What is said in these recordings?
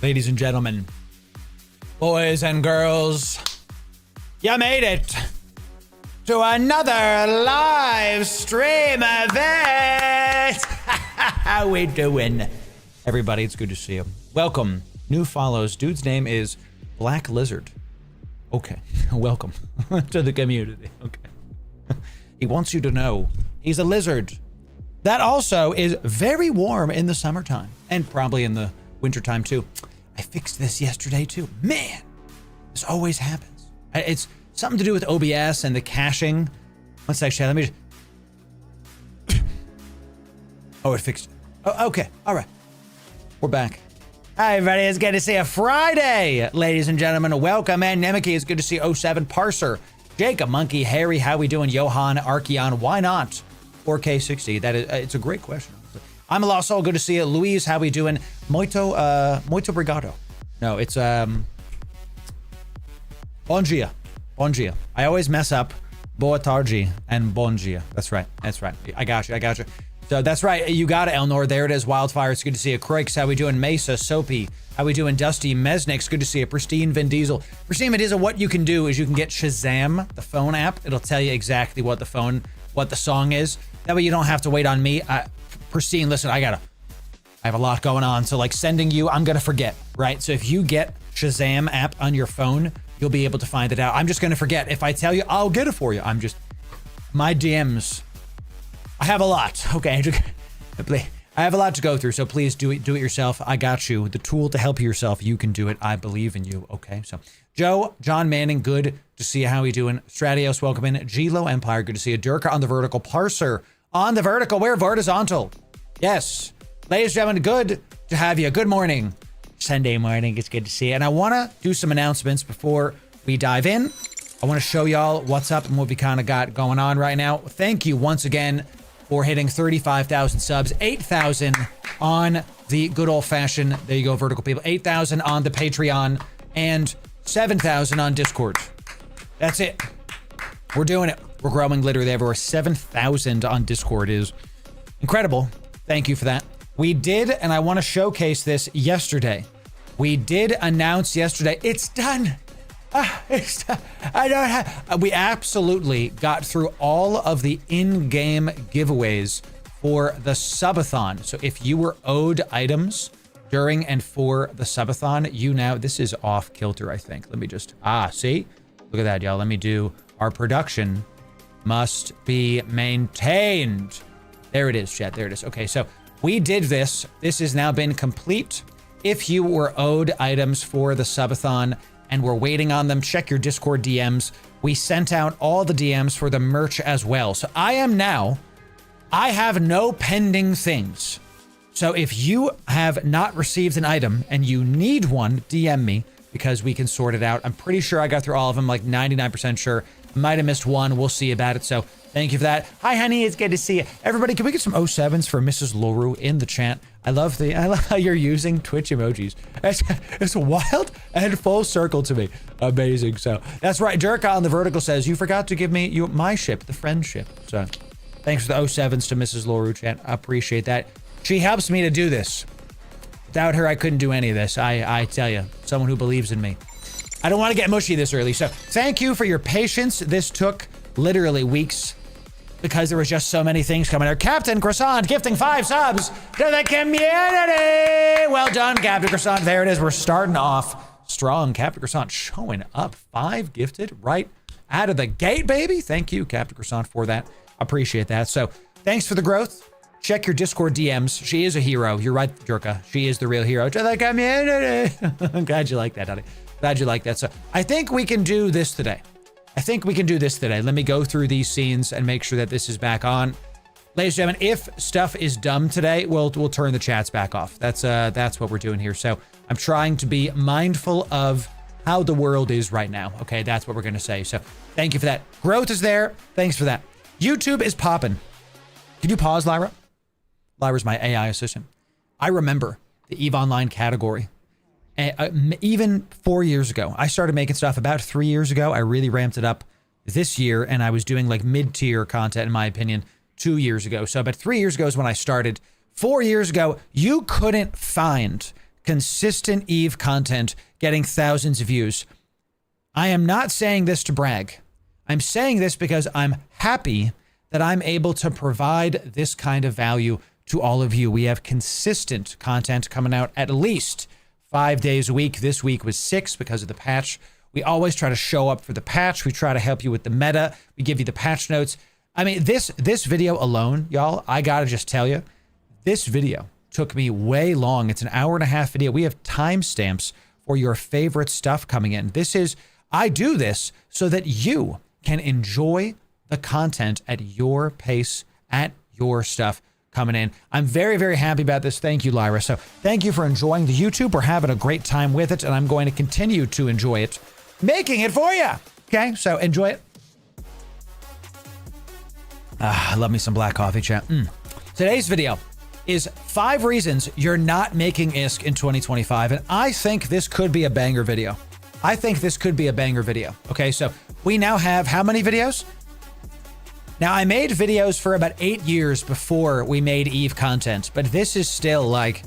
Ladies and gentlemen, boys and girls, you made it to another live stream event. How we doing? Everybody, it's good to see you. Welcome. New follows. Dude's name is Black Lizard. Okay, welcome to the community. Okay. He wants you to know he's a lizard. That also is very warm in the summertime and probably in the wintertime too. I fixed this yesterday too. Man, this always happens. It's something to do with OBS and the caching. One sec, chat. Let me just... Oh, it fixed it. Oh, okay. All right. We're back. Hi, everybody. It's good to see you Friday, ladies and gentlemen. Welcome, man. Nemiki, it's good to see 07 Parser. Jacob, Monkey, Harry, how we doing? Johan, Archeon, why not? 4K60. That is, it's a great question. I'm a lost soul. Good to see you. Louise, how we doing? Muito brigado. No, it's Bongia. Bongia. I always mess up Boa tarde and Bongia. That's right. That's right. I got you. I got you. So that's right. You got it, Elnor. There it is. Wildfire. It's good to see you. Croix, how we doing? Mesa, Soapy. How we doing? Dusty, Mesnick. It's good to see you. Pristine Vin Diesel. Pristine Vin Diesel, what you can do is you can get Shazam, the phone app. It'll tell you exactly what the song is. That way you don't have to wait on me. Pristine, listen, I have a lot going on. So like sending you, I'm going to forget, right? So if you get Shazam app on your phone, you'll be able to find it out. I'm just going to forget. If I tell you, I'll get it for you. My DMs, I have a lot. Okay. I have a lot to go through. So please do it yourself. I got you. The tool to help yourself. You can do it. I believe in you. Okay. So Joe, John Manning, good to see you. How we doing? Stratios, welcome in. G-Lo Empire, good to see you. Durka on the vertical. Parser on the vertical. We're horizontal. Yes. Ladies and gentlemen, good to have you. Good morning. Sunday morning. It's good to see you. And I want to do some announcements before we dive in. I want to show y'all what's up and what we kind of got going on right now. Thank you once again for hitting 35,000 subs. 8,000 on the good old fashioned, there you go, vertical people. 8,000 on the Patreon and 7,000 on Discord. That's it. We're doing it. We're growing literally everywhere. 7,000 on Discord is incredible. Thank you for that. We did, and I want to showcase this yesterday. We did announce yesterday, it's done. It's done. We absolutely got through all of the in-game giveaways for the subathon. So if you were owed items during and for the subathon, this is off kilter, I think. Let me just, see? Look at that, y'all. Let me do, our production must be maintained. There it is, chat. There it is. Okay, so we did this. This has now been complete. If you were owed items for the subathon and we're waiting on them, check your Discord DMs. We sent out all the DMs for the merch as well. So I have no pending things. So if you have not received an item and you need one, DM me because we can sort it out. I'm pretty sure I got through all of them, like 99% sure. Might have missed one. We'll see about it. So thank you for that. Hi, honey. It's good to see you. Everybody, can we get some 07s for Mrs. Loru in the chat? I love how you're using Twitch emojis. It's wild and full circle to me. Amazing. So that's right. Jerka on the vertical says, you forgot to give me my ship, the friendship. So thanks for the 07s to Mrs. Loru, chat. I appreciate that. She helps me to do this. Without her, I couldn't do any of this. I tell you, someone who believes in me. I don't want to get mushy this early. So thank you for your patience. This took literally weeks because there was just so many things coming out. Captain Croissant gifting 5 subs to the community. Well done, Captain Croissant. There it is. We're starting off strong. Captain Croissant showing up. 5 gifted right out of the gate, baby. Thank you, Captain Croissant, for that. Appreciate that. So thanks for the growth. Check your Discord DMs. She is a hero. You're right, Jerka. She is the real hero to the community. I'm glad you like that, honey. Glad you like that. So I think we can do this today. Let me go through these scenes and make sure that this is back on. Ladies and gentlemen, if stuff is dumb today, we'll turn the chats back off. That's what we're doing here. So I'm trying to be mindful of how the world is right now. Okay, that's what we're gonna say. So thank you for that. Growth is there. Thanks for that. YouTube is popping. Can you pause, Lyra? Lyra's my AI assistant. I remember the EVE Online category. Even 4 years ago, I started making stuff about 3 years ago. I really ramped it up this year, and I was doing like mid-tier content, in my opinion, 2 years ago. So about 3 years ago is when I started. 4 years ago, you couldn't find consistent EVE content getting thousands of views. I am not saying this to brag. I'm saying this because I'm happy that I'm able to provide this kind of value to all of you. We have consistent content coming out at least 5 days a week. This week was 6 because of the patch. We always try to show up for the patch. We try to help you with the meta. We give you the patch notes. I mean, this video alone, y'all, I gotta just tell you, this video took me way long. It's an hour-and-a-half video. We have timestamps for your favorite stuff coming in. I do this so that you can enjoy the content at your pace, at your stuff coming in. I'm very, very happy about this. Thank you, Lyra. So thank you for enjoying the YouTube. We're having a great time with it, and I'm going to continue to enjoy it, making it for you. Okay, so enjoy it. I love me some black coffee, chat. Today's video is 5 reasons you're not making ISK in 2025, and I think this could be a banger video. Okay, so we now have how many videos? Now, I made videos for about 8 years before we made EVE content, but this is still like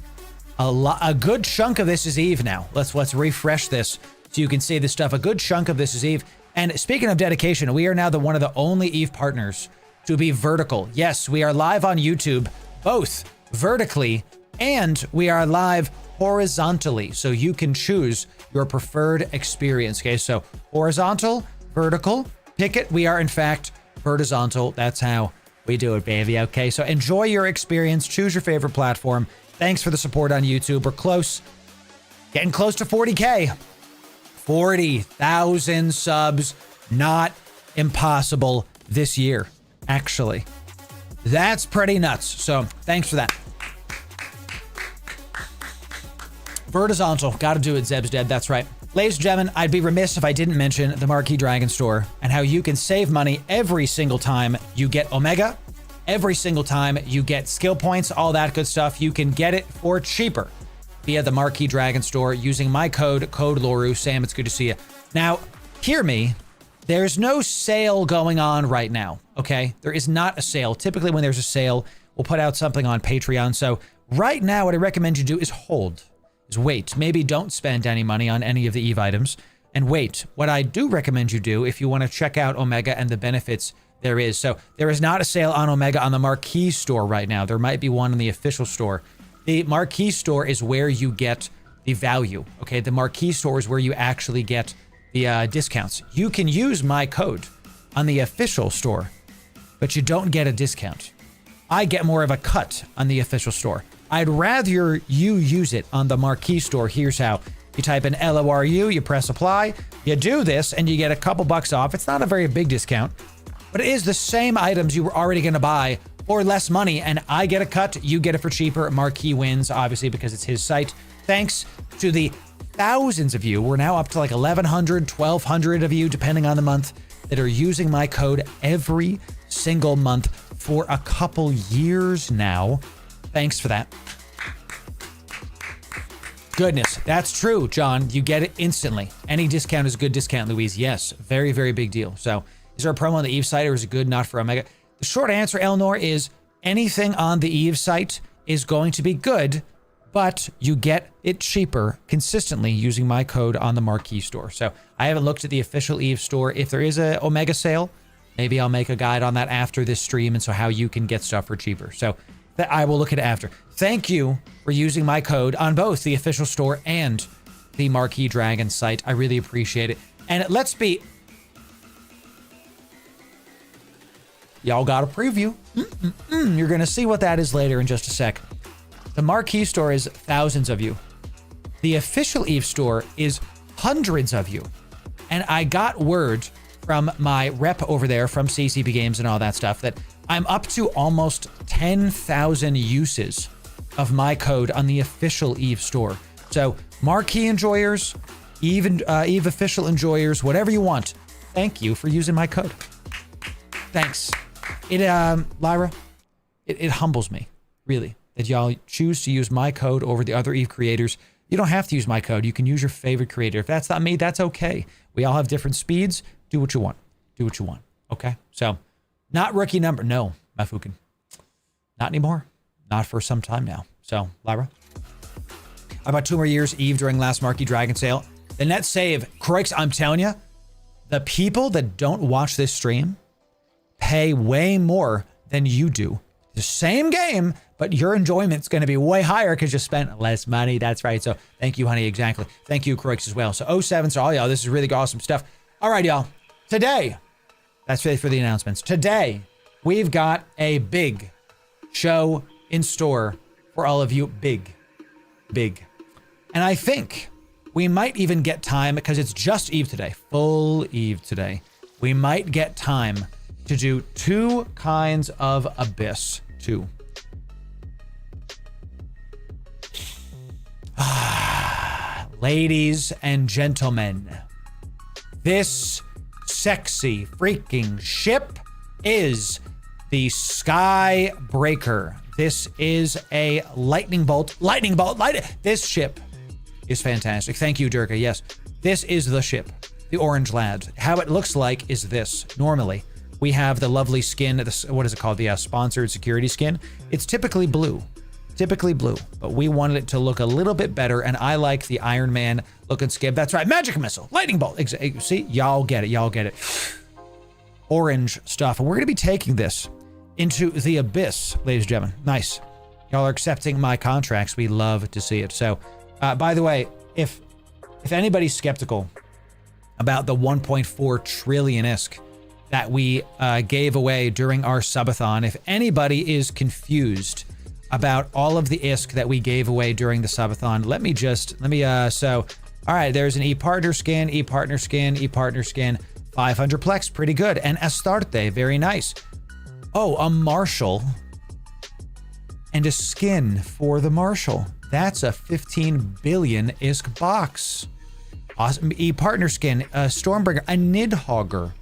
a good chunk of this is EVE now. Let's refresh this so you can see this stuff. A good chunk of this is EVE. And speaking of dedication, we are now one of the only EVE partners to be vertical. Yes, we are live on YouTube, both vertically, and we are live horizontally. So you can choose your preferred experience. Okay, so horizontal, vertical, pick it. We are in fact horizontal. That's how we do it, baby. Okay, so enjoy your experience. Choose your favorite platform. Thanks for the support on YouTube. We're close, getting close to 40K. 40,000 subs. Not impossible this year, actually. That's pretty nuts. So thanks for that. Horizontal. Got to do it. Zeb's dead. That's right. Ladies and gentlemen, I'd be remiss if I didn't mention the Marquee Dragon store and how you can save money every single time you get Omega, every single time you get skill points, all that good stuff. You can get it for cheaper via the Marquee Dragon store using my code Loru. Sam, it's good to see you. Now, hear me. There's no sale going on right now, okay? There is not a sale. Typically, when there's a sale, we'll put out something on Patreon. So right now, what I recommend you do is hold. Is wait. Maybe don't spend any money on any of the EVE items and wait. What I do recommend you do if you want to check out Omega and the benefits there is. So there is not a sale on Omega on the Marquee store right now. There might be one in the official store. The Marquee store is where you get the value. Okay, the Marquee store is where you actually get the discounts. You can use my code on the official store, but you don't get a discount. I get more of a cut on the official store. I'd rather you use it on the Marquee store. Here's how. You type in LORU, you press apply, you do this, and you get a couple bucks off. It's not a very big discount, but it is the same items you were already going to buy for less money, and I get a cut, you get it for cheaper. Marquee wins, obviously, because it's his site. Thanks to the thousands of you, we're now up to like 1,100, 1,200 of you, depending on the month, that are using my code every single month for a couple years now. Thanks for that. Goodness, that's true, John. You get it instantly. Any discount is a good discount, Louise. Yes, very, very big deal. So is there a promo on the EVE site or is it good not for Omega? The short answer, Elnor, is anything on the EVE site is going to be good, but you get it cheaper consistently using my code on the Marquee store. So I haven't looked at the official EVE store. If there is a Omega sale, Maybe I'll make a guide on that after this stream, and so how you can get stuff for cheaper. So that I will look at it after. Thank you for using my code on both the official store and the Marquee Dragon site. I really appreciate it. And let's be... Y'all got a preview. You're going to see what that is later in just a sec. The Marquee store is thousands of you. The official Eve store is hundreds of you. And I got word from my rep over there from CCP Games and all that stuff that I'm up to almost 10,000 uses of my code on the official Eve store. So Marquee enjoyers, Eve official enjoyers, whatever you want, thank you for using my code. Thanks. Lyra, it humbles me, really, that y'all choose to use my code over the other Eve creators. You don't have to use my code. You can use your favorite creator. If that's not me, that's okay. We all have different speeds. Do what you want. Do what you want. Okay? So, not rookie number. No, Mafukin. Not anymore. Not for some time now. So, Lyra. About 2 more years, Eve, during last Marquee Dragon sale. The net save, Croix, I'm telling you, the people that don't watch this stream pay way more than you do. The same game, but your enjoyment's going to be way higher because you spent less money. That's right. So thank you, honey. Exactly. Thank you, Croix, as well. So 07, so all y'all, this is really awesome stuff. All right, y'all. Today, that's it for the announcements. Today, we've got a big show in store for all of you. Big. And I think we might even get time, because it's just Eve today, full Eve today. We might get time to do 2 kinds of Abyss. 2. Ladies and gentlemen, this sexy freaking ship is the Skybreaker. This is a lightning bolt. This ship is fantastic. Thank you, Durga. Yes, this is the ship, the Orange Lad. How it looks like is this. Normally, we have the lovely skin, what is it called? The sponsored security skin. It's typically blue, but we wanted it to look a little bit better, and I like the Iron Man looking skin. That's right, magic missile, lightning bolt. See, y'all get it. Orange stuff, and we're gonna be taking this into the Abyss, ladies and gentlemen. Nice. Y'all are accepting my contracts. We love to see it. So, by the way, if anybody's skeptical about the 1.4 trillion ISK that we gave away during our subathon, if anybody is confused about all of the ISK that we gave away during the subathon, all right, there's an e-partner skin, 500 plex, pretty good. And Astarte, very nice. Oh, a Marshal and a skin for the Marshal. That's a 15 billion ISK box. Awesome. E-partner skin, Stormbringer, a Nidhogger.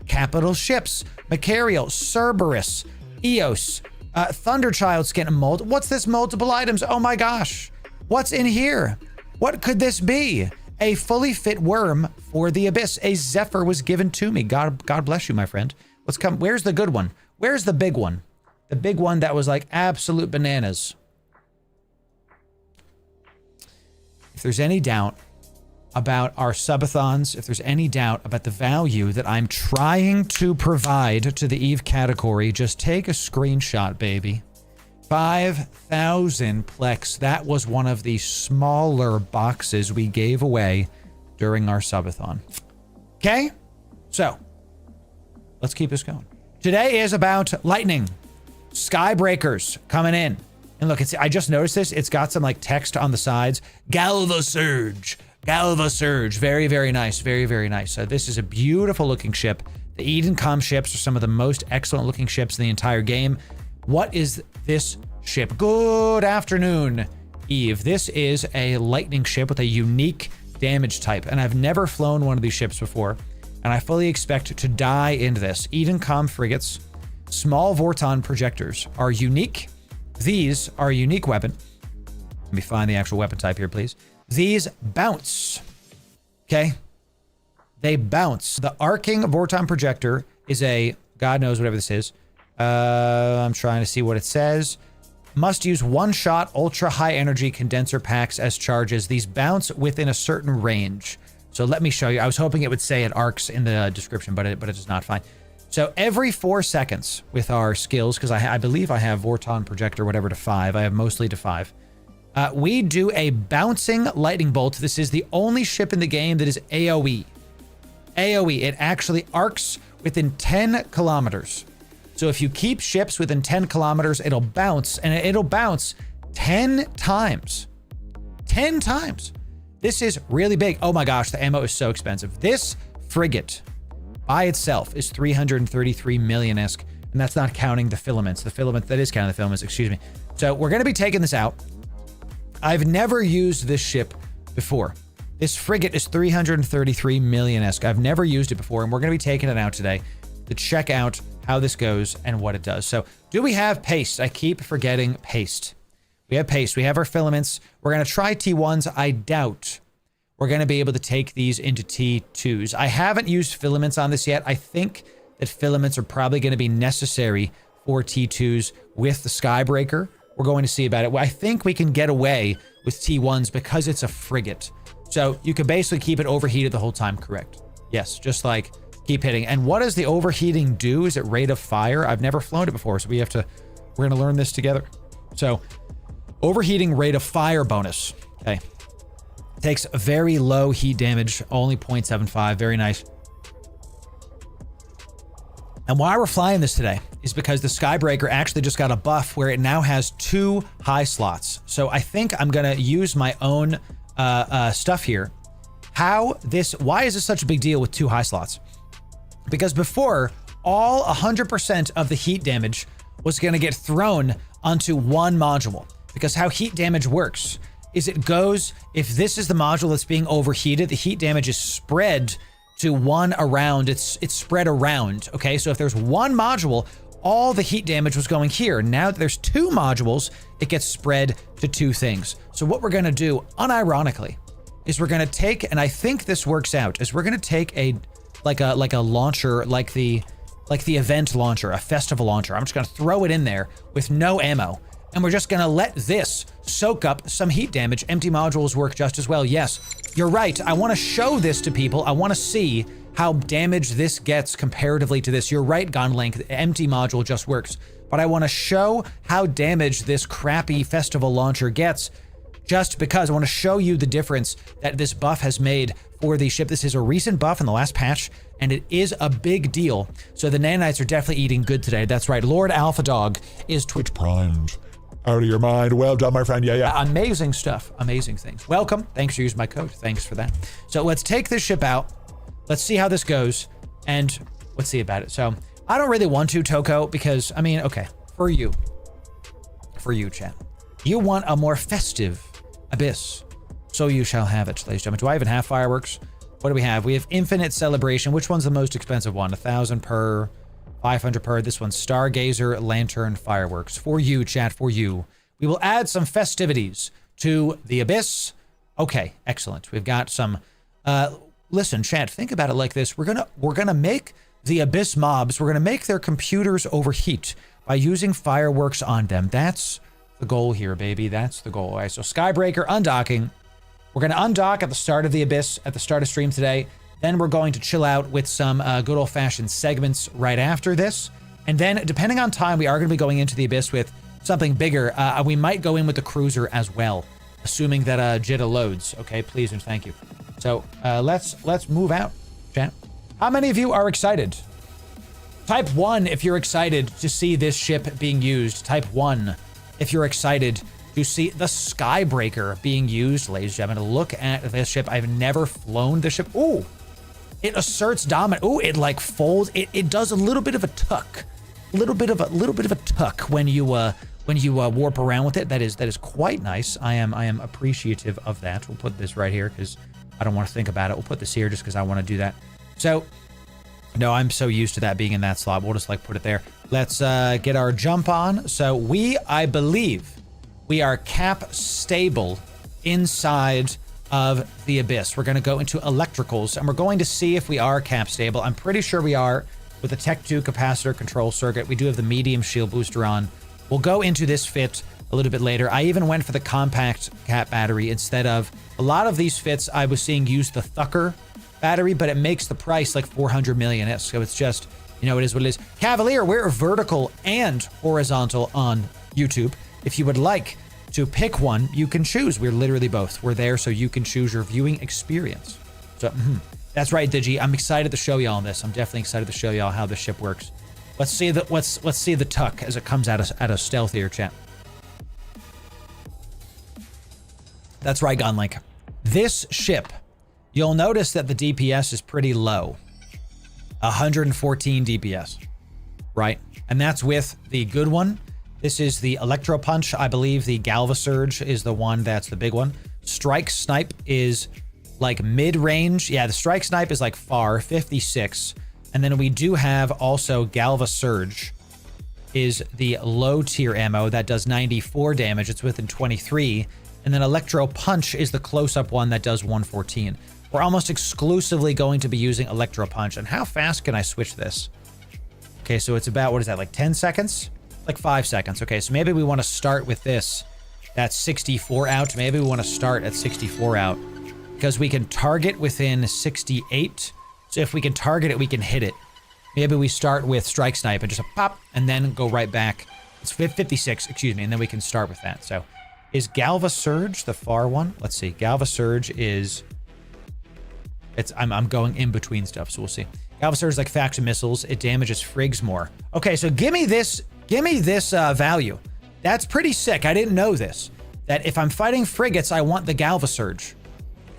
Capital ships, Macarial, Cerberus, Eos, Thunderchild skin, what's this multiple items? Oh my gosh. What's in here? What could this be? A fully fit worm for the Abyss. A Zephyr was given to me. God bless you, my friend. Let's come. Where's the good one? Where's the big one? The big one that was like absolute bananas. If there's any doubt about our subathons, if there's any doubt about the value that I'm trying to provide to the Eve category, just take a screenshot, baby. 5,000 plex. That was one of the smaller boxes we gave away during our subathon. Okay? So, let's keep this going. Today is about lightning. Skybreakers coming in. And look, I just noticed this. It's got some like text on the sides. Galva Surge. Very, very nice. Very, very nice. So this is a beautiful looking ship. The Edencom ships are some of the most excellent looking ships in the entire game. What is this ship? Good afternoon, Eve. This is a lightning ship with a unique damage type, and I've never flown one of these ships before, and I fully expect to die into this. Edencom frigates, small Vorton projectors are unique. These are a unique weapon. Let me find the actual weapon type here, please. These bounce. Okay? They bounce. The arcing Vorton projector is a, God knows whatever this is. I'm trying to see what it says. Must use one-shot ultra high energy condenser packs as charges. These bounce within a certain range. So let me show you. I was hoping it would say it arcs in the description, but it does not. Fine. So every 4 seconds with our skills, because I believe I have Vorton Projector, whatever, to 5. I have mostly to 5. We do a bouncing lightning bolt. This is the only ship in the game that is AoE. AoE, it actually arcs within 10 kilometers. So if you keep ships within 10 kilometers, it'll bounce, and it'll bounce 10 times. 10 times. This is really big. Oh my gosh, the ammo is so expensive. This frigate by itself is 333 million-esque, and that's not counting the filaments. The filament, that is counting the filaments, excuse me. So we're going to be taking this out. I've never used this ship before. This frigate is 333 million-esque. I've never used it before, and we're going to be taking it out today to check out how this goes and what it does. So do we have paste? I keep forgetting paste. We have paste. We have our filaments. We're going to try T1s. I doubt we're going to be able to take these into T2s. I haven't used filaments on this yet. I think that filaments are probably going to be necessary for T2s with the Skybreaker. We're going to see about it. I think we can get away with T1s because it's a frigate. So you can basically keep it overheated the whole time, correct? Yes, just like keep hitting. And what does the overheating do? Is it rate of fire? I've never flown it before, so we're going to learn this together. So overheating rate of fire bonus. Okay. Takes very low heat damage, only 0.75. Very nice. And why we're flying this today is because the Skybreaker actually just got a buff where it now has 2 high slots. So I think I'm going to use my own stuff here. Why is this such a big deal with 2 high slots? Because before, all 100% of the heat damage was going to get thrown onto one module. Because how heat damage works is it goes, if this is the module that's being overheated, the heat damage is spread to one around, it's spread around, okay? So if there's one module, all the heat damage was going here. Now that there's 2 modules, it gets spread to 2 things. So what we're gonna do, unironically, is we're gonna take, and I think this works out, is we're gonna take a launcher, like the event launcher, a festival launcher. I'm just gonna throw it in there with no ammo. And we're just gonna let this soak up some heat damage. Empty modules work just as well. Yes, you're right. I wanna show this to people. I wanna see how damaged this gets comparatively to this. You're right, Gunlink, the empty module just works. But I wanna show how damaged this crappy festival launcher gets just because I wanna show you the difference that this buff has made for the ship. This is a recent buff in the last patch, and it is a big deal. So the nanites are definitely eating good today. That's right, Lord Alpha Dog is Twitch primed. Out of your mind. Well done, my friend. Yeah. Amazing stuff. Amazing things. Welcome. Thanks for using my code. Thanks for that. So let's take this ship out. Let's see how this goes. And let's see about it. So I don't really want to, Toko, because, I mean, okay, for you, chat. You want a more festive Abyss. So you shall have it, ladies and gentlemen. Do I even have fireworks? What do we have? We have Infinite Celebration. Which one's the most expensive one? 1,000 per... 500 per. This one's Stargazer Lantern Fireworks. For you, chat, for you. We will add some festivities to the Abyss. Okay, excellent. We've got some... listen, chat, think about it like this. We're gonna make the Abyss mobs, we're gonna make their computers overheat by using fireworks on them. That's the goal here, baby. That's the goal. All right, so Skybreaker, undocking. We're gonna undock at the start of the Abyss, at the start of stream today. Then we're going to chill out with some good old-fashioned segments right after this. And then, depending on time, we are going to be going into the Abyss with something bigger. We might go in with the cruiser as well, assuming that Jitta loads. Okay, please and thank you. So let's move out, chat. How many of you are excited? Type 1 if you're excited to see this ship being used. Type 1 if you're excited to see the Skybreaker being used. Ladies and gentlemen, look at this ship. I've never flown this ship. Ooh. It asserts dominance. Oh, it like folds. It does a little bit of a tuck, a little bit of a tuck when you warp around with it. That is quite nice. I am appreciative of that. We'll put this right here because I don't want to think about it. We'll put this here just because I want to do that. So, no, I'm so used to that being in that slot. We'll just like put it there. Let's get our jump on. So I believe we are cap stable inside of the Abyss. We're going to go into electricals and we're going to see if we are cap stable. I'm pretty sure we are with the Tech 2 capacitor control circuit. We do have the medium shield booster on. We'll go into this fit a little bit later. I even went for the compact cap battery instead of a lot of these fits. I was seeing use the Thucker battery, but it makes the price like 400 million. So it's just You know, it is what it is. Cavalier, we're vertical and horizontal on YouTube. If you would like to pick one, you can choose. We're literally both. We're there so you can choose your viewing experience. So, that's right, Digi. I'm excited to show y'all this. I'm definitely excited to show y'all how this ship works. Let's see the tuck as it comes at us stealthier, chat. That's right, Gunlink. This ship, you'll notice that the DPS is pretty low. 114 DPS, right? And that's with the good one. This is the Electro Punch. I believe the Galva Surge is the one that's the big one. Strike Snipe is like mid-range. Yeah, the Strike Snipe is like far, 56. And then we do have also Galva Surge is the low tier ammo that does 94 damage. It's within 23. And then Electro Punch is the close-up one that does 114. We're almost exclusively going to be using Electro Punch. And how fast can I switch this? Okay, so it's about, what is that, like 10 seconds? Like 5 seconds. Okay, so maybe we want to start with this. That's 64 out. Maybe we want to start at 64 out because we can target within 68. So if we can target it, we can hit it. Maybe we start with Strike Snipe and just a pop and then go right back. It's 56, excuse me, and then we can start with that. So is Galva Surge the far one? Let's see. Galva Surge is... I'm going in between stuff, so we'll see. Galva Surge is like faction missiles. It damages frigs more. Okay, so give me this value. That's pretty sick. I didn't know this. That if I'm fighting frigates, I want the Galva Surge.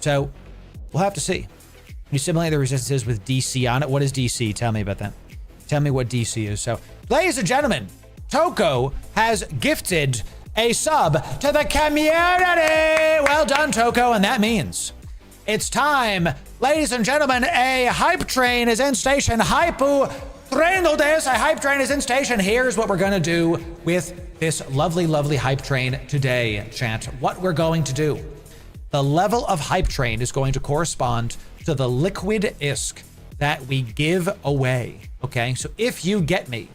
So we'll have to see. You simulate the resistances with DC on it. What is DC? Tell me about that. Tell me what DC is. So, ladies and gentlemen, Toko has gifted a sub to the community. Well done, Toko. And that means it's time, ladies and gentlemen, a hype train is in station. Hypu trained this. A hype train is in station. Here's what we're going to do with this lovely, lovely hype train today, chat. What we're going to do. The level of hype train is going to correspond to the liquid ISK that we give away. Okay, so if you get me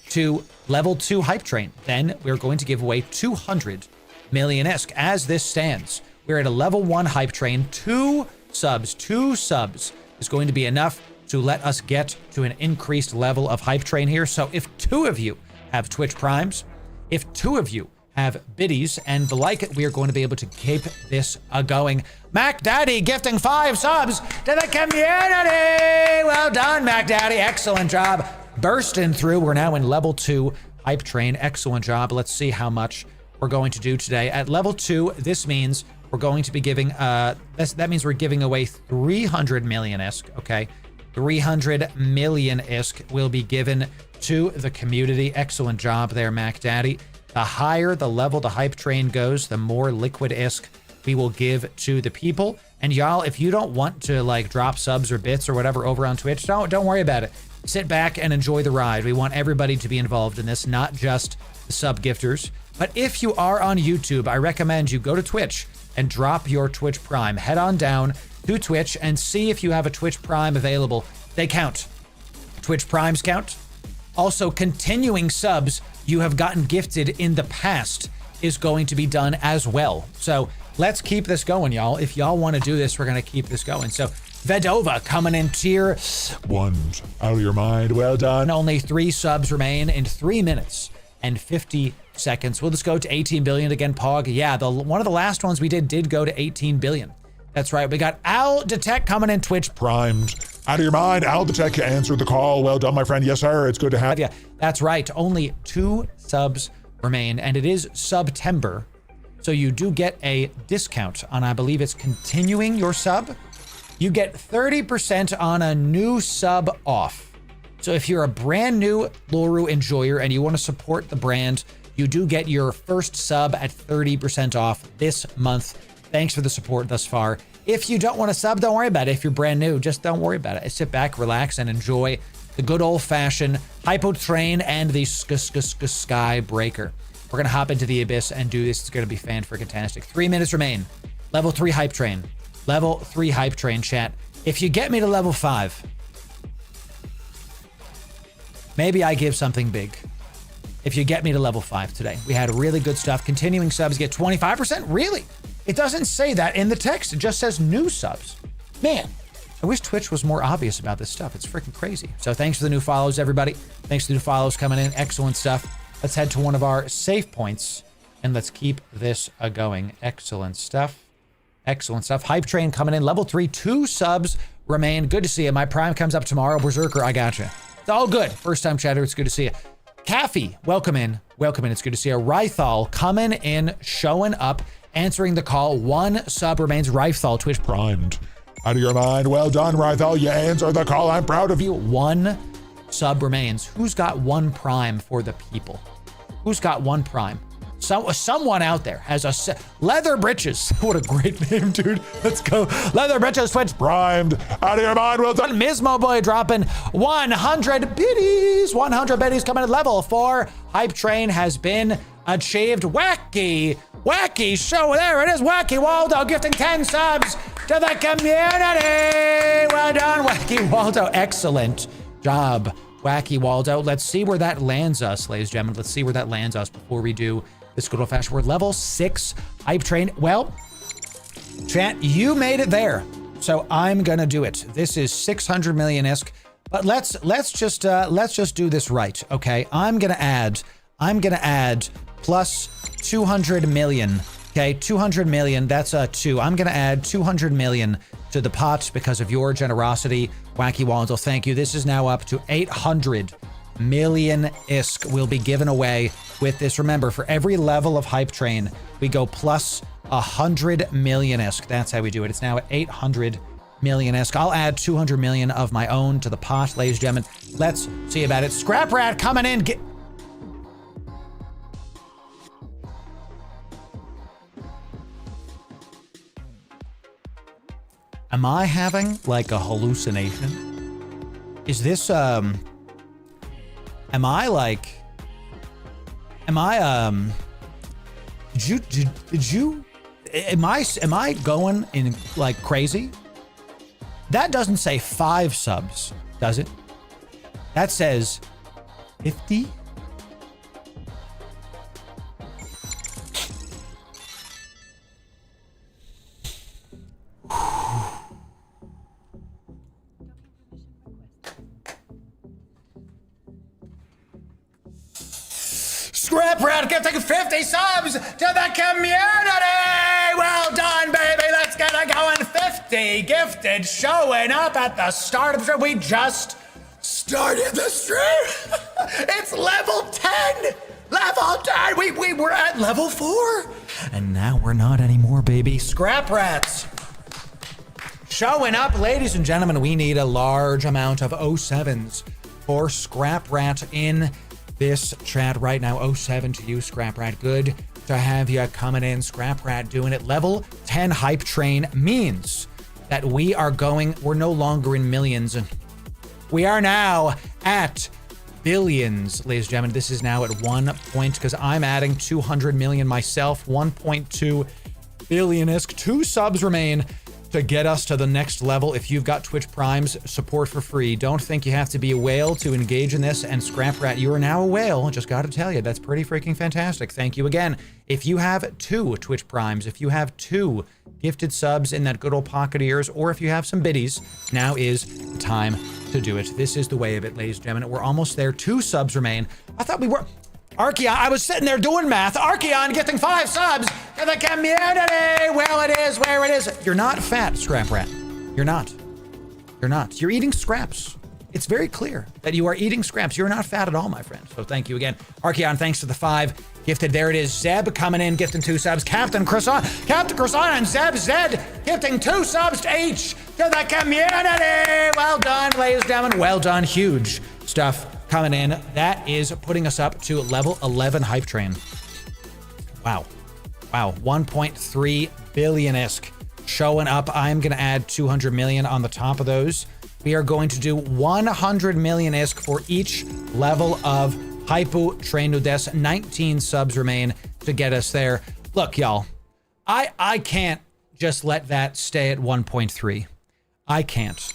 to level 2 hype train, then we're going to give away 200 million ISK. As this stands, we're at a level 1 hype train. 2 subs is going to be enough to let us get to an increased level of hype train here. So if 2 of you have Twitch Primes, if 2 of you have biddies and the like, we are going to be able to keep this going. Mac Daddy gifting 5 subs to the community. Well done, Mac Daddy. Excellent job. Bursting through. We're now in level 2 hype train. Excellent job. Let's see how much we're going to do today. At level 2, this means we're going to be giving, that means we're giving away 300 million ISK, okay? 300 million ISK will be given to the community. Excellent job there, Mac Daddy. The higher the level the hype train goes, the more liquid ISK we will give to the people. And y'all, if you don't want to like drop subs or bits or whatever over on Twitch, don't worry about it. Sit back and enjoy the ride. We want everybody to be involved in this, not just the sub gifters. But if you are on YouTube, I recommend you go to Twitch and drop your Twitch Prime. Head on down to Twitch and see if you have a Twitch Prime available. They count. Twitch Primes count. Also, continuing subs you have gotten gifted in the past is going to be done as well. So let's keep this going, y'all. If y'all want to do this, we're going to keep this going. So Vedova coming in tier 1. Out of your mind. Well done. Only 3 subs remain in 3 minutes and 50 seconds. We'll just go to 18 billion again, Pog. Yeah, one of the last ones we did go to 18 billion. That's right. We got Al Detect coming in Twitch Primed. Out of your mind, Al Detect answered the call. Well done, my friend. Yes, sir. It's good to have you. That's right. Only 2 subs remain, and it is September. So you do get a discount on, I believe it's continuing your sub. You get 30% on a new sub off. So if you're a brand new Loru enjoyer and you want to support the brand, you do get your first sub at 30% off this month. Thanks for the support thus far. If you don't want to sub, don't worry about it. If you're brand new, just don't worry about it. Sit back, relax, and enjoy the good old-fashioned Hypo Train and the Sky Breaker. We're going to hop into the Abyss and do this. It's going to be fan-freaking-tastic. 3 minutes remain. Level 3 Hype Train. Level 3 Hype Train, chat. If you get me to level 5, maybe I give something big. If you get me to level 5 today. We had really good stuff. Continuing subs get 25%? Really? It doesn't say that in the text. It just says new subs. Man, I wish Twitch was more obvious about this stuff. It's freaking crazy. So thanks for the new follows, everybody. Thanks for the new follows coming in. Excellent stuff. Let's head to one of our save points and let's keep this going. Excellent stuff. Excellent stuff. Hype train coming in. Level 3, 2 subs remain. Good to see you. My prime comes up tomorrow. Berserker, I gotcha. It's all good. First time chatter. It's good to see you. Caffey, welcome in. Welcome in. It's good to see you. Rythal coming in, showing up, answering the call. 1 sub remains. Rythal, Twitch primed. Out of your mind. Well done, Rythal. You answered the call. I'm proud of you. 1 sub remains. Who's got 1 prime for the people? Who's got 1 prime? Someone out there has a Leather Britches. What a great name, dude. Let's go. Leather Britches, Twitch primed. Out of your mind. Well done. Mismo Boy dropping 100 biddies. 100 biddies coming at level 4. Hype train has been achieved. Wacky show. There it is. Wacky Waldo gifting 10 subs to the community. Well done, Wacky Waldo. Excellent job, Wacky Waldo. Let's see where that lands us, ladies and gentlemen. Let's see where that lands us before we do this good old-fashioned. We're level 6 hype train. Well, chat, you made it there, so I'm gonna do it. This is 600 million-isk, but let's just do this right, okay? I'm gonna add plus 200 million. Okay, 200 million, that's 2. I'm gonna add 200 million to the pot because of your generosity. Wacky Waldo, thank you. This is now up to 800 million ISK will be given away with this. Remember, for every level of hype train, we go plus 100 million ISK. That's how we do it. It's now at 800 million ISK. I'll add 200 million of my own to the pot, ladies and gentlemen. Let's see about it. Scrap Rat coming in. Am I having like a hallucination? Is this am I am I going in like crazy? That doesn't say 5 subs, does it? That says 50. Scrap Rat gifting 50 subs to the community! Well done, baby. Let's get it going. 50 gifted showing up at the start of the stream. We just started the stream. It's level 10. Level 10. We were at level 4. And now we're not anymore, baby. Scrap Rats showing up. Ladies and gentlemen, we need a large amount of 07s for Scrap Rat in this chat right now. 07 to you, Scrap Rat. Good to have you coming in. Scrap Rat doing it. Level 10 hype train means that we're no longer in millions. We are now at billions, ladies and gentlemen. This is now at 1 point, because I'm adding 200 million myself. 1.2 billion-isk. 2 subs remain to get us to the next level. If you've got Twitch Prime's support for free, don't think you have to be a whale to engage in this. And Scrap Rat, you are now a whale. Just gotta tell you, that's pretty freaking fantastic. Thank you again. If you have 2 Twitch Primes, if you have 2 gifted subs in that good old Pocketeers, or if you have some biddies, now is the time to do it. This is the way of it, ladies and gentlemen. We're almost there. 2 subs remain. I thought we were... Archeon, I was sitting there doing math. Archeon getting 5 subs to the community. Well, it is where it is. You're not fat, Scrap Rat. You're not. You're not. You're eating scraps. It's very clear that you are eating scraps. You're not fat at all, my friend. So thank you again. Archeon, thanks for the 5 gifted. There it is. Zeb coming in, gifting 2 subs. Captain Croissant and Zeb Zed gifting 2 subs to each to the community. Well done, ladies and gentlemen. Well done. Huge stuff coming in. That is putting us up to level 11 hype train. Wow. Wow. 1.3 billion-isk showing up. I'm going to add 200 million on the top of those. We are going to do 100 million-isk for each level of Hypu Train no Des. 19 subs remain to get us there. Look, y'all, I can't just let that stay at 1.3. I can't.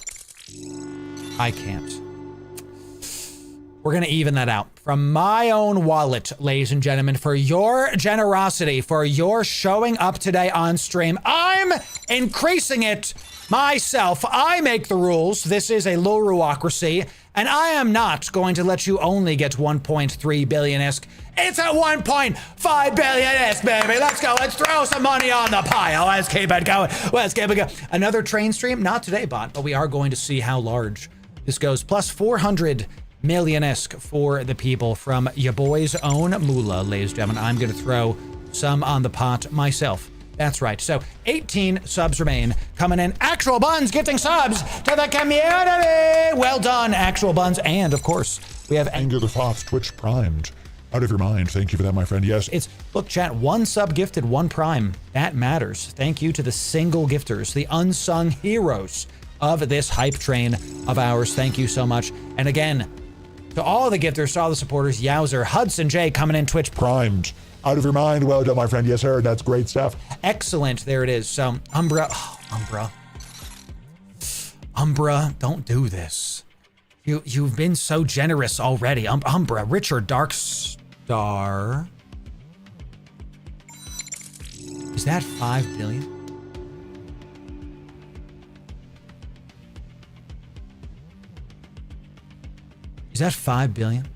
we're going to even that out. From my own wallet, ladies and gentlemen, for your generosity, for your showing up today on stream, I'm increasing it myself. I make the rules. This is a Loruocracy, and I am not going to let you only get 1.3 billion-isk. It's at 1.5 billion-isk, baby. Let's go. Let's throw some money on the pile. Let's keep it going. Let's keep it going. Another train stream? Not today, bot, but we are going to see how large this goes. Plus 400 million-isk for the people from your boy's own moolah, ladies and gentlemen. I'm going to throw some on the pot myself. That's right. So 18 subs remain coming in. Actual Buns gifting subs to the community. Well done, Actual Buns. And of course, we have Anger the Fox Twitch primed. Out of your mind. Thank you for that, my friend. Yes. It's, look, chat, 1 sub gifted, 1 prime. That matters. Thank you to the single gifters, the unsung heroes of this hype train of ours. Thank you so much. And again, to all the gifters, to all the supporters, Yowzer, Hudson J coming in, Twitch primed. Out of your mind. Well done, my friend. Yes, sir. That's great stuff. Excellent. There it is. So, Umbra, don't do this. You've been so generous already. Umbra, Richard Darkstar. Is that 5 billion? Is that 5 billion?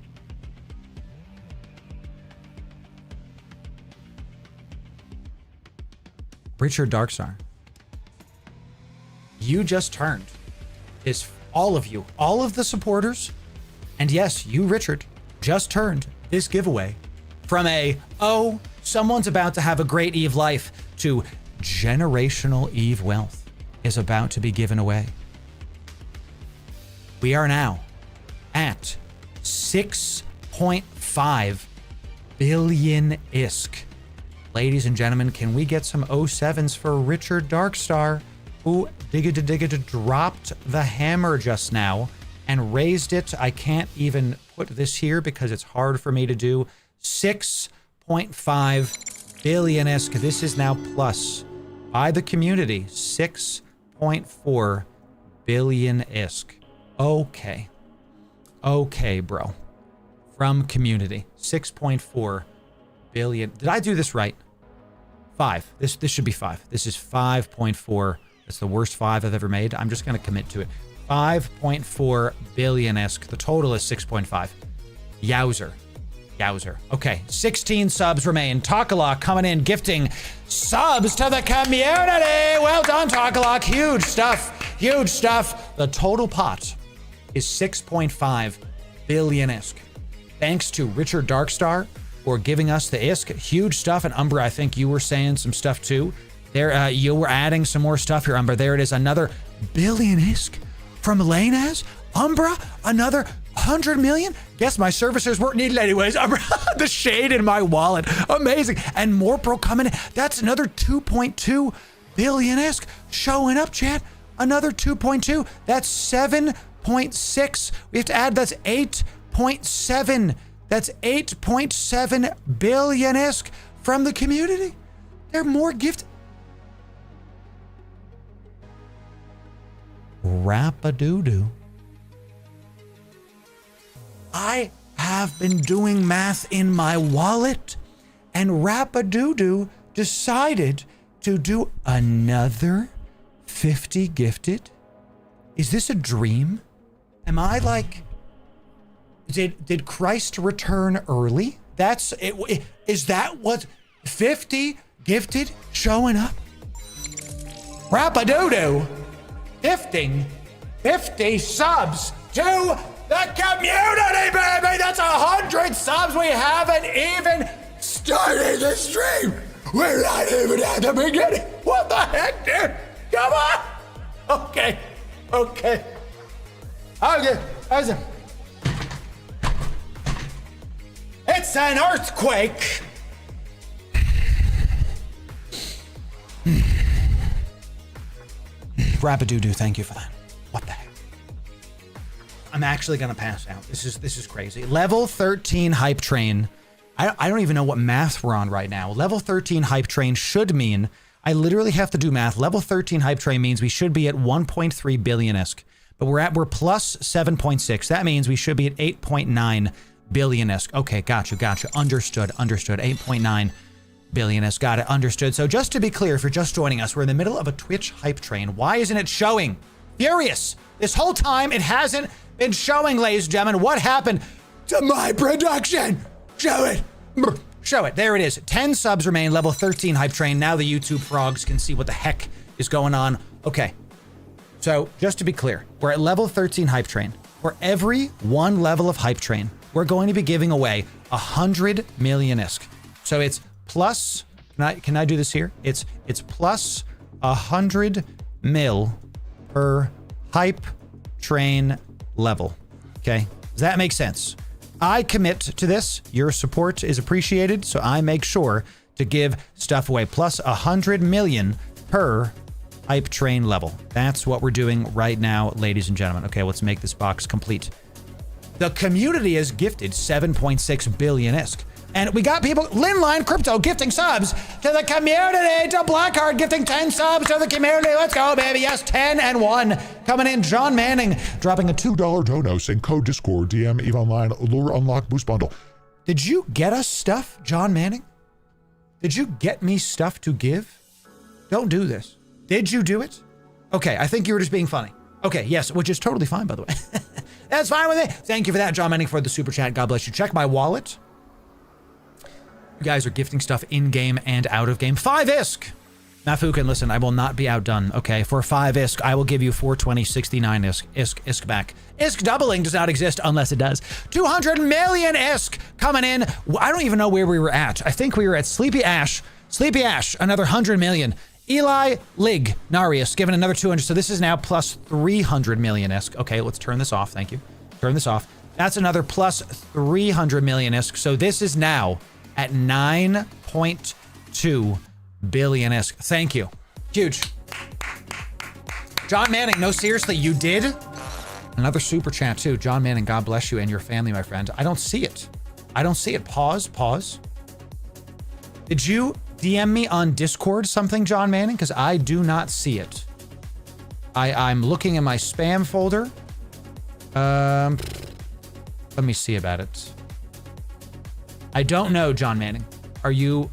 Richard Darkstar. You just turned. Is all of you, all of the supporters, and yes, you, Richard, just turned this giveaway from a, oh, someone's about to have a great Eve life, to generational Eve wealth is about to be given away. We are now at 6.5 billion ISK. Ladies and gentlemen, can we get some 07s for Richard Darkstar, who digga dropped the hammer just now and raised it? I can't even put this here because it's hard for me to do. 6.5 billion ISK. This is now plus by the community. 6.4 billion ISK. Okay. Okay, bro. From community. 6.4 billion. Did I do this right? 5. This should be 5. This is 5.4. That's the worst 5 I've ever made. I'm just going to commit to it. 5.4 billion-esque. The total is 6.5. Yowzer. Okay, 16 subs remain. Takalok coming in, gifting subs to the community. Well done, Takalok. Huge stuff. Huge stuff. The total pot is 6.5 billion-esque. Thanks to Richard Darkstar for giving us the ISK. Huge stuff. And Umbra, I think you were saying some stuff too. There, you were adding some more stuff here, Umbra. There it is, another billion ISK from Lena's. Umbra, another 100 million? Guess my services weren't needed anyways. Umbra, the shade in my wallet. Amazing. And more pro coming in. That's another 2.2 billion ISK showing up, chat. Another 2.2. That's 7.6. We have to add, that's 8.7. That's 8.7 billion ISK from the community. There are more gifts. Rap-a-doo-doo. I have been doing math in my wallet, and Rap-a-doo-doo decided to do another 50 gifted. Is this a dream? Am I like, did Christ return early? That's it. Is that what 50 gifted showing up? Rap-a-doo-doo gifting 50 subs to the community, baby. That's 100 subs. We haven't even started the stream. We're not even at the beginning. What the heck, dude? Come on. Okay. It's an earthquake. Rap-a-doo-doo, thank you for that. What the heck? I'm actually gonna pass out. This is crazy. Level 13 hype train. I don't even know what math we're on right now. Level 13 hype train should mean, I literally have to do math. Level 13 hype train means we should be at 1.3 billion-esque. but we're plus 7.6. That means we should be at 8.9 billion-isk. Okay, gotcha. Understood. 8.9 billion-isk. Got it. Understood. So just to be clear, if you're just joining us, we're in the middle of a Twitch hype train. Why isn't it showing? Furious. This whole time, it hasn't been showing, ladies and gentlemen. What happened to my production? Show it. Show it. There it is. 10 subs remain. Level 13 hype train. Now the YouTube frogs can see what the heck is going on. Okay. So just to be clear, we're at level 13 hype train. For every one level of hype train, we're going to be giving away 100 million-isk. So it's plus, can I do this here? It's plus 100 mil per hype train level. Okay. Does that make sense? I commit to this. Your support is appreciated, so I make sure to give stuff away. Plus 100 million per hype train level. That's what we're doing right now, ladies and gentlemen. Okay, let's make this box complete. The community has gifted 7.6 billion-isk. And we got people, Linline Crypto gifting subs to the community, to Blackheart gifting 10 subs to the community. Let's go, baby. Yes, 10 and 1 coming in. John Manning dropping a $2 dono saying code Discord, DM, EVE Online, Loru Unlock Boost Bundle. Did you get us stuff, John Manning? Did you get me stuff to give? Don't do this. Did you do it? Okay, I think you were just being funny. Okay, yes, which is totally fine, by the way. That's fine with me. Thank you for that, John Manning, for the super chat. God bless you. Check my wallet. You guys are gifting stuff in-game and out of game. 5-isk. Mafukin, listen, I will not be outdone, okay? For 5-isk, I will give you 420.69 isk back. Isk doubling does not exist unless it does. 200 million isk coming in. I don't even know where we were at. I think we were at Sleepy Ash. Sleepy Ash, another 100 million. Eli Lig Narius given another 200. So this is now plus 300 million isk. Okay, let's turn this off. Thank you. Turn this off. That's another plus 300 million isk. So this is now at 9.2 billion isk. Thank you. Huge. John Manning, no, seriously, you did? Another super chat too. John Manning, God bless you and your family, my friend. I don't see it. I don't see it. Pause. Did you DM me on Discord something, John Manning? Because I do not see it. I'm looking in my spam folder. Let me see about it. I don't know, John Manning. Are you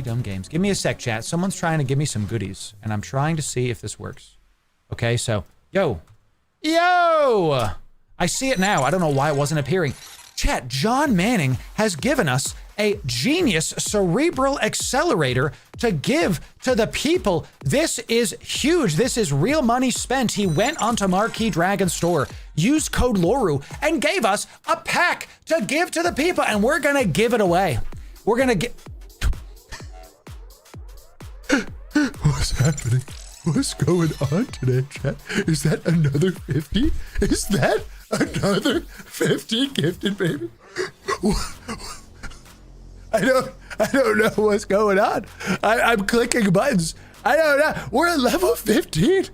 dumb games? Give me a sec, chat. Someone's trying to give me some goodies, and I'm trying to see if this works. Okay, so, yo! I see it now. I don't know why it wasn't appearing. Chat, John Manning has given us a genius cerebral accelerator to give to the people. This is huge. This is real money spent. He went onto Marquee Dragon store, used code Loru, and gave us a pack to give to the people, and we're gonna give it away. We're gonna get... What's happening? What's going on today, chat? Is that another 50? Is that another 50 gifted, baby? I don't know what's going on. I'm clicking buttons. I don't know. We're at level 15.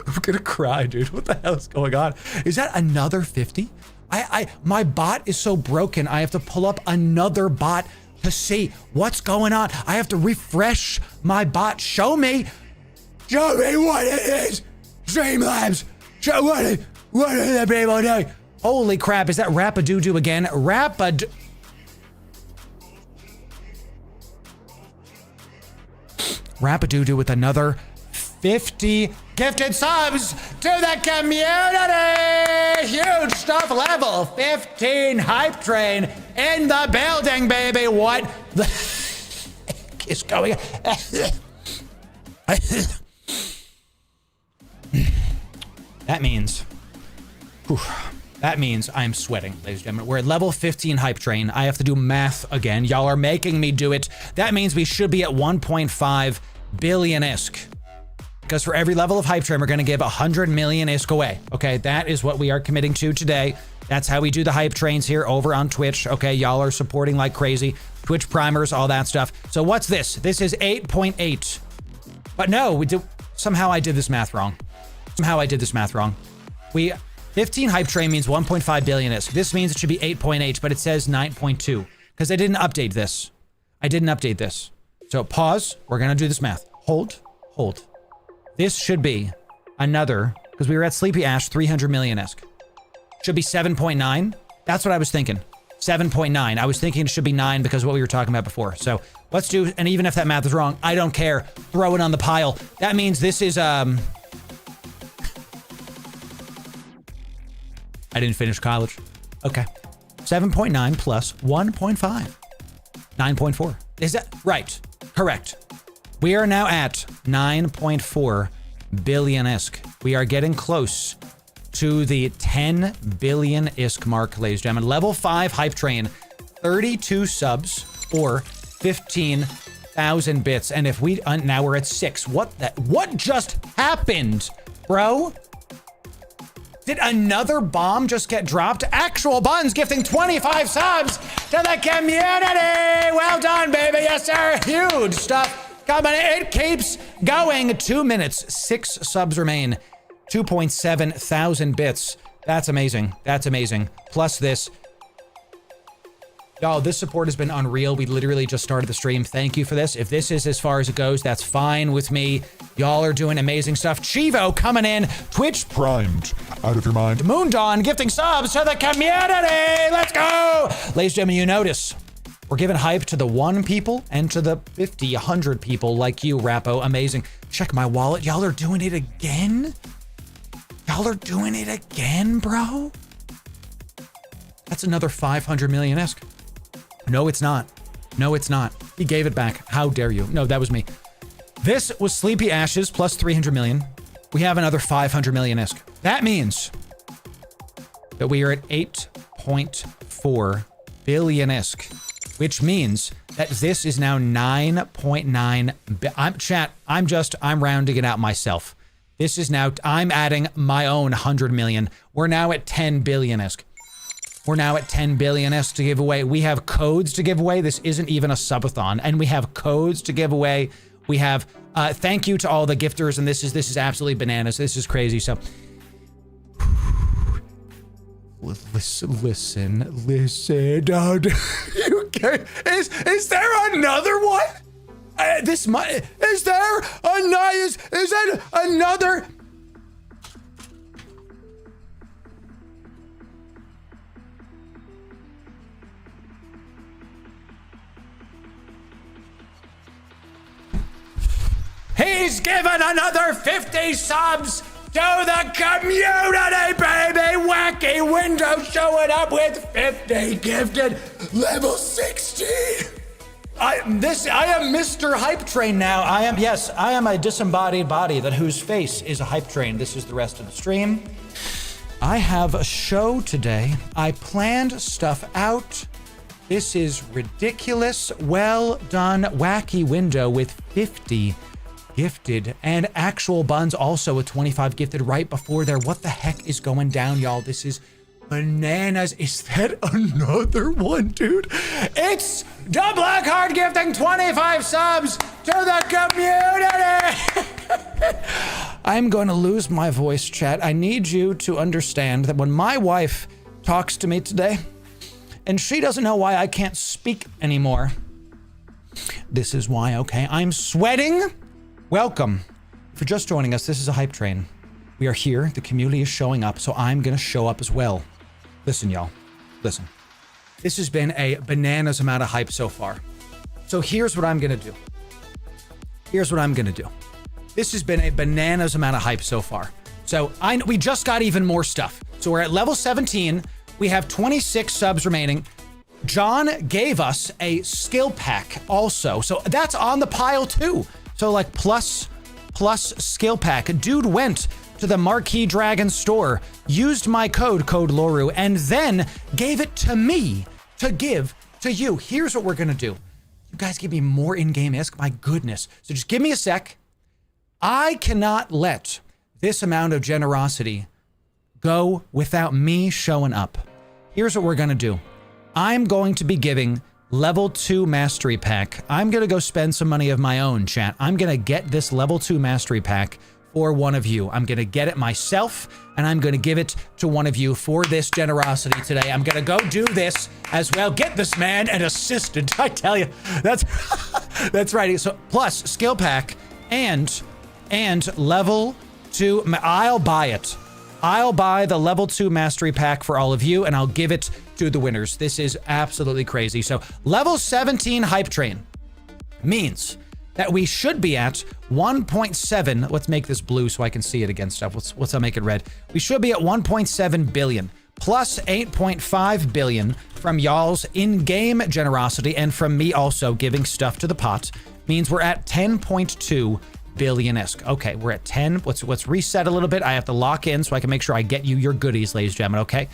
I'm gonna cry, dude. What the hell is going on? Is that another 50? My bot is so broken. I have to pull up another bot to see what's going on. I have to refresh my bot. Show me what it is. Streamlabs. Show what are the people doing? Holy crap! Is that Rapadoo again? Rapadoo with another 50 gifted subs to the community. Huge stuff. Level 15 hype train in the building, baby. What the heck is going on? That means I'm sweating, ladies and gentlemen. We're at level 15 hype train. I have to do math again. Y'all are making me do it. That means we should be at 1.5 billion isk. Because for every level of hype train, we're going to give 100 million isk away. Okay, that is what we are committing to today. That's how we do the hype trains here over on Twitch. Okay, y'all are supporting like crazy. Twitch primers, all that stuff. So what's this? This is 8.8. But no, somehow I did this math wrong. 15 hype train means 1.5 billion isk. This means it should be 8.8, but it says 9.2 because I didn't update this. So pause. We're going to do this math. Hold. This should be another Because we were at Sleepy Ash 300 million-esque. Should be 7.9. That's what I was thinking. 7.9. I was thinking it should be 9 because of what we were talking about before. So let's do, and even if that math is wrong, I don't care. Throw it on the pile. That means this is, I didn't finish college. Okay. 7.9 plus 1.5. 9.4. Is that right? Correct. We are now at 9.4 billion-esque. We are getting close to the 10 billion-esque mark, ladies and gentlemen. Level 5 hype train, 32 subs or 15,000 bits. And if we, now we're at 6. What just happened, bro? Did another bomb just get dropped? Actual Buns gifting 25 subs to the community. Well done, baby. Yes, sir. Huge stuff coming. It keeps going. 2 minutes. 6 subs remain. 2.7 thousand bits. That's amazing. That's amazing. Plus this. Y'all, this support has been unreal. We literally just started the stream. Thank you for this. If this is as far as it goes, that's fine with me. Y'all are doing amazing stuff. Chivo coming in. Twitch Primed. Out of your mind. Moondawn gifting subs to the community. Let's go. Ladies and gentlemen, you notice we're giving hype to the 1 people and to the 50, 100 people like you, Rappo. Amazing. Check my wallet. Y'all are doing it again? Y'all are doing it again, bro? That's another 500 million-esque. No, it's not. No, it's not. He gave it back. How dare you? No, that was me. This was Sleepy Ashes plus 300 million. We have another 500 million-esque. That means that we are at 8.4 billion-esque, which means that this is now 9.9. I'm rounding it out myself. This is now, I'm adding my own 100 million. We're now at 10 billion-esque. We're now at 10 billion-esque to give away. We have codes to give away. This isn't even a subathon. And we have codes to give away. We have, thank you to all the gifters. And this is absolutely bananas. This is crazy. So, listen. Don't, you can't, is there another one? Is there another, is that another? He's given another 50 subs to the community, baby! Wacky Window showing up with 50 gifted. Level 16! I am Mr. Hype Train now. I am a disembodied body whose face is a hype train. This is the rest of the stream. I have a show today. I planned stuff out. This is ridiculous. Well done, Wacky Window with 50 gifted, and Actual Buns also with 25 gifted right before there. What the heck is going down, y'all? This is bananas. Is that another one, dude? It's the Blackheart gifting 25 subs to the community. I'm going to lose my voice, chat. I need you to understand that when my wife talks to me today, and she doesn't know why I can't speak anymore, this is why, okay? I'm sweating. Welcome. If you're just joining us, this is a hype train. We are here. The community is showing up, so I'm going to show up as well. Listen, y'all. Listen. This has been a bananas amount of hype so far. So here's what I'm going to do. Here's what I'm going to do. This has been a bananas amount of hype so far. So we just got even more stuff. So we're at level 17. We have 26 subs remaining. John gave us a skill pack also. So that's on the pile too. So like plus skill pack. Dude went to the Marquee Dragon store, used my code Loru, and then gave it to me to give to you. Here's what we're gonna do. You guys give me more in-game ISK, my goodness. So just give me a sec. I cannot let this amount of generosity go without me showing up. Here's what we're gonna do. I'm going to be giving level 2 mastery pack. I'm gonna go spend some money of my own, chat. I'm gonna get this level 2 mastery pack for one of you. I'm gonna get it myself, and I'm gonna give it to one of you for this generosity today. I'm gonna go do this as well. Get this man an assistant, I tell you. That's right. So plus skill pack and level 2, I'll buy it. I'll buy the level 2 mastery pack for all of you, and I'll give it to the winners. This is absolutely crazy. So level 17 hype train means that we should be at 1.7. Let's make this blue so I can see it again stuff. Let's make it red. We should be at 1.7 billion plus 8.5 billion from y'all's in-game generosity and from me also giving stuff to the pot. Means we're at 10.2 billion-esque. Okay, we're at 10. Let's reset a little bit. I have to lock in so I can make sure I get you your goodies, ladies and gentlemen, okay?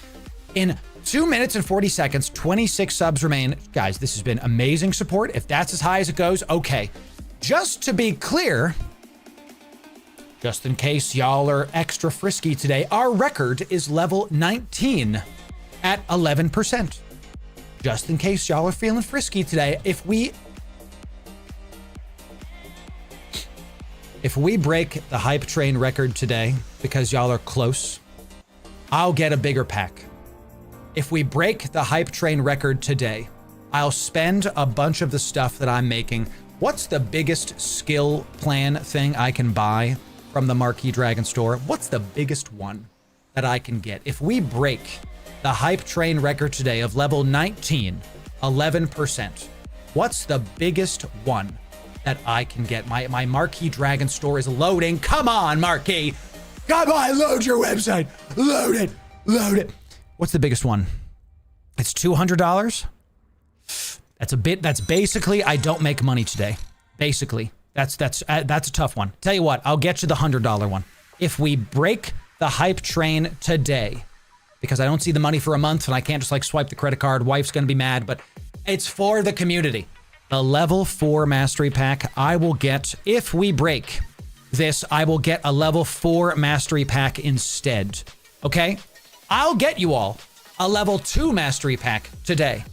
In 2 minutes and 40 seconds, 26 subs remain. Guys, this has been amazing support. If that's as high as it goes, okay. Just to be clear, just in case y'all are extra frisky today, our record is level 19 at 11%. Just in case y'all are feeling frisky today, if we break the hype train record today, because y'all are close, I'll get a bigger pack. If we break the hype train record today, I'll spend a bunch of the stuff that I'm making. What's the biggest skill plan thing I can buy from the Marquee Dragon store? What's the biggest one that I can get? If we break the hype train record today of level 19, 11%, what's the biggest one that I can get? My Marquee Dragon store is loading. Come on, Marquee. Come on, load your website. Load it. Load it. What's the biggest one? It's $200. That's basically, I don't make money today. Basically, that's a tough one. Tell you what, I'll get you the $100 one. If we break the hype train today, because I don't see the money for a month and I can't just like swipe the credit card, wife's gonna be mad, but it's for the community. The level 4 mastery pack I will get. If we break this, I will get a level 4 mastery pack instead. Okay? I'll get you all a level 2 mastery pack today.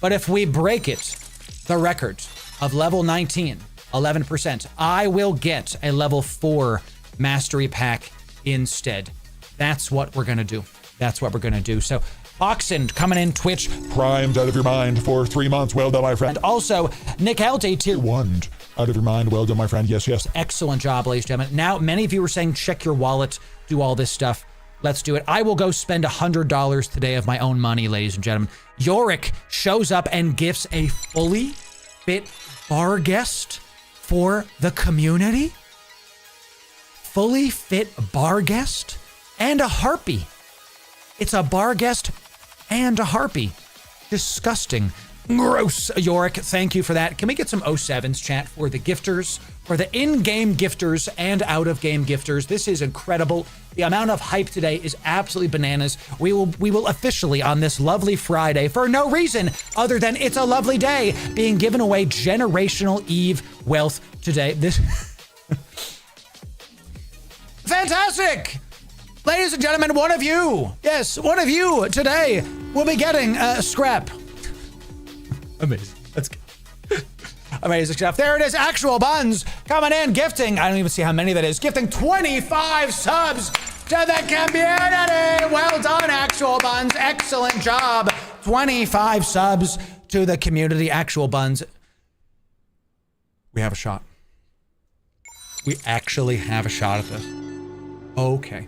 But if we break it, the record of level 19, 11%, I will get a level 4 mastery pack instead. That's what we're going to do. That's what we're going to do. So Oxen coming in Twitch. Primed out of your mind for 3 months. Well done, my friend. And also Nick Helte tier 1 out of your mind. Well done, my friend. Yes, yes. Excellent job, ladies and gentlemen. Now, many of you were saying check your wallet, do all this stuff. Let's do it. I will go spend $100 today of my own money, ladies and gentlemen. Yorick shows up and gifts a fully fit bar guest for the community. Fully fit bar guest and a harpy. It's a bar guest and a harpy. Disgusting. Gross. Yorick, thank you for that. Can we get some 07s chat for the gifters, for the in-game gifters and out-of-game gifters? This is incredible. The amount of hype today is absolutely bananas. We will officially on this lovely Friday, for no reason other than it's a lovely day, being given away Generational Eve wealth today. This fantastic. Ladies and gentlemen, one of you, yes, one of you today will be getting a scrap. Amazing. Let's go. Amazing stuff. There it is. Actual Buns coming in, gifting. I don't even see how many that is. Gifting 25 subs to the community. Well done, Actual Buns. Excellent job. 25 subs to the community. Actual Buns. We have a shot. We actually have a shot at this. Okay.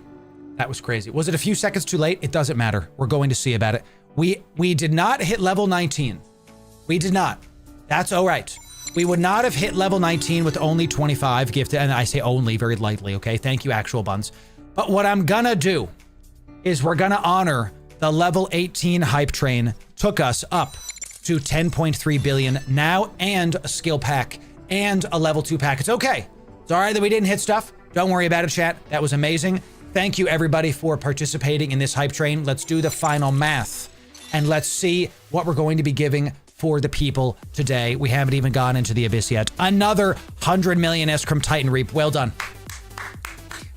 That was crazy. Was it a few seconds too late? It doesn't matter. We're going to see about it. We did not hit level 19. We did not. That's all right. We would not have hit level 19 with only 25 gifted, and I say only very lightly, okay? Thank you, Actual Buns. But what I'm gonna do is we're gonna honor the level 18 hype train took us up to 10.3 billion now, and a skill pack and a level 2 pack. It's okay. It's all right that we didn't hit stuff. Don't worry about it, chat. That was amazing. Thank you, everybody, for participating in this hype train. Let's do the final math, and let's see what we're going to be giving for the people today. We haven't even gone into the abyss yet. Another 100 million-esque from Titan Reap. Well done.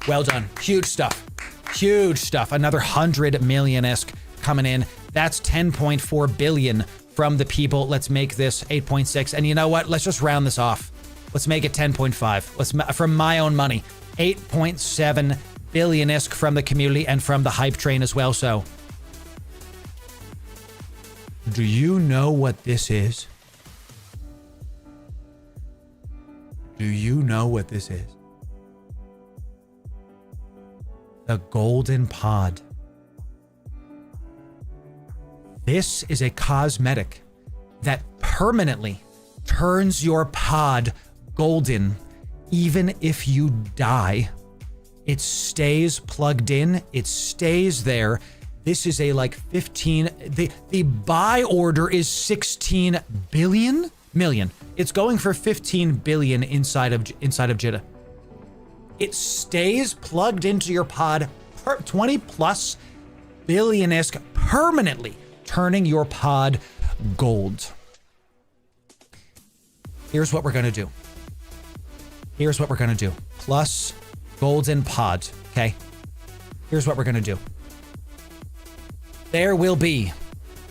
Well done. Huge stuff. Huge stuff. Another 100 million-esque coming in. That's 10.4 billion from the people. Let's make this 8.6. And you know what? Let's just round this off. Let's make it 10.5. Let's, from my own money, 8.7 billion-esque from the community and from the hype train as well. So, do you know what this is? Do you know what this is? the golden pod. This is a cosmetic that permanently turns your pod golden, even if you die. It stays plugged in. It stays there. This is a like 15. The buy order is 16 million. It's going for 15 billion inside of Jitta. It stays plugged into your pod 20 plus billion-esque permanently, turning your pod gold. Here's what we're gonna do. Here's what we're gonna do. Plus golden pod, okay? Here's what we're gonna do. There will be,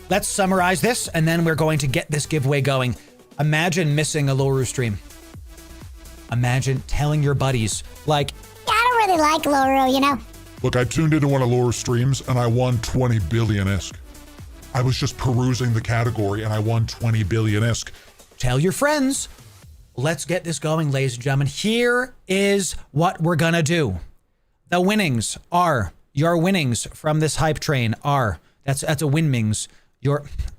let's summarize this, and then we're going to get this giveaway going. Imagine missing a Loru stream. Imagine telling your buddies, like, yeah, I don't really like Loru, you know? Look, I tuned into one of Loru's streams and I won 20 billion-esque. I was just perusing the category and I won 20 billion-esque. tell your friends. Let's get this going, ladies and gentlemen. Here is what we're gonna do. The winnings are, your winnings from this hype train are, that's a winmings.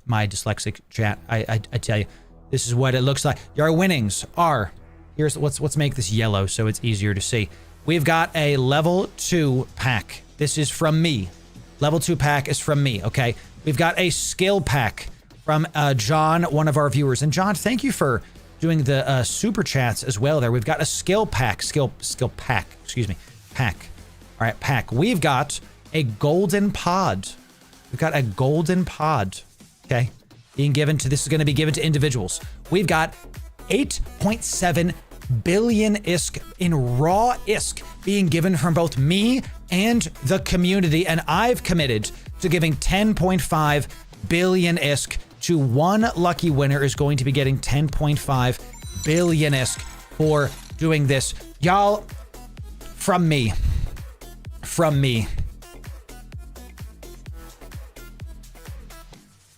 My dyslexic chat, I tell you, this is what it looks like. Your winnings are, here's, let's make this yellow so it's easier to see. We've got a level 2 pack. This is from me. Level 2 pack is from me, okay? We've got a skill pack from John, one of our viewers. And John, thank you for doing the super chats as well there. We've got a skill pack, pack. All right, pack. We've got a golden pod. We've got a golden pod, okay? Being given to, this is gonna be given to individuals. We've got 8.7 billion ISK in raw ISK being given from both me and the community, and I've committed to giving 10.5 billion ISK to one lucky winner is going to be getting 10.5 billion ISK for doing this. Y'all, from me,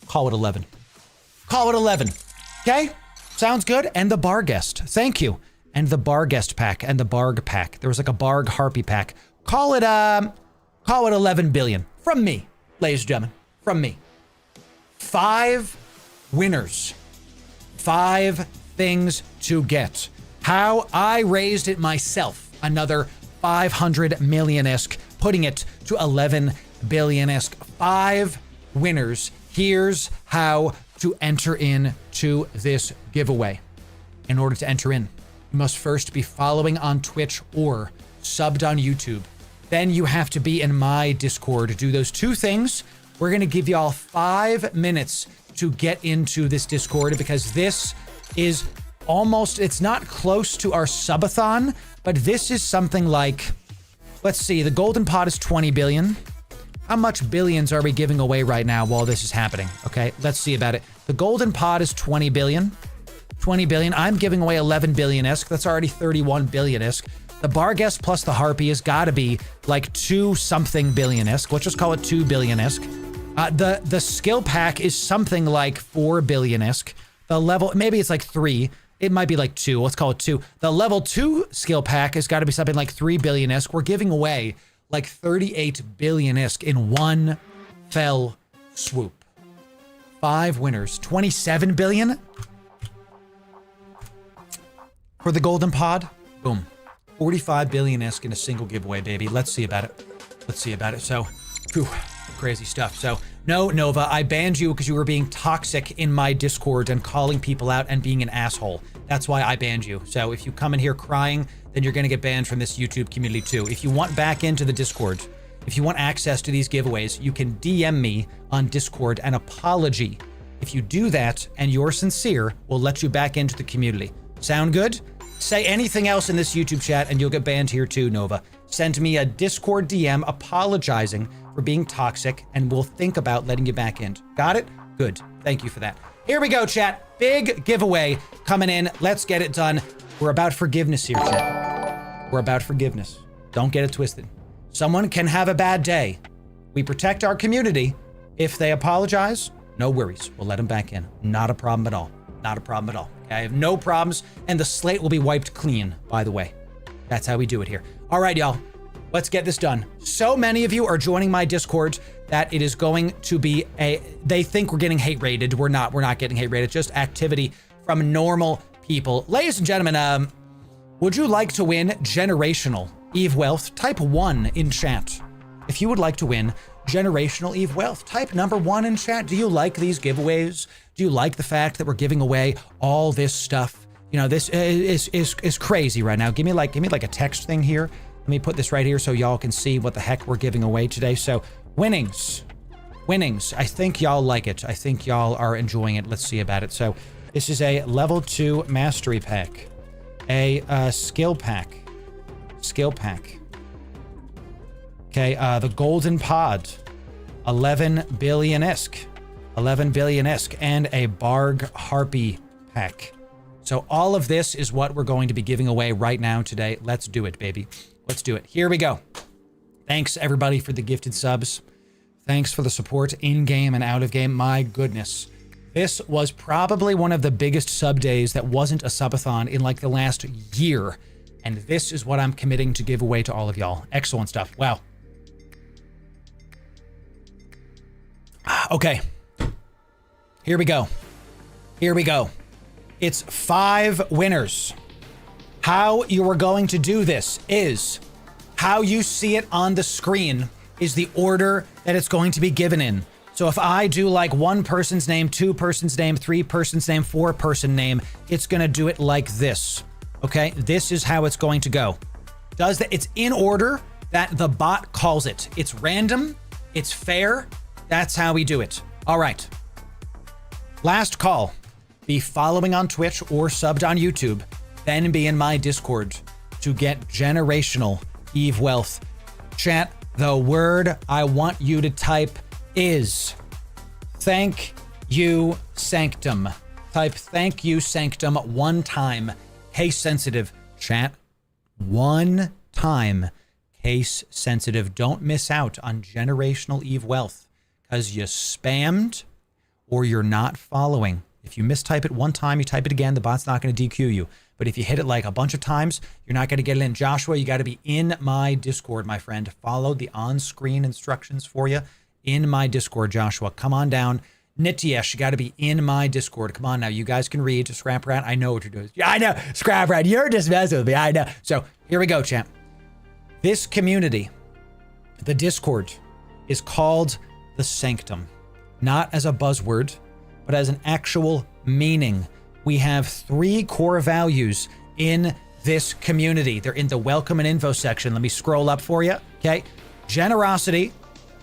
call it 11. Call it 11, okay? Sounds good. And the bar guest, thank you. And the bar guest pack and the barg pack. There was like a barg harpy pack. Call it 11 billion from me, ladies and gentlemen, from me. 5 winners, 5 things to get. How I raised it myself, another 500 million-esque, putting it to 11 billion-esque. 5 winners. Here's how to enter into this giveaway. In order to enter in, you must first be following on Twitch or subbed on YouTube. Then you have to be in my Discord. Do those 2 things. We're gonna give y'all 5 minutes to get into this Discord because this is almost, it's not close to our subathon, but this is something like, let's see, the golden pot is 20 billion. How much billions are we giving away right now while this is happening? Okay, let's see about it. The golden pot is 20 billion. 20 billion. I'm giving away 11 billion-esque. That's already 31 billion-esque. The bar guest plus the harpy has got to be like 2 something billion-esque. Let's just call it 2 billion-esque. The skill pack is something like 4 billion-esque. The level, maybe it's like 3. It might be like 2. Let's call it 2. The level 2 skill pack has got to be something like 3 billion-esque. We're giving away like 38 billion-esque in one fell swoop. 5 winners, 27 billion for the golden pod. Boom. 45 billion-esque in a single giveaway, baby. Let's see about it. Let's see about it. So, whew, crazy stuff. So, no, Nova, I banned you because you were being toxic in my Discord and calling people out and being an asshole. That's why I banned you. So if you come in here crying, then you're going to get banned from this YouTube community too. If you want back into the Discord, if you want access to these giveaways, you can DM me on Discord an apology. If you do that and you're sincere, we'll let you back into the community. Sound good? Say anything else in this YouTube chat and you'll get banned here too, Nova. Send me a Discord DM apologizing for being toxic and we'll think about letting you back in. Got it? Good. Thank you for that. Here we go, chat. Big giveaway coming in. Let's get it done. We're about forgiveness here, chat. We're about forgiveness. Don't get it twisted. Someone can have a bad day. We protect our community. If they apologize, no worries. We'll let them back in. Not a problem at all. Not a problem at all. Okay, I have no problems, and the slate will be wiped clean, by the way. That's how we do it here. All right, y'all. Let's get this done. So many of you are joining my Discord that it is going to be they think we're getting hate rated. We're not getting hate rated. Just activity from normal people. Ladies and gentlemen, would you like to win generational Eve Wealth? Type 1 in chat. If you would like to win generational Eve Wealth, type number 1 in chat. Do you like these giveaways? Do you like the fact that we're giving away all this stuff? You know, this is crazy right now. Give me like a text thing here. Let me put this right here so y'all can see what the heck we're giving away today. So winnings. I think y'all like it. I think y'all are enjoying it. Let's see about it. So this is a level 2 mastery pack, a skill pack. Okay, the golden pod, 11 billion-esque, and a Barg Harpy pack. So all of this is what we're going to be giving away right now today. Let's do it, baby. Let's do it. Here we go. Thanks everybody for the gifted subs. Thanks for the support in game and out of game. My goodness. This was probably one of the biggest sub days that wasn't a subathon in like the last year. And this is what I'm committing to give away to all of y'all. Excellent stuff. Wow. Okay. Here we go. It's 5 winners. How you are going to do this is how you see it on the screen is the order that it's going to be given in. So if I do like 1 person's name, 2 person's name, 3 person's name, 4 person name, it's going to do it like this. Okay, this is how it's going to go. It's in order that the bot calls it. It's random, it's fair. That's how we do it. All right. Last call. Be following on Twitch or subbed on YouTube, then be in my Discord to get generational Eve Wealth. Chat, the word I want you to type is thank you sanctum. Type thank you sanctum 1 time. Case sensitive. Chat, 1 time. Case sensitive. Don't miss out on generational Eve Wealth because you spammed or you're not following. If you mistype it 1 time, you type it again, the bot's not going to DQ you. But if you hit it like a bunch of times, you're not going to get it in. Joshua, you got to be in my Discord, my friend. Follow the on-screen instructions for you in my Discord, Joshua. Come on down. Nityesh, you got to be in my Discord. Come on now. You guys can read. Scrap Rat, I know what you're doing. Yeah, I know. Scrap Rat, you're just messing with me. I know. So here we go, champ. This community, the Discord, is called the Sanctum. Not as a buzzword, but as an actual meaning. We have 3 core values in this community. They're in the welcome and info section. Let me scroll up for you. Okay. Generosity,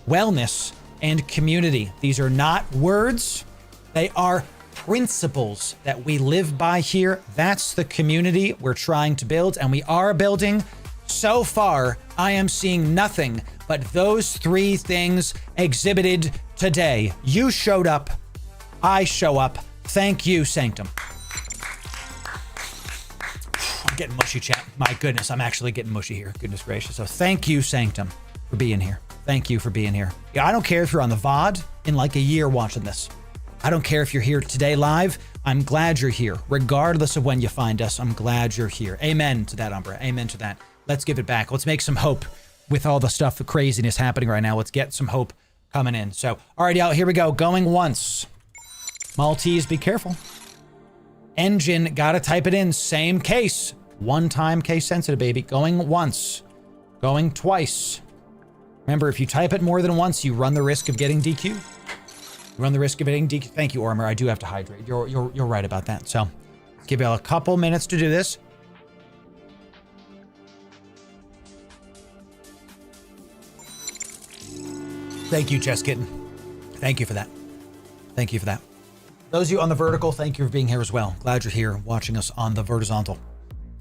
wellness, and community. These are not words. They are principles that we live by here. That's the community we're trying to build, and we are building. So far, I am seeing nothing but those 3 things exhibited today. You showed up. I show up. Thank you, Sanctum. I'm getting mushy, chat. My goodness, I'm actually getting mushy here. Goodness gracious. So thank you, Sanctum, for being here. Thank you for being here. Yeah, I don't care if you're on the VOD in like a year watching this. I don't care if you're here today live. I'm glad you're here. Regardless of when you find us, I'm glad you're here. Amen to that, Umbra. Amen to that. Let's give it back. Let's make some hope with all the stuff, the craziness happening right now. Let's get some hope coming in. So, all right, y'all, here we go. Going once. Maltese, be careful. Engine, gotta type it in. Same case. 1 time case sensitive, baby. Going once. Going twice. Remember, if you type it more than once, you run the risk of getting DQ. You run the risk of getting DQ. Thank you, Ormer. I do have to hydrate. You're right about that. So, give you a couple minutes to do this. Thank you, Chess Kitten. Thank you for that. Thank you for that. Those of you on the vertical, thank you for being here as well. Glad you're here watching us on the vertical.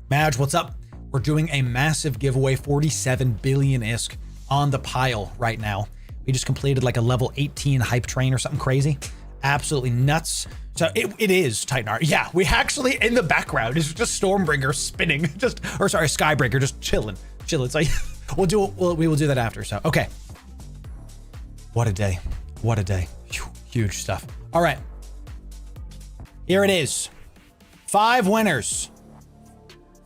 Madge, what's up? We're doing a massive giveaway, 47 billion-isk on the pile right now. We just completed like a level 18 hype train or something crazy. Absolutely nuts. So it is Titan Art. Yeah, we actually, in the background, is just Stormbringer spinning. Skybreaker, just chilling. It's like, we will do that after. So, okay. What a day. What a day. Huge stuff. All right. Here it is. 5 winners.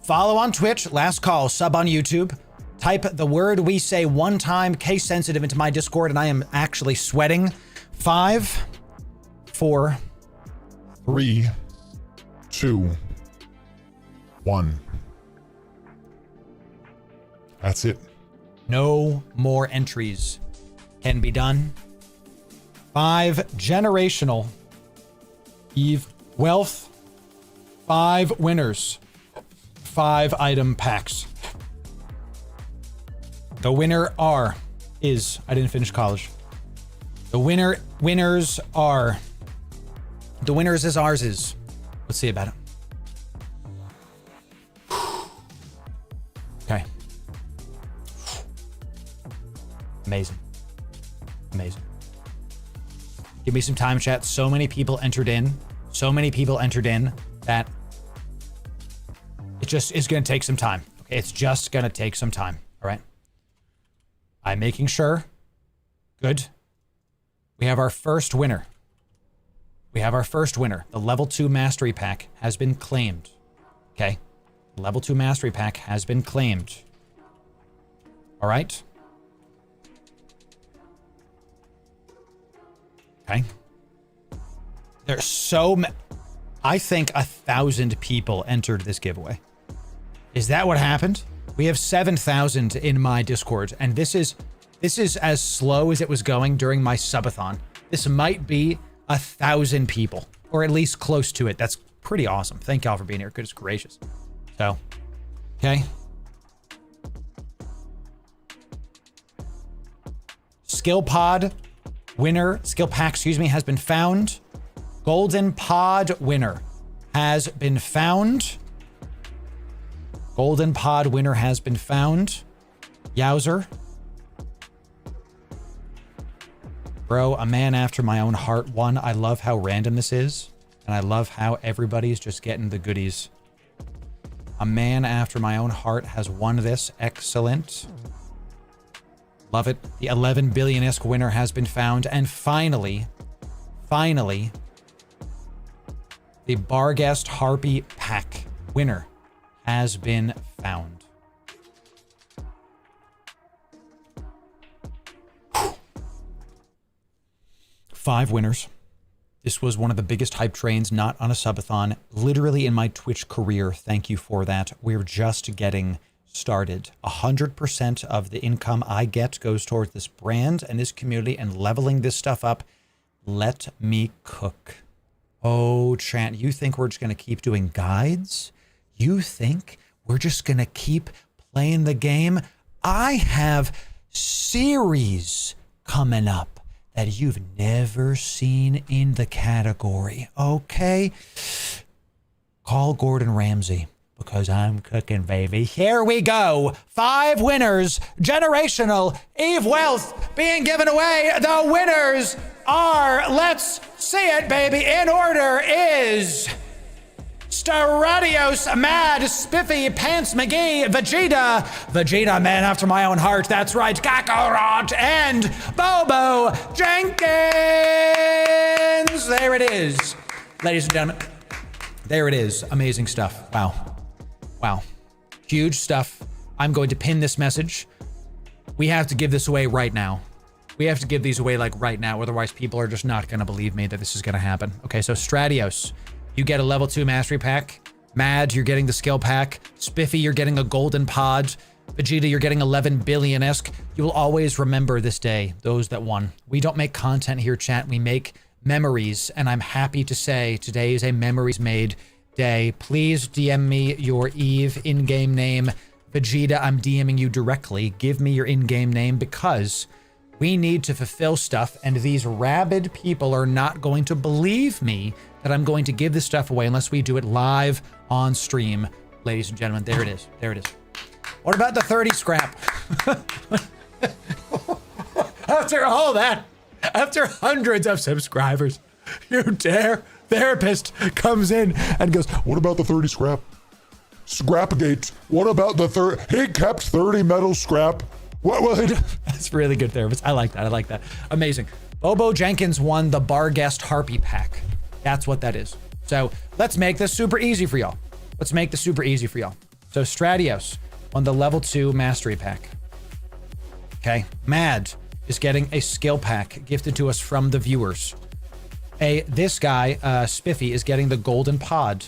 Follow on Twitch. Last call. Sub on YouTube. Type the word we say one time, case sensitive, into my Discord, and I am actually sweating. 5, 4, 3, 2, 1. That's it. No more entries can be done. 5 generational Eve wealth. 5 winners. 5 item packs. The winner is, I didn't finish college. The winners are, the winners is ours is. Let's see about it. Okay. Amazing. Amazing. Give me some time, chat. So many people entered in. So many people entered in that it just is going to take some time. Okay, it's just going to take some time. All right. I'm making sure. Good. We have our first winner. We have our first winner. The level 2 mastery pack has been claimed. Okay. Level 2 mastery pack has been claimed. All right. Okay. There's so many. I think 1,000 people entered this giveaway. Is that what happened? We have 7,000 in my Discord, and this is as slow as it was going during my subathon. This might be 1,000 people, or at least close to it. That's pretty awesome. Thank y'all for being here. Goodness gracious. So, okay. Skill pack, excuse me, has been found. Golden pod winner has been found. Golden pod winner has been found. Yowzer. Bro, a man after my own heart won. I love how random this is. And I love how everybody's just getting the goodies. A man after my own heart has won this. Excellent. Love it. The 11 billion-esque winner has been found. And finally, the Barghest Harpy pack winner has been found. 5 winners. This was one of the biggest hype trains, not on a subathon, literally in my Twitch career. Thank you for that. We're just getting started. 100% of the income I get goes towards this brand and this community and leveling this stuff up. Let me cook. Oh, Trant, you think we're just going to keep doing guides? You think we're just going to keep playing the game? I have series coming up that you've never seen in the category, okay? Call Gordon Ramsay, because I'm cooking, baby. Here we go. 5 winners. Generational Eve Wealth being given away. The winners are, let's see it, baby. In order is Staradios, Mad, Spiffy, Pants McGee, Vegeta, man after my own heart. That's right, Kakarot, and Bobo Jenkins. There it is, ladies and gentlemen. There it is. Amazing stuff. Wow. Wow. Huge stuff. I'm going to pin this message. We have to give this away right now. We have to give these away like right now. Otherwise, people are just not going to believe me that this is going to happen. Okay, so Stratios, you get a level 2 mastery pack. Mad, you're getting the skill pack. Spiffy, you're getting a golden pod. Vegeta, you're getting 11 billion-esque. You will always remember this day, those that won. We don't make content here, chat. We make memories, and I'm happy to say today is a memories made day. Please DM me your Eve in-game name. Vegeta, I'm DMing you directly. Give me your in-game name, because we need to fulfill stuff, and these rabid people are not going to believe me that I'm going to give this stuff away unless we do it live on stream. Ladies and gentlemen, there it is. There it is. What about the 30 scrap? After all that, after hundreds of subscribers, you dare therapist comes in and goes, What about the 30 scrap? Scrapgate. What about the 30? He kept 30 metal scrap. What? That's really good therapist. I like that. I like that. Amazing. Bobo Jenkins won the Barghest Harpy pack. That's what that is. So let's make this super easy for y'all. Let's make this super easy for y'all. So Stratios, on the level 2 mastery pack. Okay, Mad is getting a skill pack gifted to us from the viewers. This guy, Spiffy, is getting the golden pod.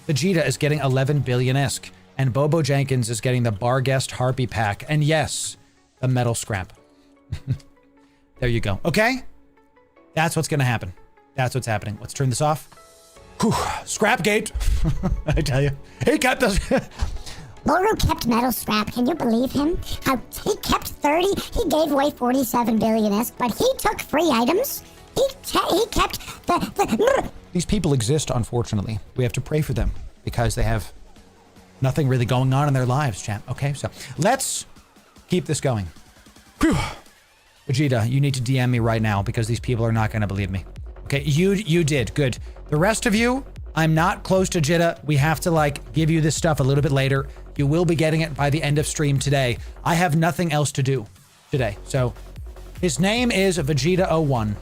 Vegeta is getting 11 billion-esque. And Bobo Jenkins is getting the Barguest Harpy pack. And yes, the metal scrap. There you go. Okay? That's what's going to happen. That's what's happening. Let's turn this off. Whew. Scrapgate. I tell you. He kept us. Loru kept metal scrap. Can you believe him? How he kept 30. He gave away 47 billion-esque, but he took free items. He kept the... These people exist, unfortunately. We have to pray for them because they have nothing really going on in their lives, chat. Okay, so let's keep this going. Whew. Vegeta, you need to DM me right now because these people are not going to believe me. Okay, you did. Good. The rest of you, I'm not close to Jitta. We have to, like, give you this stuff a little bit later. You will be getting it by the end of stream today. I have nothing else to do today. So his name is Vegeta01.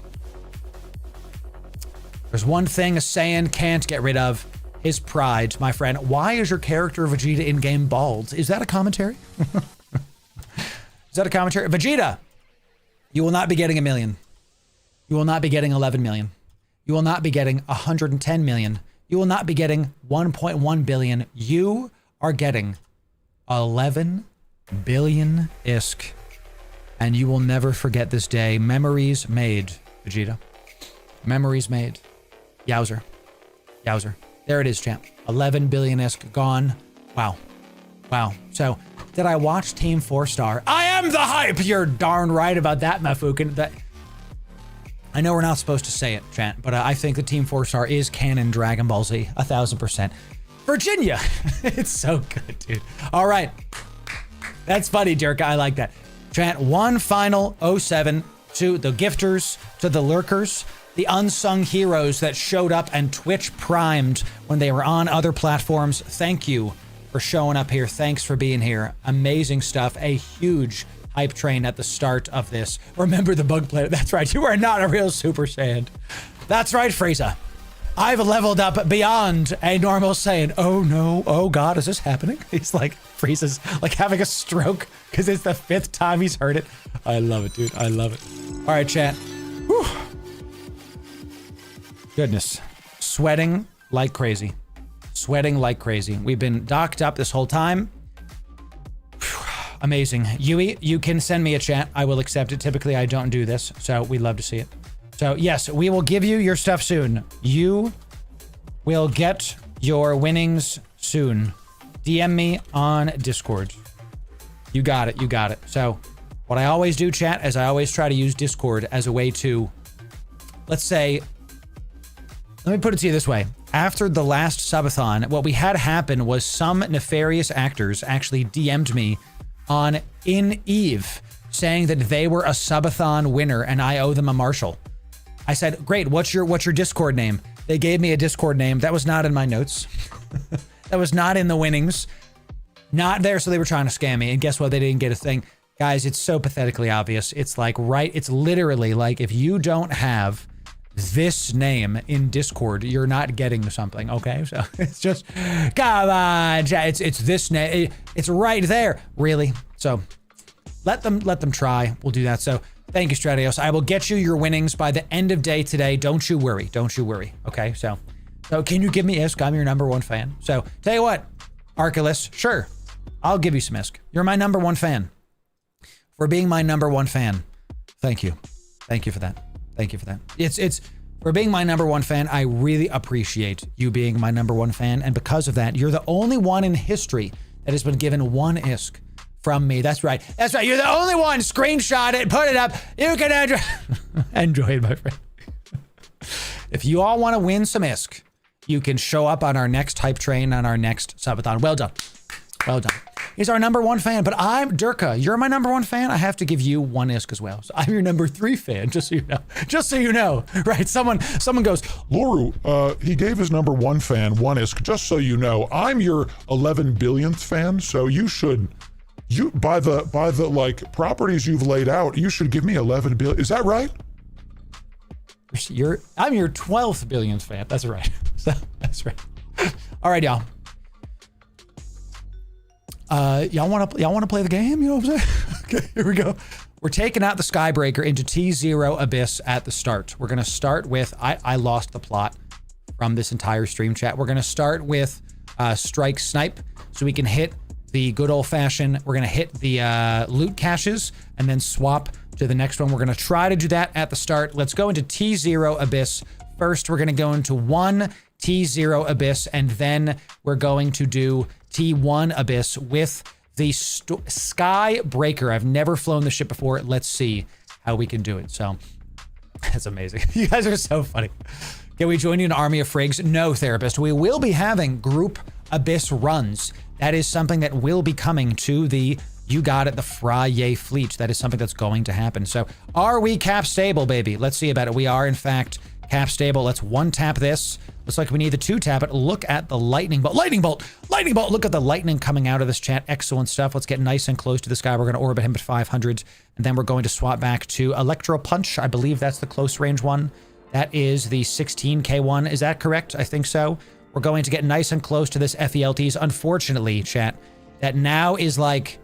There's one thing a Saiyan can't get rid of. His pride, my friend. Why is your character Vegeta in-game bald? Is that a commentary? Is that a commentary? Vegeta, you will not be getting 1 million. You will not be getting 11 million. You will not be getting 110 million. You will not be getting 1.1 billion. You are getting 11 billion-isk. And you will never forget this day. Memories made, Vegeta. Memories made. Yowzer. Yowzer. There it is, champ. 11 billion-esque gone. Wow. Wow. So, did I watch Team 4-Star? I am the hype! You're darn right about that, Mafukin. That... I know we're not supposed to say it, chat, but I think the Team 4-Star is canon Dragon Ball Z. 1000%. Virginia! It's so good, dude. All right. That's funny, Jerka. I like that. Chat, one final 07 to the gifters, to the lurkers, the unsung heroes that showed up and Twitch primed when they were on other platforms. Thank you for showing up here. Thanks for being here. Amazing stuff. A huge hype train at the start of this. Remember the bug planet. That's right. You are not a real Super Saiyan. That's right, Frieza. I've leveled up beyond a normal Saiyan. Oh no. Oh God, is this happening? He's like, Frieza's like having a stroke because it's the 5th time he's heard it. I love it, dude. I love it. All right, chat. Whew. Goodness. Sweating like crazy. Sweating like crazy. We've been docked up this whole time. Whew. Amazing. Yui, you can send me a chat. I will accept it. Typically, I don't do this, so we'd love to see it. So, yes, we will give you your stuff soon. You will get your winnings soon. DM me on Discord. You got it. You got it. So, what I always do, chat, is I always try to use Discord as a way to, let's say, let me put it to you this way. After the last subathon, what we had happen was some nefarious actors actually DM'd me on In Eve saying that they were a subathon winner and I owe them a Marshall. I said, great, what's your Discord name? They gave me a Discord name. That was not in my notes. That was not in the winnings. Not there, so they were trying to scam me. And guess what? They didn't get a thing. Guys, it's so pathetically obvious. It's like, right, it's literally like if you don't have this name in Discord, you're not getting something, okay? So it's just, come on, it's this name. It's right there, really. So let them try. We'll do that. So thank you, Stratios. I will get you your winnings by the end of day today. Don't you worry. Don't you worry. Okay, so can you give me Isk? I'm your #1 fan. So tell you what, Archelaus, sure, I'll give you some Isk. You're my #1 fan. For being my #1 fan, thank you. Thank you for that. Thank you for that. It's for being my #1 fan. I really appreciate you being my #1 fan, and because of that, you're the only one in history that has been given 1 Isk from me. That's right. That's right. You're the only one. Screenshot it, put it up. You can enjoy it, my friend. If you all want to win some Isk, you can show up on our next hype train on our next subathon. Well done. Well done. He's our #1 fan, but I'm Durka. You're my #1 fan. I have to give you 1 Isk as well. So I'm your #3 fan, just so you know. Just so you know, right? Someone goes, Loru, he gave his #1 fan 1 Isk, just so you know. I'm your 11 billionth fan, so you should, by the like properties you've laid out, you should give me 11 billion. Is that right? I'm your 12th billionth fan. That's right. So, that's right. All right, y'all. Y'all want to play the game? You know what I'm saying? Okay, here we go. We're taking out the Skybreaker into T0 Abyss at the start. We're going to start with, I lost the plot from this entire stream chat. We're going to start with Strike Snipe so we can hit the good old fashioned, we're going to hit the loot caches and then swap to the next one. We're going to try to do that at the start. Let's go into T0 Abyss. First, we're going to go into one T0 Abyss, and then we're going to do T1 Abyss with the Skybreaker. I've never flown the ship before. Let's see how we can do it. So that's amazing. You guys are so funny. Can we join you in an army of frigs? No, Therapist. We will be having group Abyss runs. That is something that will be coming to the You Got It, the Friday fleet. That is something that's going to happen. So are we cap stable, baby? Let's see about it. We are, in fact, cap stable. Let's one tap this. Looks like we need the two tap it. Look at the lightning bolt. Lightning bolt! Lightning bolt! Look at the lightning coming out of this chat. Excellent stuff. Let's get nice and close to this guy. We're going to orbit him at 500. And then we're going to swap back to Electro Punch. I believe that's the close range one. That is the 16K one. Is that correct? I think so. We're going to get nice and close to this FELTs. Unfortunately, chat, that now is like,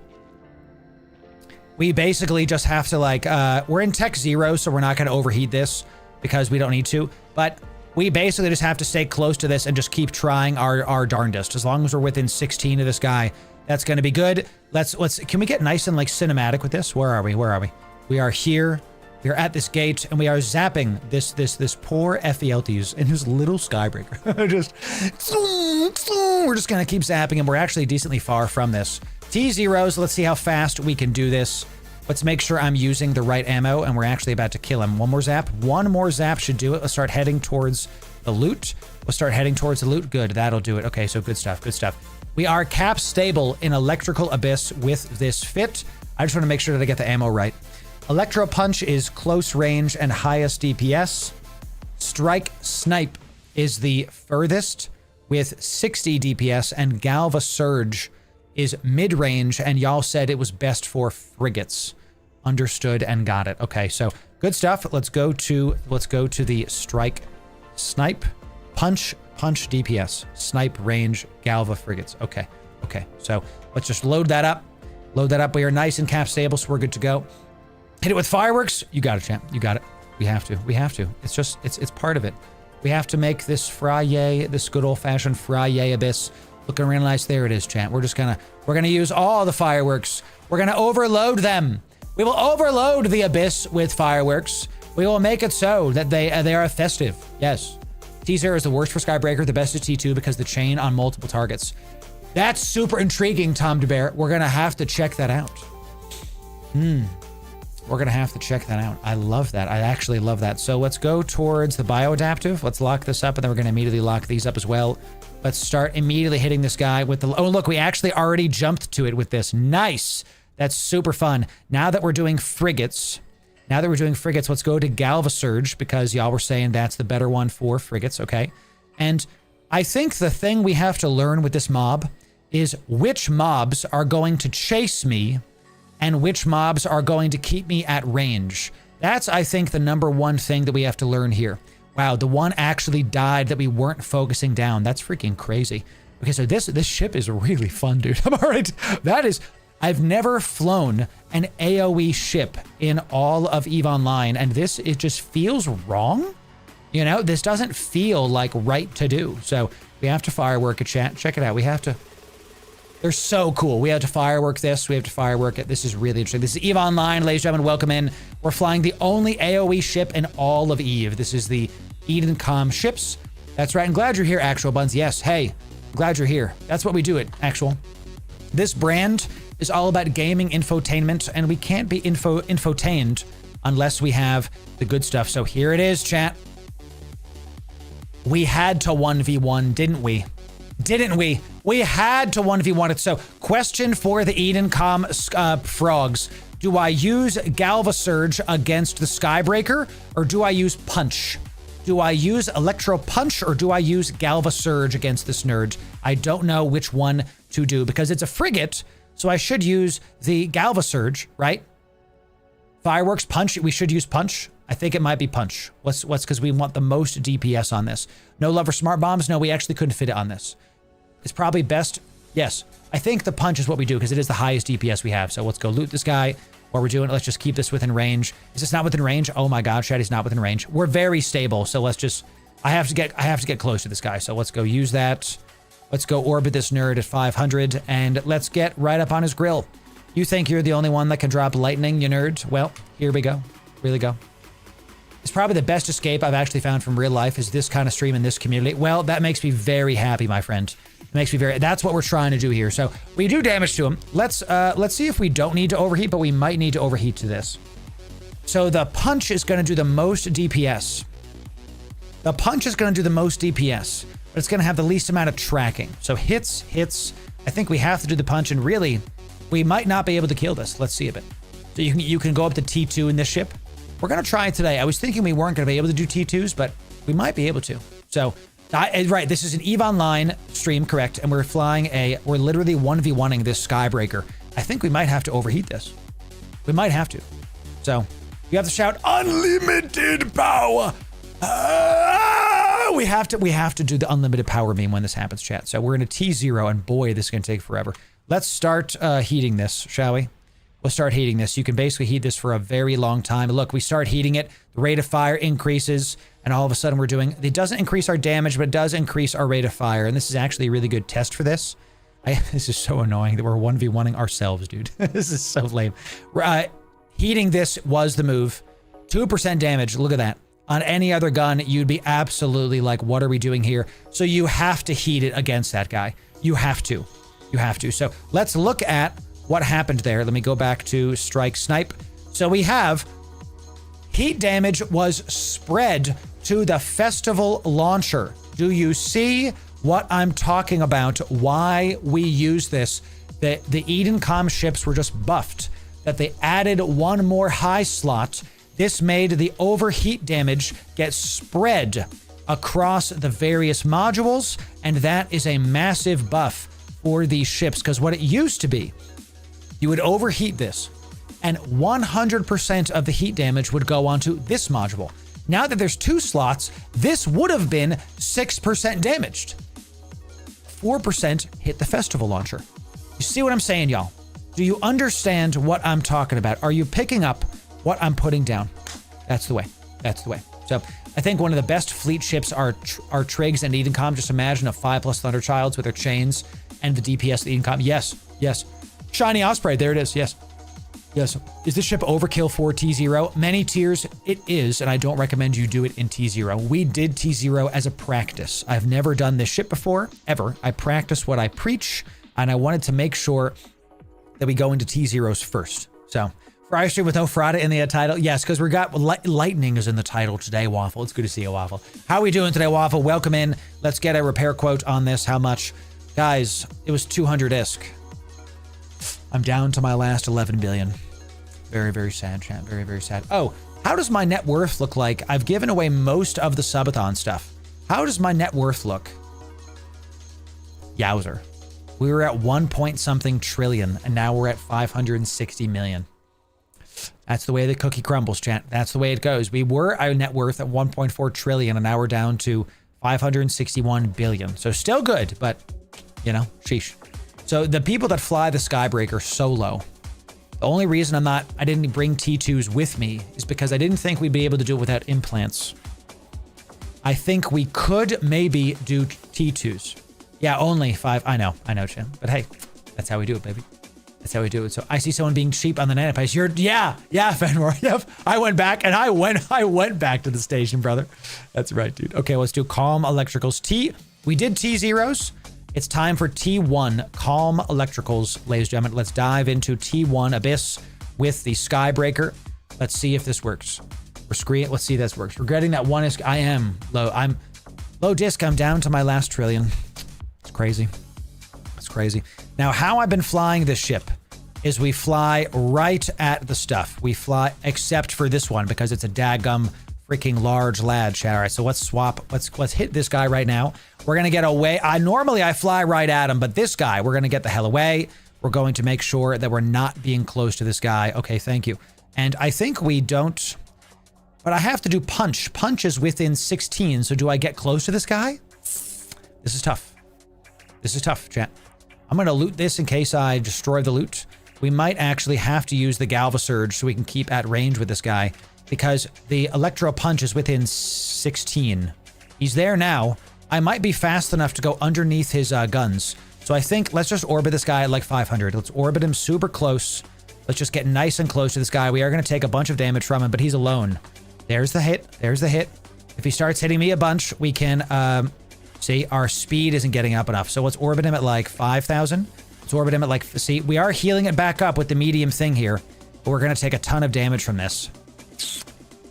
we basically just have to like, we're in Tech 0, so we're not going to overheat this because we don't need to. But we basically just have to stay close to this and just keep trying our darndest. As long as we're within 16 of this guy, that's going to be good. Can we get nice and like cinematic with this? Where are we? Where are we? We are here. We are at this gate, and we are zapping this poor FELTs in his little Skybreaker. We're just gonna keep zapping him. We're actually decently far from this. T0s, let's see how fast we can do this. Let's make sure I'm using the right ammo, and we're actually about to kill him. One more zap. One more zap should do it. Let's start heading towards the loot. Let's start heading towards the loot. Good, that'll do it. Okay, so good stuff, good stuff. We are cap stable in Electrical Abyss with this fit. I just want to make sure that I get the ammo right. Electro Punch is close range and highest DPS. Strike Snipe is the furthest with 60 DPS, and Galva Surge is mid-range, and y'all said it was best for frigates. Understood and got it. Okay, so good stuff. Let's go to the Strike Snipe. Punch DPS. Snipe range, Galva frigates. Okay. So let's just load that up. We are nice and cap stable, so we're good to go. Hit it with fireworks. You got it, champ. You got it. We have to. It's just, it's part of it. We have to make this Friday, this good old fashioned Friday Abyss looking real nice. There it is, champ. We're gonna use all the fireworks. We're gonna overload them. We will overload the Abyss with fireworks. We will make it so that they are festive. Yes. T0 is the worst for Skybreaker. The best is T2 because the chain on multiple targets. That's super intriguing, Tom DeBear. We're gonna have to check that out. We're going to have to check that out. I love that. I actually love that. So let's go towards the bioadaptive. Let's lock this up, and then we're going to immediately lock these up as well. Let's start immediately hitting this guy with the... Oh, look, we actually already jumped to it with this. Nice. That's super fun. Now that we're doing frigates, let's go to Galva Surge because y'all were saying that's the better one for frigates, okay? And I think the thing we have to learn with this mob is which mobs are going to chase me and which mobs are going to keep me at range. That's, I think, the number one thing that we have to learn here. Wow, the one actually died that we weren't focusing down. That's freaking crazy. Okay, so this ship is really fun, dude. I'm all right. I've never flown an AoE ship in all of EVE Online, and it just feels wrong. You know, this doesn't feel like right to do. So we have to firework it, chat. Check it out. We have to... They're so cool. We have to firework this. We have to firework it. This is really interesting. This is EVE Online, ladies and gentlemen. Welcome in. We're flying the only AoE ship in all of EVE. This is the Eden.com ships. That's right. I'm glad you're here, Actual Buns. Yes. Hey, I'm glad you're here. That's what we do it, Actual. This brand is all about gaming infotainment, and we can't be infotained unless we have the good stuff. So here it is, chat. We had to 1v1, didn't we? Didn't we? We had to 1v1 it. So, question for the Eden.com frogs. Do I use Galva Surge against the Skybreaker, or do I use Punch? Do I use Electro Punch, or do I use Galva Surge against this nerd? I don't know which one to do, because it's a frigate, so I should use the Galva Surge, right? Fireworks, Punch, we should use Punch. I think it might be Punch. What's because we want the most DPS on this. No love for smart bombs. No, we actually couldn't fit it on this. It's probably best Yes. I think the punch is what we do because it is the highest DPS we have. So let's go loot this guy. While we're doing it, let's just keep this within range. Is this not within range? Oh my God, Shaddy's not within range. We're very stable. So let's just, I have to get close to this guy. So let's go use that. Let's go orbit this nerd at 500 and let's get right up on his grill. You think you're the only one that can drop lightning, you nerd? Well, here we go. Really go. It's probably the best escape I've actually found from real life is this kind of stream in this community. Well, that makes me very happy, my friend. It makes me very, that's what we're trying to do here. So we do damage to him. Let's see if we don't need to overheat, but we might need to overheat to this. So the punch is going to do the most DPS. The punch is going to do the most DPS, but it's going to have the least amount of tracking. So hits. I think we have to do the punch, and really, we might not be able to kill this. Let's see a bit. So you can go up to T2 in this ship. We're going to try it today. I was thinking we weren't going to be able to do T2s, but we might be able to. So, right, this is an EVE Online stream, correct? And we're flying we're literally 1v1ing this Skybreaker. I think we might have to overheat this. We might have to. So, you have to shout, unlimited power! We have to do the unlimited power meme when this happens, chat. So we're in a T0, and boy, this is going to take forever. Let's start heating this, shall we? We'll start heating this. You can basically heat this for a very long time. Look, we start heating it, the rate of fire increases, and all of a sudden we're doing, it doesn't increase our damage, but it does increase our rate of fire. And this is actually a really good test for this. This is so annoying that we're 1v1ing ourselves, dude. This is so lame. Heating this was the move. 2% damage, look at that. On any other gun, you'd be absolutely like, what are we doing here? So you have to heat it against that guy. You have to. You have to. So let's look at what happened there. Let me go back to strike snipe. So we have heat damage was spread to the festival launcher. Do you see what I'm talking about? Why we use this? The Edencom ships were just buffed. That they added one more high slot. This made the overheat damage get spread across the various modules, and that is a massive buff for these ships, because what it used to be, you would overheat this, and 100% of the heat damage would go onto this module. Now that there's 2 slots, this would have been 6% damaged. 4% hit the festival launcher. You see what I'm saying, y'all? Do you understand what I'm talking about? Are you picking up what I'm putting down? That's the way. That's the way. So I think one of the best fleet ships are Triggs and Edencom. Just imagine a 5+ Thunderchilds with their chains and the DPS of the Edencom. Yes, yes. Shiny Osprey, there it is, yes. Yes. Is this ship overkill for T0? Many tiers, it is, and I don't recommend you do it in T0. We did T0 as a practice. I've never done this ship before, ever. I practice what I preach, and I wanted to make sure that we go into T0s first. So, Fry stream with no Frada in the title? Yes, because we got lightning is in the title today, Waffle. It's good to see you, Waffle. How are we doing today, Waffle? Welcome in. Let's get a repair quote on this. How much? Guys, it was 200 ISK. I'm down to my last 11 billion. Very, very sad, chat. Very, very sad. Oh, how does my net worth look like? I've given away most of the subathon stuff. How does my net worth look? Yowzer. We were at 1 trillion, and now we're at 560 million. That's the way the cookie crumbles, chat. That's the way it goes. We were our net worth at 1.4 trillion, and now we're down to 561 billion. So still good, but, you know, sheesh. So the people that fly the Skybreaker solo, the only reason I didn't bring T2s with me is because I didn't think we'd be able to do it without implants. I think we could maybe do T2s. Yeah, only 5. I know, Chin. But hey, that's how we do it, baby. That's how we do it. So I see someone being cheap on the nanopice. Yeah, Fenmore. Yep. I went back and I went back to the station, brother. That's right, dude. Okay, let's do Calm Electricals. We did T0s. It's time for T1 Calm Electricals, ladies and gentlemen. Let's dive into T1 Abyss with the Skybreaker. Let's see if this works. Let's see if this works. Regretting that one is, I am low. I'm low disc. I'm down to my last trillion. It's crazy. It's crazy. Now, how I've been flying this ship is we fly right at the stuff. We fly, except for this one, because it's a daggum freaking large lad, chat. All right, so let's swap. Let's hit this guy right now. We're gonna get away. Normally I fly right at him, but this guy, we're gonna get the hell away. We're going to make sure that we're not being close to this guy. Okay, thank you. And I think we don't, but I have to do punch. Punch is within 16, so do I get close to this guy? This is tough. This is tough, chat. I'm going to loot this in case I destroy the loot. We might actually have to use the Galva Surge so we can keep at range with this guy, because the Electro Punch is within 16. He's there now. I might be fast enough to go underneath his guns. So I think let's just orbit this guy at like 500. Let's orbit him super close. Let's just get nice and close to this guy. We are going to take a bunch of damage from him, but he's alone. There's the hit. There's the hit. If he starts hitting me a bunch, we can, see, our speed isn't getting up enough. So let's orbit him at like 5,000. Let's orbit him at like, see, we are healing it back up with the medium thing here, but we're going to take a ton of damage from this.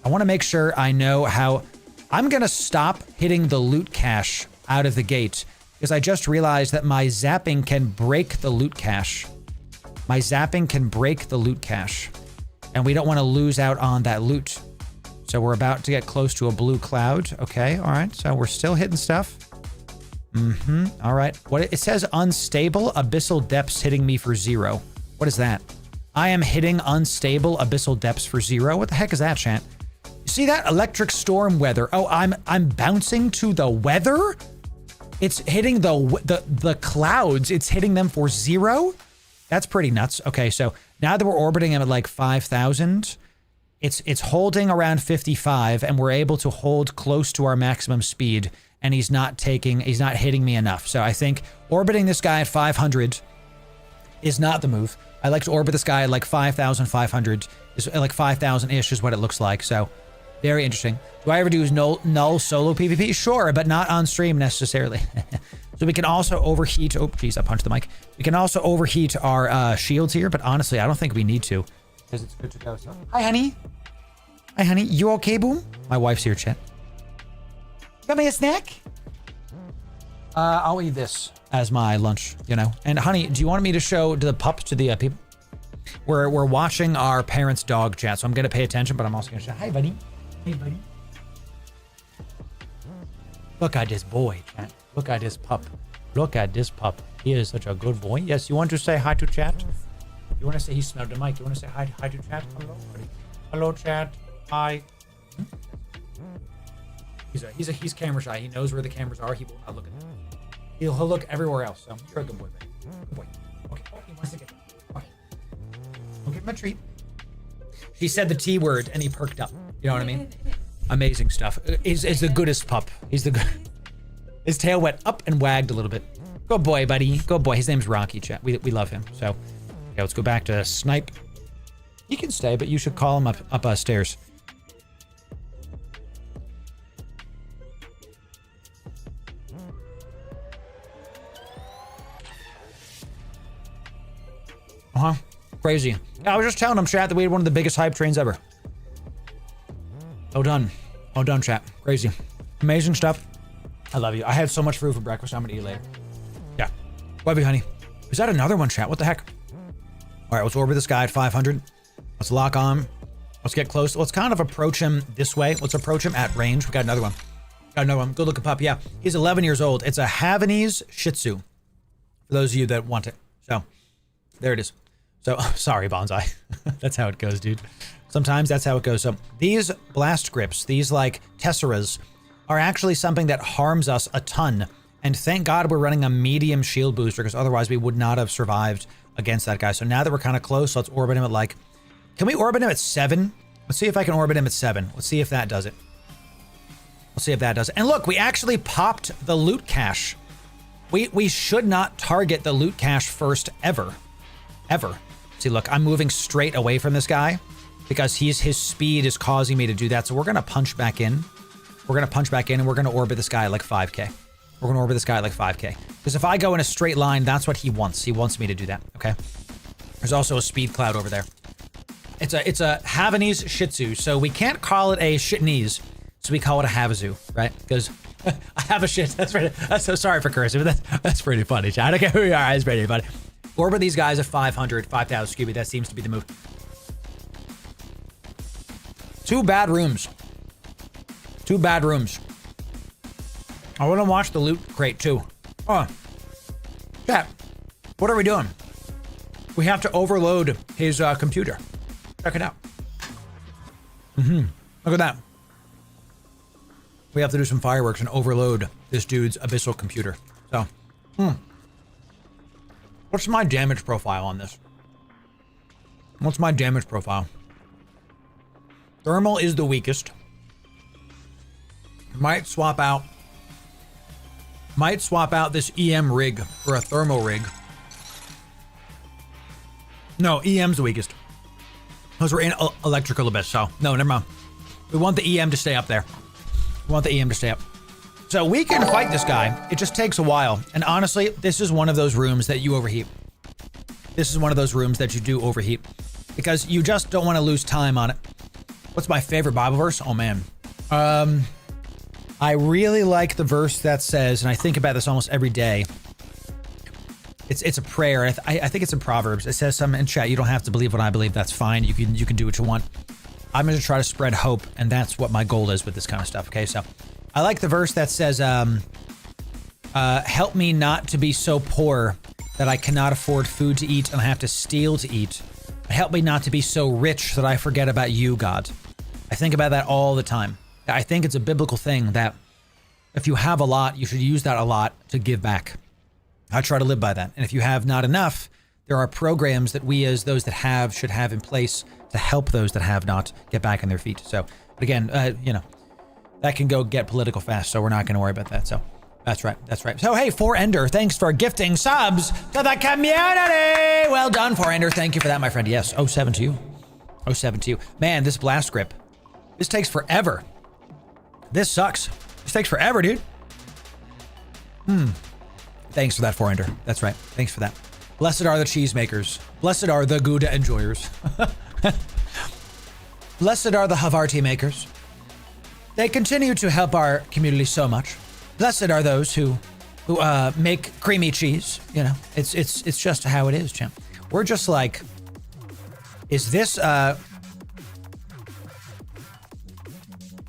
I want to make sure I know how... I'm going to stop hitting the loot cache out of the gate, because I just realized that my zapping can break the loot cache. My zapping can break the loot cache, and we don't want to lose out on that loot. So we're about to get close to a blue cloud. Okay, all right, so we're still hitting stuff. All right. What it says, unstable abyssal depths hitting me for 0. What is that? I am hitting unstable abyssal depths for 0. What the heck is that, chat? You see that? Electric storm weather. Oh, I'm bouncing to the weather? It's hitting the clouds. It's hitting them for 0? That's pretty nuts. Okay, so now that we're orbiting him at like 5,000, it's holding around 55, and we're able to hold close to our maximum speed, and he's not hitting me enough. So I think orbiting this guy at 500 is not the move. I like to orbit this guy at like 5,500, like 5,000-ish is what it looks like. So very interesting. Do I ever do null solo PvP? Sure, but not on stream necessarily. So we can also overheat. Oh, geez, I punched the mic. We can also overheat our shields here, but honestly, I don't think we need to, because it's good to go. So, hi, honey. Hi, honey. You okay, boom? My wife's here, chat. Got me a snack? I'll eat this as my lunch, you know. And honey, do you want me to show the pups to the people? We're watching our parents' dog chat, so I'm gonna pay attention, but I'm also gonna show. Hi, buddy. Hey, buddy. Look at this boy, chat. Look at this pup. Look at this pup. He is such a good boy. Yes, you want to say hi to chat? You want to say, he smelled the mic. You want to say hi to chat? Hello, buddy. Hello, chat. Hi. He's camera shy. He knows where the cameras are. He will not look at them. He'll look everywhere else. So you're a good boy, baby. Good boy. Okay. Oh, he wants to get. Okay. Don't give him a treat. She said the T word and he perked up. You know what I mean? Amazing stuff. He's the goodest pup. He's the good. His tail went up and wagged a little bit. Good boy, buddy. Good boy. His name's Rocky, chat. We love him. So, okay, let's go back to Snipe. He can stay, but you should call him up stairs. Crazy. I was just telling him, chat, that we had one of the biggest hype trains ever. Oh, done. Oh, done, chat. Crazy. Amazing stuff. I love you. I had so much food for breakfast. I'm gonna eat later. Yeah. Love you, honey. Is that another one, chat? What the heck? All right, let's orbit this guy at 500. Let's lock on. Let's get close. Let's kind of approach him this way. Let's approach him at range. We got another one. Got another one. Good looking pup. Yeah. He's 11 years old. It's a Havanese Shih Tzu. For those of you that want it. So, there it is. So, sorry, Bonsai. That's how it goes, dude. Sometimes that's how it goes. So, these blast grips, these like tesseras, are actually something that harms us a ton. And thank God we're running a medium shield booster, because otherwise we would not have survived against that guy. So now that we're kind of close, let's orbit him at like... Can we orbit him at 7? Let's see if I can orbit him at 7. Let's see if that does it. Let's see if that does it. And look, we actually popped the loot cache. We should not target the loot cache first ever. Ever. See, look, I'm moving straight away from this guy because his speed is causing me to do that. So we're going to punch back in. We're going to punch back in and we're going to orbit this guy at like 5k. We're going to orbit this guy at like 5k. Because if I go in a straight line, that's what he wants. He wants me to do that, okay? There's also a speed cloud over there. It's a Havanese Shih Tzu, so we can't call it a Shitnese, so we call it a Havazu, right? Because I have a shit. That's pretty. That's so sorry for cursing, but that's pretty funny. I don't care who you are. It's pretty funny. Orbit these guys at 500, 5,000 Scooby. That seems to be the move. 2 bad rooms. 2 bad rooms. I want to watch the loot crate too. Oh, chat. What are we doing? We have to overload his computer. Check it out. Look at that. We have to do some fireworks and overload this dude's abyssal computer. So, What's my damage profile on this? What's my damage profile? Thermal is the weakest. Might swap out this EM rig for a thermal rig. No, EM's the weakest. Because we're in electrical abyss, so no, never mind. We want the EM to stay up there. We want the EM to stay up. So we can fight this guy. It just takes a while. And honestly, this is one of those rooms that you overheat. This is one of those rooms that you do overheat. Because you just don't want to lose time on it. What's my favorite Bible verse? Oh, man. I really like the verse that says, and I think about this almost every day. It's a prayer. I think it's in Proverbs. It says something in chat. You don't have to believe what I believe. That's fine. You can do what you want. I'm going to try to spread hope, and that's what my goal is with this kind of stuff. Okay, so I like the verse that says, help me not to be so poor that I cannot afford food to eat and I have to steal to eat. But help me not to be so rich that I forget about you, God. I think about that all the time. I think it's a biblical thing that if you have a lot, you should use that a lot to give back. I try to live by that. And if you have not enough, there are programs that we as those that have should have in place to help those that have not get back on their feet. So, but again, you know, that can go get political fast, so we're not going to worry about that. So that's right. That's right. So, hey, 4Ender, thanks for gifting subs to the community. Well done, 4Ender. Thank you for that, my friend. Yes, 07 to you. 07 to you. Man, this blast grip, this takes forever. This sucks. This takes forever, dude. Thanks for that, 4Ender. That's right. Thanks for that. Blessed are the cheesemakers. Blessed are the Gouda enjoyers. Blessed are the Havarti makers. They continue to help our community so much. Blessed are those who make creamy cheese. You know, it's just how it is, champ. We're just like, is this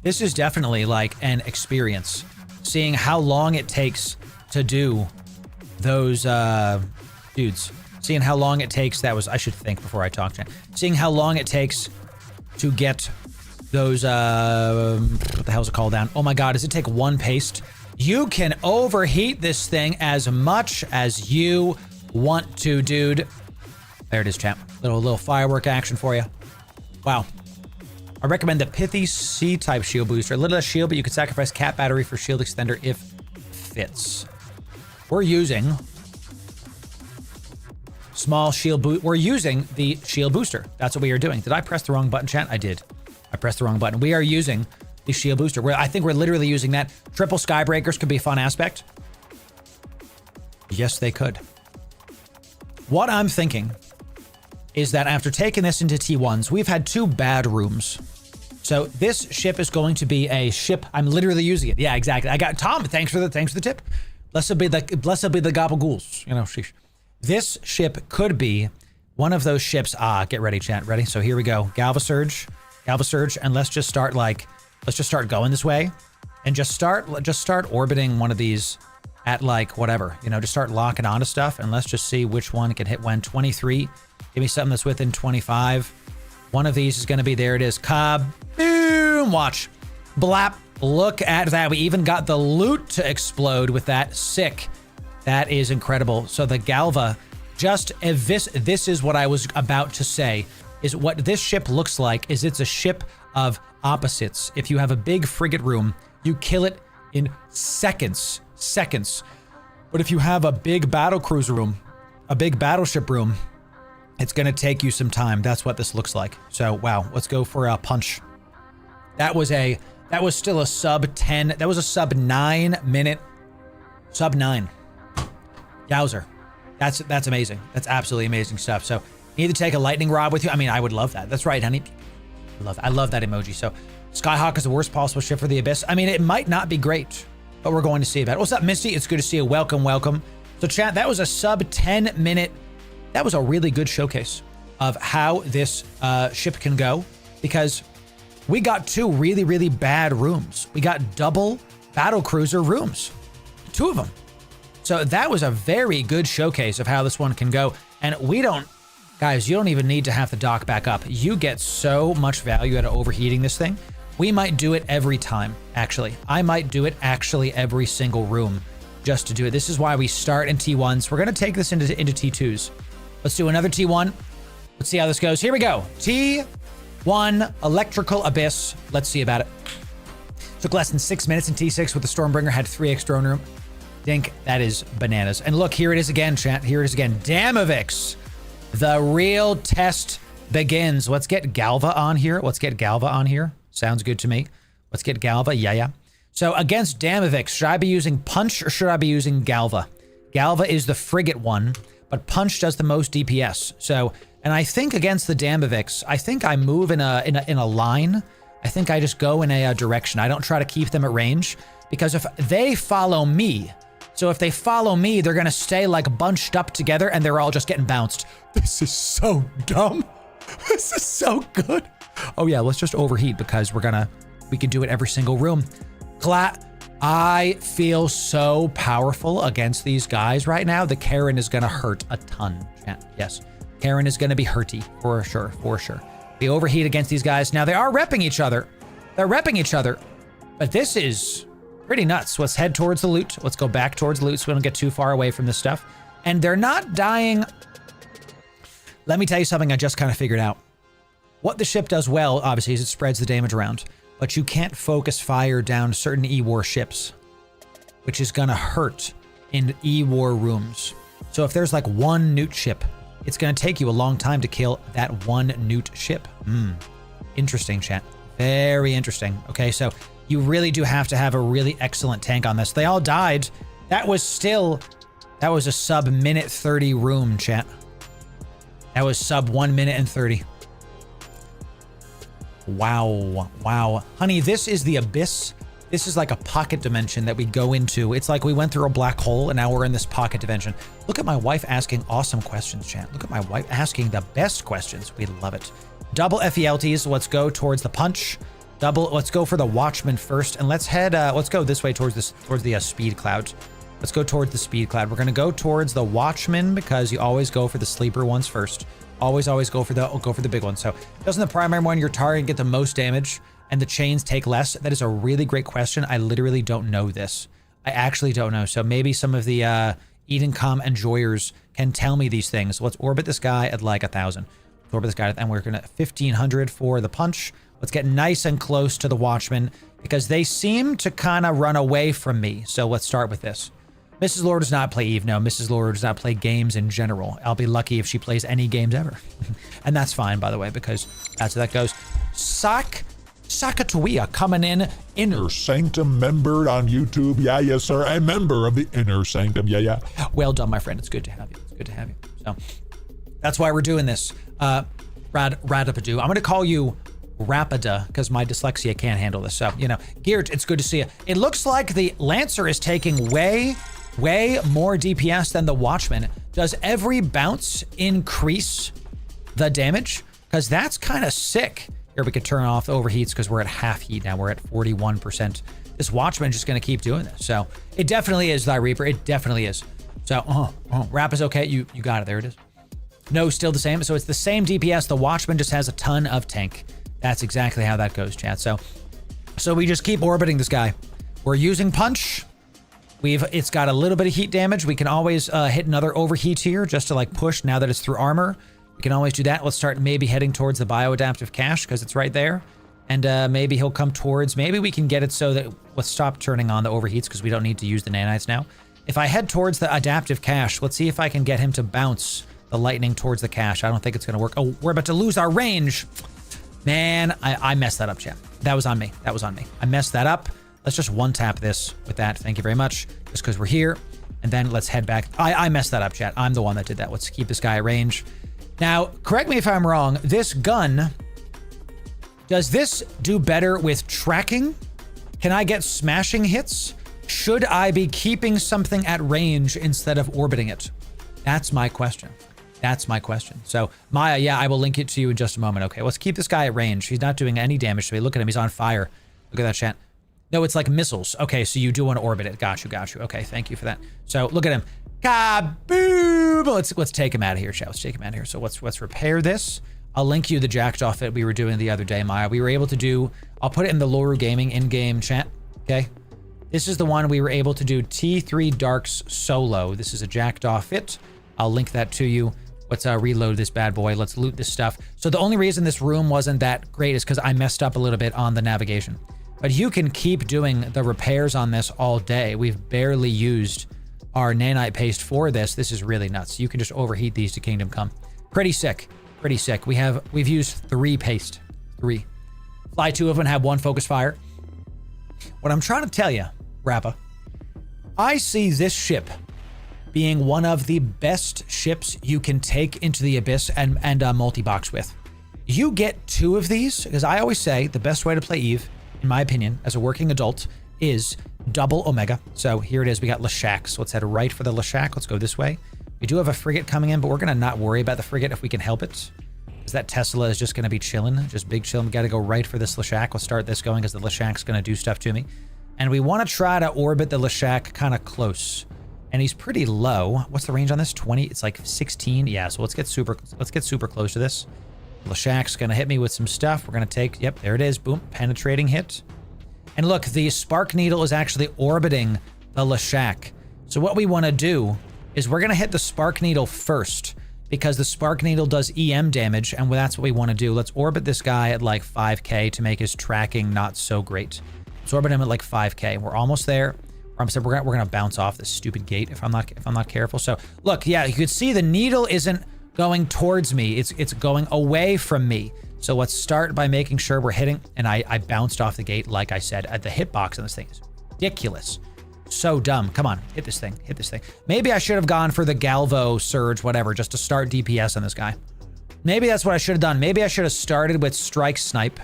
this is definitely like an experience. Seeing how long it takes to do those dudes. Seeing how long it takes, I should think before I talk, champ. Seeing how long it takes to get those, what the hell's it called down? Oh my God, does it take one paste? You can overheat this thing as much as you want to, dude. There it is, champ. Little firework action for you. Wow. I recommend the Pithy C-type shield booster. A little less shield, but you can sacrifice cat battery for shield extender if fits. We're using small shield boot. We're using the shield booster. That's what we are doing. Did I press the wrong button, chat? I did. I pressed the wrong button. We are using the shield booster. I think we're literally using that. Triple skybreakers could be a fun aspect. Yes, they could. What I'm thinking is that after taking this into T1s, we've had 2 bad rooms. So this ship is going to be a ship. I'm literally using it. Yeah, exactly. I got Tom. Thanks for the tip. Blessed be the gobble ghouls. You know, sheesh. This ship could be one of those ships. Get ready, chat. Ready? So here we go. Galvasurge, and let's just start going this way, and just start orbiting one of these at like whatever. You know, just start locking onto stuff, and let's just see which one can hit when. 23. Give me something that's within 25. One of these is going to be, there it is. Kaboom! Watch. Blap. Look at that. We even got the loot to explode with that. Sick. That is incredible. So the Galva, this is what I was about to say, is what this ship looks like is it's a ship of opposites. If you have a big frigate room, you kill it in seconds. But if you have a big battle cruiser room, a big battleship room, it's going to take you some time. That's what this looks like. So, wow, let's go for a punch. That was still a sub 10. That was a sub 9 minute. Sub 9. Yowzer. That's amazing. That's absolutely amazing stuff. So, you need to take a lightning rod with you. I mean, I would love that. That's right, honey. I love that emoji. So, Skyhawk is the worst possible ship for the Abyss. I mean, it might not be great, but we're going to see about it. What's up, Misty? It's good to see you. Welcome. So, chat, that was a sub 10 minute. That was a really good showcase of how this ship can go, because we got 2 really, really bad rooms. We got double battle cruiser rooms, 2 of them. So that was a very good showcase of how this one can go. And guys, you don't even need to have the dock back up. You get so much value out of overheating this thing. We might do it every time, actually. I might do it actually every single room. just to do it. This is why we start in T1s. We're going to take this into T2s. Let's do another T1. Let's see how this goes. Here we go. T1 Electrical Abyss. Let's see about it. Took less than 6 minutes in T6 with the Stormbringer. Had 3x drone room. Dink, that is bananas. And look, here it is again, chat. Here it is again. Damavix. The real test begins. Let's get Galva on here. Let's get Galva on here. Sounds good to me. Let's get Galva. Yeah. So against Damavix, should I be using Punch or should I be using Galva? Galva is the frigate one, but Punch does the most DPS. So, and I think against the Damavix, I think I move in a line. I think I just go in a direction. I don't try to keep them at range because if they follow me, so if they follow me, they're going to stay like bunched up together and they're all just getting bounced. This is so dumb. This is so good. Oh yeah, let's just overheat because we can do it every single room. I feel so powerful against these guys right now. The Karen is going to hurt a ton. Yes, Karen is going to be hurty for sure. We overheat against these guys. Now they are repping each other. But this is pretty nuts. Let's head towards the loot. Let's go back towards the loot so we don't get too far away from this stuff. And they're not dying. Let me tell you something I just kind of figured out. What the ship does well, obviously, is it spreads the damage around. But you can't focus fire down certain E-War ships, which is going to hurt in E-War rooms. So if there's like one newt ship, it's going to take you a long time to kill that one newt ship. Interesting, chat. Very interesting. Okay, so you really do have to have a really excellent tank on this. They all died. That was a sub minute 30 room, chat. That was sub 1 minute and 30. Wow. Honey, this is the abyss. This is like a pocket dimension that we go into. It's like we went through a black hole and now we're in this pocket dimension. Look at my wife asking awesome questions, chat. Look at my wife asking the best questions. We love it. Double FELTs. Let's go towards the punch. Let's go for the Watchman first. And let's head, let's go this way towards the speed cloud. Let's go towards the speed cloud. We're going to go towards the Watchman because you always go for the sleeper ones first. Always go for the big one. So doesn't the primary one your target get the most damage and the chains take less? That is a really great question. I literally don't know this. I actually don't know. So maybe some of the Edencom enjoyers can tell me these things. Let's orbit this guy at like 1,000. Orbit this guy and we're gonna 1,500 for the punch. Let's get nice and close to the Watchmen because they seem to kind of run away from me. So let's start with this. Mrs. Loru does not play Eve. No, Mrs. Loru does not play games in general. I'll be lucky if she plays any games ever. And that's fine, by the way, because that's how that goes. Sakatuia coming in. Inner Sanctum member on YouTube. Yeah, yes, sir. A member of the Inner Sanctum. Yeah. Well done, my friend. It's good to have you. So that's why we're doing this. Radapadu. I'm going to call you Rapida because my dyslexia can't handle this. So, Geert, it's good to see you. It looks like the Lancer is taking way more DPS than the Watchman. Does every bounce increase the damage? Because that's kind of sick. Here, we could turn off the overheats because we're at half heat now. We're at 41%. This Watchman is just going to keep doing this. So it definitely is, Thy Reaper. It definitely is. So, Rap is okay. You got it. There it is. No, still the same. So it's the same DPS. The Watchman just has a ton of tank. That's exactly how that goes, chat. So we just keep orbiting this guy. We're using punch. It's got a little bit of heat damage. We can always hit another overheat here just to like push now that it's through armor. We can always do that. Let's start maybe heading towards the bioadaptive cache because it's right there. And maybe he'll come towards, maybe we can get it so that let's stop turning on the overheats because we don't need to use the nanites now. If I head towards the adaptive cache, let's see if I can get him to bounce the lightning towards the cache. I don't think it's going to work. Oh, we're about to lose our range. Man, I messed that up, chat. That was on me. I messed that up. Let's just one tap this with that. Thank you very much. Just because we're here. And then let's head back. I messed that up, chat. I'm the one that did that. Let's keep this guy at range. Now, correct me if I'm wrong. This gun, does this do better with tracking? Can I get smashing hits? Should I be keeping something at range instead of orbiting it? That's my question. So, Maya, yeah, I will link it to you in just a moment. Okay, let's keep this guy at range. He's not doing any damage to me. Look at him. He's on fire. Look at that, chat. No, it's like missiles. Okay, so you do want to orbit it. Got you. Okay, thank you for that. So, look at him. Kaboom! Let's take him out of here, chat. Let's take him out of here. So, let's repair this. I'll link you the jacked off that we were doing the other day, Maya. We were able to do... I'll put it in the Loru Gaming in-game chat. Okay? This is the one we were able to do T3 Darks solo. This is a jackdaw fit. I'll link that to you. Let's reload this bad boy. Let's loot this stuff. So the only reason this room wasn't that great is because I messed up a little bit on the navigation. But you can keep doing the repairs on this all day. We've barely used our nanite paste for this. This is really nuts. You can just overheat these to Kingdom Come. Pretty sick. Pretty sick. We've used 3 paste. 3. Fly 2 of them, have 1 focus fire. What I'm trying to tell you, Rappa, I see this ship being one of the best ships you can take into the Abyss and multi-box with. You get 2 of these, because I always say the best way to play Eve, in my opinion, as a working adult, is double Omega. So here it is. We got Leshak. So let's head right for the Leshak. Let's go this way. We do have a frigate coming in, but we're going to not worry about the frigate if we can help it. Because that Tesla is just going to be chilling, just big chilling. We got to go right for this Leshak. Let's start this going because the Leshak's going to do stuff to me. And we want to try to orbit the Leshak kind of close. And he's pretty low. What's the range on this? 20? It's like 16. Yeah, so let's get super close to this. Leshak's gonna hit me with some stuff. We're gonna take, yep, there it is. Boom, penetrating hit. And look, the Spark Needle is actually orbiting the Leshak. So what we wanna do is we're gonna hit the Spark Needle first because the Spark Needle does EM damage, and that's what we wanna do. Let's orbit this guy at like 5K to make his tracking not so great. Let's orbit him at like 5K. We're almost there. We're gonna bounce off this stupid gate if I'm not careful. So look, yeah, you could see the needle isn't going towards me. It's going away from me. So let's start by making sure we're hitting. And I bounced off the gate, like I said. At the hitbox on this thing is ridiculous. So dumb. Come on, hit this thing. Hit this thing. Maybe I should have gone for the Galvo Surge, whatever, just to start DPS on this guy. Maybe that's what I should have done. Maybe I should have started with Strike Snipe,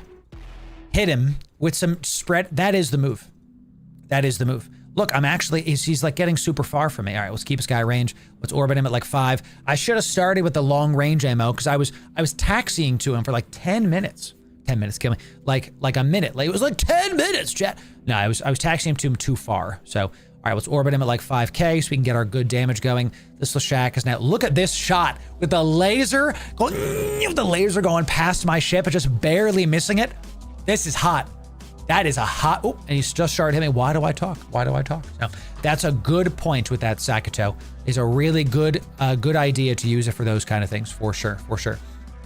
hit him with some spread. That is the move. That is the move. Look, I'm actually, he's like getting super far from me. All right, let's keep this guy range. Let's orbit him at like 5. I should have started with the long range ammo because I was taxiing to him for like 10 minutes. 10 minutes, kill me. Like a minute. Like it was like 10 minutes, chat. No, I was taxiing to him too far. So, all right, let's orbit him at like 5K so we can get our good damage going. This Leshak is now, look at this shot with the laser going past my ship and just barely missing it. This is hot. That is a hot, oh, and he's just started hitting me. Why do I talk? Why do I talk? No, that's a good point with that Sakato. Is a really good idea to use it for those kind of things, for sure, for sure.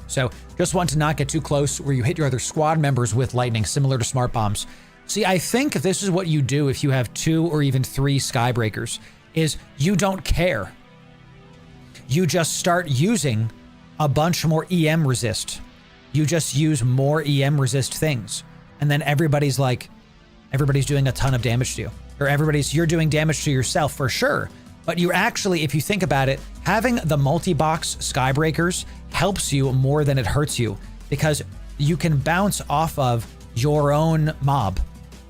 So just want to not get too close where you hit your other squad members with lightning, similar to smart bombs. See, I think this is what you do if you have 2 or even 3 skybreakers, is you don't care. You just start using a bunch more EM resist. You just use more EM resist things. And then everybody's doing a ton of damage to you. Or you're doing damage to yourself for sure. But you actually, if you think about it, having the multi-box skybreakers helps you more than it hurts you because you can bounce off of your own mob,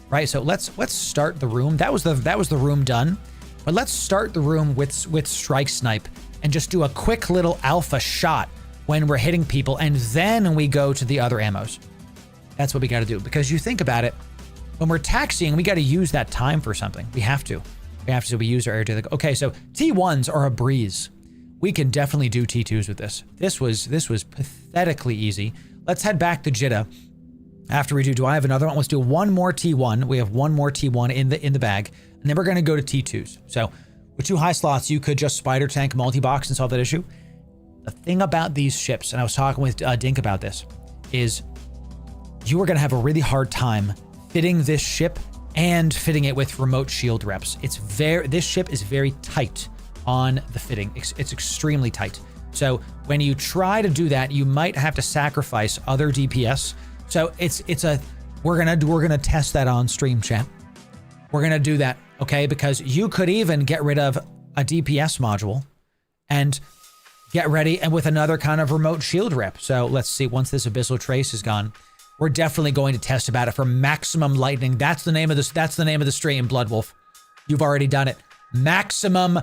right? So let's start the room. That was the room done. But let's start the room with Strike Snipe and just do a quick little alpha shot when we're hitting people, and then we go to the other ammos. That's what we got to do, because you think about it, when we're taxiing, we got to use that time for something. We have to. So we use our air to okay, so T1s are a breeze. We can definitely do T2s with this. This was pathetically easy. Let's head back to Jeddah. After we do I have another one? Let's do one more T1. We have one more T1 in the bag, and then we're going to go to T2s. So with 2 high slots, you could just spider tank multi-box and solve that issue. The thing about these ships, and I was talking with Dink about this, is you are going to have a really hard time fitting this ship and fitting it with remote shield reps. This ship is very tight on the fitting. It's extremely tight. So when you try to do that, you might have to sacrifice other DPS. So we're gonna test that on stream, chat. We're gonna do that, okay? Because you could even get rid of a DPS module and get ready and with another kind of remote shield rep. So let's see, once this Abyssal Trace is gone, we're definitely going to test about it for maximum lightning. That's the name of this. That's the name of the stream, Bloodwolf. You've already done it. Maximum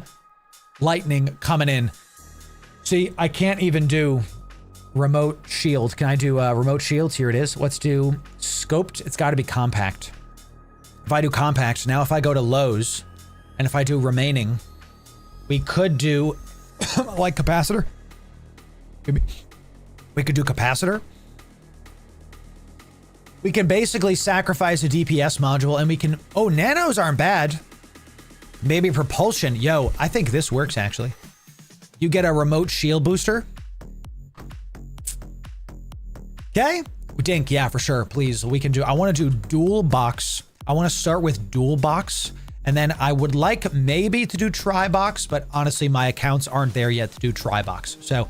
lightning coming in. See, I can't even do remote shield. Can I do remote shields? Here it is. Let's do scoped. It's got to be compact. If I do compact, now if I go to lows, and if I do remaining, we could do like capacitor. We could do capacitor. We can basically sacrifice a DPS module and we can, oh, nanos aren't bad. Maybe propulsion. Yo, I think this works actually. You get a remote shield booster. Okay. Dink, yeah, for sure. Please, we can do, I want to do dual box. I want to start with dual box. And then I would like maybe to do tri-box, but honestly, my accounts aren't there yet to do tri-box. So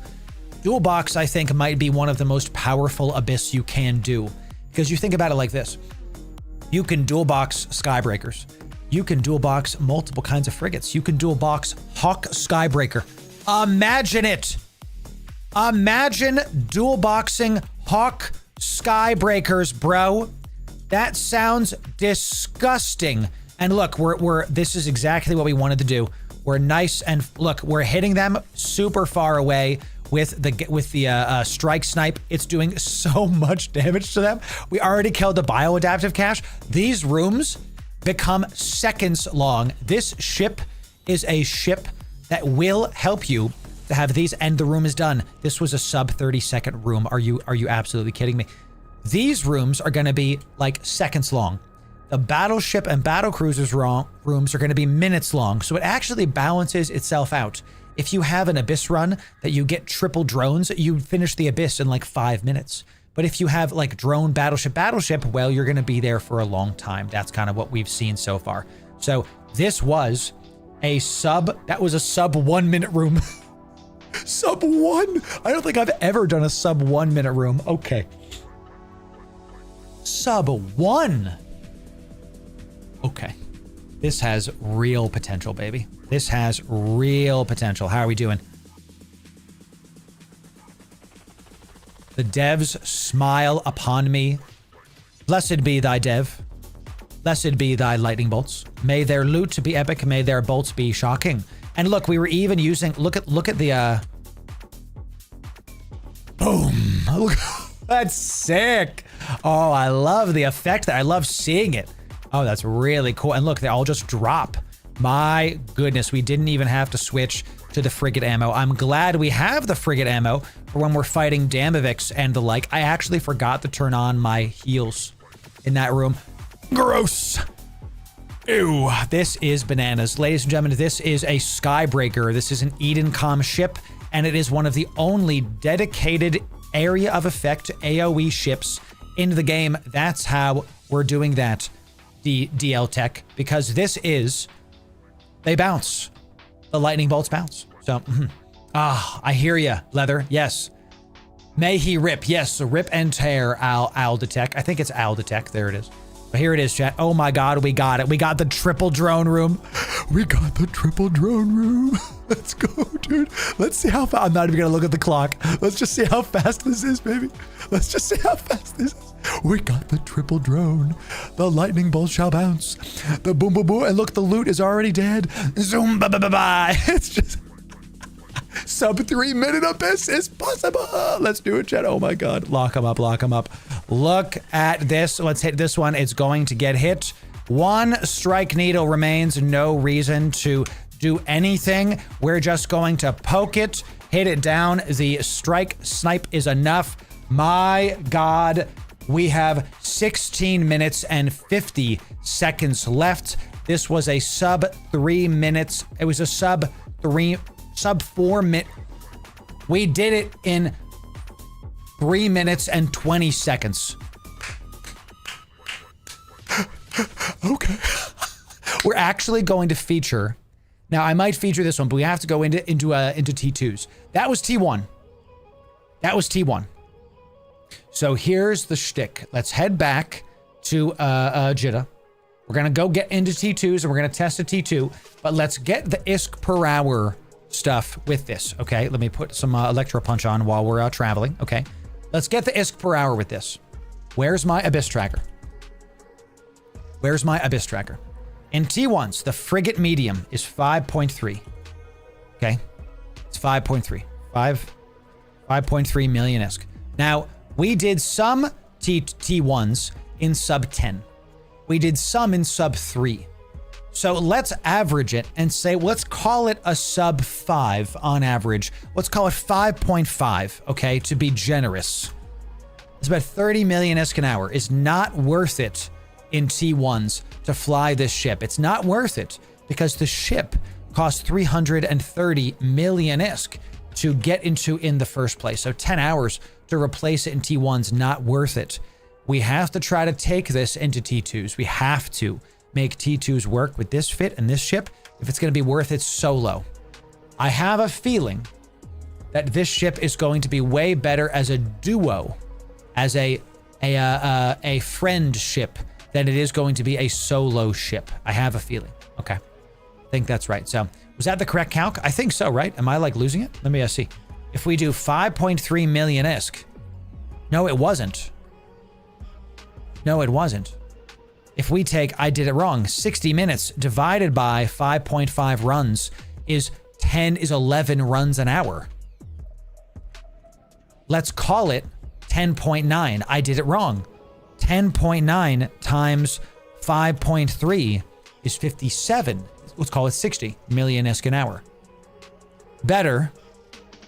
dual box, I think, might be one of the most powerful abyss you can do. Because you think about it like this. You can dual box Skybreakers. You can dual box multiple kinds of frigates. You can dual box Hawk Skybreaker. Imagine it. Imagine dual boxing Hawk Skybreakers, bro. That sounds disgusting. And look, this is exactly what we wanted to do. We're nice and look, we're hitting them super far away with the strike snipe. It's doing so much damage to them. We already killed the bioadaptive cache. These rooms become seconds long. This ship is a ship that will help you to have these, and the room is done. This was a sub 30-second room. Are you absolutely kidding me? These rooms are going to be like seconds long. The battleship and battle cruisers rooms are going to be minutes long, so it actually balances itself out. If you have an abyss run that you get triple drones, you finish the abyss in like 5 minutes. But if you have like drone battleship, well, you're going to be there for a long time. That's kind of what we've seen so far. So this was a sub 1 minute room. Sub 1? I don't think I've ever done a sub 1 minute room. Okay. Sub 1. Okay. This has real potential, baby. This has real potential. How are we doing? The devs smile upon me. Blessed be thy dev. Blessed be thy lightning bolts. May their loot be epic. May their bolts be shocking. And look, we were even using, look at the, boom. Look, that's sick. Oh, I love the effect there. I love seeing it. Oh, that's really cool. And look, they all just drop. My goodness, we didn't even have to switch to the frigate ammo. I'm glad we have the frigate ammo for when we're fighting Damaviks and the like. I actually forgot to turn on my heals in that room. Gross. Ew, this is bananas. Ladies and gentlemen, this is a Skybreaker. This is an Edencom ship, and it is one of the only dedicated area of effect AoE ships in the game. That's how we're doing that, DL Tech, because this is, they bounce. The lightning bolts bounce. So, I hear ya, Leather. Yes. May he rip. Yes, so rip and tear, Aldetech. I think it's Aldetech. There it is. But here it is, chat. Oh my God, we got it. We got the triple drone room. We got the triple drone room. Let's go, dude. Let's see how fast. I'm not even gonna look at the clock. Let's just see how fast this is, baby. Let's just see how fast this is. We got the triple drone. The lightning bolt shall bounce. The boom, boom, boom. And look, the loot is already dead. Zoom, bye, bye, bye, bye. It's just sub 3 minute abyss is possible. Let's do it, chat. Oh my God. Lock him up, lock him up. Look at this. Let's hit this one. It's going to get hit. One strike needle remains. No reason to do anything. We're just going to poke it, hit it down. The strike snipe is enough. My God. We have 16 minutes and 50 seconds left. This was a sub 3 minutes. It was a sub 4 minute. We did it in 3 minutes and 20 seconds. Okay. We're actually going to feature. Now I might feature this one, but we have to go into T2s. That was T1. That was T1. So here's the shtick. Let's head back to Jitta. We're gonna go get into T2s and we're gonna test a T2, but let's get the ISK per hour stuff with this, okay? Let me put some Electro Punch on while we're traveling, okay? Let's get the ISK per hour with this. Where's my Abyss Tracker? Where's my Abyss Tracker? In T1s, the frigate medium is 5.3, okay? It's 5.3, 5.3 million ISK. Now, we did some T1s in sub 10. We did some in sub 3. So let's average it and say, let's call it a sub 5 on average. Let's call it 5.5, okay, to be generous. It's about 30 million ISK an hour. It's not worth it in T1s to fly this ship. It's not worth it because the ship costs 330 million ISK to get into in the first place. So 10 hours to replace it in T1s, not worth it. We have to try to take this into T2s. We have to make T2s work with this fit and this ship if it's going to be worth it solo. I have a feeling that this ship is going to be way better as a duo, as a friend ship, than it is going to be a solo ship. I have a feeling. Okay. I think that's right. So was that the correct calc? I think so, right? Am I like losing it? Let me see. If we do 5.3 million ISK. No, it wasn't. No, it wasn't. If we take, I did it wrong, 60 minutes divided by 5.5 runs is 11 runs an hour. Let's call it 10.9. I did it wrong. 10.9 times 5.3 is 57. Let's call it 60 million ISK an hour. Better.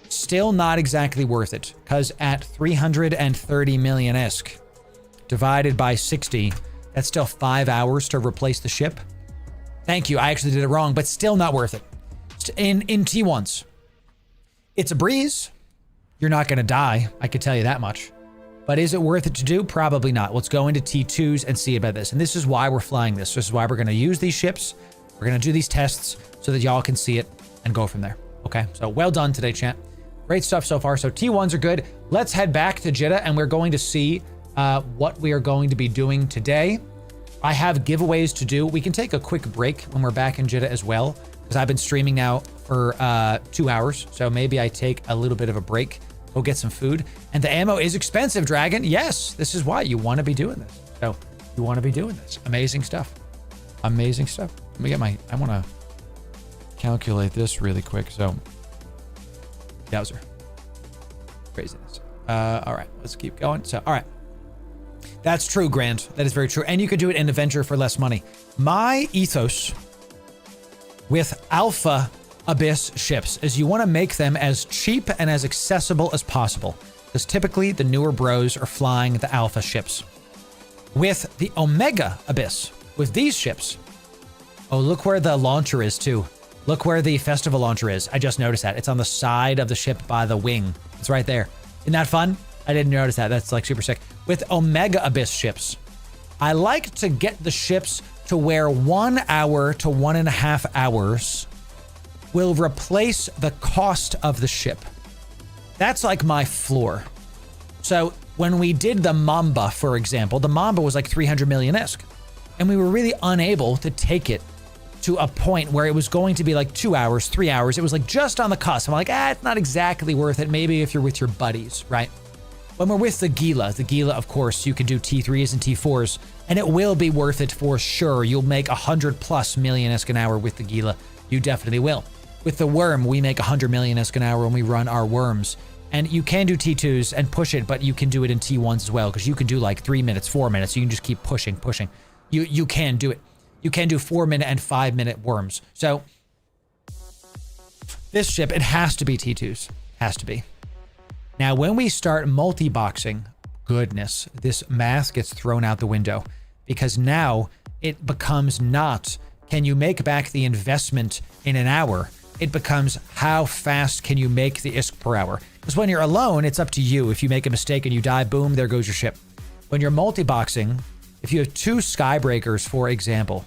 Still not exactly worth it, because at 330 million ISK divided by 60, that's still 5 hours to replace the ship. Thank you. I actually did it wrong, but still not worth it. In T1s, it's a breeze. You're not going to die. I could tell you that much. But is it worth it to do? Probably not. Let's go into T2s and see about this. And this is why we're flying this. This is why we're going to use these ships. We're going to do these tests so that y'all can see it and go from there. Okay. So well done today, chat. Great stuff so far. So T1s are good. Let's head back to Jeddah and we're going to see what we are going to be doing today. I have giveaways to do. We can take a quick break when we're back in Jeddah as well, because I've been streaming now for 2 hours. So maybe I take a little bit of a break, go get some food. And the ammo is expensive, Dragon. Yes, this is why you want to be doing this. So you want to be doing this. Amazing stuff. Amazing stuff. Let me get I want to calculate this really quick. So, Yowzer. Craziness. All right, let's keep going. So, all right. That's true, Grant. That is very true. And you could do it in Avenger for less money. My ethos with Alpha Abyss ships is you want to make them as cheap and as accessible as possible, because typically the newer bros are flying the Alpha ships. With the Omega Abyss, with these ships, oh, look where the launcher is too. Look where the festival launcher is. I just noticed that. It's on the side of the ship by the wing. It's right there. Isn't that fun? I didn't notice that. That's like super sick. With Omega Abyss ships, I like to get the ships to where 1 hour to 1.5 hours will replace the cost of the ship. That's like my floor. So when we did the Mamba, for example, the Mamba was like 300 million ISK, and we were really unable to take it to a point where it was going to be like 2 hours, 3 hours. It was like just on the cusp. I'm like, it's not exactly worth it. Maybe if you're with your buddies, right? When we're with the Gila, of course, you can do T3s and T4s, and it will be worth it for sure. You'll make 100+ million ISK an hour with the Gila. You definitely will. With the Worm, we make 100 million ISK an hour when we run our Worms. And you can do T2s and push it, but you can do it in T1s as well, because you can do like 3 minutes, 4 minutes. You can just keep pushing. You can do it. You can do 4-minute and 5-minute Worms. So this ship, it has to be T2s. Has to be. Now, when we start multi-boxing, goodness, this math gets thrown out the window, because now it becomes not, can you make back the investment in an hour? It becomes, how fast can you make the ISK per hour? Because when you're alone, it's up to you. If you make a mistake and you die, boom, there goes your ship. When you're multi-boxing, if you have 2 Skybreakers, for example,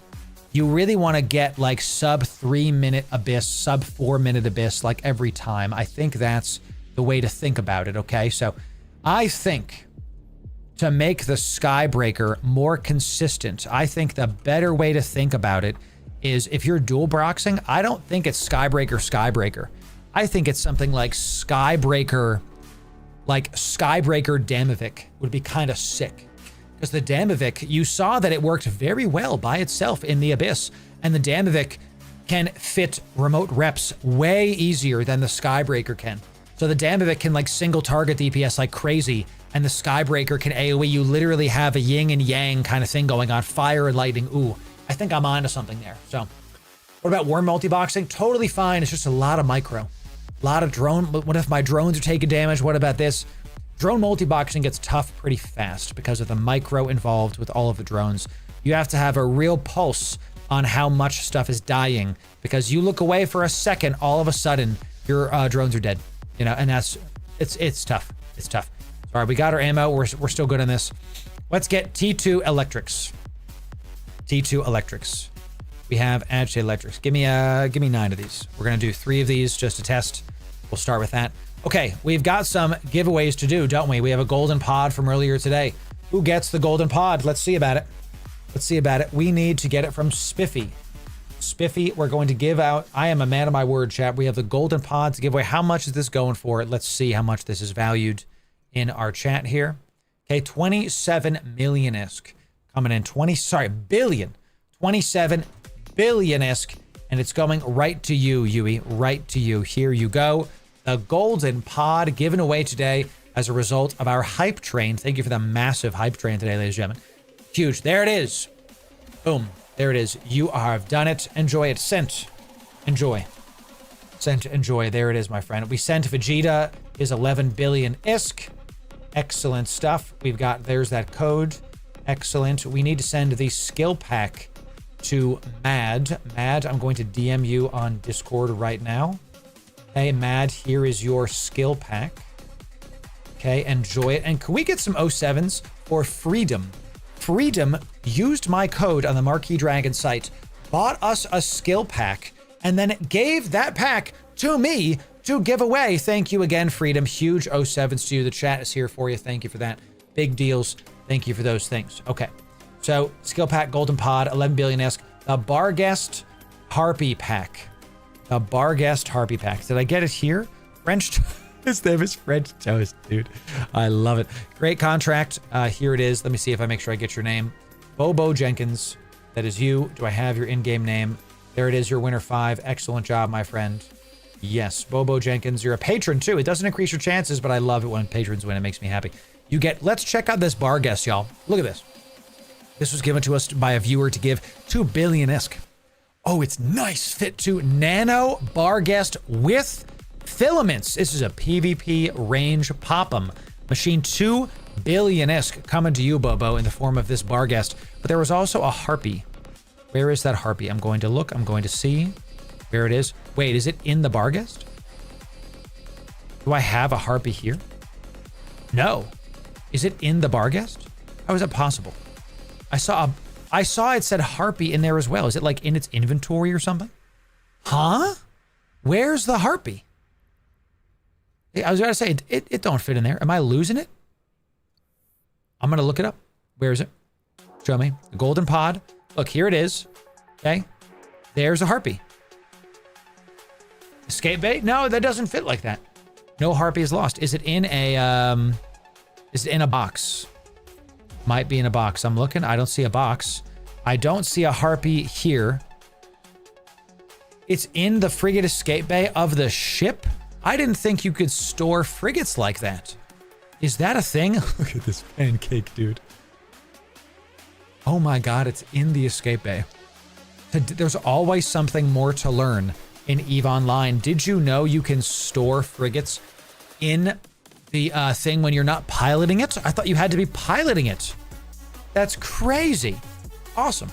you really want to get like sub 3-minute Abyss, sub 4-minute Abyss, like every time. I think that's the way to think about it, okay? So I think to make the Skybreaker more consistent, I think the better way to think about it is if you're dual boxing, I don't think it's Skybreaker. I think it's something like Skybreaker Damovic would be kind of sick. Because the Damovic, you saw that it worked very well by itself in the Abyss, and the Damovic can fit remote reps way easier than the Skybreaker can. So the Damovic can like single target DPS like crazy, and the Skybreaker can AoE. You literally have a yin and yang kind of thing going on, fire and lightning. Ooh, I think I'm onto something there. So what about Worm multi-boxing? Totally fine. It's just a lot of micro. A lot of drone. What if my drones are taking damage? What about this? Drone multi-boxing gets tough pretty fast because of the micro involved with all of the drones. You have to have a real pulse on how much stuff is dying, because you look away for a second, all of a sudden your drones are dead, you know, and it's tough. It's tough. All right, we got our ammo. We're still good on this. Let's get T2 electrics. T2 electrics. We have agitated electrics. Give me 9 of these. We're gonna do 3 of these just to test. We'll start with that. Okay, we've got some giveaways to do, don't we? We have a golden pod from earlier today. Who gets the golden pod? Let's see about it. Let's see about it. We need to get it from Spiffy. Spiffy, we're going to give out. I am a man of my word, chat. We have the golden pod to give away. How much is this going for? Let's see how much this is valued in our chat here. Okay, 27 million-isk coming in. Billion. 27 billion-isk. And it's going right to you, Yui. Right to you. Here you go. The golden pod given away today as a result of our hype train. Thank you for the massive hype train today, ladies and gentlemen. Huge. There it is. Boom. There it is. You have done it. Enjoy it. Sent. Enjoy. Sent. Enjoy. There it is, my friend. We sent Vegeta is 11 billion-isk. Excellent stuff. We've got, there's that code. Excellent. We need to send the skill pack to Mad. Mad, I'm going to DM you on Discord right now. Okay, Mad, here is your skill pack. Okay, enjoy it. And can we get some 07s for Freedom? Freedom used my code on the Marquee Dragon site, bought us a skill pack, and then gave that pack to me to give away. Thank you again, Freedom. Huge 07s to you. The chat is here for you. Thank you for that. Big deals. Thank you for those things. Okay. So, skill pack, golden pod, 11 billion-esque. The Barguest Harpy pack. The Barguest Harpy pack. Did I get it here? French. His name is French Toast, dude. I love it. Great contract. Here it is. Let me see if I make sure I get your name. Bobo Jenkins. That is you. Do I have your in-game name? There it is, your winner 5. Excellent job, my friend. Yes, Bobo Jenkins. You're a patron, too. It doesn't increase your chances, but I love it when patrons win. It makes me happy. You get... Let's check out this Barguest, y'all. Look at this. This was given to us by a viewer to give 2 billion-esque. Oh, it's nice fit to Nano Barguest with filaments. This is a PvP range pop-em. Machine 2 billion-esque coming to you, Bobo, in the form of this Barguest. But there was also a Harpy. Where is that Harpy? I'm going to look. I'm going to see where it is. Wait, is it in the Barguest? Do I have a Harpy here? No. Is it in the Barguest? How is that possible? I saw it said Harpy in there as well. Is it like in its inventory or something? Huh? Where's the Harpy? I was going to say, it don't fit in there. Am I losing it? I'm going to look it up. Where is it? Show me. The golden pod. Look, here it is. Okay. There's a Harpy. Escape bait? No, that doesn't fit like that. No Harpy is lost. Is it in a box? Might be in a box. I'm looking. I don't see a box. I don't see a Harpy here. It's in the frigate escape bay of the ship? I didn't think you could store frigates like that. Is that a thing? Look at this pancake, dude. Oh my god, it's in the escape bay. There's always something more to learn in EVE Online. Did you know you can store frigates in the thing when you're not piloting it? I thought you had to be piloting it. That's crazy. Awesome.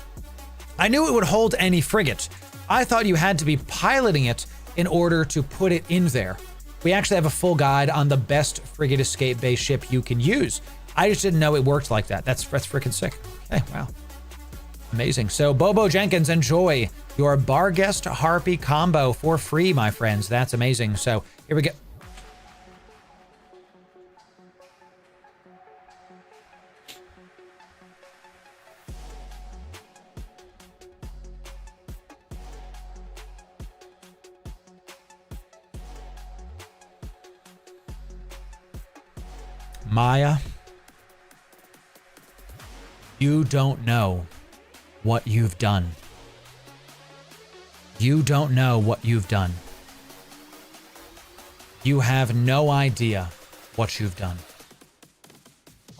I knew it would hold any frigate. I thought you had to be piloting it in order to put it in there. We actually have a full guide on the best frigate escape bay ship you can use. I just didn't know it worked like that. That's freaking sick. Okay, wow. Amazing. So Bobo Jenkins, enjoy your Barguest Harpy combo for free, my friends. That's amazing. So here we go. Maya, you don't know what you've done. You don't know what you've done. You have no idea what you've done.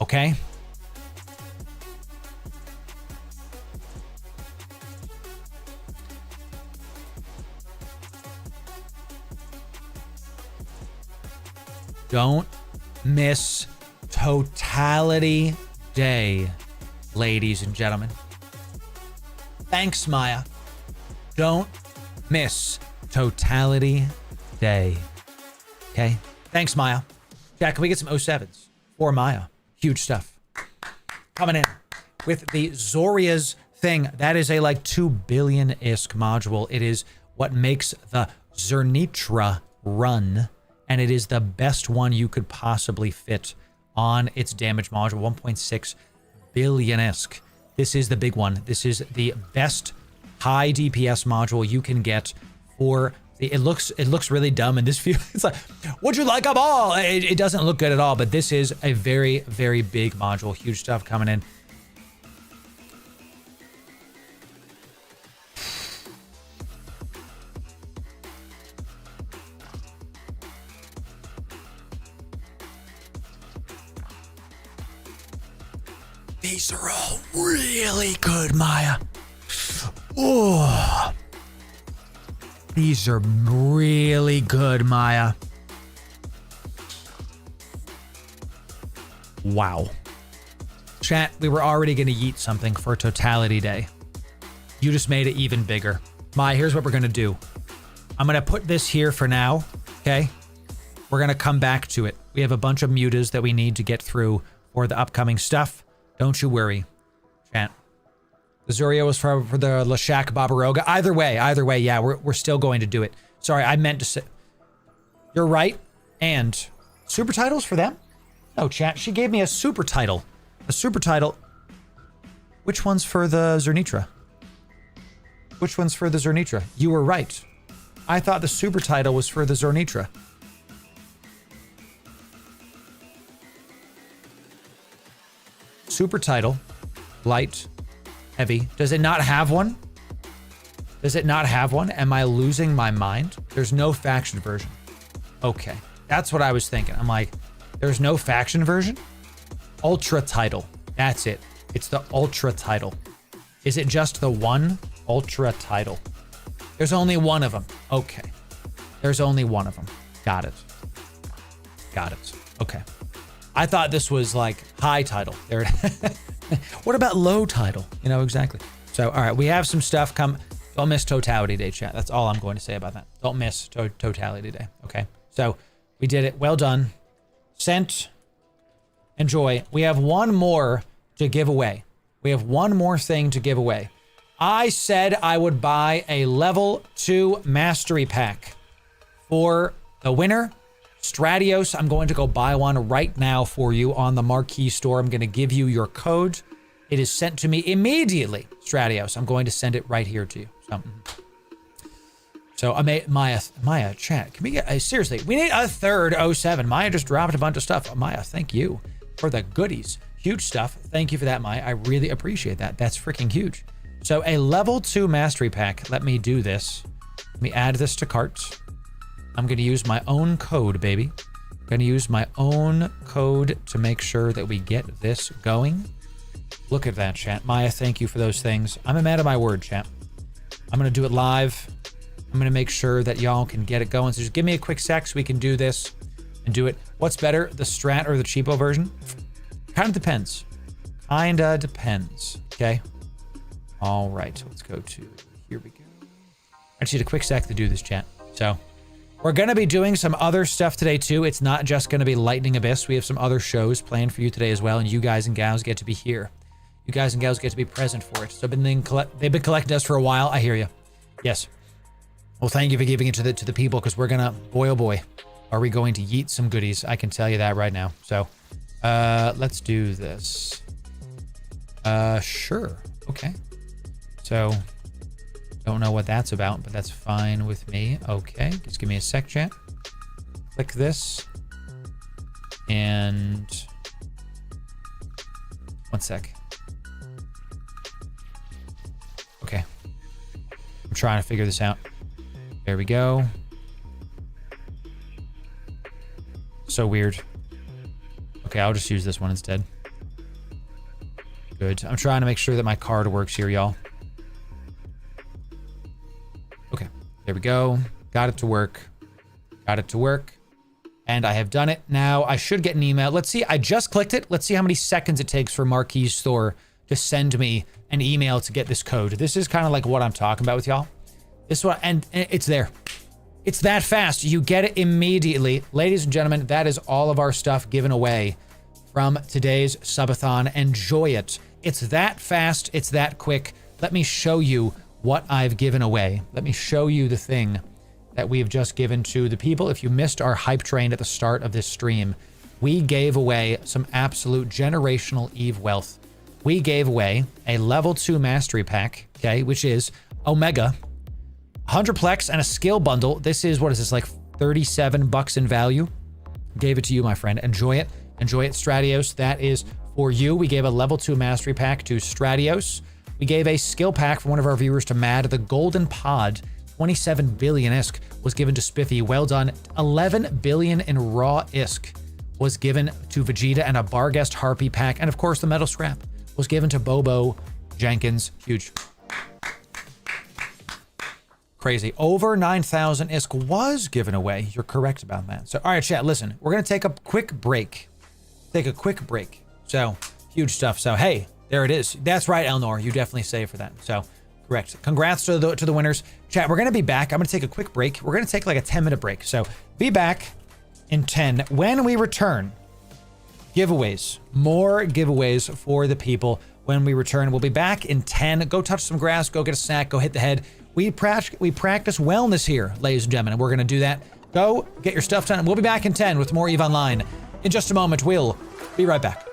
Okay? Don't miss Totality Day, ladies and gentlemen. Thanks, Maya. Don't miss Totality Day. Okay? Thanks, Maya. Jack, can we get some 07s for Maya? Huge stuff. Coming in with the Zoria's thing. That is a like 2 billion-isk module. It is what makes the Zernitra run, and it is the best one you could possibly fit on its damage module. 1.6 billion-isk. This is the big one. This is the best high DPS module you can get for the, it looks really dumb in this view. It's like, would you like a ball? It doesn't look good at all, but this is a very, very big module. Huge stuff coming in. These are all really good, Maya. Oh, these are really good, Maya. Wow. Chat, we were already going to yeet something for Totality Day. You just made it even bigger. Maya, here's what we're going to do. I'm going to put this here for now, okay? We're going to come back to it. We have a bunch of mutas that we need to get through for the upcoming stuff. Don't you worry, chat. The Zoria was for the Lashak Babaroga. Either way, yeah, we're still going to do it. Sorry, I meant to say. You're right. And super titles for them? No, chat. She gave me a super title. A super title. Which one's for the Zernitra? Which one's for the Zernitra? You were right. I thought the super title was for the Zernitra. Super title, light, heavy. Does it not have one? Does it not have one? Am I losing my mind? There's no faction version. Okay, that's what I was thinking. I'm like, there's no faction version? Ultra title, that's it. It's the ultra title. Is it just the one ultra title? There's only one of them. Okay, there's only one of them. Got it. Got it. Okay. I thought this was like high title. There. What about low title? You know, exactly. So, all right, we have some stuff come. Don't miss Totality Day, chat. That's all I'm going to say about that. Don't miss Totality Day. Okay. So we did it. Well done. Sent. Enjoy. We have one more to give away. We have one more thing to give away. I said I would buy a level 2 mastery pack for the winner. Stratios, I'm going to go buy one right now for you on the Marquee store. I'm going to give you your code. It is sent to me immediately. Stratios, I'm going to send it right here to you. So Maya, chat, can we get, seriously, we need a third 07. Maya just dropped a bunch of stuff. Maya, thank you for the goodies. Huge stuff. Thank you for that, Maya. I really appreciate that. That's freaking huge. So a level 2 mastery pack. Let me do this. Let me add this to cart. I'm going to use my own code, baby. I'm going to use my own code to make sure that we get this going. Look at that, chat. Maya, thank you for those things. I'm a man of my word, chat. I'm going to do it live. I'm going to make sure that y'all can get it going. So just give me a quick sec so we can do this and do it. What's better, the strat or the cheapo version? Kind of depends. Kinda depends. Okay. All right. Let's go to, here we go. I just need a quick sec to do this, chat. So we're going to be doing some other stuff today, too. It's not just going to be Lightning Abyss. We have some other shows planned for you today as well, and you guys and gals get to be here. You guys and gals get to be present for it. So they've been collecting us for a while. I hear you. Yes. Well, thank you for giving it to the people, because we're going to, boy, oh boy, are we going to yeet some goodies. I can tell you that right now. So let's do this. Sure. Okay. So don't know what that's about, but that's fine with me. Okay, just give me a sec, chat. Click this. And one sec. Okay. I'm trying to figure this out. There we go. So weird. Okay, I'll just use this one instead. Good. I'm trying to make sure that my card works here, y'all. Okay, there we go. Got it to work. Got it to work. and I have done it. Now I should get an email. Let's see. I just clicked it. Let's see how many seconds it takes for Marquee's store to send me an email to get this code. This is kind of like what I'm talking about with y'all. This one, and it's there. It's that fast. You get it immediately. Ladies and gentlemen, that is all of our stuff given away from today's subathon. Enjoy it. It's that fast. It's that quick. Let me show you what I've given away. Let me show you the thing that we've just given to the people. If you missed our hype train at the start of this stream, we gave away some absolute generational Eve wealth. We gave away a level 2 mastery pack, okay, which is Omega, 100 plex, and a skill bundle. This is, what is this, like $37 in value? Gave it to you, my friend. Enjoy it. Enjoy it, Stratios. That is for you. We gave a level 2 mastery pack to Stratios. We gave a skill pack from one of our viewers to Mad. The Golden Pod, 27 billion ISK, was given to Spiffy. Well done. 11 billion in raw ISK was given to Vegeta, and a Barghest Harpy pack. And of course, the Metal Scrap was given to Bobo Jenkins. Huge. Crazy. Over 9,000 ISK was given away. You're correct about that. So, all right, chat, listen, we're going to take a quick break. So, huge stuff. So, hey, there it is. That's right, Elnor. You definitely saved for that. So, correct. Congrats to the winners. Chat, we're going to be back. I'm going to take a quick break. We're going to take like a 10-minute break. So, be back in 10. When we return, giveaways, more giveaways for the people. When we return, we'll be back in 10. Go touch some grass, go get a snack, go hit the head. We practice wellness here, ladies and gentlemen, and we're going to do that. Go get your stuff done. We'll be back in 10 with more EVE Online. In just a moment, we'll be right back.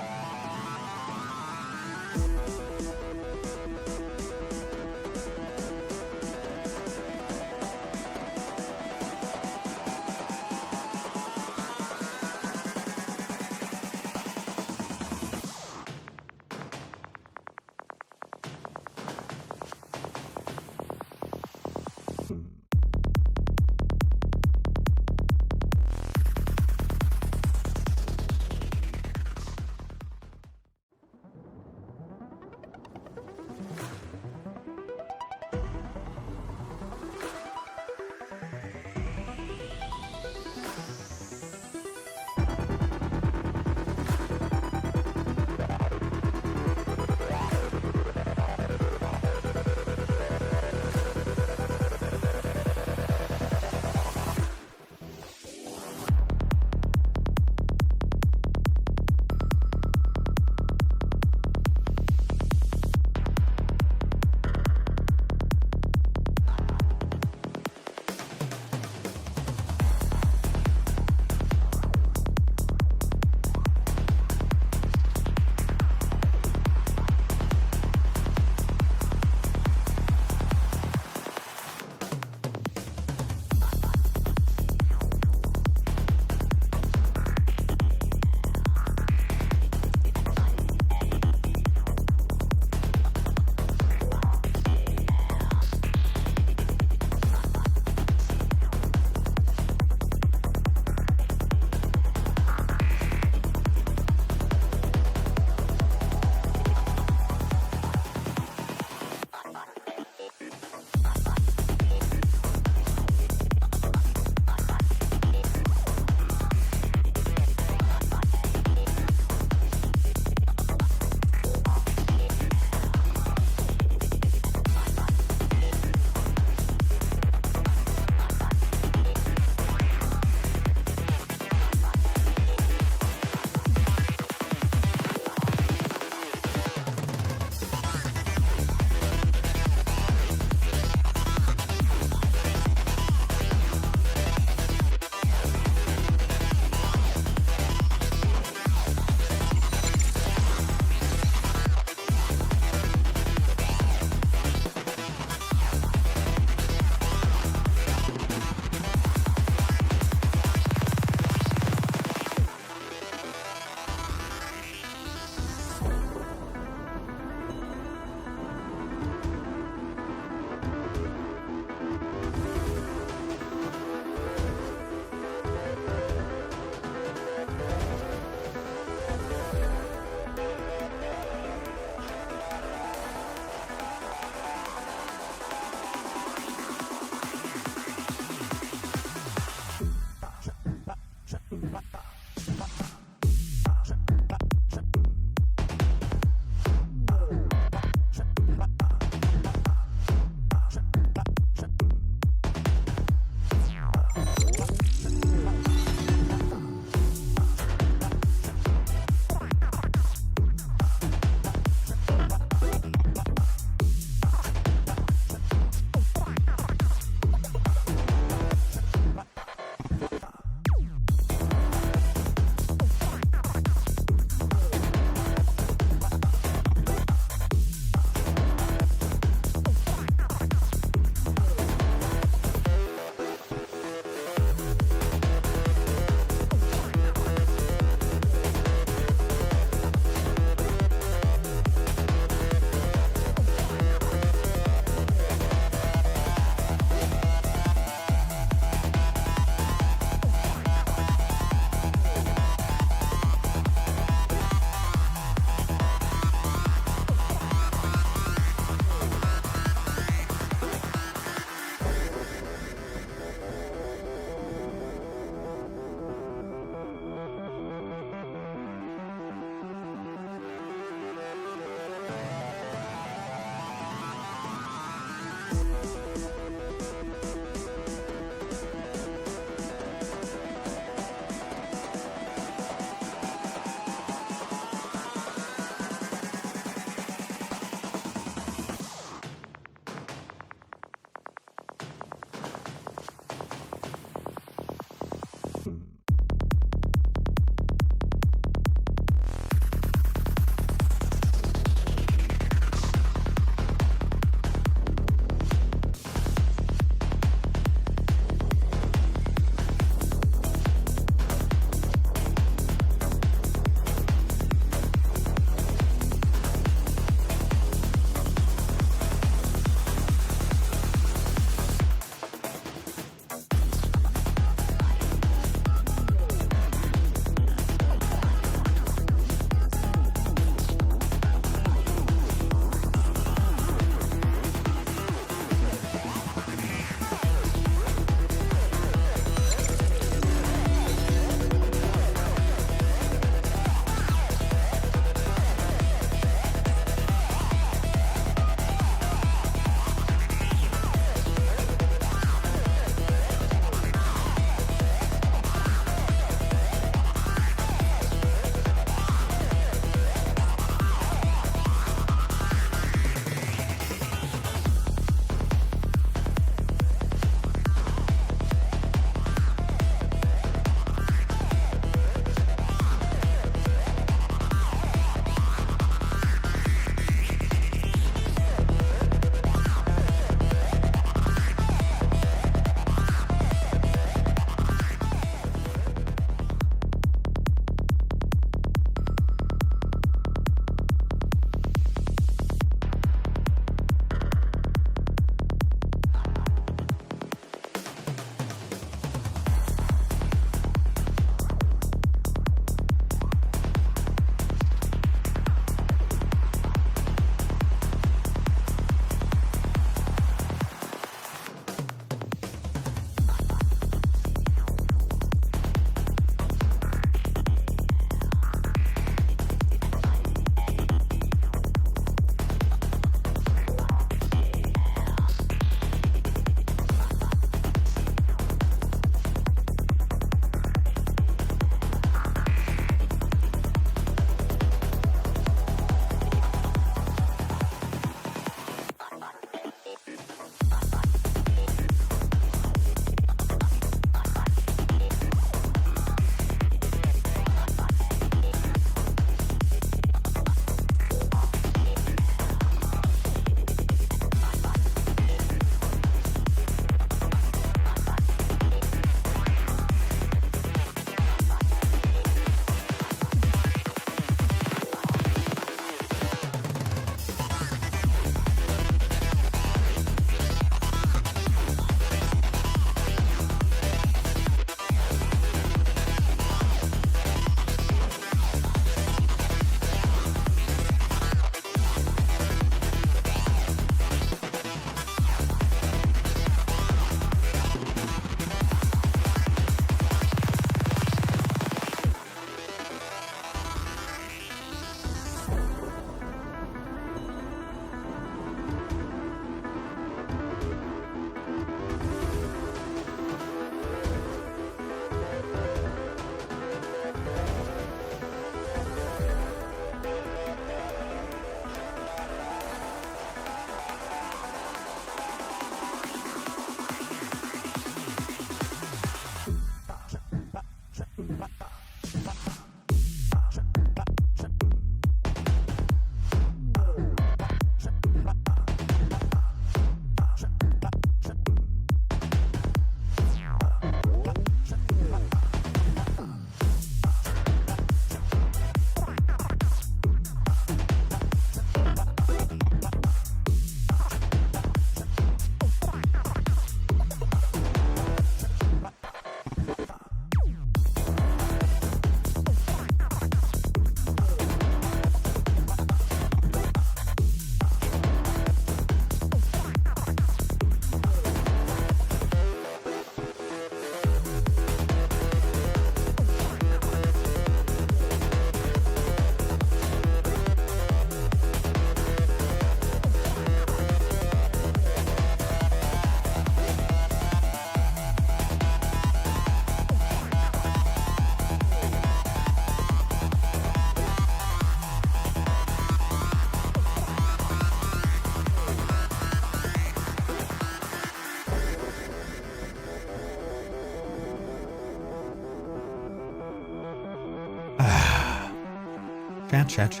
Chat.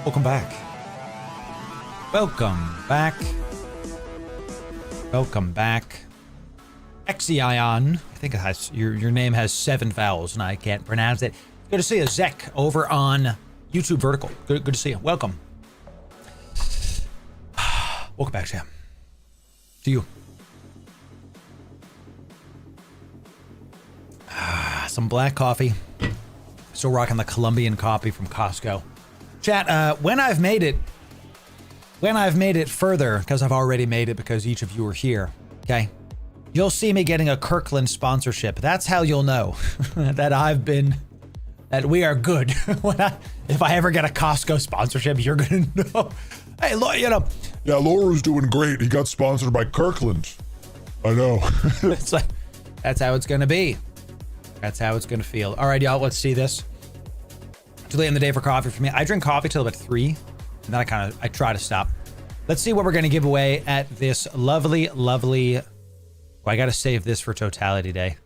Welcome back. Welcome back. Exion. I think it has your name has 7 vowels and I can't pronounce it. Good to see you, Zek, over on YouTube Vertical. Good to see you. Welcome. Welcome back, Sam. To you. Some black coffee. Still rocking the Colombian coffee from Costco. Chat, when I've made it further, because I've already made it because each of you are here, okay? You'll see me getting a Kirkland sponsorship. That's how you'll know that we are good. If I ever get a Costco sponsorship, you're gonna know. Hey, look, you know. Yeah, Loru's doing great. He got sponsored by Kirkland. I know. It's like, that's how it's gonna be. That's how it's gonna feel. All right, y'all, let's see this. Too late in the day for coffee for me. I drink coffee till about 3, and then I try to stop. Let's see what we're gonna give away at this lovely. Oh, I gotta save this for Totality Day.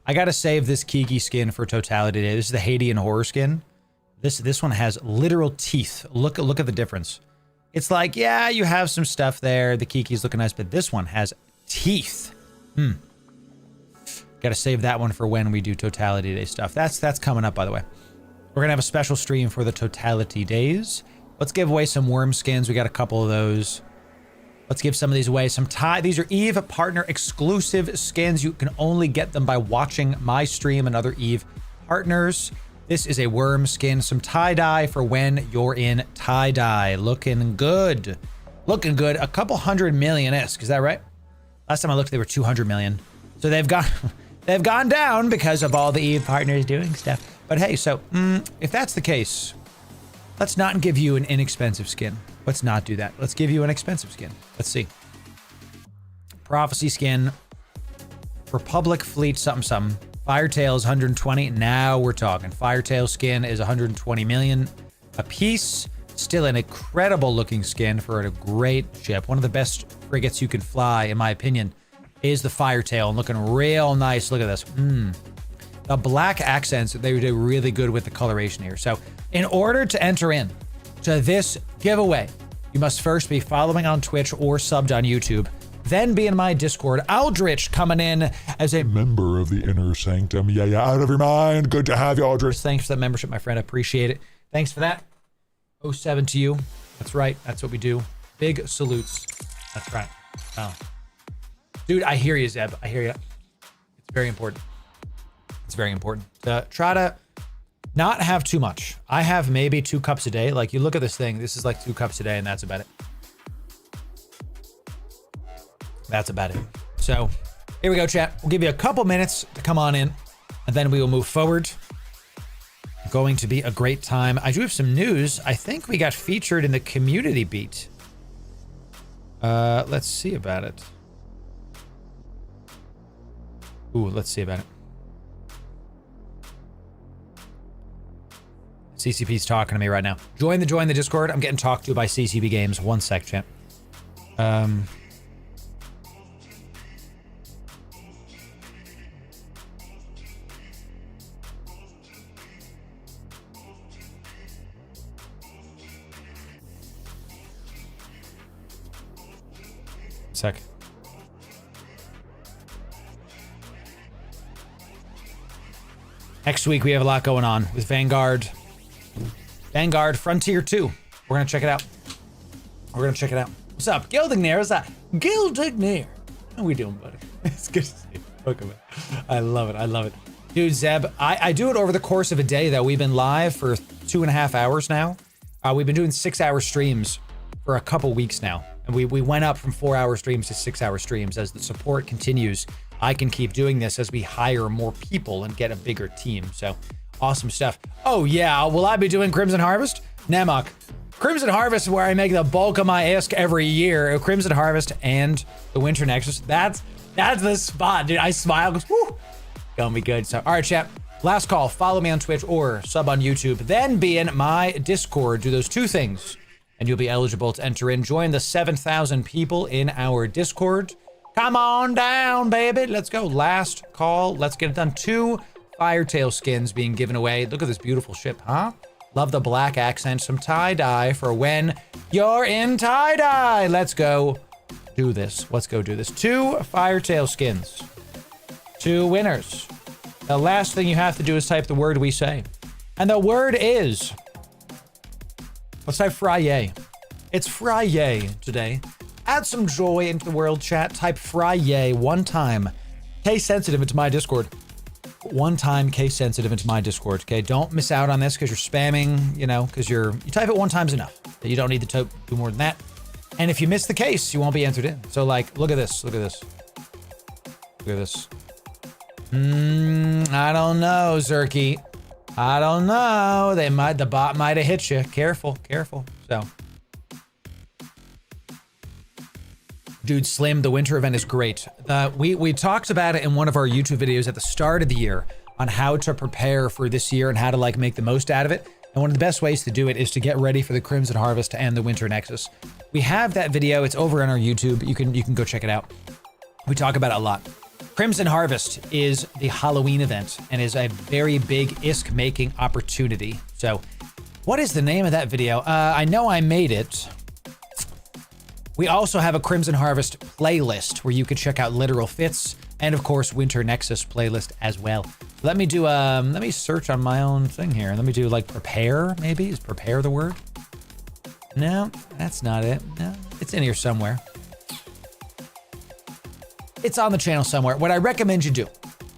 I gotta save this Kiki skin for Totality Day. This is the Hadean horror skin. This one has literal teeth. Look at the difference. It's like, yeah, you have some stuff there. The Kiki's looking nice, but this one has teeth. Gotta save that one for when we do Totality Day stuff. That's coming up, by the way. We're gonna have a special stream for the Totality Days. Let's give away some worm skins. We got a couple of those. Let's give some of these away. These are Eve partner exclusive skins. You can only get them by watching my stream and other Eve partners. This is a worm skin. Some tie-dye for when you're in tie-dye. Looking good. Looking good. A couple 100 million-esque. Is that right? Last time I looked, they were 200 million. So they've gone down because of all the Eve partners doing stuff. But hey, so if that's the case, let's not give you an inexpensive skin. Let's not do that. Let's give you an expensive skin. Let's see. Prophecy skin. Republic Fleet something. Firetail is 120. Now we're talking. Firetail skin is 120 million a piece. Still an incredible looking skin for a great ship. One of the best frigates you can fly, in my opinion, is the Firetail, and looking real nice. Look at this. The black accents, they do really good with the coloration here. So in order to enter in to this giveaway, you must first be following on Twitch or subbed on YouTube, then be in my Discord. Aldrich coming in as a member of the Inner Sanctum. Yeah, out of your mind. Good to have you, Aldrich. Thanks for that membership, my friend. I appreciate it. Thanks for that. 07 to you. That's right. That's what we do. Big salutes. That's right. Oh. Dude, I hear you, Zeb. I hear you. It's very important. It's very important. Try to not have too much. I have maybe 2 cups a day. Like, you look at this thing. This is like 2 cups a day, and that's about it. That's about it. So, here we go, chat. We'll give you a couple minutes to come on in, and then we will move forward. Going to be a great time. I do have some news. I think we got featured in the community beat. Let's see about it. Ooh, let's see about it. CCP's talking to me right now. Join the Discord. I'm getting talked to by CCP Games. 1 sec, chat. Sec. Next week we have a lot going on with Vanguard. Vanguard Frontier 2. We're gonna check it out. What's up, Gildignir? What's up, Gildignir? How we doing, buddy? It's good to see you. Welcome. I love it. Dude, Zeb, I do it over the course of a day though. We've been live for 2.5 hours now. We've been doing 6-hour streams for a couple weeks now. And we went up from 4-hour streams to 6-hour streams. As the support continues, I can keep doing this as we hire more people and get a bigger team. So awesome stuff. Oh yeah, will I be doing Crimson Harvest? Nemok. Crimson Harvest is where I make the bulk of my ISK every year. Crimson Harvest and the Winter Nexus. That's the spot, dude. I smile, goes, whoo. Gonna be good. So, all right, chat. Last call. Follow me on Twitch or sub on YouTube. Then be in my Discord. Do those 2 things, and you'll be eligible to enter in. Join the 7,000 people in our Discord. Come on down, baby. Let's go. Last call. Let's get it done. 2 Firetail skins being given away. Look at this beautiful ship, huh? Love the black accent. Some tie-dye for when you're in tie-dye. Let's go do this. Let's go do this. 2 Firetail skins. 2 winners. The last thing you have to do is type the word we say. And the word is... Let's type Friday. It's Friday today. Add some joy into the world chat. Type Friday one time. Case sensitive into my Discord. One time case sensitive into my Discord. Okay, don't miss out on this because you're spamming, you know, because you type it one time's enough. You don't need to do more than that. And if you miss the case, you won't be entered in. So like, look at this. Look at this. Look at this. I don't know, Zerky. I don't know. The bot might have hit you. Careful, careful. So, dude, Slim, the winter event is great. We talked about it in one of our YouTube videos at the start of the year on how to prepare for this year and how to like make the most out of it. And one of the best ways to do it is to get ready for the Crimson Harvest and the Winter Nexus. We have that video. It's over on our YouTube. You can go check it out. We talk about it a lot. Crimson Harvest is the Halloween event and is a very big ISK making opportunity. So what is the name of that video? I know I made it. We also have a Crimson Harvest playlist where you can check out literal fits and of course Winter Nexus playlist as well. Let me do let me search on my own thing here. Let me do like prepare, maybe. Is prepare the word? No, that's not it. No, it's in here somewhere. It's on the channel somewhere. What I recommend you do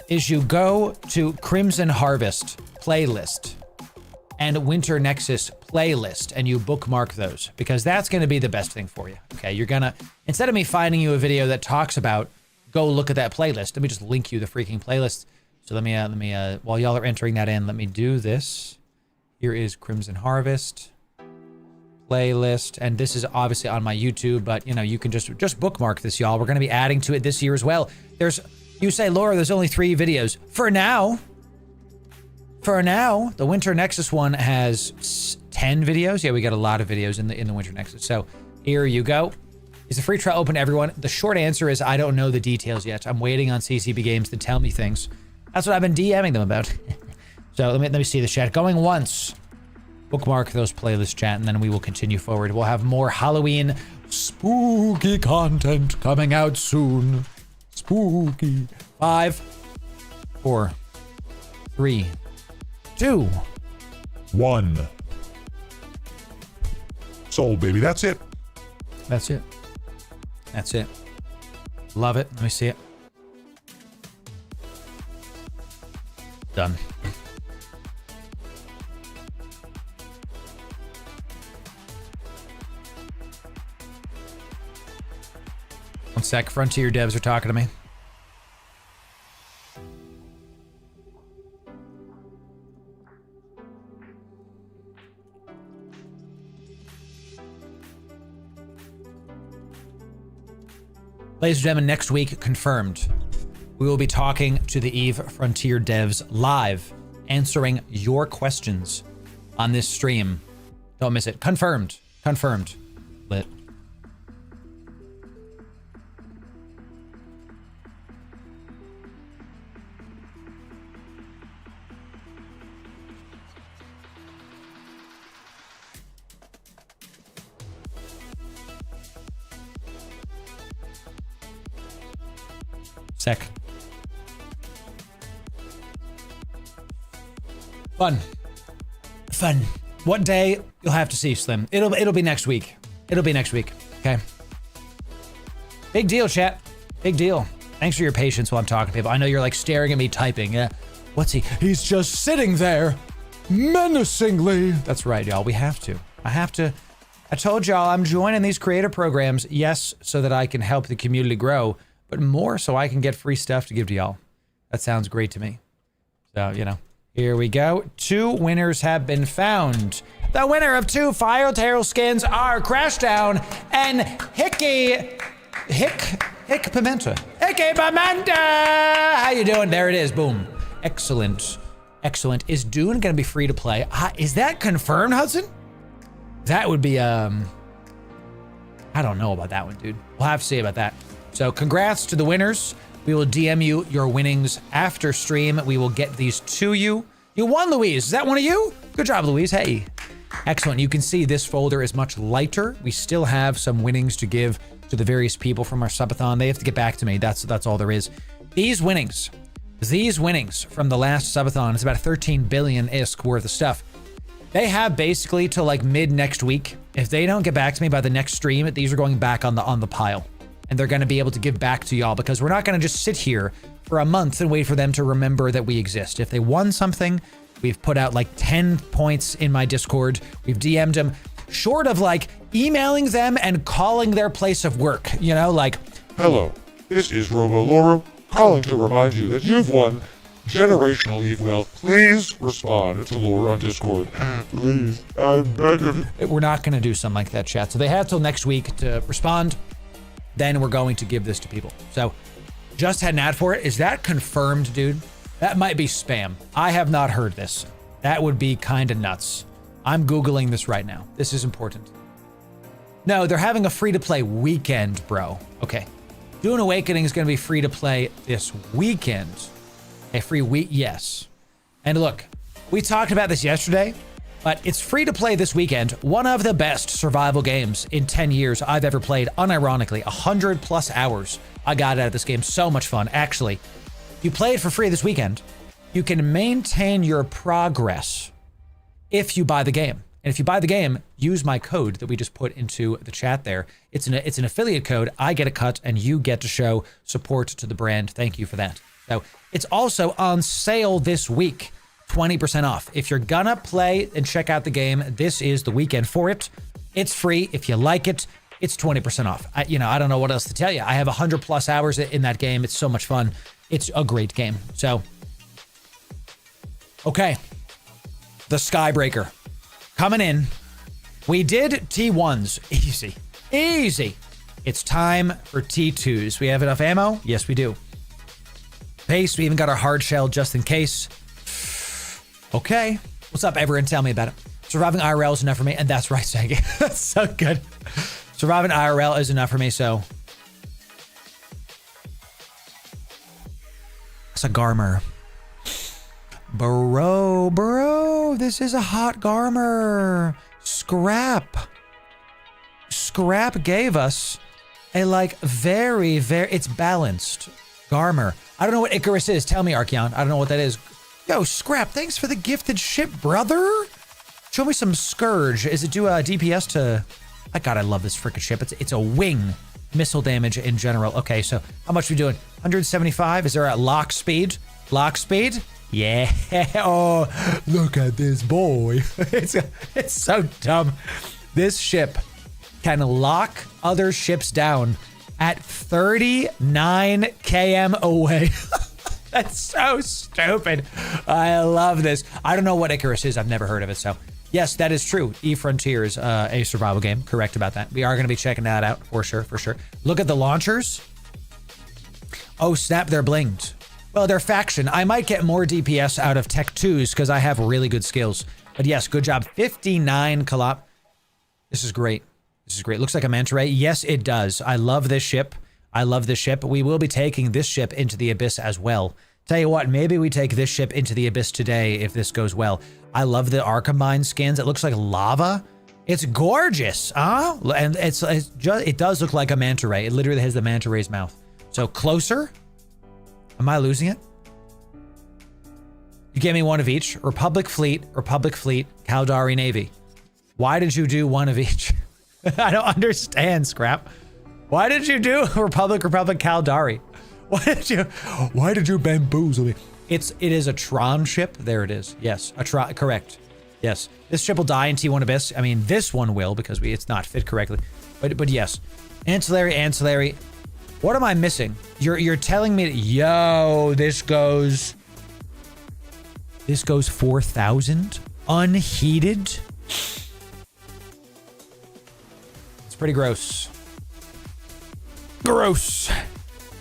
is you go to Crimson Harvest playlist and Winter Nexus playlist and you bookmark those because that's going to be the best thing for you. Okay, you're gonna, instead of me finding you a video that talks about, go look at that playlist. Let me just link you the freaking playlist. So let me while y'all are entering that in, let me do this. Here is Crimson Harvest playlist, and this is obviously on my YouTube, but you know, you can just bookmark this, y'all. We're going to be adding to it this year as well. You say, Laura, there's only 3 videos. For now, the Winter Nexus one has 10 videos. Yeah, we got a lot of videos in the Winter Nexus. So here you go. Is the free trial open to everyone? The short answer is I don't know the details yet. I'm waiting on CCB Games to tell me things. That's what I've been DMing them about. So let me see the chat. Going once. Bookmark those playlists, chat, and then we will continue forward. We'll have more Halloween spooky content coming out soon. Spooky. 5, 4, 3, 2, 1. Sold, baby. That's it. That's it. That's it. Love it. Let me see it. Done. One sec. Frontier devs are talking to me. Ladies and gentlemen, next week, confirmed, we will be talking to the EVE Frontier devs live, answering your questions on this stream. Don't miss it. Confirmed. Confirmed. Lit. Sec. Fun. Fun. What day? You'll have to see, Slim. It'll be next week. It'll be next week. Okay. Big deal, chat. Big deal. Thanks for your patience while I'm talking to people. I know you're like staring at me typing. Yeah. What's he? He's just sitting there menacingly. That's right, y'all. We have to. I told y'all I'm joining these creator programs, yes, so that I can help the community grow, but more so I can get free stuff to give to y'all. That sounds great to me. So, you know, here we go. 2 winners have been found. The winner of 2 Firetail skins are Crashdown and Hickey Pimenta. Hickey Pimenta! How you doing? There it is. Boom. Excellent. Excellent. Is Dune gonna be free to play? Is that confirmed, Hudson? That would be, I don't know about that one, dude. We'll have to see about that. So congrats to the winners. We will DM you your winnings after stream. We will get these to you. You won, Louise. Is that one of you? Good job, Louise. Hey. Excellent. You can see this folder is much lighter. We still have some winnings to give to the various people from our subathon. They have to get back to me. That's all there is. These winnings from the last subathon, it's about 13 billion ISK worth of stuff. They have basically till like mid next week. If they don't get back to me by the next stream, these are going back on the pile. And they're going to be able to give back to y'all because we're not going to just sit here for a month and wait for them to remember that we exist. If they won something, we've put out like 10 points in my Discord. We've DM'd them, short of like emailing them and calling their place of work, you know, like, Hello, this is Loru, calling to remind you that you've won Generational Eve Wealth. Please respond to Loru on Discord. Please, I beg of you. we're not going to do something like that, chat. So they have till next week to respond. Then we're going to give this to people. So just had an ad for it. Is that confirmed, dude? That might be spam. I have not heard this. That would be kind of nuts. I'm Googling this right now. This is important. No, they're having a free-to-play weekend, bro. Okay. Dune Awakening is going to be free-to-play this weekend. A free week, yes. And look, we talked about this yesterday, but it's free to play this weekend. One of the best survival games in 10 years I've ever played, unironically. 100+ hours I got out of this game. So much fun. Actually, if you play it for free this weekend, you can maintain your progress if you buy the game. And if you buy the game, use my code that we just put into the chat there. It's an affiliate code. I get a cut and you get to show support to the brand. Thank you for that. So it's also on sale this week. 20% off. If you're gonna play and check out the game, this is the weekend for it. It's free. If you like it, it's 20% off. I don't know what else to tell you. I have 100+ hours in that game. It's so much fun. It's a great game. So, okay. The Skybreaker coming in. We did T1s. Easy. Easy. It's time for T2s. We have enough ammo? Yes, we do. Pace. We even got our hard shell just in case. Okay. What's up, everyone? Tell me about it. Surviving IRL is enough for me. And that's right, Saggy. That's so good. Surviving IRL is enough for me, so. It's a Garmer. Bro, this is a hot Garmer. Scrap gave us a very, it's balanced Garmer. I don't know what Icarus is. Tell me, Archeon. I don't know what that is. Yo, Scrap, thanks for the gifted ship, brother. Show me some Scourge. Is it do a DPS to... Oh, God, I love this freaking ship. It's a wing missile damage in general. Okay, so how much are we doing? 175? Is there a lock speed? Lock speed? Yeah. Oh, look at this boy. It's so dumb. This ship can lock other ships down at 39 km away. That's so stupid. I love this. I don't know what Icarus is. I've never heard of it. So yes, that is true. E-Frontier is a survival game. Correct about that. We are going to be checking that out for sure. Look at the launchers. Oh, snap. They're blinged. Well, they're faction. I might get more DPS out of Tech 2s because I have really good skills. But yes, good job. 59 Kalop. This is great. Looks like a manta ray. Yes, it does. I love this ship. We will be taking this ship into the Abyss as well. Tell you what, maybe we take this ship into the Abyss today if this goes well. I love the Archimine skins. It looks like lava. It's gorgeous, huh? And it does look like a manta ray. It literally has the manta ray's mouth. So closer. Am I losing it? You gave me one of each. Republic Fleet, Caldari Navy. Why did you do one of each? I don't understand, Scrap. Why did you do Republic, Caldari? Why did you bamboozle me? It is a Tron ship. There it is. Yes, a Tron. Correct. Yes, this ship will die in T1 Abyss. I mean, this one will because it's not fit correctly. But yes, ancillary. What am I missing? You're telling me that, yo, this goes 4,000 unheated. It's pretty gross.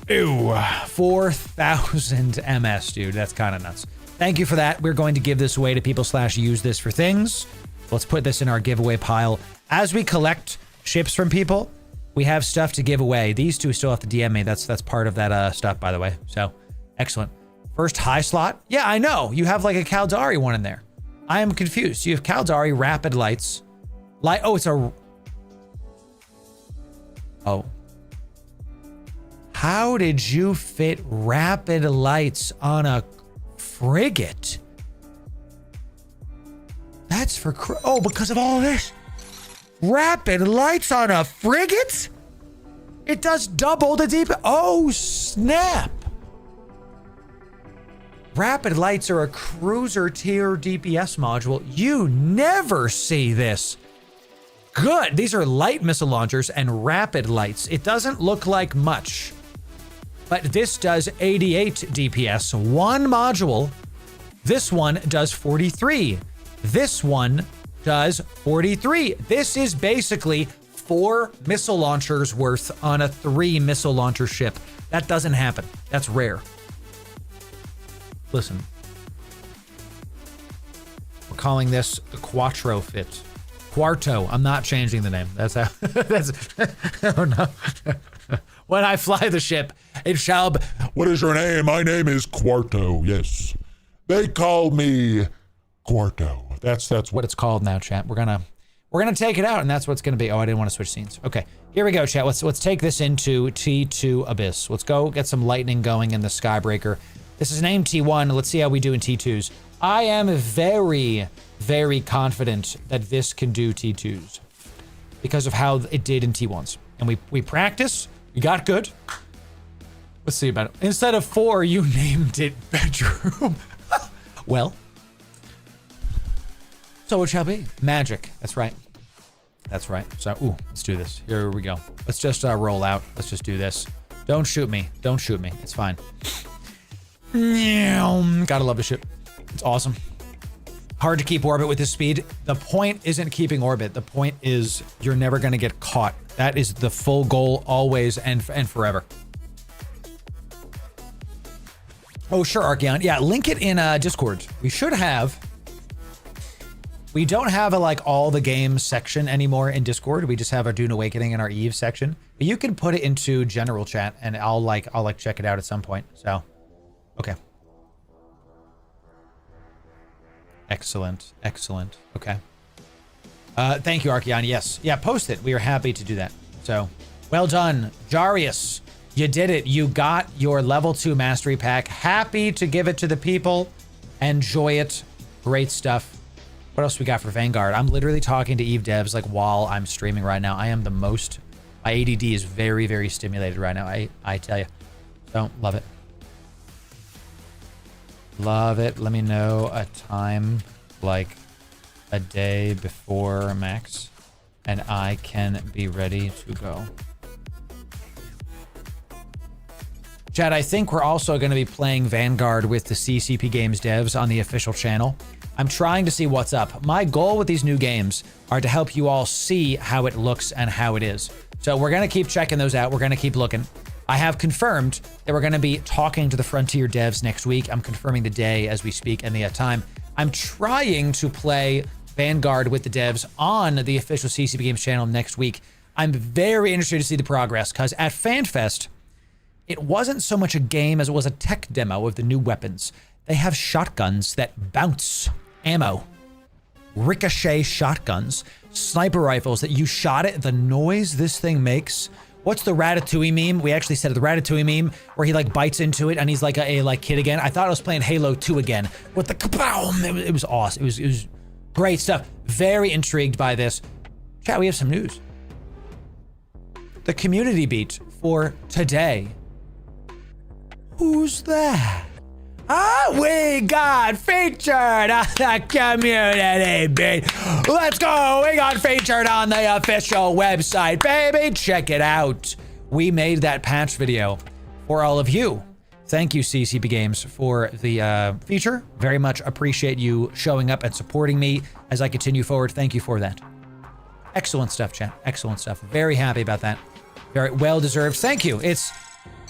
Ew. 4,000 MS, dude. That's kind of nuts. Thank you for that. We're going to give this away to people / use this for things. Let's put this in our giveaway pile. As we collect ships from people, We have stuff to give away. These two still have to DM me. That's part of that stuff, by the way. So, excellent. First high slot? Yeah, I know. You have like a Caldari one in there. I am confused. You have Caldari, Rapid Lights. Oh, it's a... Oh. How did you fit Rapid Lights on a frigate? That's for... Oh, because of all of this? Rapid Lights on a frigate? It does double the DPS. Oh, snap. Rapid Lights are a cruiser tier DPS module. You never see this. Good. These are light missile launchers and Rapid Lights. It doesn't look like much, but this does 88 DPS. One module. This one does 43. This one does 43. This is basically 4 missile launchers worth on a 3 missile launcher ship. That doesn't happen. That's rare. Listen. We're calling this the Quattro Fit. Quarto. I'm not changing the name. That's how. That's. Oh no. When I fly the ship, it shall be. What is your name? My name is Quarto. Yes, they call me Quarto. That's what it's called now, chat. We're gonna take it out, and that's what it's gonna be. Oh, I didn't want to switch scenes. Okay, here we go, chat. Let's take this into T2 Abyss. Let's go get some lightning going in the Skybreaker. This is named T1. Let's see how we do in T2s. I am very, very confident that this can do T2s because of how it did in T1s. And we practice. We got good. Let's see about it. Instead of 4, you named it bedroom. Well, so it shall be. Magic. That's right. That's right. So, ooh, let's do this. Here we go. Let's just roll out. Let's just do this. Don't shoot me. Don't shoot me. It's fine. Gotta love the ship. It's awesome. Hard to keep orbit with this speed. The point isn't keeping orbit. The point is you're never going to get caught. That is the full goal always and forever. Oh, sure, Archeon. Yeah, link it in Discord. We should have. We don't have a like all the games section anymore in Discord. We just have our Dune Awakening and our Eve section. But you can put it into general chat and I'll check it out at some point. So, okay. Excellent. Excellent. Okay. Thank you, Archeon. Yes. Yeah, post it. We are happy to do that. So, well done. Jarius, you did it. You got your level 2 mastery pack. Happy to give it to the people. Enjoy it. Great stuff. What else we got for Vanguard? I'm literally talking to Eve devs like while I'm streaming right now. I am the most... My ADD is very, very stimulated right now. I tell you. So, love it. Love it. Let me know a time, like a day before max, and I can be ready to go. Chad, I think we're also going to be playing Vanguard with the CCP Games devs on the official channel. I'm trying to see what's up. My goal with these new games are to help you all see how it looks and how it is. So we're going to keep checking those out. We're going to keep looking. I have confirmed that we're going to be talking to the Frontier devs next week. I'm confirming the day as we speak and the time. I'm trying to play Vanguard with the devs on the official CCP Games channel next week. I'm very interested to see the progress because at FanFest, it wasn't so much a game as it was a tech demo of the new weapons. They have shotguns that bounce ammo, ricochet shotguns, sniper rifles that you shot it, the noise this thing makes. What's the Ratatouille meme? We actually said the Ratatouille meme where he like bites into it and he's like a kid again. I thought I was playing Halo 2 again with the kaboom. It was awesome. It was great stuff. Very intrigued by this. Chat, we have some news. The community beat for today. Who's that? We got featured on the community beat. Let's go. We got featured on the official website, baby. Check it out. We made that patch video for all of you. Thank you, CCP Games, for the feature. Very much appreciate you showing up and supporting me as I continue forward. Thank you for that. Excellent stuff, chat. Excellent stuff. Very happy about that. Very well deserved. Thank you.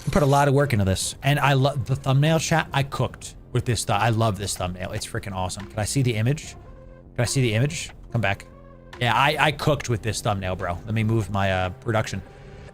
We put a lot of work into this, and I love the thumbnail, chat. I cooked with this stuff. I love this thumbnail. It's freaking awesome. Can I see the image? Can I see the image? Come back. Yeah, I cooked with this thumbnail, bro. Let me move my production.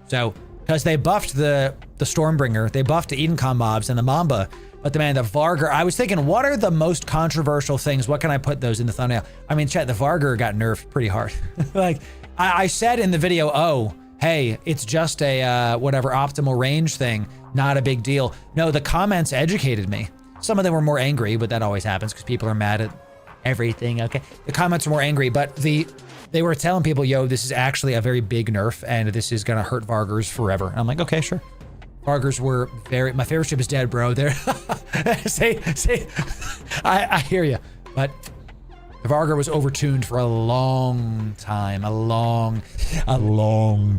So, because they buffed the Stormbringer, they buffed the Edencom mobs and the Mamba, but the Vargar, I was thinking, what are the most controversial things? What can I put those in the thumbnail? I mean, chat, the Vargar got nerfed pretty hard. Like, I said in the video, oh, hey, it's just a whatever optimal range thing, not a big deal. No, the comments educated me. Some of them were more angry, but that always happens because people are mad at everything, okay? The comments are more angry, but they were telling people, yo, this is actually a very big nerf and this is gonna hurt Vargars forever. And I'm like, okay, sure. Vargars were my favorite ship is dead, bro. There, say, I hear you, but the Vargar was overtuned for a long time, a long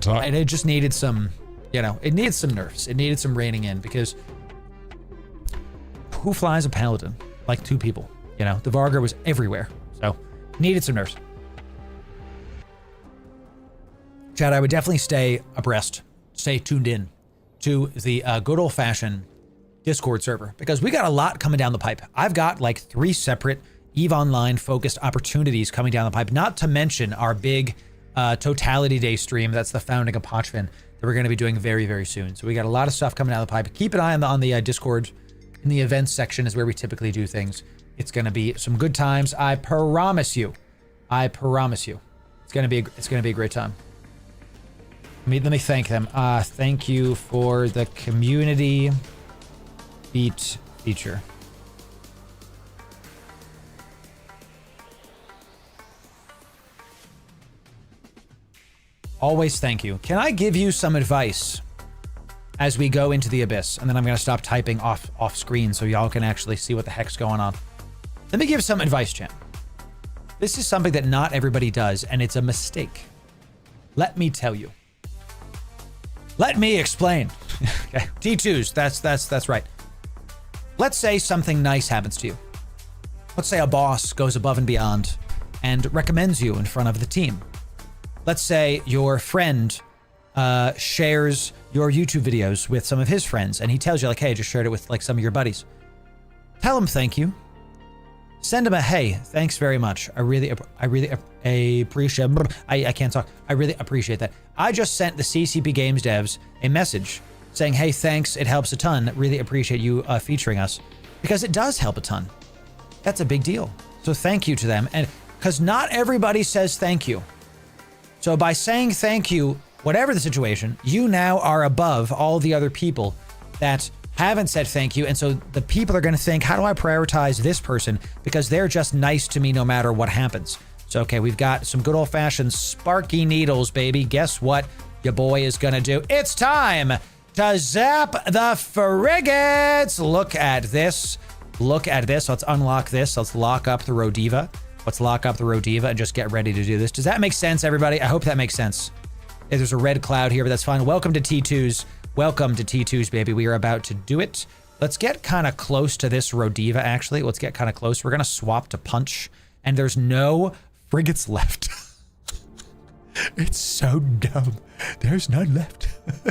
time. And it just needed some, it needed some nerfs. It needed some reining in because who flies a paladin? Like 2 people, the Vargar was everywhere. So needed some nerfs. Chad, I would definitely stay abreast, stay tuned in to the good old-fashioned Discord server because we got a lot coming down the pipe. I've got like 3 separate EVE Online focused opportunities coming down the pipe, not to mention our big Totality Day stream. That's the founding of Pochvin that we're going to be doing very, very soon. So we got a lot of stuff coming down the pipe. Keep an eye on the Discord. In the events section is where we typically do things. It's going to be some good times. I promise you. It's going to be a great time. Let me thank them. Thank you for the community beat feature. Always thank you. Can I give you some advice as we go into the abyss? And then I'm going to stop typing off screen so y'all can actually see what the heck's going on. Let me give some advice, champ. This is something that not everybody does, and it's a mistake. Let me tell you. Let me explain. Okay. T2s, that's right. Let's say something nice happens to you. Let's say a boss goes above and beyond and recommends you in front of the team. Let's say your friend shares your YouTube videos with some of his friends and he tells you like, hey, I just shared it with like some of your buddies. Tell him thank you. Send him a hey, thanks very much. I really appreciate. I can't talk. I really appreciate that. I just sent the CCP Games devs a message saying, hey, thanks. It helps a ton. Really appreciate you featuring us because it does help a ton. That's a big deal. So thank you to them. And because not everybody says thank you. So by saying thank you, whatever the situation, you now are above all the other people that haven't said thank you. And so the people are going to think, how do I prioritize this person? Because they're just nice to me no matter what happens. So, okay, we've got some good old fashioned sparky needles, baby. Guess what your boy is going to do? It's time to zap the frigates. Look at this. Look at this. Let's unlock this. Let's lock up the Rodiva. Let's lock up the Rodiva and just get ready to do this. Does that make sense, everybody? I hope that makes sense. There's a red cloud here, but that's fine. Welcome to T2s. Welcome to T2s, baby. We are about to do it. Let's get kind of close to this Rodiva, actually. Let's get kind of close. We're going to swap to punch, and there's no frigates left. It's so dumb. There's none left.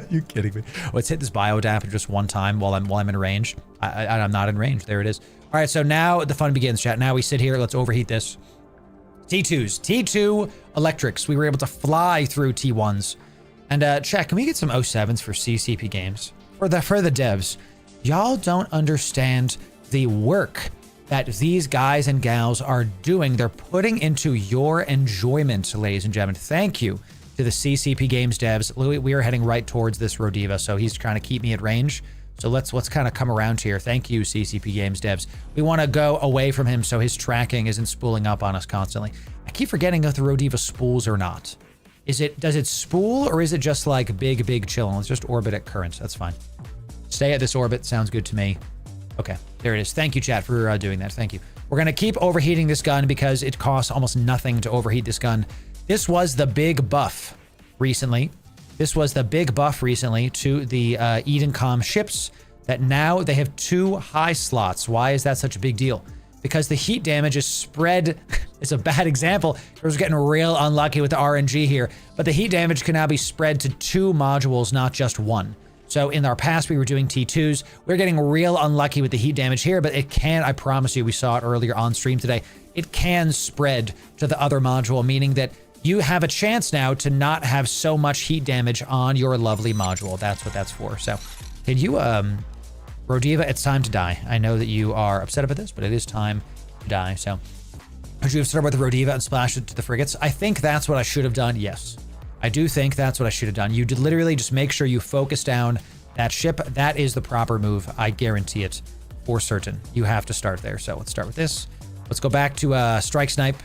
You kidding me? Let's hit this biodamp just one time while I'm in range. I'm not in range. There it is. All right, so now the fun begins, chat. Now we sit here. Let's overheat this. T2s. T2 electrics. We were able to fly through T1s. And chat, can we get some 07s for CCP games? For the devs, y'all don't understand the work that these guys and gals are doing. They're putting into your enjoyment, ladies and gentlemen. Thank you to the CCP Games devs. Louis, we are heading right towards this Rodiva, so he's trying to keep me at range. So let's kind of come around here. Thank you, CCP Games devs. We want to go away from him so his tracking isn't spooling up on us constantly. I keep forgetting if the Rodiva spools or not. Does it spool or is it just like big chilling? Let's just orbit at current. That's fine. Stay at this orbit. Sounds good to me. Okay, there it is. Thank you, chat, for doing that. Thank you. We're going to keep overheating this gun because it costs almost nothing to overheat this gun. This was the big buff recently. This was the big buff recently to the Edencom ships that now they have 2 high slots. Why is that such a big deal? Because the heat damage is spread. It's a bad example. I was getting real unlucky with the RNG here, but the heat damage can now be spread to 2 modules, not just 1. So in our past, we were doing T2s. We're getting real unlucky with the heat damage here, but it can, I promise you, we saw it earlier on stream today. It can spread to the other module, meaning that you have a chance now to not have so much heat damage on your lovely module. That's what that's for. So can you, Rodiva, it's time to die. I know that you are upset about this, but it is time to die. So should you have started with the Rodiva and splashed it to the frigates? I think that's what I should have done. Yes, I do think that's what I should have done. You did literally just make sure you focus down that ship. That is the proper move. I guarantee it for certain. You have to start there. So let's start with this. Let's go back to strike snipe.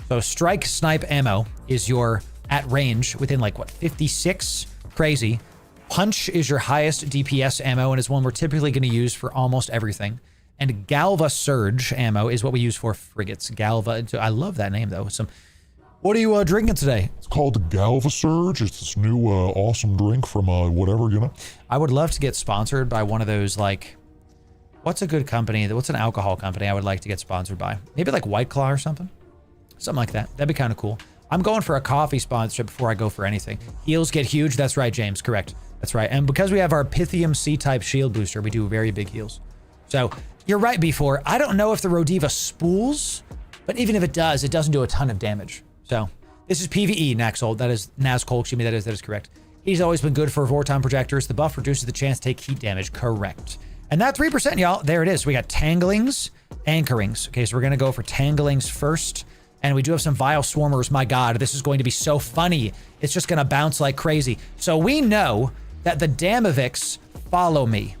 So strike snipe ammo is your at range within like what, 56? Crazy. Punch is your highest DPS ammo and is one we're typically going to use for almost everything. And Galva Surge ammo is what we use for frigates. Galva. I love that name though. What are you drinking today? It's called Galva Surge. It's this new awesome drink from whatever, you know. I would love to get sponsored by one of those, like, what's a good company? What's an alcohol company I would like to get sponsored by? Maybe like White Claw or something? Something like that. That'd be kind of cool. I'm going for a coffee sponsorship before I go for anything. Heals get huge. That's right, James. Correct. That's right. And because we have our Pythium C-type shield booster, we do very big heals. So you're right, B4. I don't know if the Rodiva spools, but even if it does, it doesn't do a ton of damage. So this is PvE, Naxol. That is Nazcol. Excuse me. That is correct. He's always been good for Vortime projectors. The buff reduces the chance to take heat damage. Correct. And that 3%, y'all, there it is. We got Tanglings, Anchorings. Okay, so we're going to go for Tanglings first. And we do have some Vile Swarmers. My God, this is going to be so funny. It's just going to bounce like crazy. So we know that the Damavix follow me.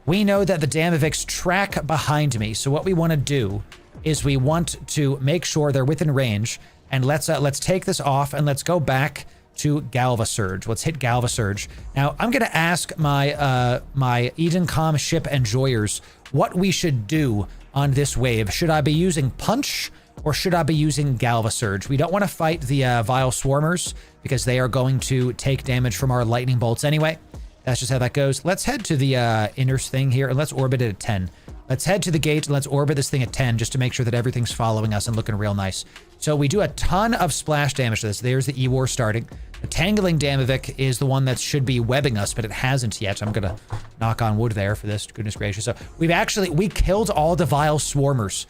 We know that the Damavix track behind me. So what we want to do is we want to make sure they're within range. And let's take this off and let's go back to Galva Surge. Let's hit Galva Surge. Now, I'm going to ask my my Edencom ship enjoyers what we should do on this wave. Should I be using Punch or should I be using Galva Surge? We don't want to fight the Vile Swarmers because they are going to take damage from our lightning bolts anyway. That's just how that goes. Let's head to the inner thing here and let's orbit it at 10. Let's head to the gate and let's orbit this thing at 10 just to make sure that everything's following us and looking real nice. So we do a ton of splash damage to this. There's the E-War starting. The Tangling Damavik is the one that should be webbing us, but it hasn't yet. I'm gonna knock on wood there for this, goodness gracious. So we killed all the Vile Swarmers.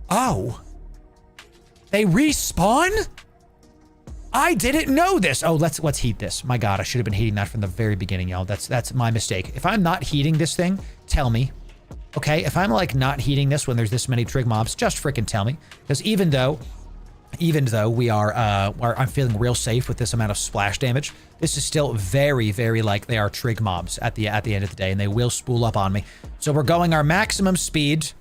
Oh, they respawn? I didn't know this. Oh, let's heat this. My God, I should have been heating that from the very beginning, y'all. That's my mistake. If I'm not heating this thing, tell me. Okay, if I'm like not heating this when there's this many trig mobs, just freaking tell me. Because even though we are, I'm feeling real safe with this amount of splash damage, this is still very, very like they are trig mobs at the end of the day, and they will spool up on me. So we're going our maximum speed.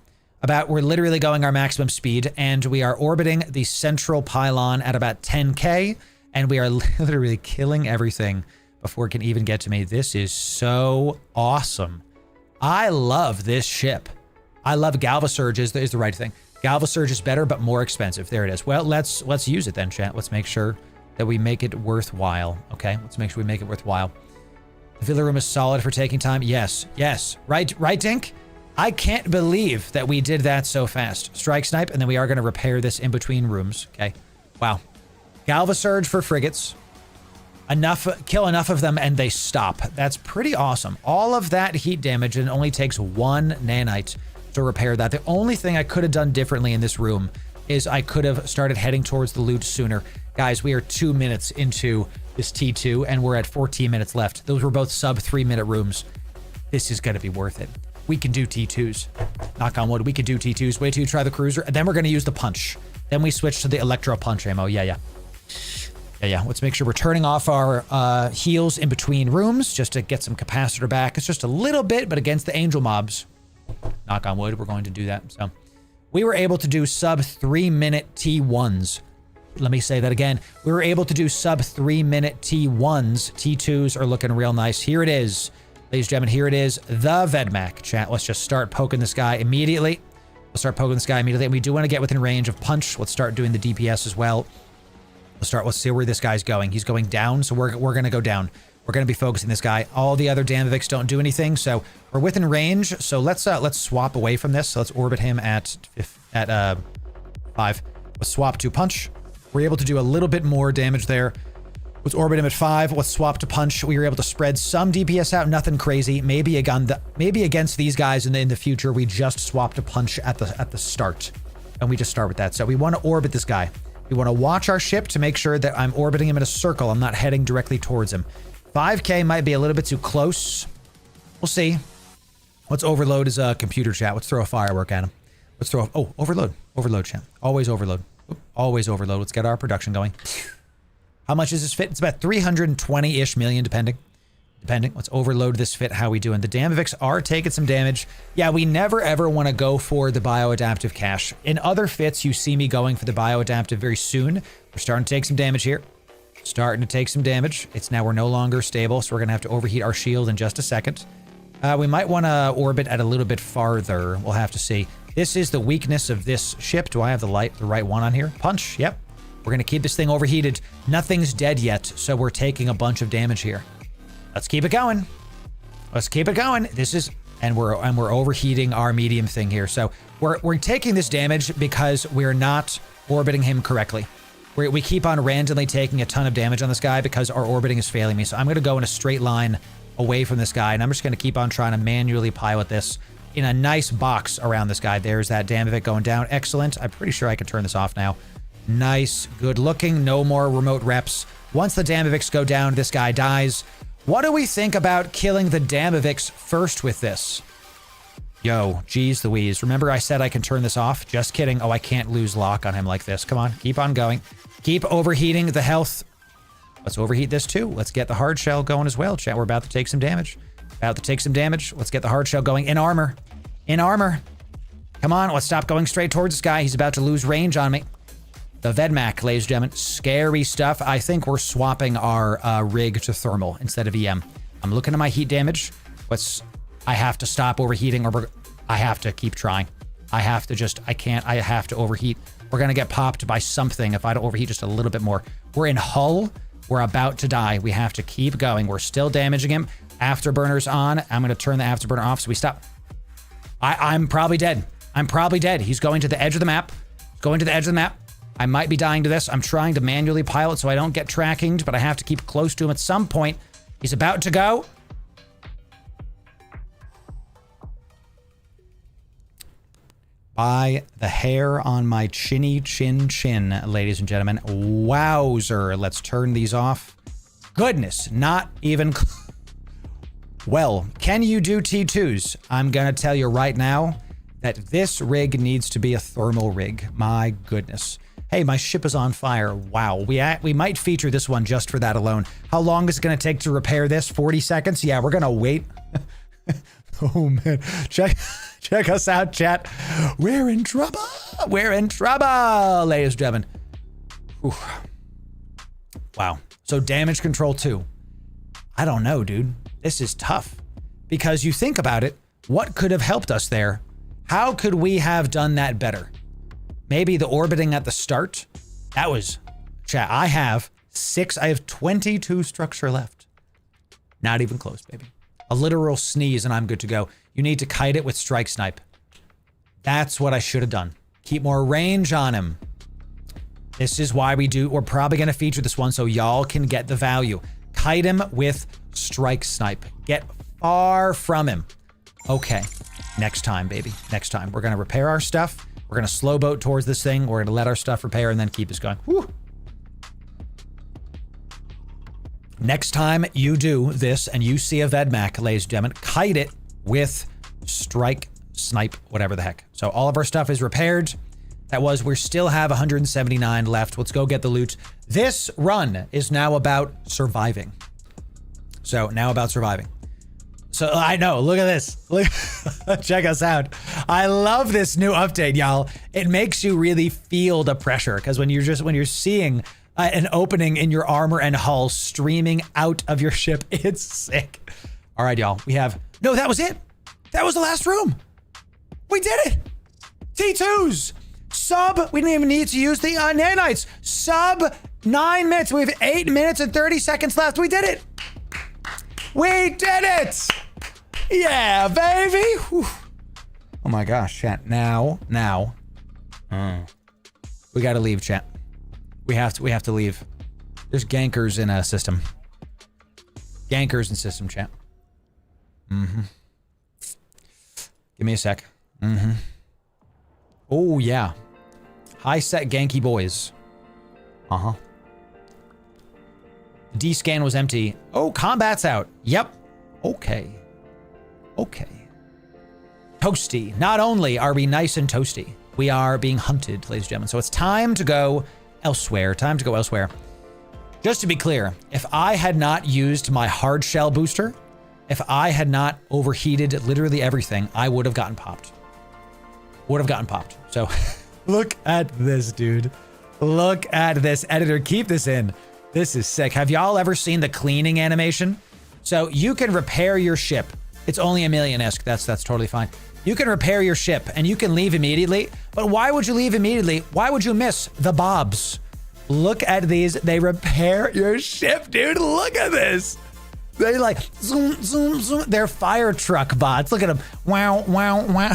We're literally going our maximum speed, and we are orbiting the central pylon at about 10K, and we are literally killing everything before it can even get to me. This is so awesome. I love this ship. I love Galva Surge is the right thing. Galva Surge is better, but more expensive. There it is. Well, let's use it then, chat. Let's make sure that we make it worthwhile. Okay, let's make sure we make it worthwhile. The filler room is solid for taking time. Yes, yes. Right, Dink? I can't believe that we did that so fast. Strike snipe, and then we are going to repair this in between rooms. Okay. Wow. Galva Surge for frigates. Kill enough of them and they stop. That's pretty awesome. All of that heat damage, and it only takes 1 nanite to repair that. The only thing I could have done differently in this room is I could have started heading towards the loot sooner. Guys, we are 2 minutes into this T2 and we're at 14 minutes left. Those were both sub 3-minute rooms. This is going to be worth it. We can do T2s. Knock on wood, we can do T2s. Wait till you try the cruiser, and then we're going to use the punch. Then we switch to the electro punch ammo. Yeah. Let's make sure we're turning off our heals in between rooms just to get some capacitor back. It's just a little bit, but against the angel mobs, knock on wood, we're going to do that. So we were able to do sub 3-minute T1s. Let me say that again. We were able to do sub 3-minute T1s. T2s are looking real nice. Here it is. Ladies and gentlemen, here it is. The Vedmak. Chat, let's just start poking this guy immediately. And we do want to get within range of punch. Let's start doing the DPS as well. Let's see where this guy's going. He's going down, so we're going to go down. We're going to be focusing this guy. All the other Damaviks don't do anything, so we're within range. So let's swap away from this. So let's orbit him at 5. Let's swap to punch. We're able to do a little bit more damage there. Let's orbit him at 5. Let's swap to punch. We were able to spread some DPS out, nothing crazy. Maybe against these guys in the future, we just swap to punch at the start, and we just start with that. So we want to orbit this guy. We want to watch our ship to make sure that I'm orbiting him in a circle. I'm not heading directly towards him. 5K might be a little bit too close. We'll see. Let's overload his computer chat. Let's throw a firework at him. Let's throw oh, overload. Overload chat. Always overload. Always overload. Let's get our production going. How much is this fit? It's about 320-ish million, depending. Let's overload this fit. How we doing? The Damavix are taking some damage. Yeah, we never ever want to go for the bioadaptive cache. In other fits, you see me going for the bioadaptive very soon. We're starting to take some damage here. Starting to take some damage. It's now we're no longer stable, so we're going to have to overheat our shield in just a second. We might want to orbit at a little bit farther. We'll have to see. This is the weakness of this ship. Do I have the right one on here? Punch. Yep. We're going to keep this thing overheated. Nothing's dead yet, so we're taking a bunch of damage here. Let's keep it going. Let's keep it going. This is, and we're overheating our medium thing here. So we're taking this damage because we're not orbiting him correctly. We keep on randomly taking a ton of damage on this guy because our orbiting is failing me. So I'm going to go in a straight line away from this guy, and I'm just going to keep on trying to manually pilot this in a nice box around this guy. There's that Damavik going down. Excellent. I'm pretty sure I can turn this off now. Nice. Good looking. No more remote reps. Once the Damaviks go down, this guy dies. What do we think about killing the Damaviks first with this? Yo, geez Louise. Remember I said I can turn this off? Just kidding. Oh, I can't lose lock on him like this. Come on. Keep on going. Keep overheating the health. Let's overheat this too. Let's get the hard shell going as well, chat. We're about to take some damage. Let's get the hard shell going. In armor. In armor. Come on. Let's stop going straight towards this guy. He's about to lose range on me. The Vedmak, ladies and gentlemen. Scary stuff. I think we're swapping our rig to thermal instead of EM. I'm looking at my heat damage. I have to stop overheating or I have to keep trying. I have to overheat. We're going to get popped by something if I don't overheat just a little bit more. We're in hull. We're about to die. We have to keep going. We're still damaging him. Afterburner's on. I'm going to turn the afterburner off so we stop. I'm probably dead. He's going to the edge of the map. I might be dying to this. I'm trying to manually pilot so I don't get trackinged, but I have to keep close to him at some point. He's about to go. By the hair on my chinny chin, ladies and gentlemen. Wowzer. Let's turn these off. Goodness, not even... Well, can you do T2s? I'm going to tell you right now that this rig needs to be a thermal rig. My goodness. Hey, my ship is on fire. Wow. We might feature this one just for that alone. How long is it going to take to repair this? 40 seconds? Yeah, we're going to wait. Oh, man. Check us out, chat. We're in trouble. We're in trouble, ladies and gentlemen. Whew. Wow. So damage control 2. I don't know, dude. This is tough. Because you think about it, what could have helped us there? How could we have done that better? Maybe the orbiting at the start? That was... Chat, I have 22 structure left. Not even close, baby. A literal sneeze and I'm good to go. You need to kite it with strike snipe. That's what I should have done. Keep more range on him. This is why we're probably going to feature this one so y'all can get the value. Kite him with strike snipe. Get far from him. Okay. Next time, baby. Next time. We're going to repair our stuff. We're going to slow boat towards this thing. We're going to let our stuff repair and then keep us going. Whew. Next time you do this and you see a Vedmak, ladies and gentlemen, kite it with strike, snipe, whatever the heck. So all of our stuff is repaired. We still have 179 left. Let's go get the loot. This run is now about surviving. So I know, look at this. Look, check us out. I love this new update, y'all. It makes you really feel the pressure because when you're seeing an opening in your armor and hull streaming out of your ship. It's sick. All right, y'all. No, that was it. That was the last room. We did it. T2s. We didn't even need to use the nanites. 9 minutes. We have 8 minutes and 30 seconds left. We did it. We did it. Yeah, baby. Whew. Oh my gosh, chat. Now. We gotta leave, chat. We have to leave. There's gankers in a system. Gankers in system, chat. Mm-hmm. Give me a sec. Mm-hmm. Oh, yeah. High set ganky boys. Uh-huh. D-scan was empty. Oh, combat's out. Yep. Okay. Okay. Toasty. Not only are we nice and toasty, we are being hunted, ladies and gentlemen. So it's time to go elsewhere. Time to go elsewhere. Just to be clear, if I had not used my hard shell booster, if I had not overheated literally everything, I would have gotten popped. Would have gotten popped. So look at this, dude. Look at this. Editor, keep this in. This is sick. Have y'all ever seen the cleaning animation? So you can repair your ship. It's only a million-esque. That's totally fine. You can repair your ship and you can leave immediately. But why would you leave immediately? Why would you miss the bobs? Look at these. They repair your ship, dude. Look at this. They like zoom, zoom, zoom. They're fire truck bots. Look at them. Wow, wow, wow.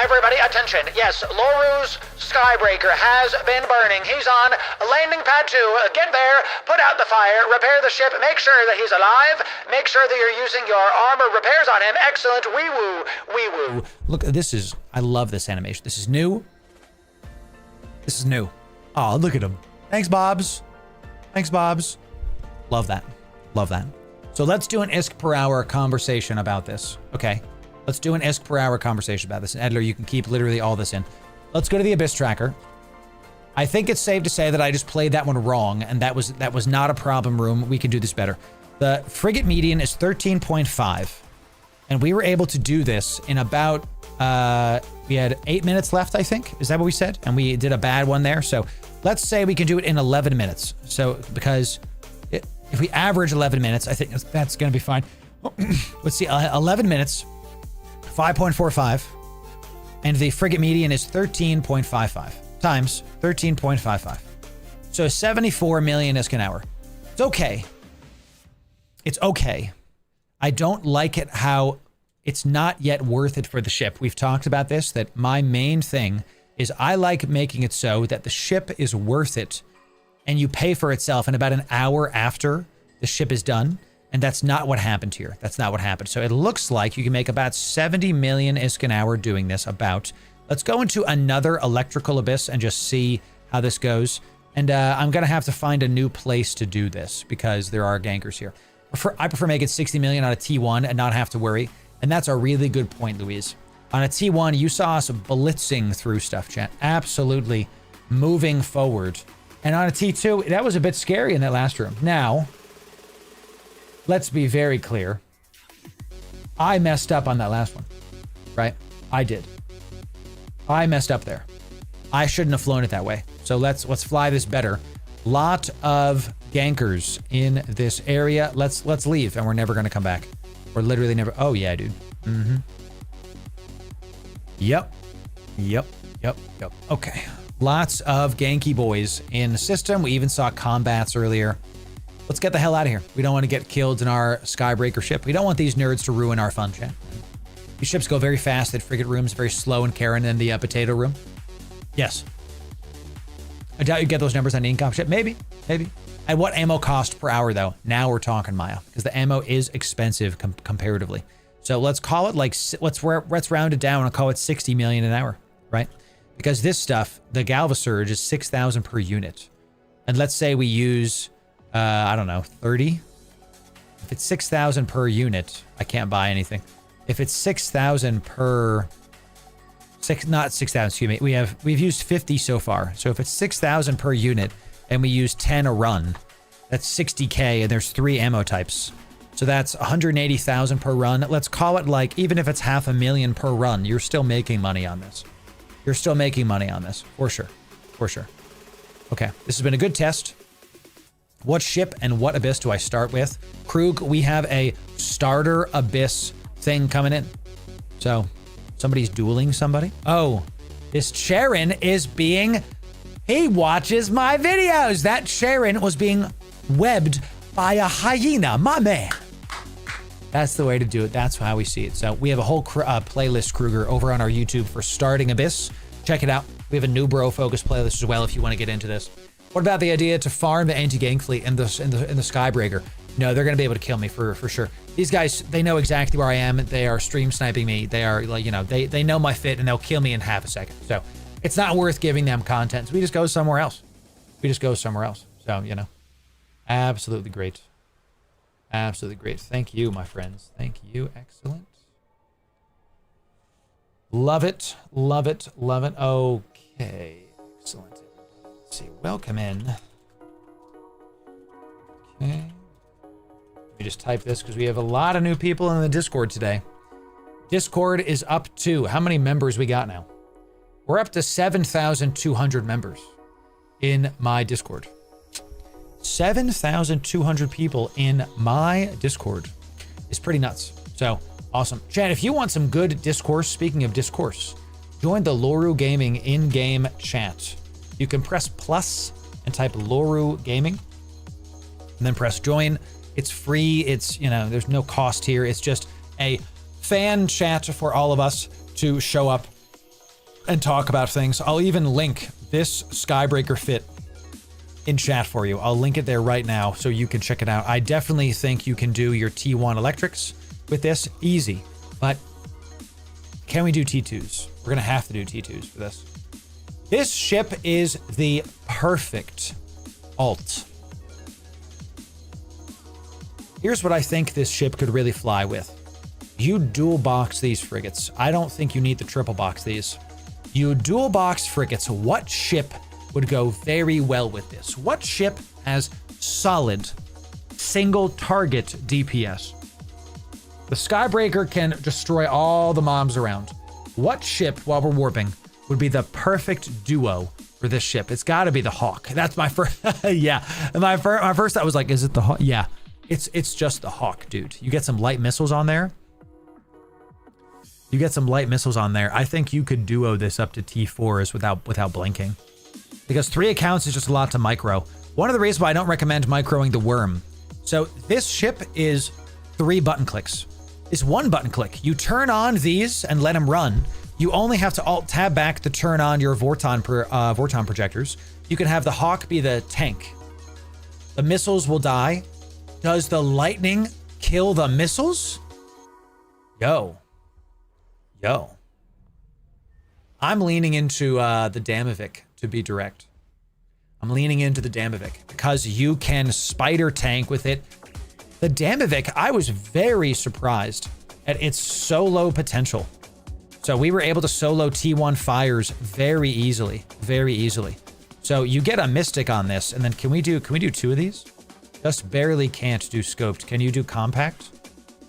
Everybody, attention. Yes, Loru's Skybreaker has been burning. He's on landing pad 2. Get there, put out the fire, repair the ship, make sure that he's alive, make sure that you're using your armor repairs on him. Excellent. Wee woo, wee woo. Look, this is, I love this animation. This is new. This is new. Oh, look at him. Thanks, Bobs. Thanks, Bobs. Love that. Love that. So let's do an ISK per hour conversation about this. Okay. Let's do an ISK per hour conversation about this. And Edler, you can keep literally all this in. Let's go to the Abyss Tracker. I think it's safe to say that I just played that one wrong, and that was not a problem room. We can do this better. The frigate median is 13.5, and we were able to do this in about, we had 8 minutes left, I think. Is that what we said? And we did a bad one there. So let's say we can do it in 11 minutes. So because if we average 11 minutes, I think that's going to be fine. Let's see, 11 minutes. 5.45, and the frigate median is 13.55 times 13.55. So 74 million ISK an hour. It's okay. It's okay. I don't like it how it's not yet worth it for the ship. We've talked about this, that my main thing is I like making it so that the ship is worth it and you pay for itself in about an hour after the ship is done. And that's not what happened here. That's not what happened. So it looks like you can make about 70 million ISK an hour doing this about. Let's go into another electrical abyss and just see how this goes. And I'm going to have to find a new place to do this because there are gankers here. I prefer making 60 million on a T1 and not have to worry. And that's a really good point, Louise. On a T1, you saw us blitzing through stuff, chat. Absolutely moving forward. And on a T2, that was a bit scary in that last room. Now, let's be very clear. I messed up on that last one, right? I did. I messed up there. I shouldn't have flown it that way. So let's fly this better. Lot of gankers in this area. Let's leave, and we're never gonna come back. We're literally never. Oh yeah, dude. Mm-hmm. Yep. Okay. Lots of ganky boys in the system. We even saw combats earlier. Let's get the hell out of here. We don't want to get killed in our Skybreaker ship. We don't want these nerds to ruin our fun, chat. These ships go very fast. That frigate room's very slow and Karen in the potato room. Yes. I doubt you get those numbers on the income ship. Maybe. At what ammo cost per hour, though? Now we're talking, Maya, because the ammo is expensive comparatively. So let's call it like, let's round it down and call it 60 million an hour, right? Because this stuff, the Galva Surge is 6,000 per unit. And let's say we use, I don't know, 30? If it's 6,000 per unit, I can't buy anything. If it's 6,000 per... not 6,000, excuse me. We've used 50 so far. So if it's 6,000 per unit and we use 10 a run, that's 60K and there's 3 ammo types. So that's 180,000 per run. Let's call it like, even if it's 500,000 per run, you're still making money on this. You're still making money on this, for sure. For sure. Okay, this has been a good test. What ship and what abyss do I start with? Krug, we have a starter abyss thing coming in. So somebody's dueling somebody. Oh, this Charon is being... He watches my videos. That Charon was being webbed by a hyena, my man. That's the way to do it. That's how we see it. So we have a whole playlist, Kruger, over on our YouTube for starting Abyss. Check it out. We have a new bro focus playlist as well if you want to get into this. What about the idea to farm the anti-gang fleet in the Skybreaker? No, they're going to be able to kill me for sure. These guys, they know exactly where I am. They are stream sniping me. They are like, you know, they know my fit and they'll kill me in half a second. So it's not worth giving them content. So we just go somewhere else. we just go somewhere else. So, you know, absolutely great. Absolutely great. Thank you, my friends. Thank you. Excellent. Love it. Love it. Love it. Okay. Excellent. Let's see. Welcome in. Okay. Let me just type this because we have a lot of new people in the Discord today. Discord is up to, how many members we got now? We're up to 7,200 members in my Discord. 7,200 people in my Discord is pretty nuts. So awesome. Chad, if you want some good discourse, speaking of discourse, join the Loru Gaming in-game chat. You can press plus and type Loru Gaming and then press join. It's free. It's, you know, there's no cost here. It's just a fan chat for all of us to show up and talk about things. I'll even link this Skybreaker fit in chat for you. I'll link it there right now so you can check it out. I definitely think you can do your T1 electrics with this easy, but can we do T2s? We're gonna have to do T2s for this. This ship is the perfect alt. Here's what I think this ship could really fly with. You dual box these frigates. I don't think you need the triple box these. You dual box frigates. What ship would go very well with this? What ship has solid single target DPS? The Skybreaker can destroy all the mobs around. What ship, while we're warping, would be the perfect duo for this ship? It's got to be the Hawk. That's my first. Yeah, my first thought was like, is it the Hawk? Yeah, it's just the Hawk, dude. You get some light missiles on there. You get some light missiles on there. I think you could duo this up to T4s without blinking. Because 3 accounts is just a lot to micro. One of the reasons why I don't recommend microing the worm. So this ship is 3 button clicks. It's 1 button click. You turn on these and let them run. You only have to alt-tab back to turn on your Vorton projectors. You can have the Hawk be the tank. The missiles will die. Does the lightning kill the missiles? Yo. I'm leaning into the Damovic, to be direct. I'm leaning into the Damovic because you can spider tank with it. The Damovic, I was very surprised at its solo potential. So we were able to solo T1 fires very easily. So you get a Mystic on this, and then can we do 2 of these? Just barely can't do scoped. Can you do compact?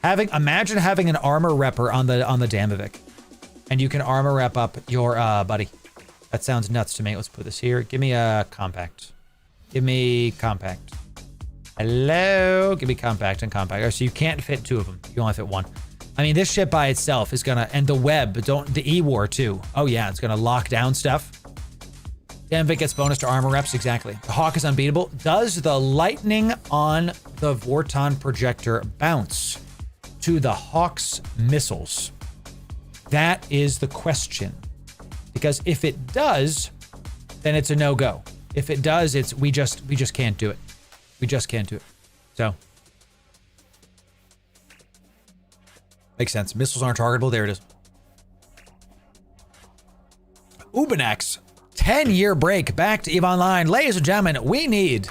Imagine having an armor repper on the Damovic, and you can armor rep up your buddy. That sounds nuts to me. Let's put this here. Give me a compact. Give me compact. Hello. Give me compact and compact. So you can't fit 2 of them. You only fit 1. I mean, this ship by itself is gonna, and the web, the E-War too. Oh yeah, it's gonna lock down stuff. Damovic gets bonus to armor reps, exactly. The Hawk is unbeatable. Does the lightning on the Vorton projector bounce to the Hawk's missiles? That is the question. Because if it does, then it's a no-go. If it does, we just can't do it. We just can't do it. So makes sense. Missiles aren't targetable. There it is. Ubanax, 10-year break back to EVE Online. Ladies and gentlemen, we need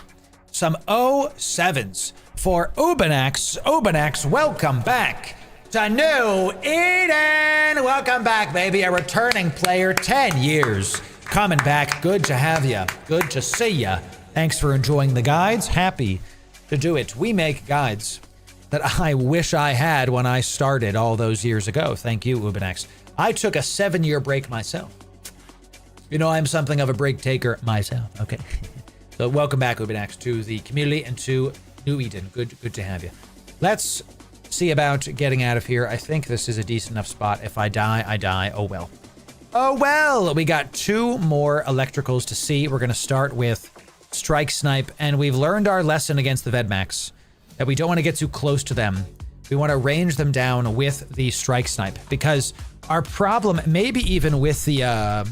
some 07s for Ubanax. Ubanax, welcome back to New Eden. Welcome back, baby. A returning player, 10 years. Coming back. Good to have you. Good to see you. Thanks for enjoying the guides. Happy to do it. We make guides that I wish I had when I started all those years ago. Thank you, Ubanax. I took a 7-year break myself. You know, I'm something of a break taker myself. Okay. So welcome back, Ubanax, to the community and to New Eden. Good to have you. Let's see about getting out of here. I think this is a decent enough spot. If I die, I die. Oh well. Oh well. We got 2 more electricals to see. We're going to start with Strike Snipe, and we've learned our lesson against the Vedmax, that we don't want to get too close to them. We want to range them down with the Strike Snipe, because our problem, maybe even with the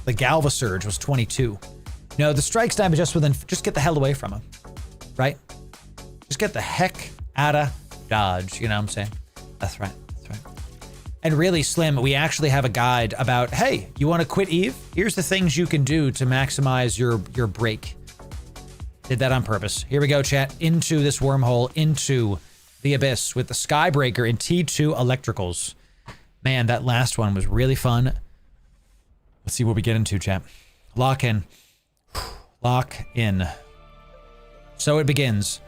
Galva Surge, was 22. No, the Strike Snipe is just get the hell away from him, right? Just get the heck out of Dodge, you know what I'm saying? That's right. And really, Slim, we actually have a guide about, hey, you want to quit Eve? Here's the things you can do to maximize your break. Did that on purpose. Here we go, chat. Into this wormhole, into the abyss with the Skybreaker and T2 electricals. Man, that last one was really fun. Let's see what we get into, chat. Lock in. Lock in. So it begins.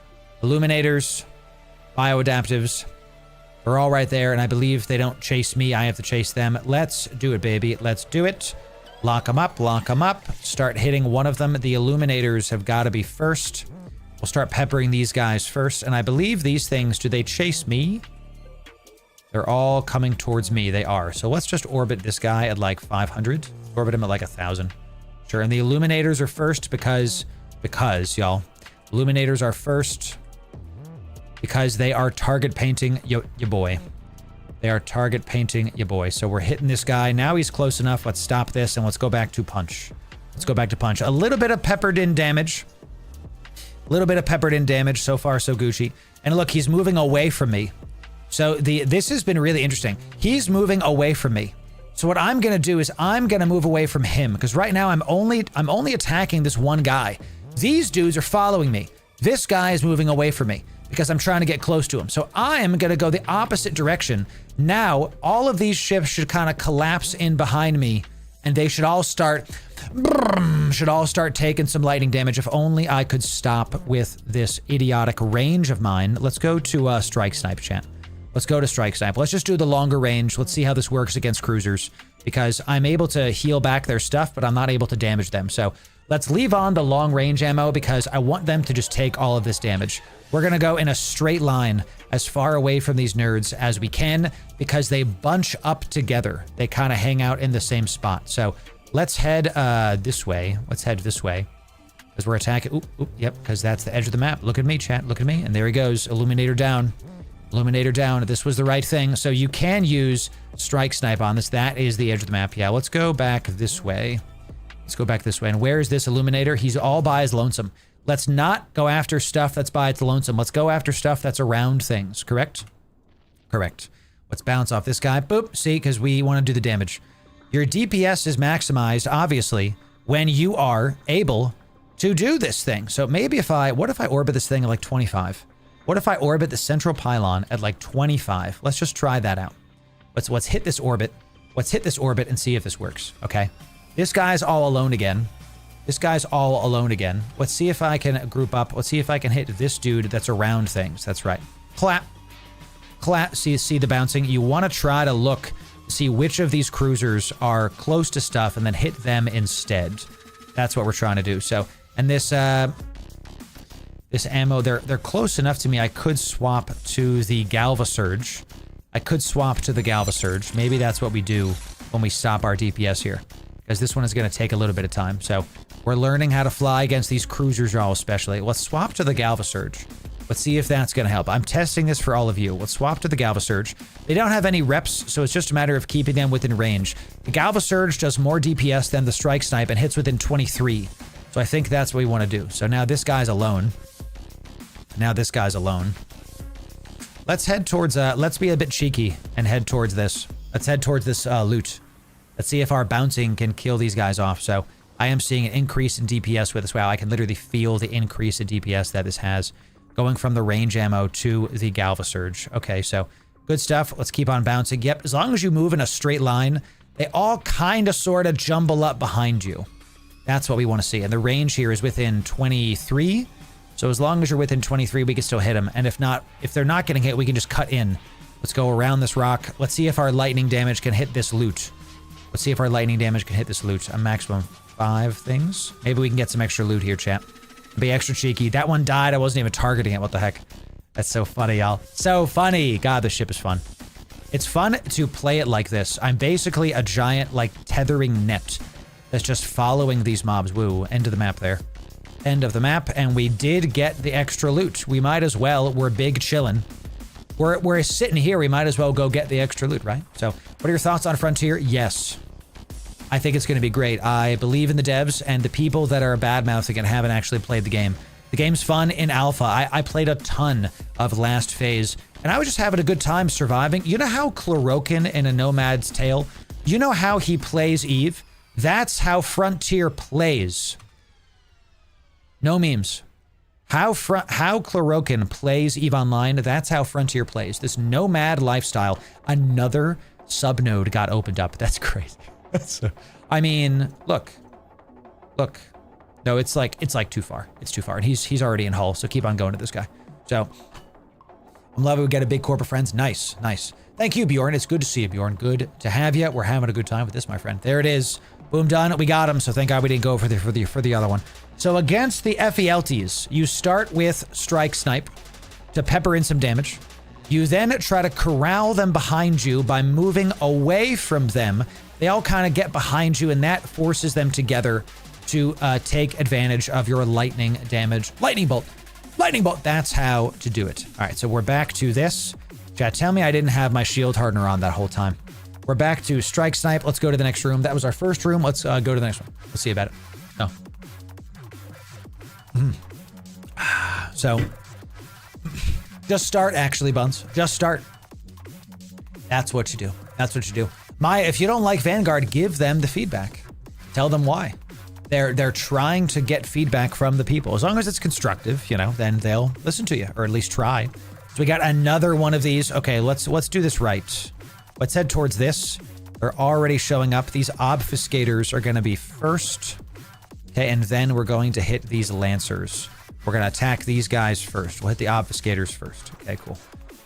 Illuminators, bioadaptives. They're all right there, and I believe they don't chase me. I have to chase them. Let's do it, baby. Let's do it. Lock them up. Lock them up. Start hitting one of them. The Illuminators have got to be first. We'll start peppering these guys first, and I believe these things, do they chase me? They're all coming towards me. They are. So let's just orbit this guy at like 500. Orbit him at like 1,000. Sure, and the Illuminators are first because y'all. Illuminators are first because they are target painting your boy. They are target painting your boy. So we're hitting this guy. Now he's close enough. Let's stop this and let's go back to punch. Let's go back to punch. A little bit of peppered in damage. A little bit of peppered in damage. So far, so Gucci. And look, he's moving away from me. So this has been really interesting. He's moving away from me. So what I'm gonna do is I'm gonna move away from him because right now I'm only attacking this one guy. These dudes are following me. This guy is moving away from me because I'm trying to get close to him. So I am gonna go the opposite direction. Now, all of these ships should kind of collapse in behind me and they should all start taking some lightning damage. If only I could stop with this idiotic range of mine. Let's go to Strike Snipe, chat. Let's go to Strike Snipe. Let's just do the longer range. Let's see how this works against cruisers because I'm able to heal back their stuff, but I'm not able to damage them. So let's leave on the long range ammo because I want them to just take all of this damage. We're going to go in a straight line as far away from these nerds as we can because they bunch up together. They kind of hang out in the same spot. So let's head this way. Let's head this way because we're attacking. Yep, because that's the edge of the map. Look at me, chat. Look at me. And there he goes. Illuminator down. Illuminator down. This was the right thing. So you can use Strike Snipe on this. That is the edge of the map. Yeah, let's go back this way. Let's go back this way. And where is this Illuminator? He's all by his lonesome. Let's not go after stuff that's by its lonesome. Let's go after stuff that's around things. Correct? Correct. Let's bounce off this guy. Boop. See, because we want to do the damage. Your DPS is maximized, obviously, when you are able to do this thing. So maybe what if I orbit this thing at like 25? What if I orbit the central pylon at like 25? Let's just try that out. Let's hit this orbit. Let's hit this orbit and see if this works, okay? This guy's all alone again. This guy's all alone again. Let's see if I can group up. Let's see if I can hit this dude that's around things. That's right. Clap. Clap. See the bouncing? You want to try to look, see which of these cruisers are close to stuff and then hit them instead. That's what we're trying to do. So, and this ammo, they're close enough to me. I could swap to the Galvasurge. I could swap to the Galvasurge. Maybe that's what we do when we stop our DPS here. Because this one is going to take a little bit of time. So we're learning how to fly against these cruisers, y'all, especially. Let's swap to the Galvasurge. Let's see if that's going to help. I'm testing this for all of you. Let's swap to the Galvasurge. They don't have any reps, so it's just a matter of keeping them within range. The Galvasurge does more DPS than the Strike Snipe and hits within 23. So I think that's what we want to do. So now this guy's alone. Now this guy's alone. Let's head towards, let's be a bit cheeky and head towards this. Let's head towards this loot. Let's see if our bouncing can kill these guys off. So I am seeing an increase in DPS with this. Wow, I can literally feel the increase in DPS that this has. Going from the range ammo to the Galvasurge. Okay, so good stuff. Let's keep on bouncing. Yep, as long as you move in a straight line, they all kind of sort of jumble up behind you. That's what we want to see. And the range here is within 23. So as long as you're within 23, we can still hit them. And if not, if they're not getting hit, we can just cut in. Let's go around this rock. Let's see if our lightning damage can hit this loot. Let's see if our lightning damage can hit this loot. A maximum 5 things. Maybe we can get some extra loot here, chat. Be extra cheeky. That one died. I wasn't even targeting it. What the heck? That's so funny, y'all. So funny. God, this ship is fun. It's fun to play it like this. I'm basically a giant, like, tethering net that's just following these mobs. Woo. End of the map there. End of the map. And we did get the extra loot. We might as well. We're big chillin'. We're sitting here. We might as well go get the extra loot, right? So, what are your thoughts on Frontier? Yes. I think it's going to be great. I believe in the devs and the people that are bad-mouthing and haven't actually played the game. The game's fun in alpha. I played a ton of last phase, and And I was just having a good time surviving. You know how Chlorokin in A Nomad's Tale, you know how he plays Eve? That's how Frontier plays. No memes. How Chlorokin plays EVE Online, that's how Frontier plays. This nomad lifestyle. Another subnode got opened up. That's crazy. I mean, look. No, it's like too far. It's too far. And he's already in Hull, so keep on going to this guy. So, I'm loving we get a big corp of friends. Nice. Thank you, Bjorn. It's good to see you, Bjorn. Good to have you. We're having a good time with this, my friend. There it is. Boom, done. We got him, so thank God we didn't go for the other one. So against the FELTs, you start with Strike Snipe to pepper in some damage. You then try to corral them behind you by moving away from them. They all kind of get behind you, and that forces them together to take advantage of your lightning damage. Lightning bolt. That's how to do it. All right, so we're back to this. Chat, tell me I didn't have my shield hardener on that whole time. We're back to Strike Snipe. Let's go to the next room. That was our first room. Let's go to the next one. Let's see about it. No. So, just start, actually, Buns. Just start. That's what you do. If you don't like Vanguard, give them the feedback. Tell them why. They're trying to get feedback from the people. As long as it's constructive, then they'll listen to you, or at least try. So we got another one of these. Okay, let's do this right. Let's head towards this. They're already showing up. These obfuscators are going to be first. Okay, and then we're going to hit these lancers. We're going to attack these guys first. We'll hit the obfuscators first. Okay, cool.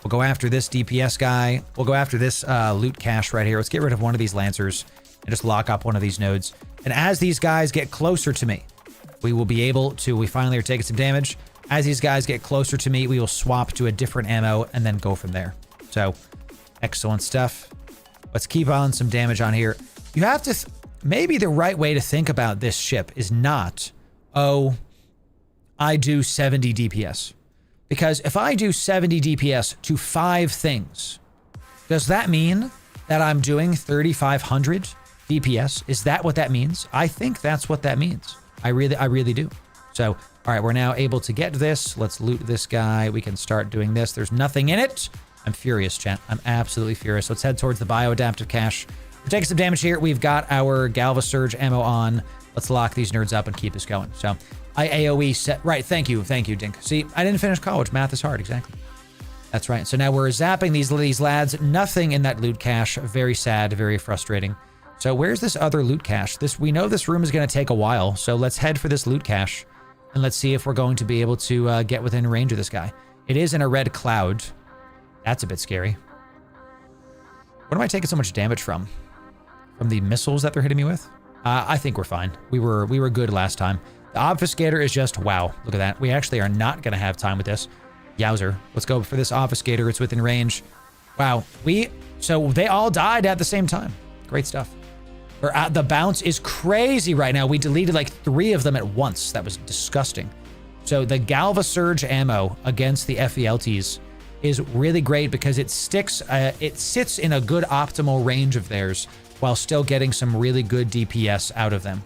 We'll go after this DPS guy. We'll go after this loot cache right here. Let's get rid of one of these lancers and just lock up one of these nodes. And as these guys get closer to me, we will be able to, we finally are taking some damage. As these guys get closer to me, we will swap to a different ammo and then go from there. So, excellent stuff. Let's keep on some damage on here. You have to, maybe the right way to think about this ship is not, oh, I do 70 DPS. Because if I do 70 DPS to 5 things, does that mean that I'm doing 3,500 DPS? Is that what that means? I think that's what that means. I really do. So, all right, we're now able to get this. Let's loot this guy. We can start doing this. There's nothing in it. I'm furious, chat. I'm absolutely furious. Let's head towards the bioadaptive cache. We're taking some damage here. We've got our Galva Surge ammo on. Let's lock these nerds up and keep this going. So, I AoE set. Right, thank you, Dink. See, I didn't finish college. Math is hard, exactly. That's right. So now we're zapping these lads. Nothing in that loot cache. Very sad, very frustrating. So where's this other loot cache? We know this room is going to take a while, so let's head for this loot cache. And let's see if we're going to be able to get within range of this guy. It is in a red cloud. That's a bit scary. What am I taking so much damage from? From the missiles that they're hitting me with? I think we're fine. We were good last time. The obfuscator is just, wow, look at that. We actually are not going to have time with this. Yowzer. Let's go for this obfuscator. It's within range. Wow. So they all died at the same time. Great stuff. The bounce is crazy right now. We deleted like 3 of them at once. That was disgusting. So the Galva Surge ammo against the FELTs is really great because it sits in a good optimal range of theirs while still getting some really good DPS out of them.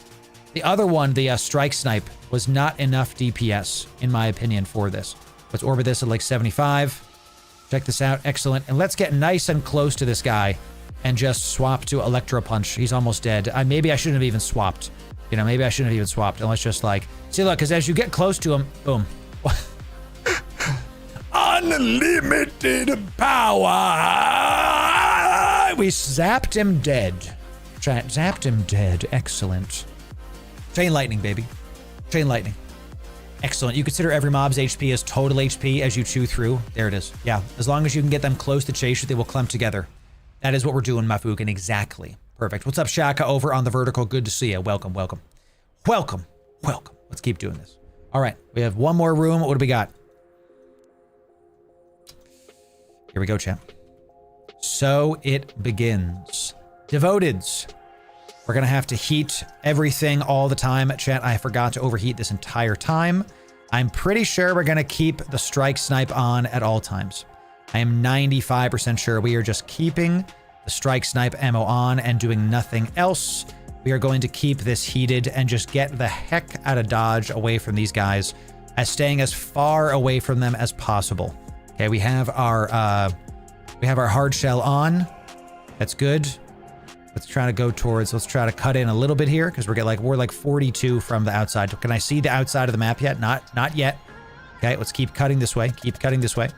The other one, the Strike Snipe, was not enough DPS, in my opinion, for this. Let's orbit this at like 75. Check this out. Excellent. And let's get nice and close to this guy and just swap to Electro Punch. He's almost dead. Maybe I shouldn't have even swapped. Maybe I shouldn't have even swapped. And let's just like... See, look, because as you get close to him, boom. Unlimited power! We zapped him dead. Zapped him dead. Excellent. Chain lightning, baby. Chain lightning. Excellent. You consider every mob's HP as total HP as you chew through. There it is. Yeah. As long as you can get them close to chase you, they will clump together. That is what we're doing, Mafugan. Exactly. Perfect. What's up, Shaka, over on the vertical? Good to see you. Welcome. Let's keep doing this. All right. We have one more room. What do we got? Here we go, champ. So it begins. Devoteds. We're going to have to heat everything all the time. Chat, I forgot to overheat this entire time. I'm pretty sure we're going to keep the Strike Snipe on at all times. I am 95% sure we are just keeping the Strike Snipe ammo on and doing nothing else. We are going to keep this heated and just get the heck out of dodge away from these guys, as staying as far away from them as possible. Okay, we have our hard shell on. That's good. Let's try to cut in a little bit here because we're like 42 from the outside. Can I see the outside of the map yet? Not yet. Okay, let's keep cutting this way. Keep cutting this way.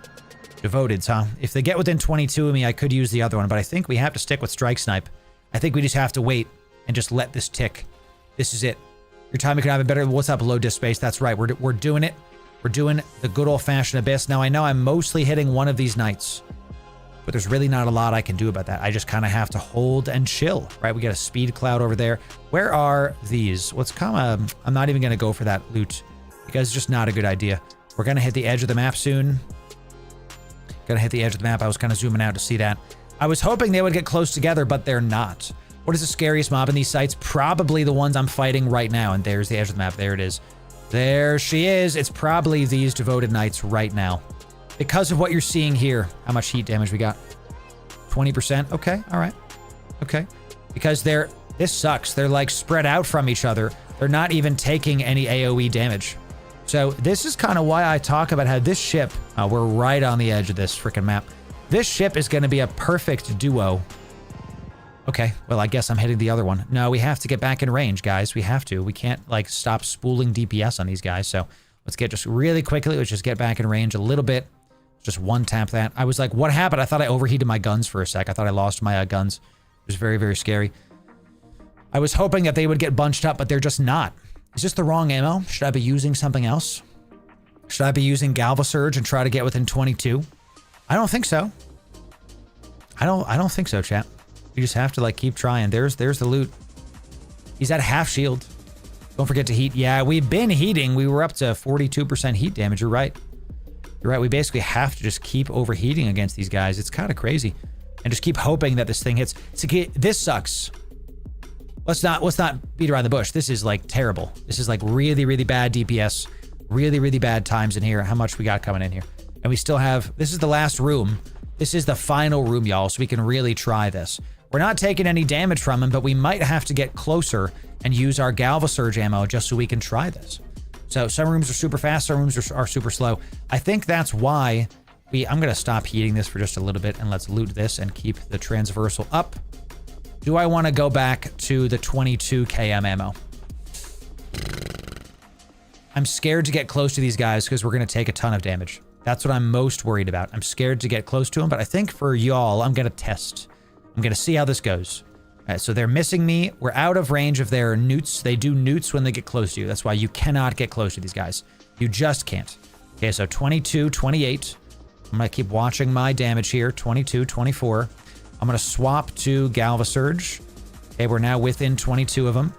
Devoted, huh? If they get within 22 of me, I could use the other one, but I think we have to stick with Strike Snipe. I think we just have to wait and just let this tick. This is it. Your timing could have been better. What's up, low disk space? That's right. We're doing it. We're doing the good old-fashioned Abyss. Now, I know I'm mostly hitting one of these knights, but there's really not a lot I can do about that. I just kind of have to hold and chill, right? We got a speed cloud over there. Where are these? I'm not even going to go for that loot because it's just not a good idea. We're going to hit the edge of the map soon. Gonna hit the edge of the map. I was kind of zooming out to see that. I was hoping they would get close together, but they're not. What is the scariest mob in these sites? Probably the ones I'm fighting right now. And there's the edge of the map. There it is. There she is. It's probably these devoted knights right now. Because of what you're seeing here. How much heat damage we got? 20%. Okay. All right. Okay. Because this sucks. They're like spread out from each other. They're not even taking any AoE damage. So this is kind of why I talk about how this ship, we're right on the edge of this freaking map. This ship is going to be a perfect duo. Okay, well, I guess I'm hitting the other one. No, we have to get back in range, guys. We have to. We can't, like, stop spooling DPS on these guys. So let's get just really quickly, let's just get back in range a little bit. Just one tap that. I was like, what happened? I thought I overheated my guns for a sec. I thought I lost my guns. It was very, very scary. I was hoping that they would get bunched up, but they're just not. Is this the wrong ammo? Should I be using something else? Should I be using Galvasurge and try to get within 22? I don't think so. I don't think so, chat. You just have to like keep trying. There's the loot. He's at half shield. Don't forget to heat. Yeah, we've been heating. We were up to 42% heat damage. You're right. You're right. We basically have to just keep overheating against these guys. It's kind of crazy. And just keep hoping that this thing hits. This sucks. Let's not beat around the bush. This is like terrible. This is like really, really bad DPS. Really, really bad times in here. How much we got coming in here? And we still have, this is the last room. This is the final room, y'all, so we can really try this. We're not taking any damage from him, but we might have to get closer and use our Galvasurge ammo just so we can try this. So some rooms are super fast, some rooms are super slow. I think that's why I'm gonna stop heating this for just a little bit and let's loot this and keep the transversal up. Do I want to go back to the 22 km ammo? I'm scared to get close to these guys because we're going to take a ton of damage. That's what I'm most worried about. I'm scared to get close to them, but I think for y'all, I'm going to test. I'm going to see how this goes. All right, so they're missing me. We're out of range of their newts. They do newts when they get close to you. That's why you cannot get close to these guys. You just can't. Okay, so 22, 28. I'm going to keep watching my damage here. 22, 24. I'm going to swap to Galvasurge. Okay, we're now within 22 of them.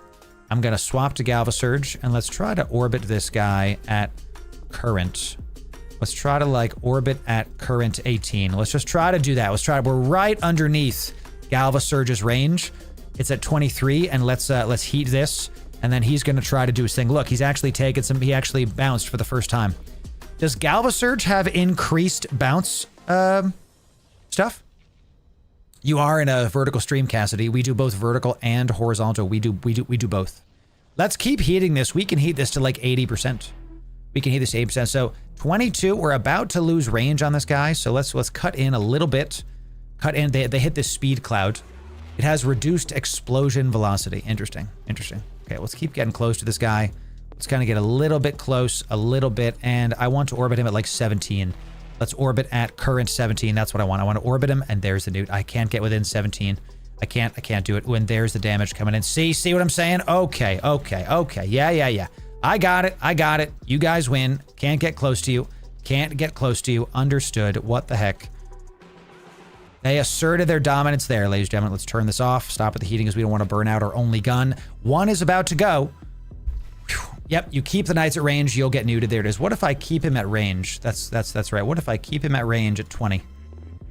I'm going to swap to Galvasurge, and let's try to orbit this guy at current. Let's try to, like, orbit at current 18. Let's just try to do that. We're right underneath Galvasurge's range. It's at 23, and let's heat this, and then he's going to try to do his thing. Look, he's actually taken some, he actually bounced for the first time. Does Galvasurge have increased bounce stuff? You are in a vertical stream, Cassidy. We do both vertical and horizontal. We do both. Let's keep heating this. We can heat this to like 80%. We can heat this to 80%. So 22, we're about to lose range on this guy. So let's cut in a little bit. Cut in. They hit this speed cloud. It has reduced explosion velocity. Interesting. Okay, let's keep getting close to this guy. Let's kind of get a little bit close, a little bit, and I want to orbit him at like 17. Let's orbit at current 17. That's what I want. I want to orbit him, and there's the newt. I can't get within 17. I can't do it. When there's the damage coming in. See what I'm saying? Okay. Yeah. I got it. You guys win. Can't get close to you. Understood. What the heck? They asserted their dominance there, ladies and gentlemen. Let's turn this off. Stop at the heating as we don't want to burn out our only gun. One is about to go. Yep, you keep the knights at range, you'll get neuted. There it is. What if I keep him at range? That's right. What if I keep him at range at 20?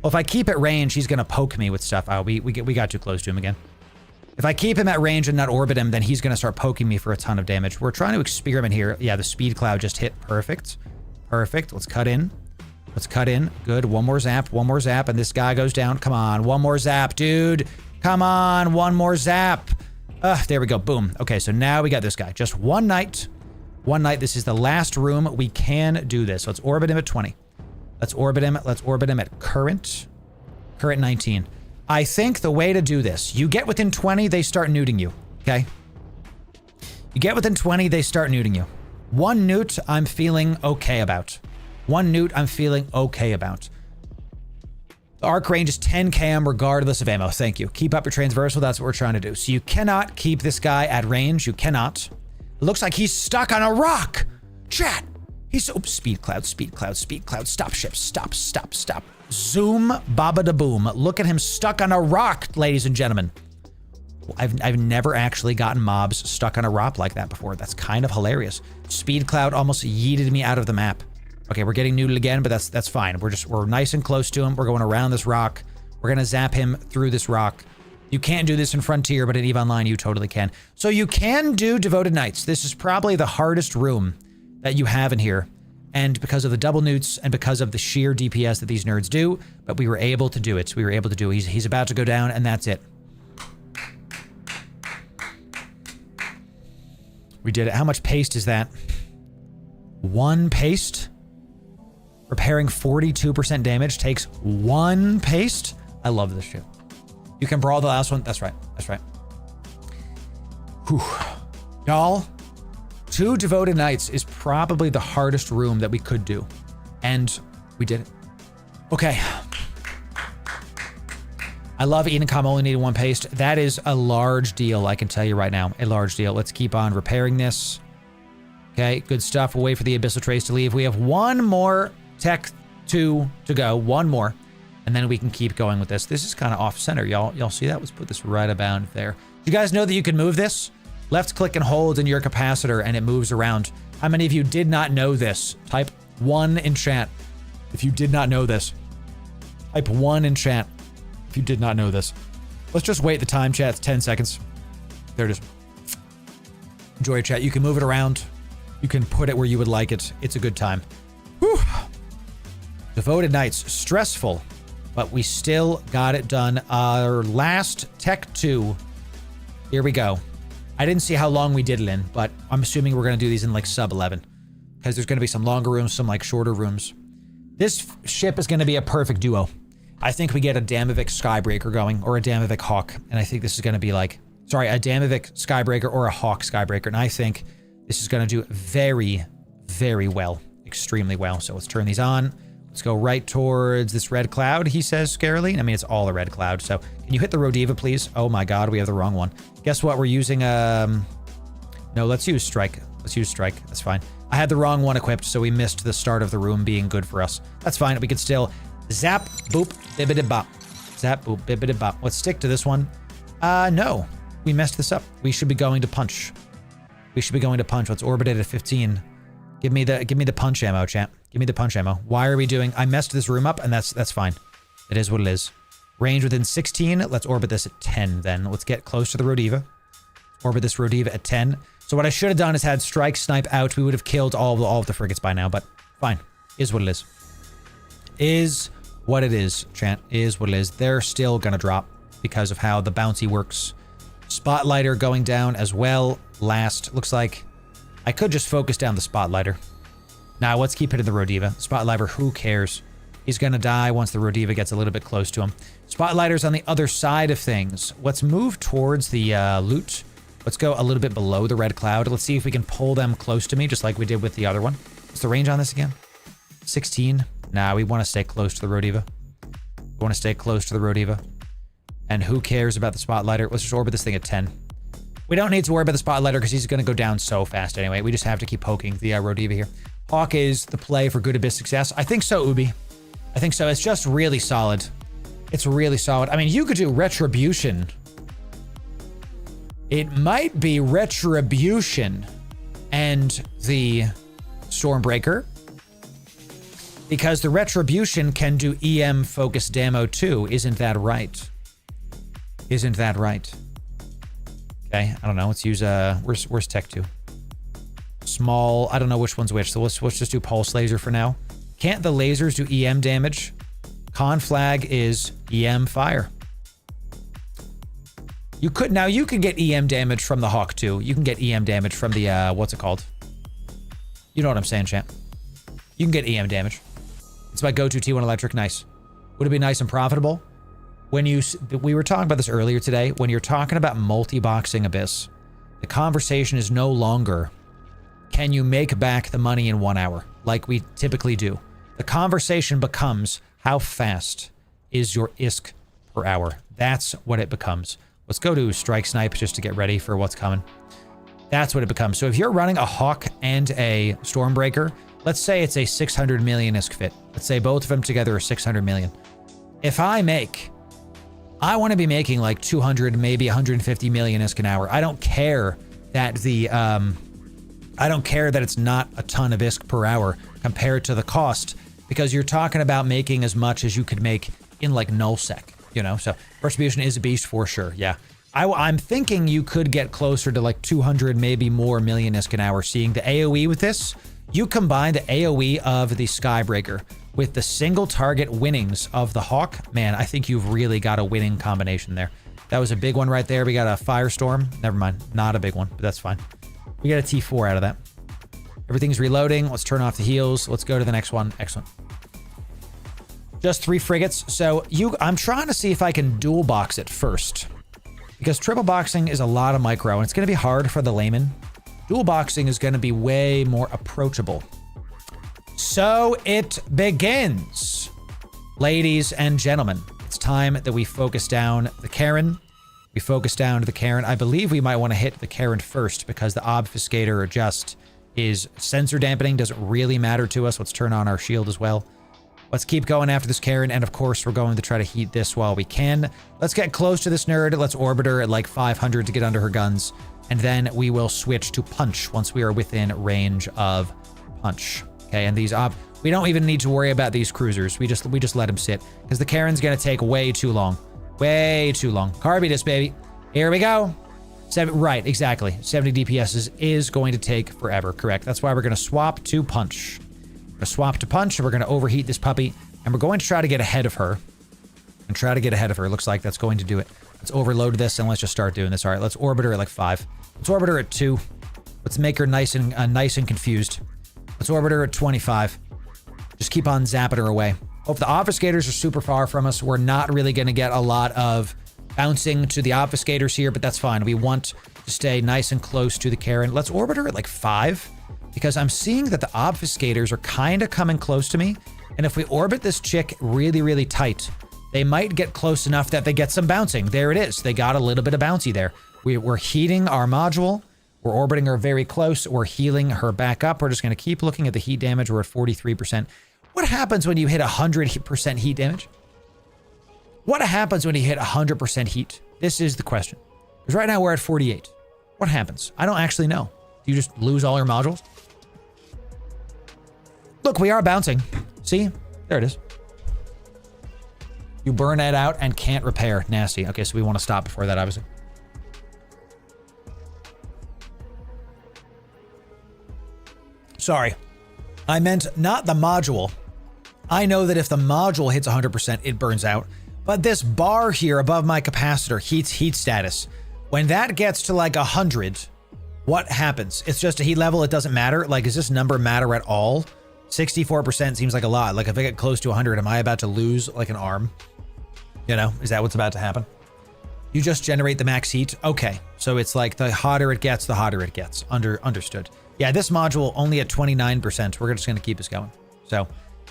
Well, if I keep at range, he's gonna poke me with stuff. Oh, we got too close to him again. If I keep him at range and not orbit him, then he's gonna start poking me for a ton of damage. We're trying to experiment here. Yeah, the speed cloud just hit. Perfect. Let's cut in. Good. One more zap, and this guy goes down. Come on, one more zap, dude. Come on, one more zap. There we go. Boom. Okay, so now we got this guy. Just one night. This is the last room. We can do this. Let's orbit him at 20. Let's orbit him. Let's orbit him at current 19. I think the way to do this, you get within 20, they start neuting you, okay? You get within 20, they start neuting you. 1 newt, I'm feeling okay about. 1 newt, I'm feeling okay about. The arc range is 10 km regardless of ammo. Thank you. Keep up your transversal. That's what we're trying to do. So you cannot keep this guy at range. You cannot. It looks like he's stuck on a rock. Chat. He's so speed cloud, speed cloud, speed cloud. Stop ship. Stop, stop, stop. Zoom, baba da boom. Look at him stuck on a rock, ladies and gentlemen. I've never actually gotten mobs stuck on a rock like that before. That's kind of hilarious. Speed cloud almost yeeted me out of the map. Okay, we're getting neutered again, but that's fine. We're nice and close to him. We're going around this rock. We're gonna zap him through this rock. You can't do this in Frontier, but in EVE Online you totally can. So you can do Devoted Knights. This is probably the hardest room that you have in here. And because of the double newts and because of the sheer DPS that these nerds do, but we were able to do it. We were able to do it. He's about to go down, and that's it. We did it. How much paste is that? 1 paste? Repairing 42% damage takes 1 paste? I love this shit. You can brawl the last one. That's right. That's right. Whew. Y'all, 2 Devoted Knights is probably the hardest room that we could do. And we did it. Okay. I love Edencom only needed 1 paste. That is a large deal, I can tell you right now. A large deal. Let's keep on repairing this. Okay, good stuff. We'll wait for the Abyssal Trace to leave. We have 1 more Tech 2 to go. 1 more. And then we can keep going with this. This is kind of off center, y'all. Y'all see that? Let's put this right about there. Do you guys know that you can move this? Left click and hold in your capacitor and it moves around. How many of you did not know this? Type 1 in chat if you did not know this. Type 1 in chat if you did not know this. Let's just wait the time, chat. It's 10 seconds. There it is. Enjoy your chat. You can move it around. You can put it where you would like it. It's a good time. Whew. Devoted Knights. Stressful, but we still got it done. Our last Tech 2. Here we go. I didn't see how long we did it in, but I'm assuming we're going to do these in like sub 11. Because there's going to be some longer rooms, some like shorter rooms. This ship is going to be a perfect duo. I think we get a Damavik Skybreaker going, or a Damavik Hawk. And I think this is going to be like, sorry, a Damavik Skybreaker or a Hawk Skybreaker. And I think this is going to do very, very well. Extremely well. So let's turn these on. Let's go right towards this red cloud, he says scarily. I mean, it's all a red cloud. So can you hit the Rodiva, please? Oh my God, we have the wrong one. Guess what? We're using, no, let's use Strike. Let's use Strike. That's fine. I had the wrong one equipped, so we missed the start of the room being good for us. That's fine. We can still zap, boop, bibbidi bop. Zap, boop, bibbidi bop. Let's stick to this one. No, we messed this up. We should be going to punch. We should be going to punch. Let's orbit it at 15. Give me the punch ammo, champ. Give me the punch ammo. Why are we doing? I messed this room up, and that's fine. It is what it is. Range within 16. Let's orbit this at 10. Then let's get close to the Rodiva. Orbit this Rodiva at 10. So what I should have done is had Strike Snipe out. We would have killed all of the frigates by now. But fine. Is what it is. Is what it is, chat. Is what it is. They're still gonna drop because of how the bounty works. Spotlighter going down as well. Last. Looks like I could just focus down the Spotlighter. Now, let's keep hitting the Rodiva. Spotlighter, who cares? He's gonna die once the Rodiva gets a little bit close to him. Spotlighter's on the other side of things. Let's move towards the loot. Let's go a little bit below the red cloud. Let's see if we can pull them close to me, just like we did with the other one. What's the range on this again? 16? Nah, we want to stay close to the Rodiva. We want to stay close to the Rodiva. And who cares about the Spotlighter? Let's just orbit this thing at 10. We don't need to worry about the Spotlighter because he's going to go down so fast anyway. We just have to keep poking the Rodiva here. Hawk is the play for good Abyss success. I think so, Ubi. I think so. It's just really solid. It's really solid. I mean, you could do Retribution. It might be Retribution and the Stormbreaker, because the Retribution can do EM focused demo too. Isn't that right? Isn't that right? Okay, I don't know. Let's use where's Tech 2? Small, I don't know which one's which, so let's just do Pulse Laser for now. Can't the lasers do EM damage? Con Flag is EM Fire. You could get EM damage from the Hawk too. You can get EM damage from the what's it called? You know what I'm saying, champ. You can get EM damage. It's my go-to T1 electric. Nice. Would it be nice and profitable? When we were talking about this earlier today, when you're talking about multi-boxing Abyss, the conversation is no longer, can you make back the money in 1 hour, like we typically do? The conversation becomes, how fast is your ISK per hour? That's what it becomes. Let's go to Strike Snipe just to get ready for what's coming. That's what it becomes. So if you're running a Hawk and a Stormbreaker, let's say it's a 600 million ISK fit. Let's say both of them together are 600 million. If I want to be making like 200, maybe 150 million ISK an hour. I don't care that it's not a ton of ISK per hour compared to the cost, because you're talking about making as much as you could make in like nullsec, you know? So Retribution is a beast for sure, yeah. I'm thinking you could get closer to like 200, maybe more million ISK an hour. Seeing the AoE with this, you combine the AoE of the Skybreaker with the single target winnings of the Hawk, man, I think you've really got a winning combination there. That was a big one right there. We got a Firestorm. Never mind, not a big one, but that's fine. We got a T4 out of that. Everything's reloading. Let's turn off the heals. Let's go to the next one. Excellent. Just 3 frigates. So I'm trying to see if I can dual box it first, because triple boxing is a lot of micro and it's going to be hard for the layman. Dual boxing is going to be way more approachable. So it begins. Ladies and gentlemen, it's time that we focus down the Karen. We focus down to the Karen. I believe we might want to hit the Karen first because the Obfuscator just is sensor dampening. Doesn't really matter to us. Let's turn on our shield as well. Let's keep going after this Karen. And of course, we're going to try to heat this while we can. Let's get close to this nerd. Let's orbit her at like 500 to get under her guns. And then we will switch to punch once we are within range of punch. Okay, and these we don't even need to worry about these cruisers. We just let them sit because the Karen's gonna take way too long. Way too long. Carbitus, baby. Here we go. Right, exactly. 70 DPS is going to take forever, correct. That's why we're gonna swap to punch. We're gonna swap to punch and we're gonna overheat this puppy and we're going to try to get ahead of her. Looks like that's going to do it. Let's overload this and let's just start doing this. All right, let's orbit her at like 5. Let's orbit her at 2. Let's make her nice and confused. Let's orbit her at 25. Just keep on zapping her away. Hope the obfuscators are super far from us. We're not really going to get a lot of bouncing to the obfuscators here, but that's fine. We want to stay nice and close to the Karen. Let's orbit her at like 5 because I'm seeing that the obfuscators are kind of coming close to me. And if we orbit this chick really, really tight, they might get close enough that they get some bouncing. There it is. They got a little bit of bouncy there. We're heating our module. We're orbiting her very close. We're healing her back up. We're just going to keep looking at the heat damage. We're at 43%. What happens when you hit 100% heat damage? What happens when you hit 100% heat? This is the question. Because right now we're at 48. What happens? I don't actually know. Do you just lose all your modules? Look, we are bouncing. See? There it is. You burn that out and can't repair. Nasty. Okay, so we want to stop before that, obviously. Sorry. I meant not the module. I know that if the module hits 100%, it burns out. But this bar here above my capacitor heats heat status. When that gets to like 100, what happens? It's just a heat level. It doesn't matter. Like, does this number matter at all? 64% seems like a lot. Like, if I get close to 100, am I about to lose like an arm? You know, is that what's about to happen? You just generate the max heat. Okay, so it's like the hotter it gets, the hotter it gets. Understood. Yeah, this module only at 29%. We're just going to keep this going. So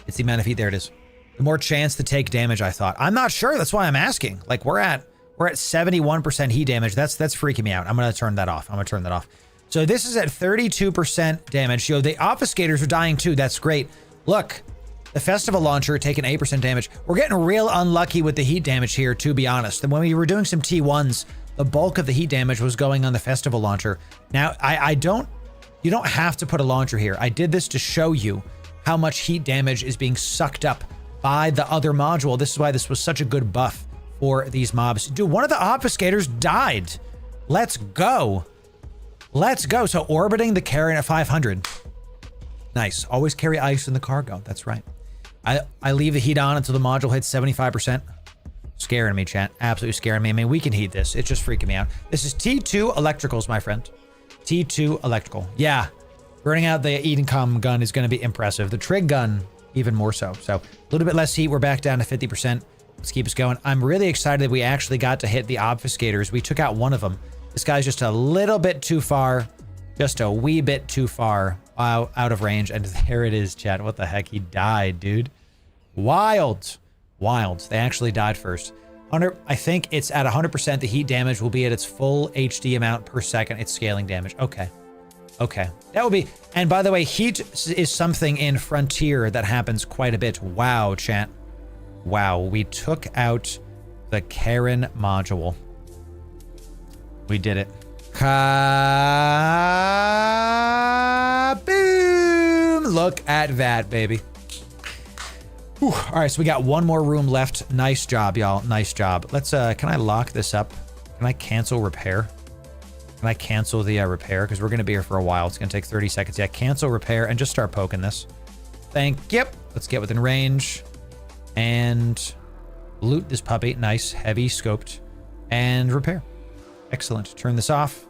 it's the amount of heat. There it is. The more chance to take damage, I thought. I'm not sure. That's why I'm asking. Like, we're at 71% heat damage. That's freaking me out. I'm going to turn that off. So this is at 32% damage. Yo, the obfuscators are dying too. That's great. Look, the festival launcher taking 8% damage. We're getting real unlucky with the heat damage here, to be honest. And when we were doing some T1s, the bulk of the heat damage was going on the festival launcher. Now, you don't have to put a launcher here. I did this to show you how much heat damage is being sucked up by the other module. This is why this was such a good buff for these mobs. Dude, one of the obfuscators died. Let's go. Let's go. So orbiting the Karen at 500. Nice. Always carry ice in the cargo. That's right. I leave the heat on until the module hits 75%. Scaring me, chat. Absolutely scaring me. I mean, we can heat this. It's just freaking me out. This is T2 electricals, my friend. T2 electrical. Yeah. Burning out the Edencom gun is going to be impressive. The trig gun, even more so. So a little bit less heat. We're back down to 50%. Let's keep us going. I'm really excited that we actually got to hit the obfuscators. We took out one of them. This guy's just a little bit too far, just a wee bit too far out of range. And there it is, chat. What the heck? He died, dude. Wild. Wild. They actually died first. I think it's at 100%. The heat damage will be at its full HD amount per second. It's scaling damage. Okay. Okay. That would be... And by the way, heat is something in Frontier that happens quite a bit. Wow, chat. Wow. We took out the Karen module. We did it. Boom! Look at that, baby. Whew. All right, so we got one more room left. Nice job, y'all. Nice job. Let's, can I lock this up? Can I cancel repair? Can I cancel the repair? Because we're going to be here for a while. It's going to take 30 seconds. Yeah, cancel repair and just start poking this. Thank you. Let's get within range and loot this puppy. Nice, heavy scoped, and repair. Excellent. Turn this off.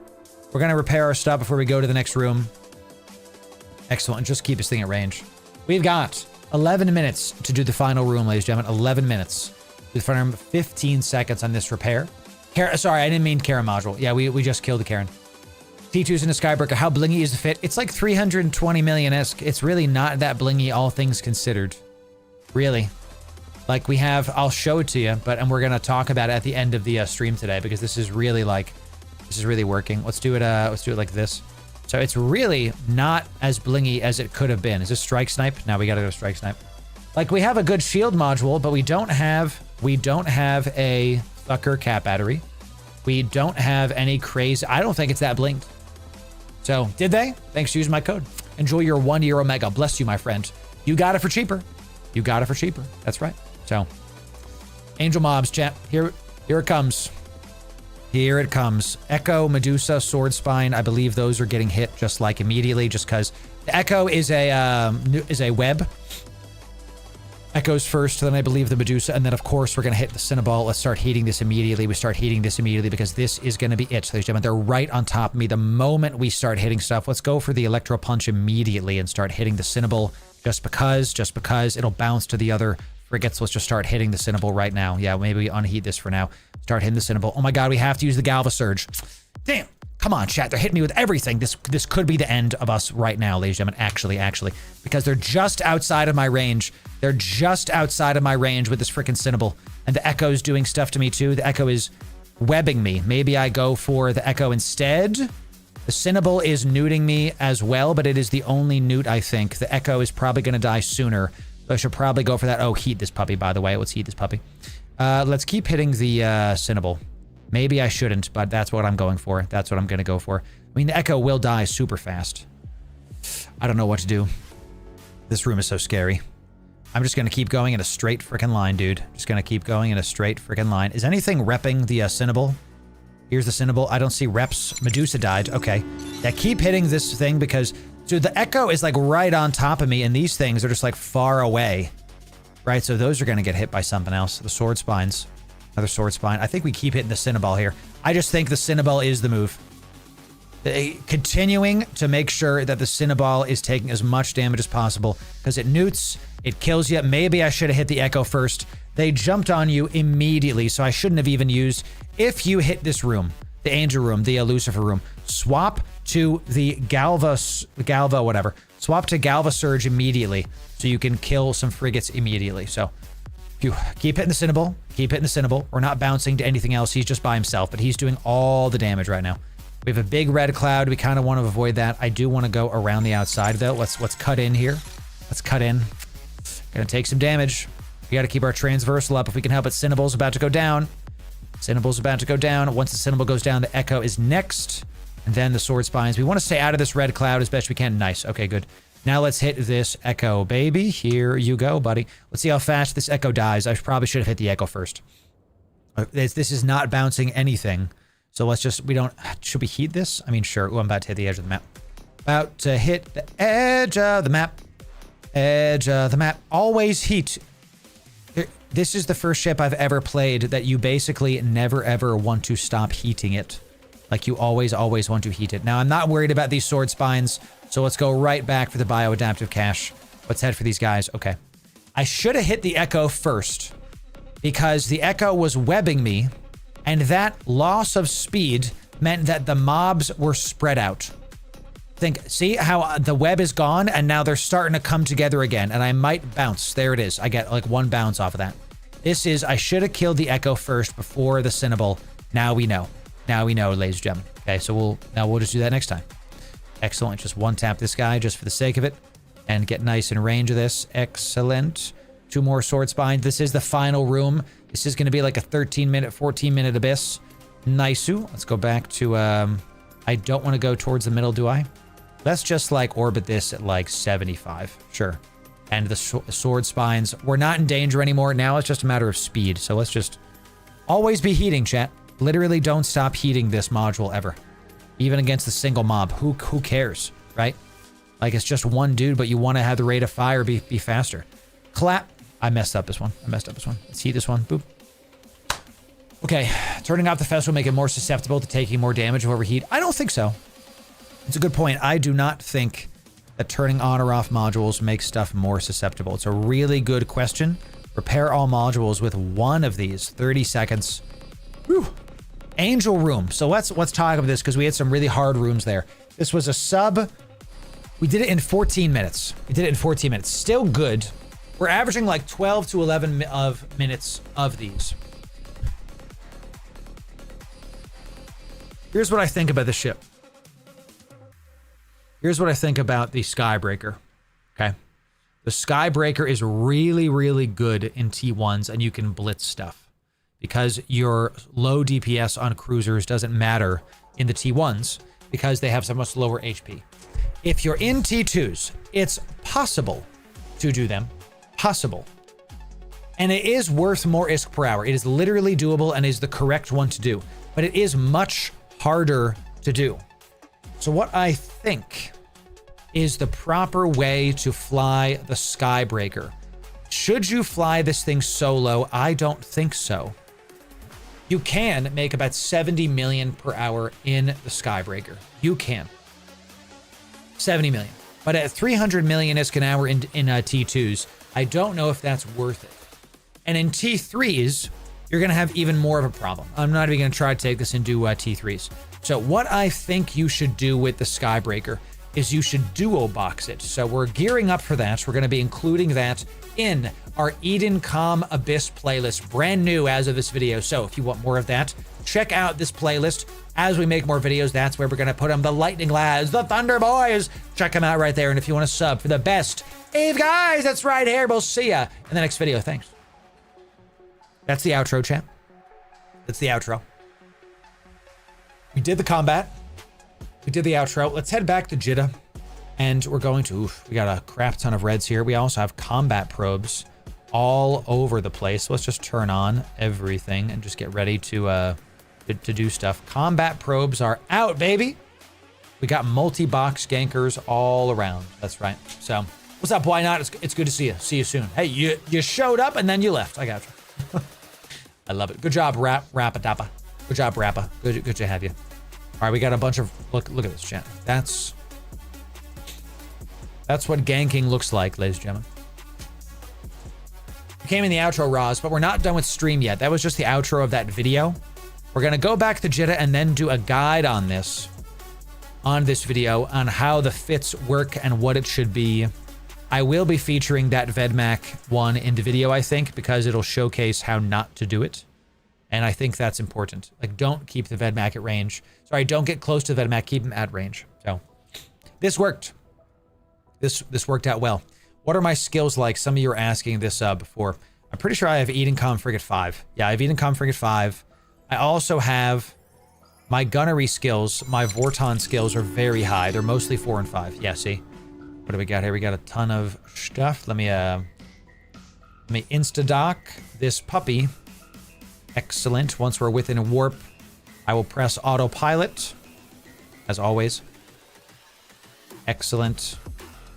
We're going to repair our stuff before we go to the next room. Excellent. Just keep this thing at range. We've got 11 minutes to do the final room, ladies and gentlemen. 11 minutes. We farm 15 seconds on this repair. Sorry, I didn't mean Karen module. Yeah, we just killed the Karen. T2's in a Skybreaker. How blingy is the fit? It's like 320 million-esque. It's really not that blingy, all things considered. Really. Like we have, I'll show it to you, and we're gonna talk about it at the end of the stream today because this is really working. Let's do it like this. So it's really not as blingy as it could have been. Is this strike snipe? Now we gotta go strike snipe. Like we have a good shield module, but we don't have a Thucker cap battery. We don't have any crazy. I don't think it's that blinked. So did they? Thanks for using my code. Enjoy your 1 year Omega. Bless you, my friend. You got it for cheaper. You got it for cheaper. That's right. So Angel Mobs, chat. Here it comes. Here it comes. Echo, Medusa, Sword Spine. I believe those are getting hit just like immediately, just because the Echo is a web. Echoes first, then I believe the Medusa, and then of course we're gonna hit the Cinnaball. Let's start heating this immediately. We start heating this immediately because this is gonna be it, ladies and gentlemen. They're right on top of me the moment we start hitting stuff. Let's go for the Electro Punch immediately and start hitting the Cinnaball just because it'll bounce to the other frigates. Let's just start hitting the Cinnaball right now. Yeah, maybe we unheat this for now. Start hitting the Cinnaball. Oh my god, we have to use the Galva Surge. Damn. Come on, chat. They're hitting me with everything. This could be the end of us right now, ladies and gentlemen. Actually. Because they're just outside of my range. They're just outside of my range with this freaking Cinnaball. And the Echo's doing stuff to me too. The Echo is webbing me. Maybe I go for the Echo instead. The Cinnaball is neuting me as well, but it is the only neut, I think. The Echo is probably going to die sooner. So I should probably go for that. Oh, heat this puppy, by the way. Let's heat this puppy. Let's keep hitting the Cinnaball. Maybe I shouldn't, but that's what I'm going for. That's what I'm going to go for. I mean, the Echo will die super fast. I don't know what to do. This room is so scary. I'm just going to keep going in a straight freaking line, dude. Just going to keep going in a straight freaking line. Is anything repping the Cinnaball? Here's the Cinnaball. I don't see reps. Medusa died. Okay. Yeah, keep hitting this thing because... Dude, the Echo is like right on top of me, and these things are just like far away. Right, so those are going to get hit by something else. The Sword Spines. Another Sword Spine. I think we keep hitting the Cinnaball here. I just think the Cinnaball is the move. Continuing to make sure that the Cinnaball is taking as much damage as possible because it newts, it kills you. Maybe I should have hit the Echo first. They jumped on you immediately, so I shouldn't have even used... If you hit this room, the Angel room, the Lucifer room, swap to the Galva whatever. Swap to Galva Surge immediately so you can kill some frigates immediately. So... Keep hitting the Cinnaball. Keep hitting the Cinnaball. We're not bouncing to anything else. He's just by himself, but he's doing all the damage right now. We have a big red cloud. We kind of want to avoid that. I do want to go around the outside, though. Let's cut in here. Let's cut in. Gonna take some damage. We got to keep our transversal up if we can help it. Cinnaball's about to go down. Cinnaball's about to go down. Once the Cinnaball goes down, the Echo is next. And then the Sword Spines. We want to stay out of this red cloud as best we can. Nice. Okay, good. Now let's hit this Echo, baby. Here you go, buddy. Let's see how fast this Echo dies. I probably should have hit the Echo first. This is not bouncing anything. So let's just, should we heat this? I mean, sure. Ooh, I'm about to hit the edge of the map. About to hit the edge of the map. Edge of the map. Always heat. This is the first ship I've ever played that you basically never ever want to stop heating it. Like you always want to heat it. Now, I'm not worried about these Sword Spines. So let's go right back for the bioadaptive cache. Let's head for these guys. Okay. I should have hit the Echo first because the Echo was webbing me, and that loss of speed meant that the mobs were spread out. See how the web is gone and now they're starting to come together again, and I might bounce. There it is. I get like 1 bounce off of that. I should have killed the Echo first before the Cinnable. Now we know. Now we know, ladies and gentlemen. Okay, so we'll just do that next time. Excellent. Just 1-tap this guy just for the sake of it and get nice in range of this. Excellent. 2 more sword spines. This is the final room. This is going to be like a 13-minute, 14-minute abyss. Nice-oo. Let's go back to, I don't want to go towards the middle, do I? Let's just like orbit this at like 75. Sure. And the sword spines, we're not in danger anymore. Now it's just a matter of speed. So let's just always be heating, chat. Literally don't stop heating this module ever. Even against a single mob. Who cares, right? Like it's just one dude, but you want to have the rate of fire be faster. Clap. I messed up this one. Let's heat this one. Boop. Okay. Turning off the fest will make it more susceptible to taking more damage of overheat. I don't think so. It's a good point. I do not think that turning on or off modules makes stuff more susceptible. It's a really good question. Repair all modules with one of these. 30 seconds. Whew. Angel room. So let's talk about this because we had some really hard rooms there. This was a sub. We did it in 14 minutes. Still good. We're averaging like 12 to 11 minutes of these. Here's what I think about the ship. Here's what I think about the Skybreaker. Okay. The Skybreaker is really, really good in T1s, and you can blitz stuff because your low DPS on cruisers doesn't matter in the T1s because they have so much lower HP. If you're in T2s, it's possible to do them. Possible. And it is worth more ISK per hour. It is literally doable and is the correct one to do. But it is much harder to do. So what I think is the proper way to fly the Skybreaker. Should you fly this thing solo? I don't think so. You can make about 70 million per hour in the Skybreaker. You can. 70 million. But at 300 million ISK an hour in T2s, I don't know if that's worth it. And in T3s, you're going to have even more of a problem. I'm not even going to try to take this into T3s. So what I think you should do with the Skybreaker is you should duo box it. So we're gearing up for that. We're going to be including that in our Eden Com Abyss playlist, brand new as of this video. So if you want more of that, check out this playlist. As we make more videos, that's where we're going to put them. The Lightning Lads, the Thunder Boys. Check them out right there. And if you want to sub for the best Eve guys, that's right here. We'll see ya in the next video. Thanks. That's the outro, chat. That's the outro. We did the combat. We did the outro. Let's head back to Jeddah. And we're going to, we got a crap ton of reds here. We also have combat probes all over the place. So let's just turn on everything and just get ready to do stuff. Combat probes are out, baby. We got multi-box gankers all around. That's right. So what's up? Why not? It's good to see you. See you soon. Hey, you showed up and then you left. I got you. I love it. Good job, Rappa. Good job, Rappa. Good to have you. All right, we got a bunch of look at this, chat. That's what ganking looks like, ladies and gentlemen. We came in the outro, Roz, but we're not done with stream yet. That was just the outro of that video. We're gonna go back to Jeddah and then do a guide on this video on how the fits work and what it should be. I will be featuring that Vedmak one in the video, I think, because it'll showcase how not to do it. And I think that's important. Like, don't keep the Vedmak at range. Sorry, don't get close to the Vedmak, keep them at range. So, this worked. This worked out well. What are my skills like? Some of you were asking this before. I'm pretty sure I have Edencom Frigate 5. Yeah, I have Edencom Frigate 5. I also have my gunnery skills. My Vorton skills are very high. They're mostly 4 and 5. Yeah, see? What do we got here? We got a ton of stuff. Let me insta-dock this puppy. Excellent. Once we're within a warp, I will press autopilot, as always. Excellent.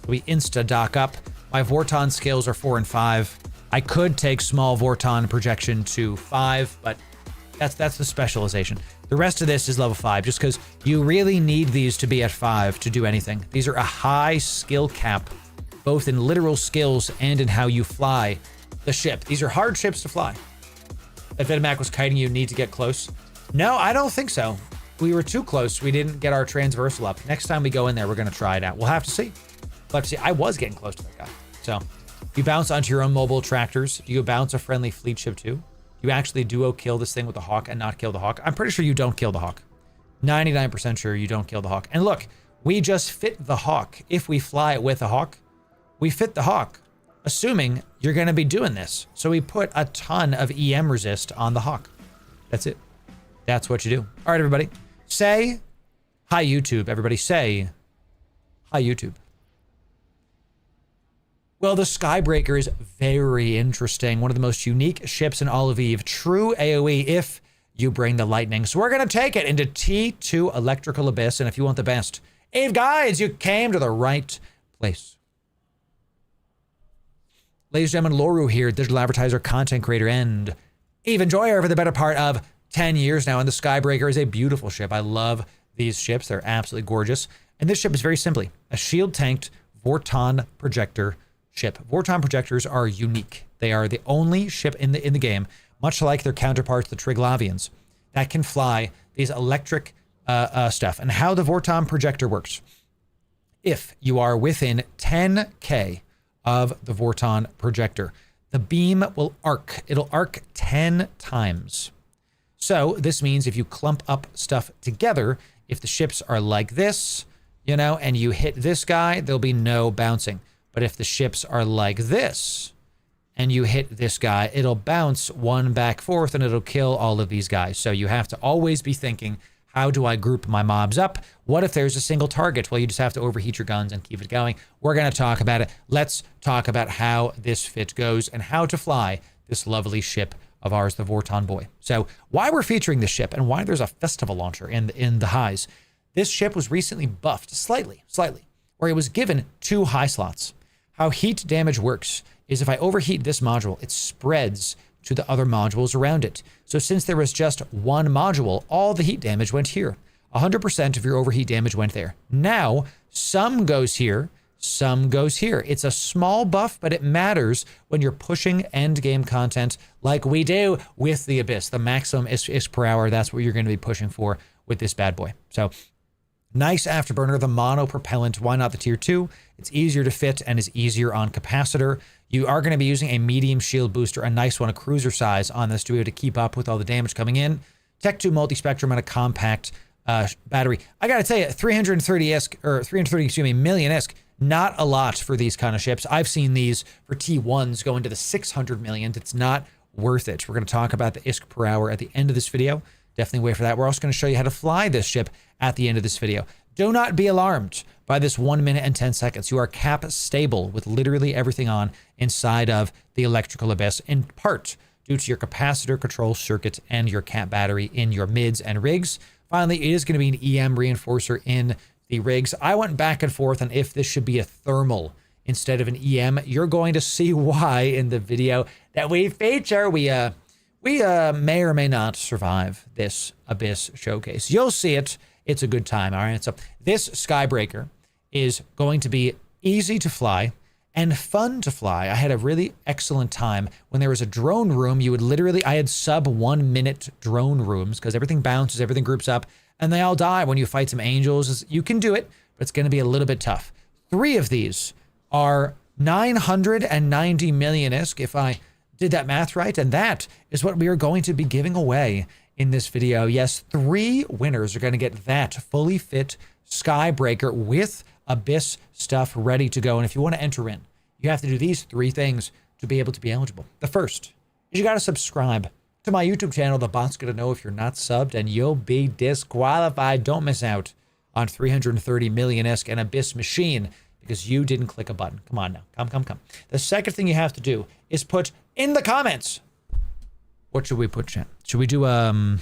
We insta-dock up. My Vorton skills are 4 and 5. I could take small Vorton projection to 5, but that's the specialization. The rest of this is level 5, just because you really need these to be at 5 to do anything. These are a high skill cap both in literal skills and in how you fly the ship. These are hard ships to fly. If Vedemac was kiting, you need to get close. No, I don't think so. We were too close. We didn't get our transversal up. Next time we go in there, we're going to try it out. We'll have to see. We'll have to see. I was getting close to that guy. So you bounce onto your own mobile tractors. Do you bounce a friendly fleet ship too? Do you actually duo kill this thing with the Hawk and not kill the Hawk? I'm pretty sure you don't kill the Hawk. 99% sure you don't kill the Hawk. And look, we just fit the Hawk. If we fly it with a Hawk, we fit the Hawk, assuming you're going to be doing this. So we put a ton of EM resist on the Hawk. That's it. That's what you do. All right, everybody. Say hi, YouTube. Everybody say hi, YouTube. Well, the Skybreaker is very interesting. One of the most unique ships in all of EVE. True AoE if you bring the lightning. So we're going to take it into T2 Electrical Abyss. And if you want the best EVE guides, you came to the right place. Ladies and gentlemen, Loru here, digital advertiser, content creator, and EVE enjoyer for the better part of 10 years now. And the Skybreaker is a beautiful ship. I love these ships. They're absolutely gorgeous. And this ship is very simply a shield tanked Vorton projector ship. Vorton projectors are unique. They are the only ship in the game, much like their counterparts, the Triglavians, that can fly these electric stuff. And how the Vorton projector works. If you are within 10K of the Vorton projector, the beam will arc. It'll arc 10 times. So this means if you clump up stuff together, if the ships are like this, you know, and you hit this guy, there'll be no bouncing. But if the ships are like this and you hit this guy, it'll bounce one back forth and it'll kill all of these guys. So you have to always be thinking, how do I group my mobs up? What if there's a single target? Well, you just have to overheat your guns and keep it going. We're going to talk about it. Let's talk about how this fit goes and how to fly this lovely ship of ours, the Vorton Boy. So why we're featuring this ship and why there's a festival launcher in the highs. This ship was recently buffed slightly, where it was given 2 high slots. How heat damage works is if I overheat this module, it spreads to the other modules around it. So since there was just one module, all the heat damage went here. 100% of your overheat damage went there. Now, some goes here, some goes here. It's a small buff, but it matters when you're pushing end game content like we do with the Abyss. The maximum is per hour. That's what you're going to be pushing for with this bad boy. So nice afterburner, the mono propellant. Why not the tier 2? It's easier to fit and is easier on capacitor. You are going to be using a medium shield booster, a nice one, a cruiser size on this to be able to keep up with all the damage coming in. Tech 2 multi-spectrum and a compact battery. I got to tell you, 330 million ISK, not a lot for these kind of ships. I've seen these for T1s go into the 600 million. It's not worth it. We're going to talk about the ISK per hour at the end of this video. Definitely wait for that. We're also going to show you how to fly this ship at the end of this video. Do not be alarmed by this 1 minute and 10 seconds. You are cap stable with literally everything on inside of the Electrical Abyss, in part due to your capacitor control circuit and your cap battery in your mids and rigs. Finally, it is going to be an EM reinforcer in the rigs. I went back and forth on if this should be a thermal instead of an EM. You're going to see why in the video that we feature. We may or may not survive this Abyss showcase. You'll see it. It's a good time. All right. So this Skybreaker is going to be easy to fly and fun to fly. I had a really excellent time when there was a drone room. You would literally, I had sub 1 minute drone rooms because everything bounces, everything groups up, and they all die when you fight some angels. You can do it, but it's going to be a little bit tough. 3 of these are 990 million ISK, if I did that math right, and that is what we are going to be giving away in this video. Yes, 3 winners are going to get that fully fit Skybreaker with Abyss stuff ready to go. And if you want to enter in, you have to do these 3 things to be able to be eligible. The first is you got to subscribe to my YouTube channel. The bot's going to know if you're not subbed and you'll be disqualified. Don't miss out on 330 million ISK and Abyss machine because you didn't click a button. Come on now. Come. The second thing you have to do is put in the comments. What should we put, chat? Should we do one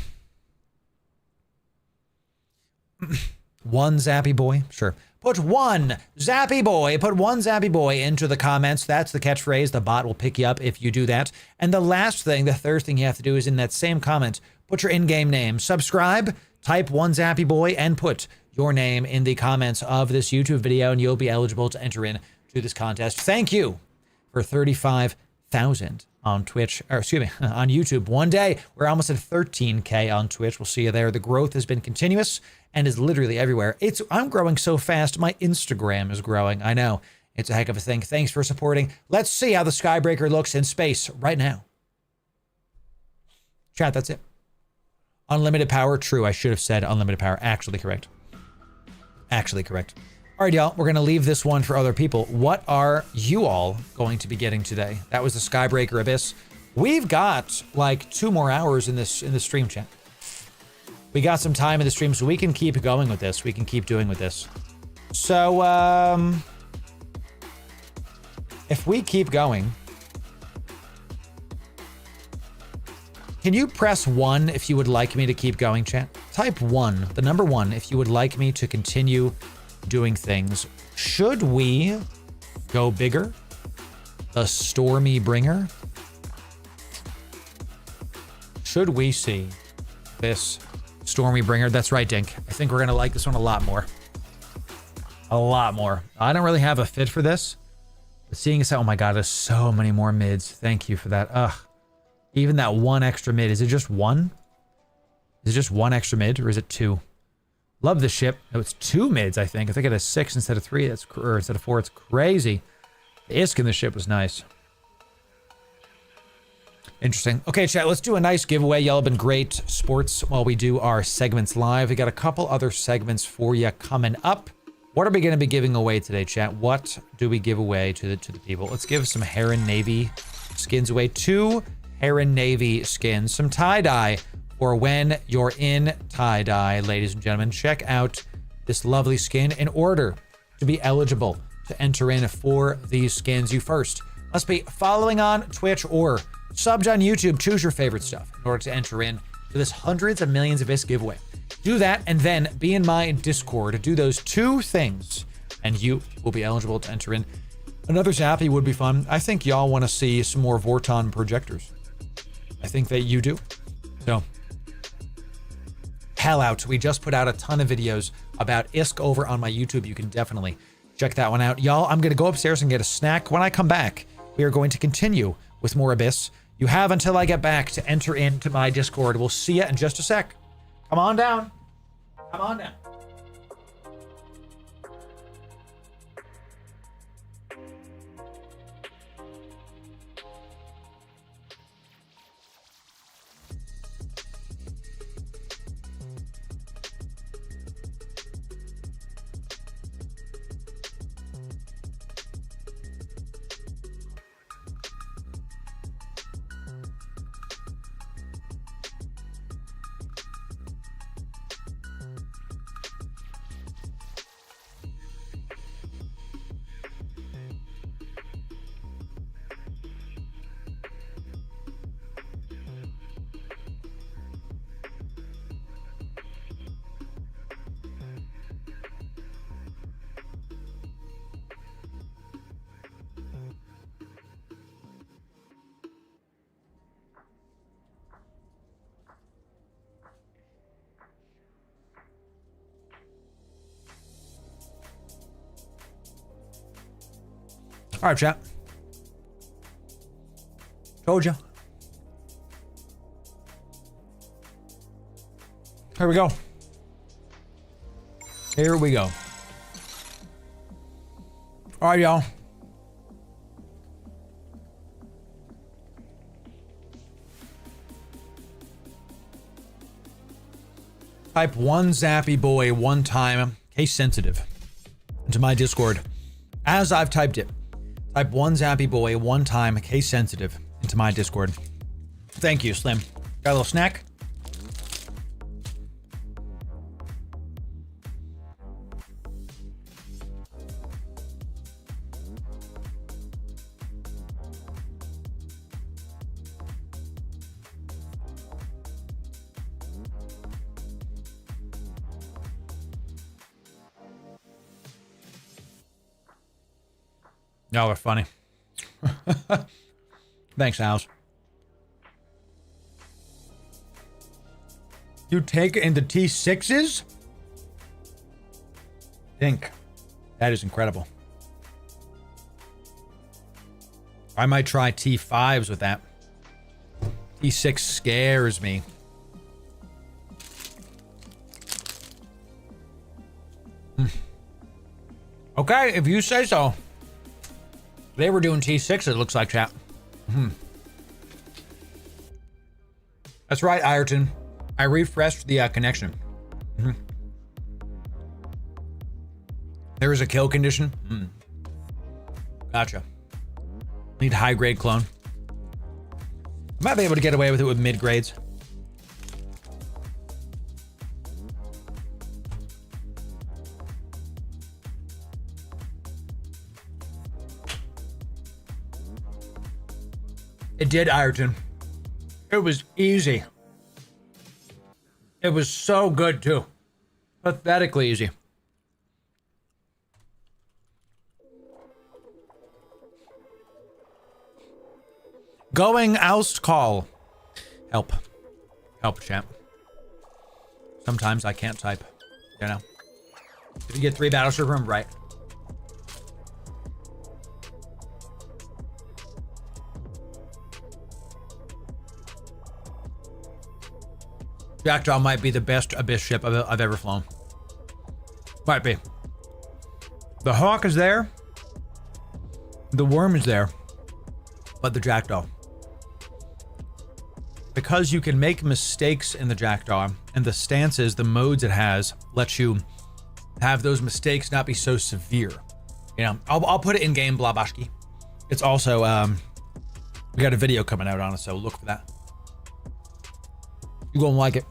zappy boy? Sure. Put one zappy boy. Put one zappy boy into the comments. That's the catchphrase. The bot will pick you up if you do that. And the last thing, the third thing you have to do is in that same comment, put your in-game name. Subscribe, type one zappy boy, and put your name in the comments of this YouTube video, and you'll be eligible to enter in to to this contest. Thank you for 35,000 on Twitch, or excuse me, on YouTube. One day, we're almost at 13K on Twitch. We'll see you there. The growth has been continuous and is literally everywhere. I'm growing so fast, my Instagram is growing. I know, it's a heck of a thing. Thanks for supporting. Let's see how the Skybreaker looks in space right now. Chat, that's it. Unlimited power, true. I should have said unlimited power. Actually correct. Actually correct. All right, y'all, we're going to leave this one for other people. What are you all going to be getting today? That was the Skybreaker Abyss. We've got like 2 more hours in this stream, chat. We got some time in the stream, so we can keep going with this. We can keep doing with this. So, if we keep going, can you press 1 if you would like me to keep going, chat? Type 1, the number 1, if you would like me to continue doing things. Should we go bigger? The Stormbringer? Should we see this Stormbringer? That's right, Dink. I think we're gonna like this one a lot more. A lot more. I don't really have a fit for this. But seeing as how, oh my god, there's so many more mids. Thank you for that. Ugh. Even that 1 extra mid. Is it just 1? Is it just 1 extra mid, or is it 2? Love the ship. No, it's 2 mids, I think. I think it has 6 instead of 3. Or instead of 4. It's crazy. The ISK in the ship was nice. Interesting. Okay, chat, let's do a nice giveaway. Y'all have been great sports while we do our segments live. We got a couple other segments for you coming up. What are we going to be giving away today, chat? What do we give away to the people? Let's give some Heron Navy skins away. 2 Heron Navy skins. Some tie-dye for when you're in tie-dye, ladies and gentlemen. Check out this lovely skin. In order to be eligible to enter in for these skins, you first must be following on Twitch or subbed on YouTube. Choose your favorite stuff in order to enter in to this hundreds of millions of ISK giveaway. Do that and then be in my Discord. Do those 2 things and you will be eligible to enter in. Another Zappy would be fun. I think y'all want to see some more Vorton projectors. I think that you do. So, hell out. We just put out a ton of videos about ISK over on my YouTube. You can definitely check that one out. Y'all, I'm going to go upstairs and get a snack. When I come back, we are going to continue with more Abyss. You have until I get back to enter into my Discord. We'll see you in just a sec. Come on down. Come on down. All right, chat. Told you. Here we go. Here we go. All right, y'all. Type 1 Zappy Boy 1 time, case sensitive, into my Discord. As I've typed it, type 1 Zappy Boy 1 time, case sensitive, into my Discord. Thank you, Slim. Got a little snack? Y'all are funny. Thanks, House. You take it into T6s? Think. That is incredible. I might try T5s with that. T6 scares me. Okay, if you say so. They were doing T6, it looks like, chat. That's right, Ayrton. I refreshed the connection. There is a kill condition. Gotcha. Need high grade clone. I might be able to get away with it with mid grades. It did, Ayrton. It was easy. It was so good, too. Pathetically easy. Going oust call. Help. Help, champ. Sometimes I can't type. You know. If you get 3 battle server, I'm right. Jackdaw might be the best Abyss ship I've ever flown. Might be. The Hawk is there. The Worm is there. But the Jackdaw. Because you can make mistakes in the Jackdaw, and the stances, the modes it has, lets you have those mistakes not be so severe. You know, I'll put it in game, Blabashki. It's also, we got a video coming out on it, so look for that. You gonna like it.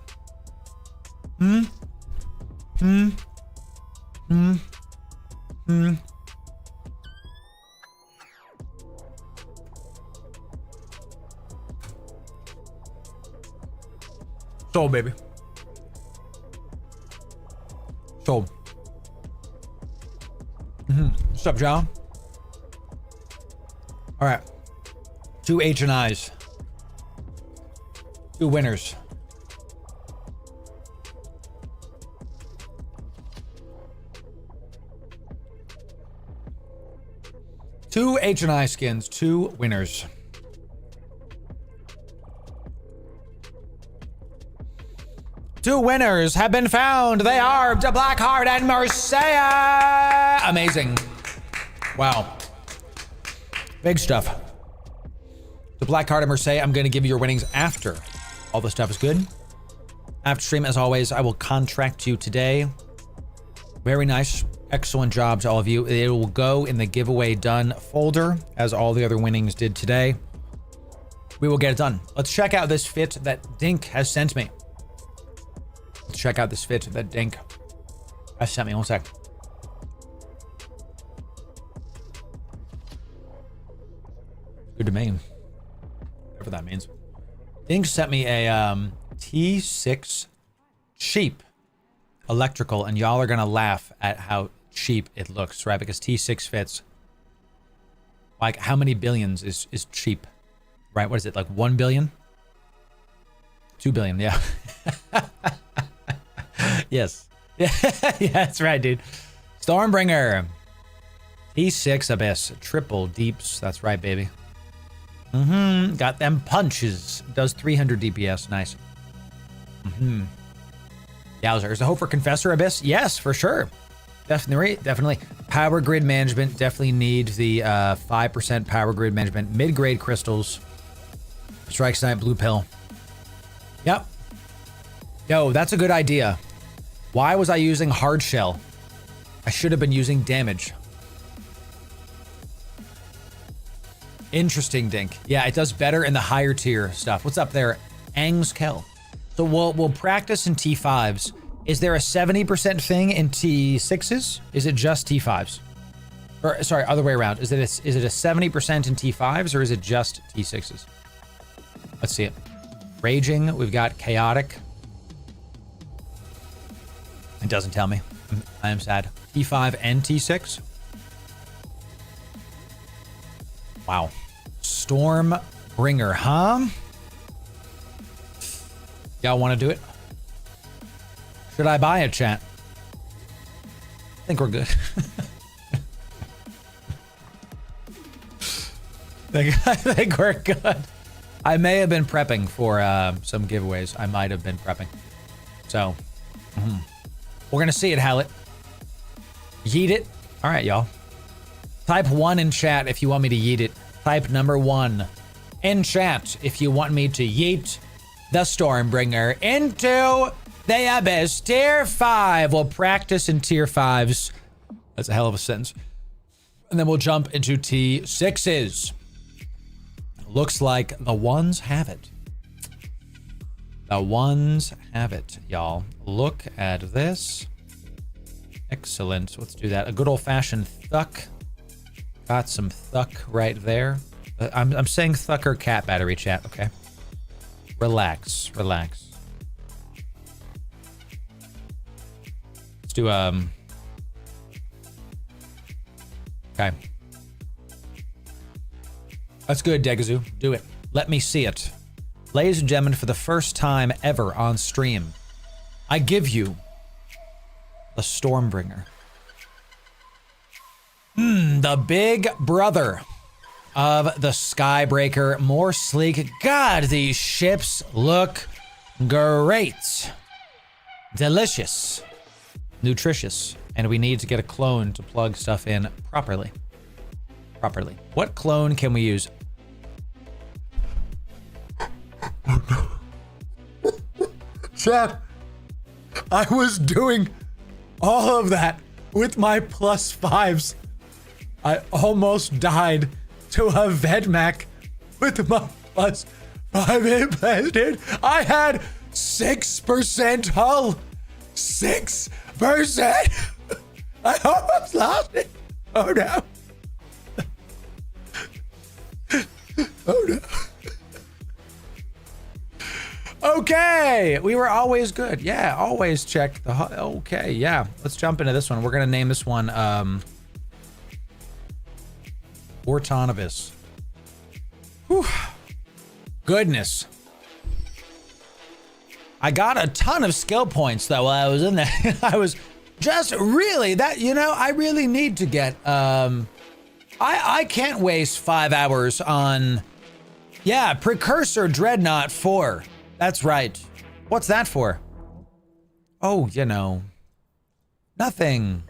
Sold, baby. Sold. What's up, John? All right. 2 H and I's. 2 winners. Two H&I skins, 2 winners. Two winners have been found. They are the Blackheart and Marseille. Amazing. Wow. Big stuff. The Blackheart and Marseille, I'm going to give you your winnings after all the stuff is good. After stream, as always, I will contract you today. Very nice. Excellent job to all of you. It will go in the giveaway done folder, as all the other winnings did today. We will get it done. Let's check out this fit that Dink has sent me. Let's check out this fit that Dink has sent me. 1 sec. Good domain. Whatever that means. Dink sent me a T6 cheap electrical, and y'all are gonna laugh at how cheap it looks, right? Because T6 fits. Like, how many billions is cheap, right? What is it, like 1 billion? 2 billion, yeah. Yes. Yeah, that's right, dude. Stormbringer. T6 Abyss. Triple deeps. That's right, baby. Got them punches. Does 300 DPS. Nice. Yowzer. Is the hope for Confessor Abyss? Yes, for sure. Definitely. Power grid management. Definitely need the 5% power grid management. Mid-grade crystals. Strike Snipe, blue pill. Yep. Yo, that's a good idea. Why was I using hard shell? I should have been using damage. Interesting, Dink. Yeah, it does better in the higher tier stuff. What's up there? Ang's Kel. So we'll practice in T5s. Is there a 70% thing in T6s? Is it just T5s? Or sorry, other way around. Is it a 70% in T5s, or is it just T6s? Let's see it. Raging. We've got chaotic. It doesn't tell me. I am sad. T5 and T6. Wow. Stormbringer, huh? Y'all want to do it? Should I buy it, chat? I think we're good. I I think we're good. I may have been prepping for some giveaways. I might have been prepping. So, we're gonna see it, Hallett. Yeet it. All right, y'all. Type 1 in chat if you want me to yeet it. Type number 1 in chat if you want me to yeet the Stormbringer into the abyss. Tier 5. We'll practice in tier 5s. That's a hell of a sentence. And then we'll jump into T6s. Looks like the ones have it. The ones have it, y'all. Look at this. Excellent. Let's do that. A good old-fashioned thuck. Got some thuck right there. I'm saying thuck or cat battery, chat, okay? Relax, relax. Let's do, okay. That's good, Degazoo. Do it. Let me see it. Ladies and gentlemen, for the first time ever on stream, I give you the Stormbringer. The big brother of the Skybreaker. More sleek. God, these ships look great. Delicious. Nutritious. And we need to get a clone to plug stuff in properly. What clone can we use? Chat, I was doing all of that with my +5s. I almost died to a Vedmak with my +5 implanted. I had 6% hull. 6%. I almost lost it. Oh no. Oh no. Okay, we were always good. Yeah, always check the okay, yeah. Let's jump into this one. We're gonna name this one Ortonovis. Whew. Goodness. I got a ton of skill points though while I was in there. I was just really that, you know, I really need to get I can't waste 5 hours on, yeah, Precursor Dreadnought 4. That's right. What's that for? Oh, you know, nothing.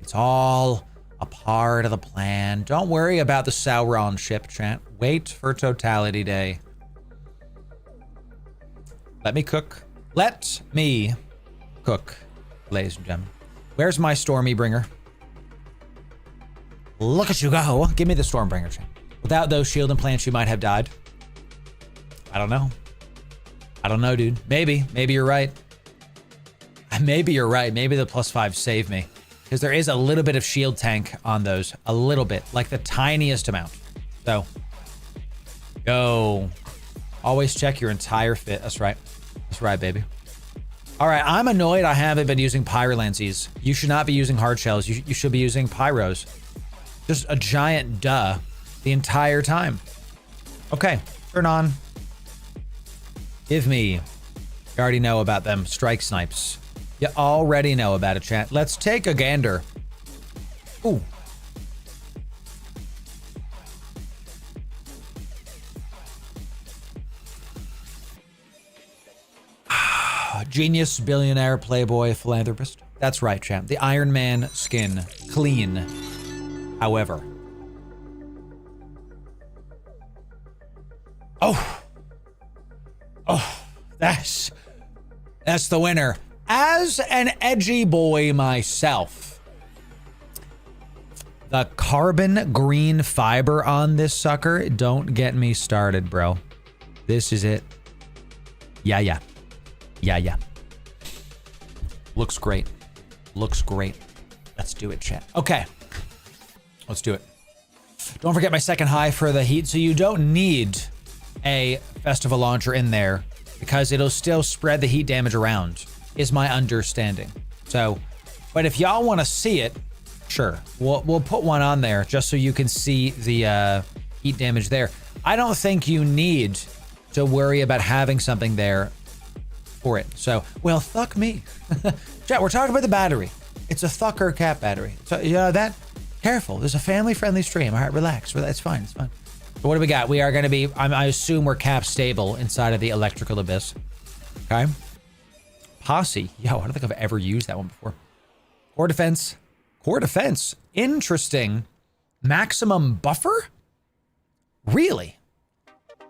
It's all a part of the plan. Don't worry about the Sauron ship, chat. Wait for Totality Day. Let me cook. Let me cook, ladies and gentlemen. Where's my Stormbringer? Look at you go. Give me the Stormbringer, chat. Without those shield implants, you might have died. I don't know. I don't know, dude. Maybe you're right. Maybe you're right. Maybe the +5 saved me. Because there is a little bit of shield tank on those. A little bit. Like the tiniest amount. So, go. Always check your entire fit. That's right. That's right, baby. All right, I'm annoyed I haven't been using Pyrolances. You should not be using hard shells. You should be using Pyros. Just a giant duh the entire time. Okay, turn on. Give me. You already know about them strike snipes. You already know about it, chat. Let's take a gander. Ooh. Genius, billionaire, playboy, philanthropist. That's right, chat. The Iron Man skin. Clean. However. Oh. Oh, that's the winner. As an edgy boy myself, the carbon green fiber on this sucker, don't get me started, bro. This is it. Yeah. Looks great. Looks great. Let's do it, chat. Okay. Let's do it. Don't forget my second high for the heat. So you don't need a festival launcher in there because it'll still spread the heat damage around, is my understanding. So, but if y'all want to see it, sure, we'll put one on there just so you can see the heat damage there. I don't think you need to worry about having something there for it. So, well, fuck me. Chat, we're talking about the battery. It's a thuck or cat battery. So, you know that? Careful. There's a family-friendly stream. All right, relax. It's fine. It's fine. So what do we got? We are going to be, I assume we're cap stable inside of the electrical abyss. Okay. Posse. Yo, I don't think I've ever used that one before. Core defense. Core defense. Interesting. Maximum buffer? Really?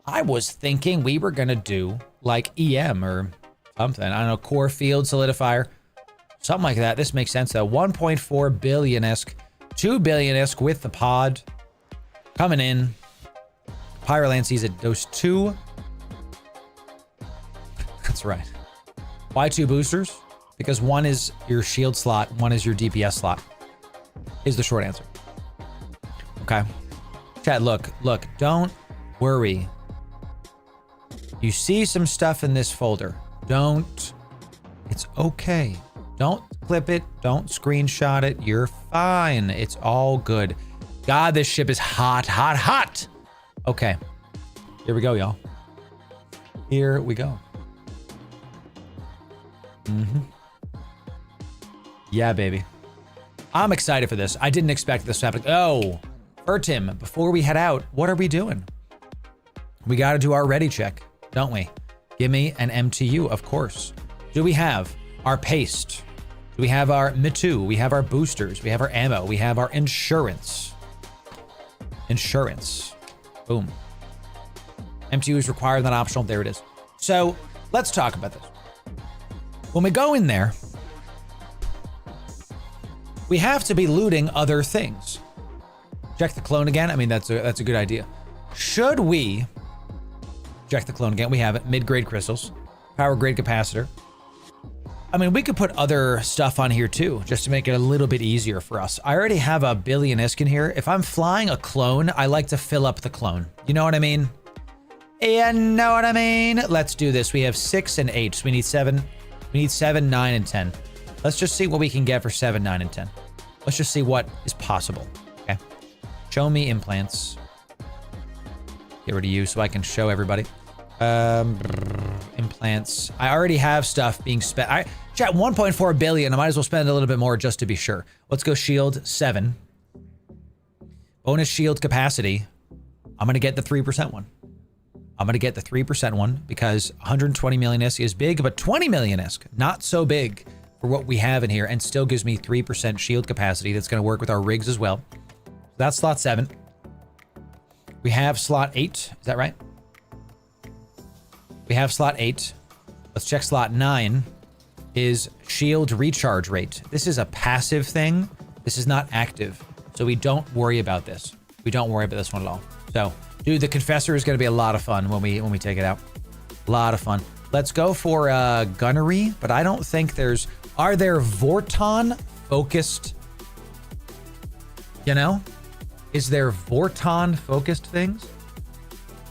I was thinking we were going to do like EM or something. I don't know. Core field solidifier. Something like that. This makes sense though. 1.4 billion-esque. 2 billion-esque with the pod. Coming in. Pyroland sees it. Those two. That's right. Why 2 boosters? Because one is your shield slot, one is your DPS slot. Is the short answer. Okay. Chat, look, don't worry. You see some stuff in this folder. Don't. It's okay. Don't clip it. Don't screenshot it. You're fine. It's all good. God, this ship is hot, hot, hot. Okay. Here we go, y'all. Here we go. Yeah, baby. I'm excited for this. I didn't expect this to happen. Oh, Tim, before we head out, what are we doing? We got to do our ready check, don't we? Give me an MTU, of course. Do we have our paste? Do we have our Mitu? We have our boosters. We have our ammo. We have our insurance. Insurance. Boom. MTU is required, not optional. There it is. So let's talk about this. When we go in there, we have to be looting other things. Check the clone again. I mean, that's a good idea. Should we check the clone again? We have it. Mid-grade crystals, power grade capacitor. I mean, we could put other stuff on here too, just to make it a little bit easier for us. I already have a billion-esque in here. If I'm flying a clone, I like to fill up the clone. You know what I mean? You know what I mean? Let's do this. We have 6 and 8. So we need 7. We need 7, 9, and 10. Let's just see what we can get for 7, 9, and 10. Let's just see what is possible. Okay. Show me implants. Get rid of you so I can show everybody. Implants. I already have stuff being spent. Chat, 1.4 billion. I might as well spend a little bit more just to be sure. Let's go shield 7. Bonus shield capacity. I'm going to get the 3% one. I'm going to get the 3% one because 120 million-esque is big, but 20 million-esque, not so big for what we have in here, and still gives me 3% shield capacity. That's going to work with our rigs as well. That's slot 7. We have slot 8. Is that right? We have slot 8. Let's check slot 9 is shield recharge rate. This is a passive thing. This is not active. So we don't worry about this. We don't worry about this one at all. So, dude, the Confessor is going to be a lot of fun when we take it out. A lot of fun. Let's go for gunnery, but I don't think there's... Are there Vorton focused? You know? Is there Vorton focused things?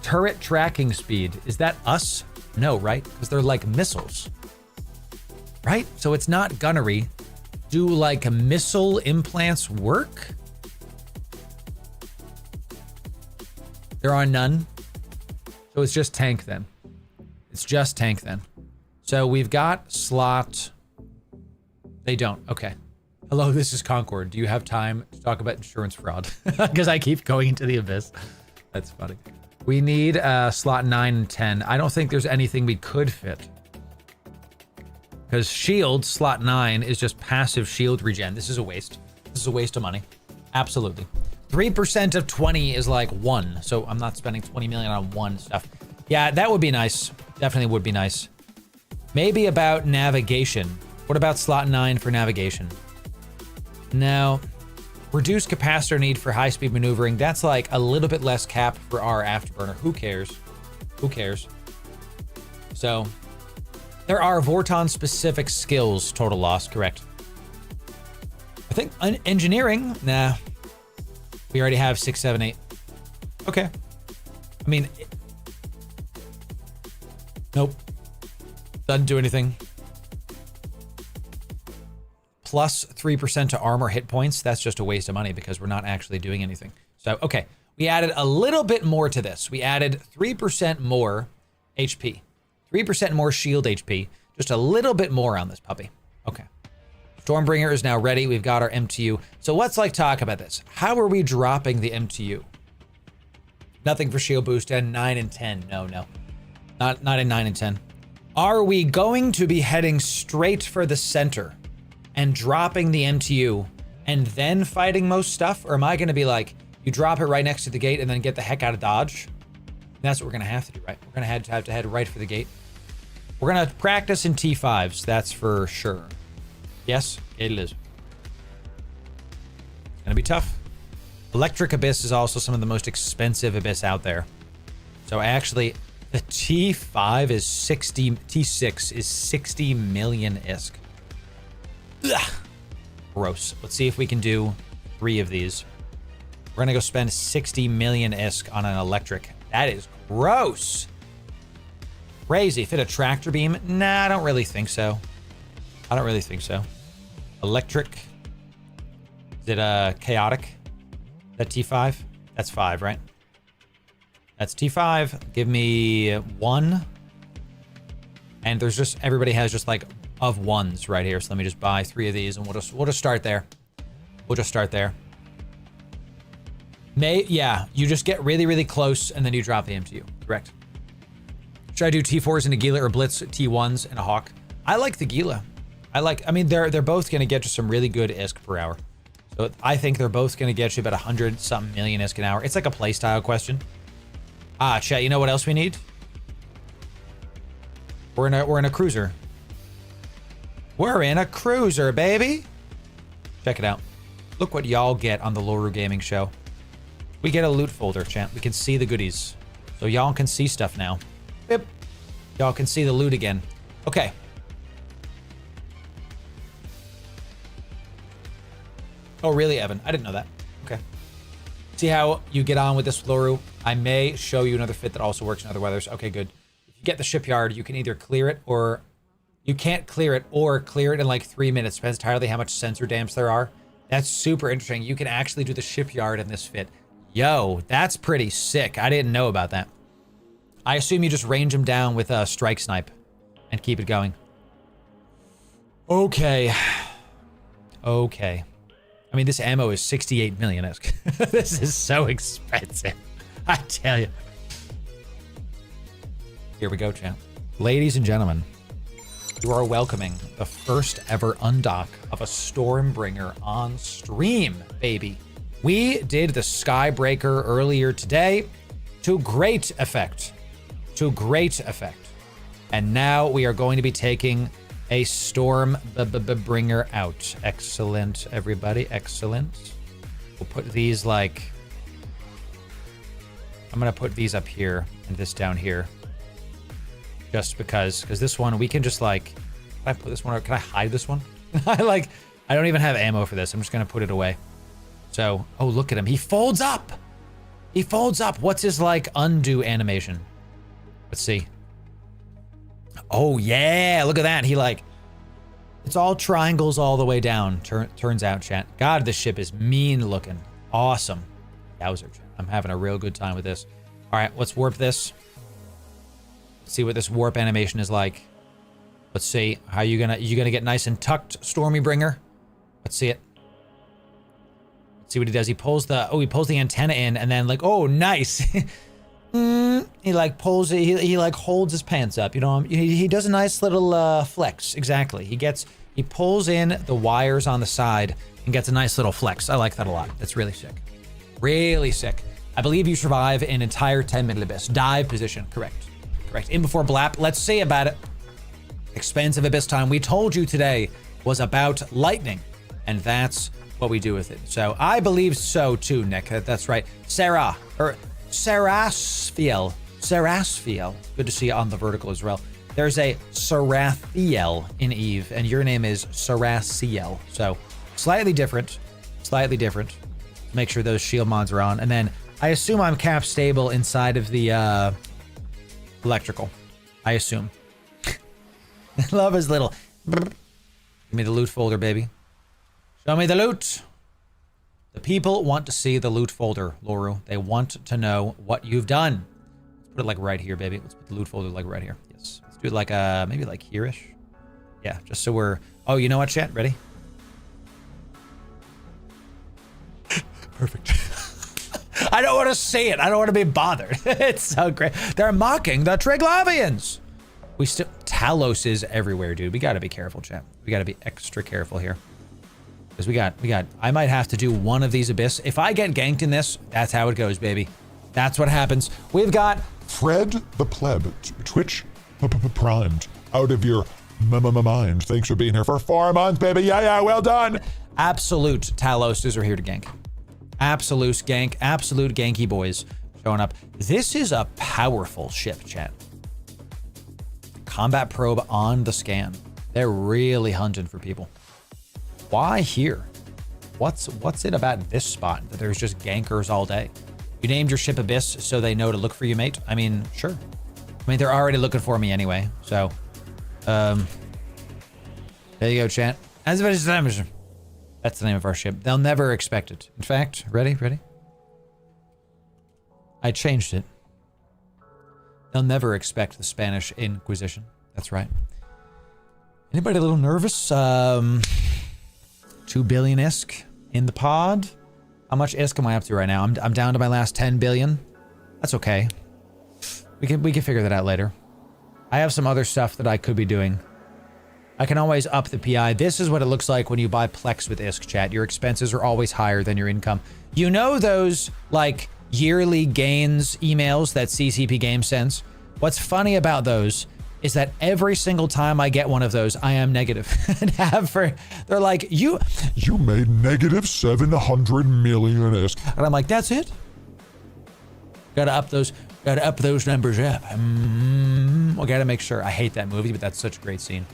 Turret tracking speed. Is that us? No, right? Because they're like missiles. Right? So it's not gunnery. Do like missile implants work? There are none. So it's just tank then. It's just tank then. So we've got slot... They don't. Okay. Hello, this is Concord. Do you have time to talk about insurance fraud? Because I keep going into the abyss. That's funny. We need slot 9 and 10. I don't think there's anything we could fit. Because shield, slot 9, is just passive shield regen. This is a waste. This is a waste of money. Absolutely. 3% of 20 is like 1. So I'm not spending 20 million on one stuff. Yeah, that would be nice. Definitely would be nice. Maybe about navigation. What about slot 9 for navigation? Now, reduced capacitor need for high-speed maneuvering. That's like a little bit less cap for our afterburner. Who cares? Who cares? So, there are Vorton-specific skills. Total loss, correct. I think engineering, nah. We already have 6, 7, 8. Okay. I mean, nope. Doesn't do anything. Plus 3% to armor hit points. That's just a waste of money because we're not actually doing anything. So, okay. We added a little bit more to this. We added 3% more HP. 3% more shield HP. Just a little bit more on this puppy. Okay. Stormbringer is now ready. We've got our MTU. So let's talk about this. How are we dropping the MTU? Nothing for shield boost and 9 and 10. No. Not in 9 and 10. Are we going to be heading straight for the center and dropping the MTU and then fighting most stuff? Or am I going to be like, you drop it right next to the gate and then get the heck out of Dodge? That's what we're going to have to do, right? We're going to have to head right for the gate. We're going to practice in T5s, that's for sure. Yes, it is. It's going to be tough. Electric Abyss is also some of the most expensive Abyss out there. So actually, the T5 is 60, T6 is 60 million ISK. Ugh. Gross. Let's see if we can do 3 of these. We're gonna go spend 60 million ISK on an electric. That is gross. Crazy. Fit a tractor beam? Nah, I don't really think so. I don't really think so. Electric. Is it chaotic? Is that T5? That's 5, right? That's T5. Give me 1. And there's just, everybody has just like of 1s right here. So let me just buy 3 of these and we'll just start there. We'll just start there. Yeah, you just get really, really close and then you drop the MTU. Correct. Should I do T4s and a Gila or Blitz T1s and a Hawk? I like the Gila. I mean, they're both going to get you some really good ISK per hour. So I think they're both going to get you about 100-something million ISK an hour. It's like a playstyle question. Chat, you know what else we need? We're in a cruiser. We're in a cruiser, baby. Check it out. Look what y'all get on the Loru Gaming Show. We get a loot folder, chat. We can see the goodies. So y'all can see stuff now. Yep. Y'all can see the loot again. Okay. Oh, really, Evan? I didn't know that. Okay. See how you get on with this Loru? I may show you another fit that also works in other weathers. Okay, good. If you get the shipyard, you can either clear it or you can't clear it or clear it in like 3 minutes. Depends entirely how much sensor damage there are. That's super interesting. You can actually do the shipyard in this fit. Yo, that's pretty sick. I didn't know about that. I assume you just range them down with a strike snipe and keep it going. Okay. Okay. I mean, this ammo is 68 million ISK. This is so expensive. I tell you. Here we go, champ. Ladies and gentlemen, you are welcoming the first ever undock of a Stormbringer on stream, baby. We did the Skybreaker earlier today to great effect. To great effect. And now we are going to be taking a Stormbringer out. Excellent, everybody. Excellent. We'll put these like... I'm going to put these up here and this down here. Just because this one, we can just like... Can I put this one or can I hide this one? I don't even have ammo for this. I'm just going to put it away. So, oh, look at him. He folds up. He folds up. What's his like undo animation? Let's see. Oh, yeah. Look at that. He like, it's all triangles all the way down. Turns out, chat. God, this ship is mean looking. Awesome. Yowzer, chat. I'm having a real good time with this. All right, let's warp this. Let's see what this warp animation is like. Let's see. How you gonna get nice and tucked, Stormbringer? Let's see it. Let's see what he does. He pulls the antenna in and then like, oh, nice. He like pulls it. He like holds his pants up. You know, he does a nice little flex. Exactly. He pulls in the wires on the side and gets a nice little flex. I like that a lot. That's really sick. Really sick. I believe you survive an entire 10-minute abyss. Dive position. Correct. Correct. In before blap. Let's see about it. Expensive abyss time. We told you today was about lightning, and that's what we do with it. So I believe so too, Nick. That's right. Sarah or Sarasfiel. Sarasfiel. Good to see you on the vertical as well. There's a Sarathiel in Eve, and your name is Sarasiel. So slightly different. Slightly different. Make sure those shield mods are on. And then I assume I'm cap stable inside of the electrical. I assume. Love his little... Give me the loot folder, baby. Show me the loot. The people want to see the loot folder, Loru. They want to know what you've done. Let's put it like right here, baby. Let's put the loot folder like right here. Yes. Let's do it like maybe like here-ish. Yeah, just so we're... Oh, you know what, chat? Ready? Perfect. I don't want to see it. I don't want to be bothered. It's so great. They're mocking the Triglavians. We still, Talos is everywhere, dude. We got to be careful, chat. We got to be extra careful here. Because we got, I might have to do one of these Abyss. If I get ganked in this, that's how it goes, baby. That's what happens. We've got Fred the Pleb, Twitch primed out of your mind. Thanks for being here for 4 months, baby. Yeah, well done. absolute Taloses are here to gank. Absolute gank, absolute ganky boys showing up. This is a powerful ship, chat. Combat probe on the scan. They're really hunting for people. Why here? What's it about this spot that there's just gankers all day? You named your ship Abyss so they know to look for you, mate? I mean, sure. I mean, they're already looking for me anyway, so. There you go, chat. That's the name of our ship. They'll never expect it. In fact, ready? I changed it. They'll never expect the Spanish Inquisition. That's right. Anybody a little nervous? 2 billion ISK in the pod. How much ISK am I up to right now? I'm down to my last 10 billion. That's okay. We can figure that out later. I have some other stuff that I could be doing. I can always up the PI. This is what it looks like when you buy Plex with ISK, chat. Your expenses are always higher than your income. You know those, like, yearly gains emails that CCP Game sends? What's funny about those is that every single time I get one of those, I am negative. They're like, you made negative 700 million ISK. And I'm like, that's it? Gotta up those numbers up. We gotta make sure. I hate that movie, but that's such a great scene.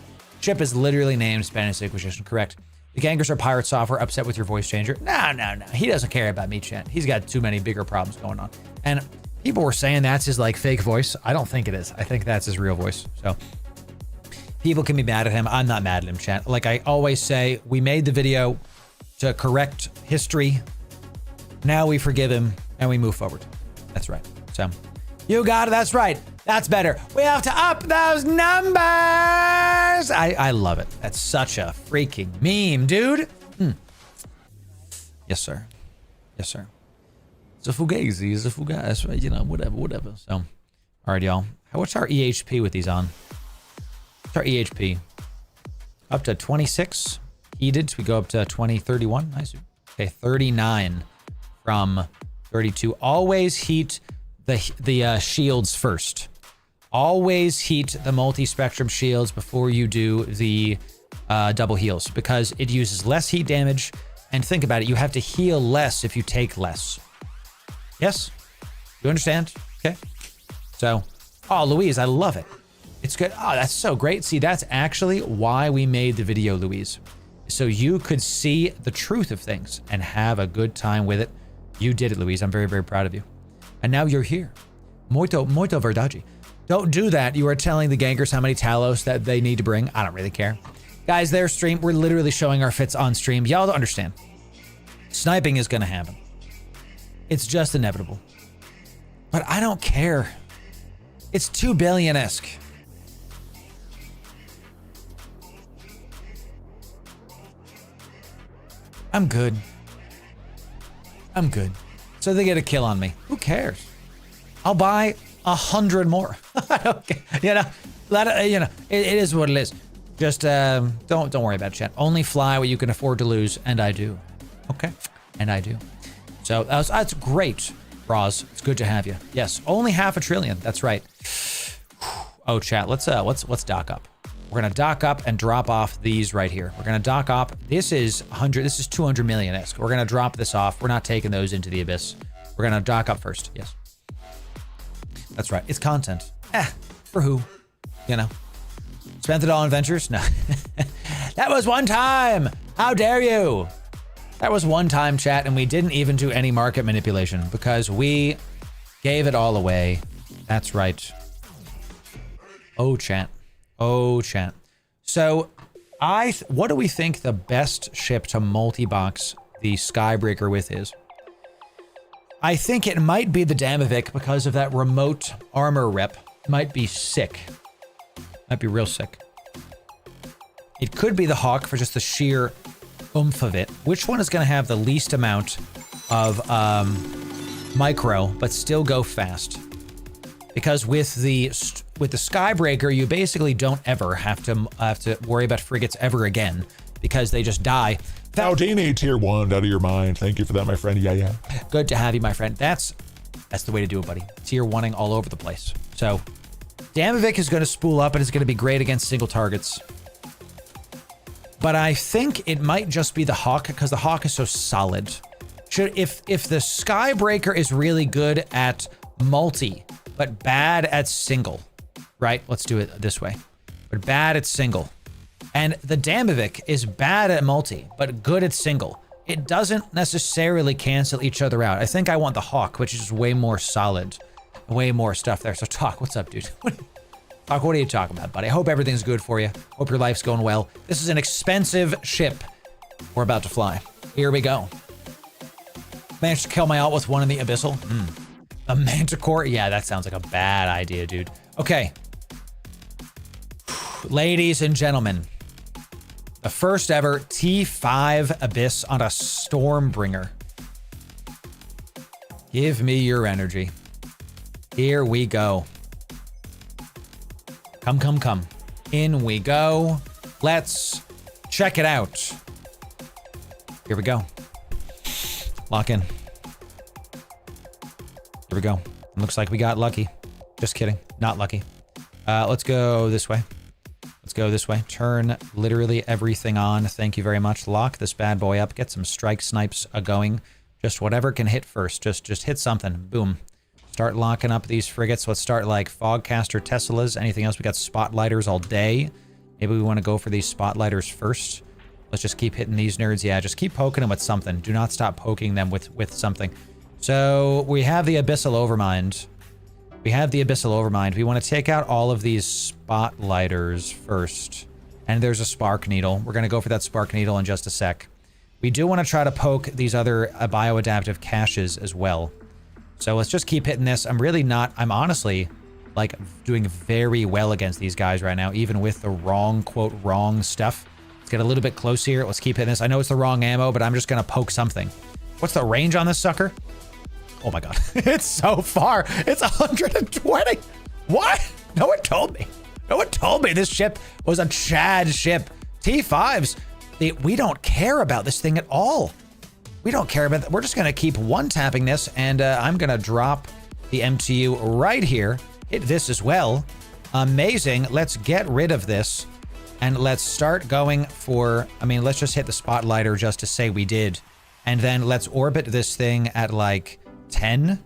Ship is literally named Spanish Inquisition, correct. The gankers are pirate software, upset with your voice changer. No. He doesn't care about me, chat. He's got too many bigger problems going on. And people were saying that's his, like, fake voice. I don't think it is. I think that's his real voice. So people can be mad at him. I'm not mad at him, chat. Like I always say, we made the video to correct history. Now we forgive him and we move forward. That's right. So you got it. That's right. That's better. We have to up those numbers. I love it. That's such a freaking meme, dude. Yes, sir. Yes, sir. It's a fugazi. It's a fugazi. You know, whatever. So, all right, y'all. What's our EHP with these on? What's our EHP? Up to 26 heated. So we go up to 20, 31. Nice. Okay, 39 from 32. Always heat the shields first. Always heat the multi-spectrum shields before you do the double heals because it uses less heat damage. And think about it, you have to heal less if you take less. Yes? You understand? Okay. So, oh, Louise, I love it. It's good. Oh, that's so great. See, that's actually why we made the video, Louise. So you could see the truth of things and have a good time with it. You did it, Louise. I'm very, very proud of you. And now you're here. Muito verdade. Don't do that. You are telling the gankers how many Talos that they need to bring. I don't really care. Guys, their stream, we're literally showing our fits on stream. Y'all don't understand. Sniping is going to happen. It's just inevitable. But I don't care. It's 2 billion-esque. I'm good. So they get a kill on me. Who cares? I'll buy 100 more. I don't care. It is what it is. Just don't worry about it, chat. Only fly what you can afford to lose, and I do. Okay, and I do. So that's great, Roz. It's good to have you. Yes, only 500 billion. That's right. Oh, chat. Let's dock up. We're gonna dock up and drop off these right here. We're gonna dock up. This is 100. This is 200 million-esque. We're gonna drop this off. We're not taking those into the abyss. We're gonna dock up first. Yes. That's right. It's content. For who? You know. Spent it all on ventures? No. That was one time. How dare you? That was one time, chat, and we didn't even do any market manipulation because we gave it all away. That's right. Oh, chat. Oh, chat. So, what do we think the best ship to multi-box the Skybreaker with is? I think it might be the Damovic because of that remote armor rep. Might be sick. Might be real sick. It could be the Hawk for just the sheer oomph of it. Which one is going to have the least amount of micro, but still go fast. Because with the Skybreaker, you basically don't ever have to worry about frigates ever again because they just die. Houdini tier 1 out of your mind. Thank you for that, my friend. Yeah. Good to have you, my friend. That's the way to do it, buddy. Tier 1ing all over the place. So Damavik is going to spool up and it's going to be great against single targets. But I think it might just be the Hawk because the Hawk is so solid. If the Skybreaker is really good at multi, but bad at single, right? Let's do it this way. But bad at single. And the Damavik is bad at multi, but good at single. It doesn't necessarily cancel each other out. I think I want the Hawk, which is way more solid. Way more stuff there. So Talk, what's up, dude? Talk, what are you talking about, buddy? I hope everything's good for you. Hope your life's going well. This is an expensive ship we're about to fly. Here we go. Managed to kill my ult with one in the Abyssal. A Manticore? Yeah, that sounds like a bad idea, dude. Okay. Ladies and gentlemen, the first ever T5 Abyss on a Stormbringer. Give me your energy. Here we go. Come. In we go. Let's check it out. Here we go. Lock in. Here we go. Looks like we got lucky. Just kidding. Not lucky. Let's go this way. Let's go this way. Turn literally everything on. Thank you very much. Lock this bad boy up. Get some strike snipes going. Just whatever can hit first. Just hit something. Boom. Start locking up these frigates. Let's start like Fogcaster Teslas. Anything else? We got Spotlighters all day. Maybe we want to go for these Spotlighters first. Let's just keep hitting these nerds. Yeah, just keep poking them with something. Do not stop poking them with something. So we have the Abyssal Overmind. We want to take out all of these Spotlighters first. And there's a Spark Needle. We're going to go for that Spark Needle in just a sec. We do want to try to poke these other bioadaptive caches as well. So let's just keep hitting this. I'm honestly like doing very well against these guys right now, even with the wrong, quote, wrong stuff. Let's get a little bit close here. Let's keep hitting this. I know it's the wrong ammo, but I'm just going to poke something. What's the range on this sucker? Oh my God. It's so far. It's 120. What? No one told me. No one told me this ship was a Chad ship. T5s, we don't care about this thing at all. We don't care about that. We're just going to keep one-tapping this, and I'm going to drop the MTU right here. Hit this as well. Amazing. Let's get rid of this, and let's start going for... let's just hit the Spotlighter just to say we did. And then let's orbit this thing at, like, 10.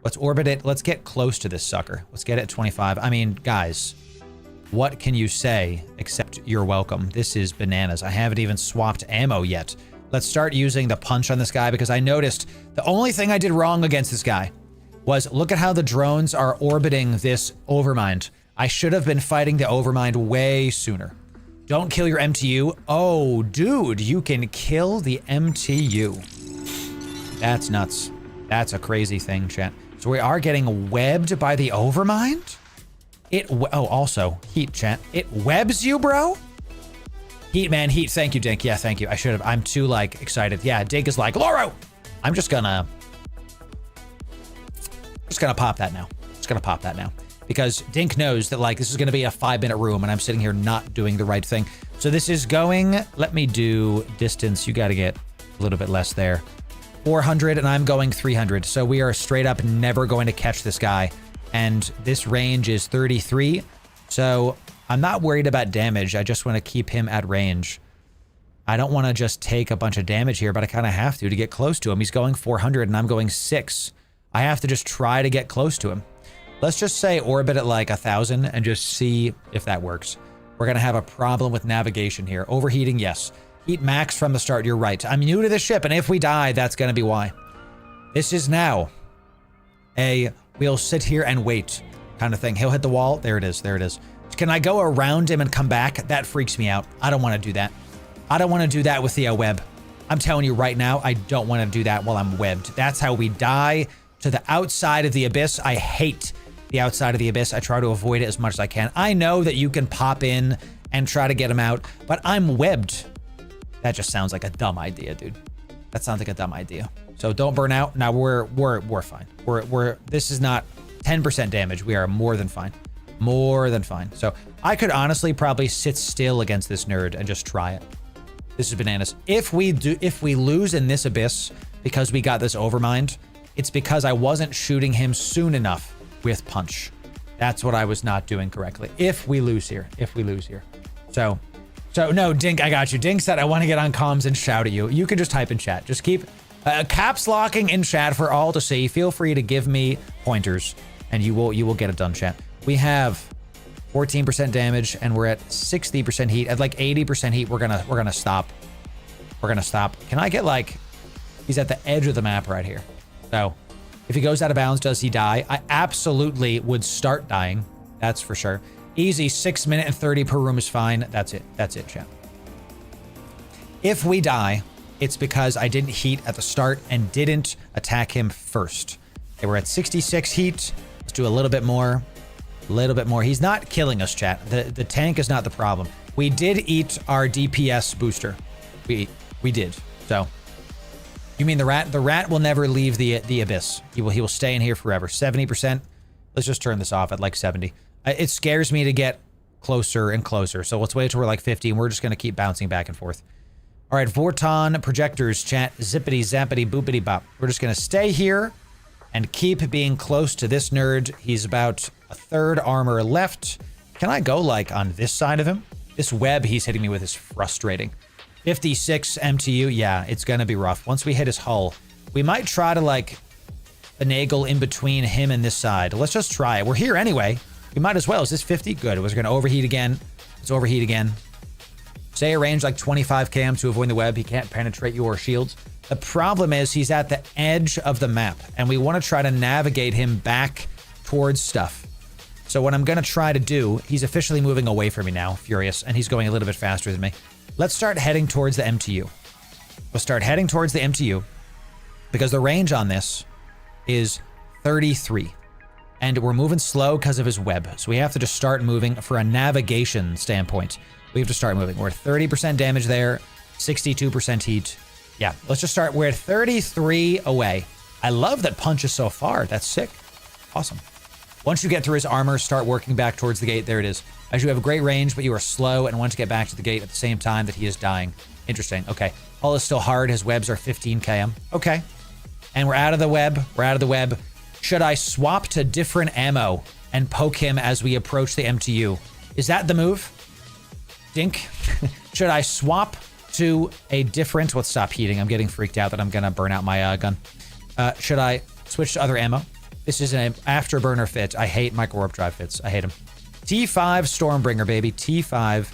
Let's orbit it. Let's get close to this sucker. Let's get it at 25. Guys, what can you say except you're welcome? This is bananas. I haven't even swapped ammo yet. Let's start using the punch on this guy because I noticed the only thing I did wrong against this guy was look at how the drones are orbiting this Overmind. I should have been fighting the Overmind way sooner. Don't kill your MTU. Oh, dude, you can kill the MTU. That's nuts. That's a crazy thing, chat. So we are getting webbed by the Overmind? Also, heat, chat. It webs you, bro? Heat, man, heat. Thank you, Dink. Yeah, thank you. I should have. I'm too, like, excited. Yeah, Dink is like, Loru! I'm just gonna pop that now. Because Dink knows that, like, this is gonna be a 5-minute room, and I'm sitting here not doing the right thing. So this is going... Let me do distance. You gotta get a little bit less there. 400, and I'm going 300. So we are straight up never going to catch this guy. And this range is 33. So... I'm not worried about damage. I just want to keep him at range. I don't want to just take a bunch of damage here, but I kind of have to get close to him. He's going 400 and I'm going 6. I have to just try to get close to him. Let's just say orbit at like 1,000 and just see if that works. We're going to have a problem with navigation here. Overheating, yes. Heat max from the start. You're right. I'm new to this ship, and if we die, that's going to be why. This is now a we'll sit here and wait kind of thing. He'll hit the wall. There it is. There it is. Can I go around him and come back? That freaks me out. I don't want to do that. I don't want to do that with the web. I'm telling you right now, I don't want to do that while I'm webbed. That's how we die to the outside of the abyss. I hate the outside of the abyss. I try to avoid it as much as I can. I know that you can pop in and try to get him out, but I'm webbed. That just sounds like a dumb idea, dude. That sounds like a dumb idea. So don't burn out. Now we're fine. This is not 10% damage. We are more than fine. More than fine. So I could honestly probably sit still against this nerd and just try it. This is bananas. If we lose in this abyss because we got this overmind, it's because I wasn't shooting him soon enough with punch. That's what I was not doing correctly. If we lose here. So no, Dink, I got you. Dink said I want to get on comms and shout at you. You can just type in chat. Just keep caps locking in chat for all to see. Feel free to give me pointers and you will get it done, chat. We have 14% damage and we're at 60% heat. At like 80% heat, we're gonna stop. We're gonna stop. Can I get like, he's at the edge of the map right here. So if he goes out of bounds, does he die? I absolutely would start dying. That's for sure. Easy, 6 minute and 30 per room is fine. That's it, chat. If we die, it's because I didn't heat at the start and didn't attack him first. Okay, we're at 66 heat. Let's do a little bit more. He's not killing us, chat. The tank is not the problem. We did eat our DPS booster. We did. So you mean the rat? The rat will never leave the abyss. He will stay in here forever. 70%. Let's just turn this off at like 70. It scares me to get closer and closer. So let's wait till we're like 50 and we're just going to keep bouncing back and forth. All right, Vorton projectors, chat. Zippity zappity boopity bop. We're just going to stay here and keep being close to this nerd. He's about a third armor left. Can I go like on this side of him? This web he's hitting me with is frustrating. 56 MTU. Yeah, it's going to be rough. Once we hit his hull, we might try to like finagle in between him and this side. Let's just try it. We're here anyway. We might as well. Is this 50? Good. Was going to overheat again. Let's overheat again. Stay at range like 25 km to avoid the web. He can't penetrate your shields. The problem is he's at the edge of the map and we want to try to navigate him back towards stuff. So what I'm going to try to do, he's officially moving away from me now, furious, and he's going a little bit faster than me. Let's start heading towards the MTU. We'll start heading towards the MTU because the range on this is 33 and we're moving slow because of his web. So we have to just start moving for a navigation standpoint. We have to start moving. We're at 30% damage there, 62% heat. Yeah, let's just start. We're at 33 away. I love that punch is so far. That's sick. Awesome. Once you get through his armor, start working back towards the gate. There it is. As you have a great range, but you are slow and want to get back to the gate at the same time that he is dying. Interesting. Okay. Hull is still hard. His webs are 15 km. Okay. And we're out of the web. We're out of the web. Should I swap to different ammo and poke him as we approach the MTU? Is that the move? Dink? Should I swap to a different... Let's stop heating. I'm getting freaked out that I'm going to burn out my gun. Should I switch to other ammo? This is an afterburner fit. I hate micro warp drive fits. I hate them. T5 Stormbringer, baby. T5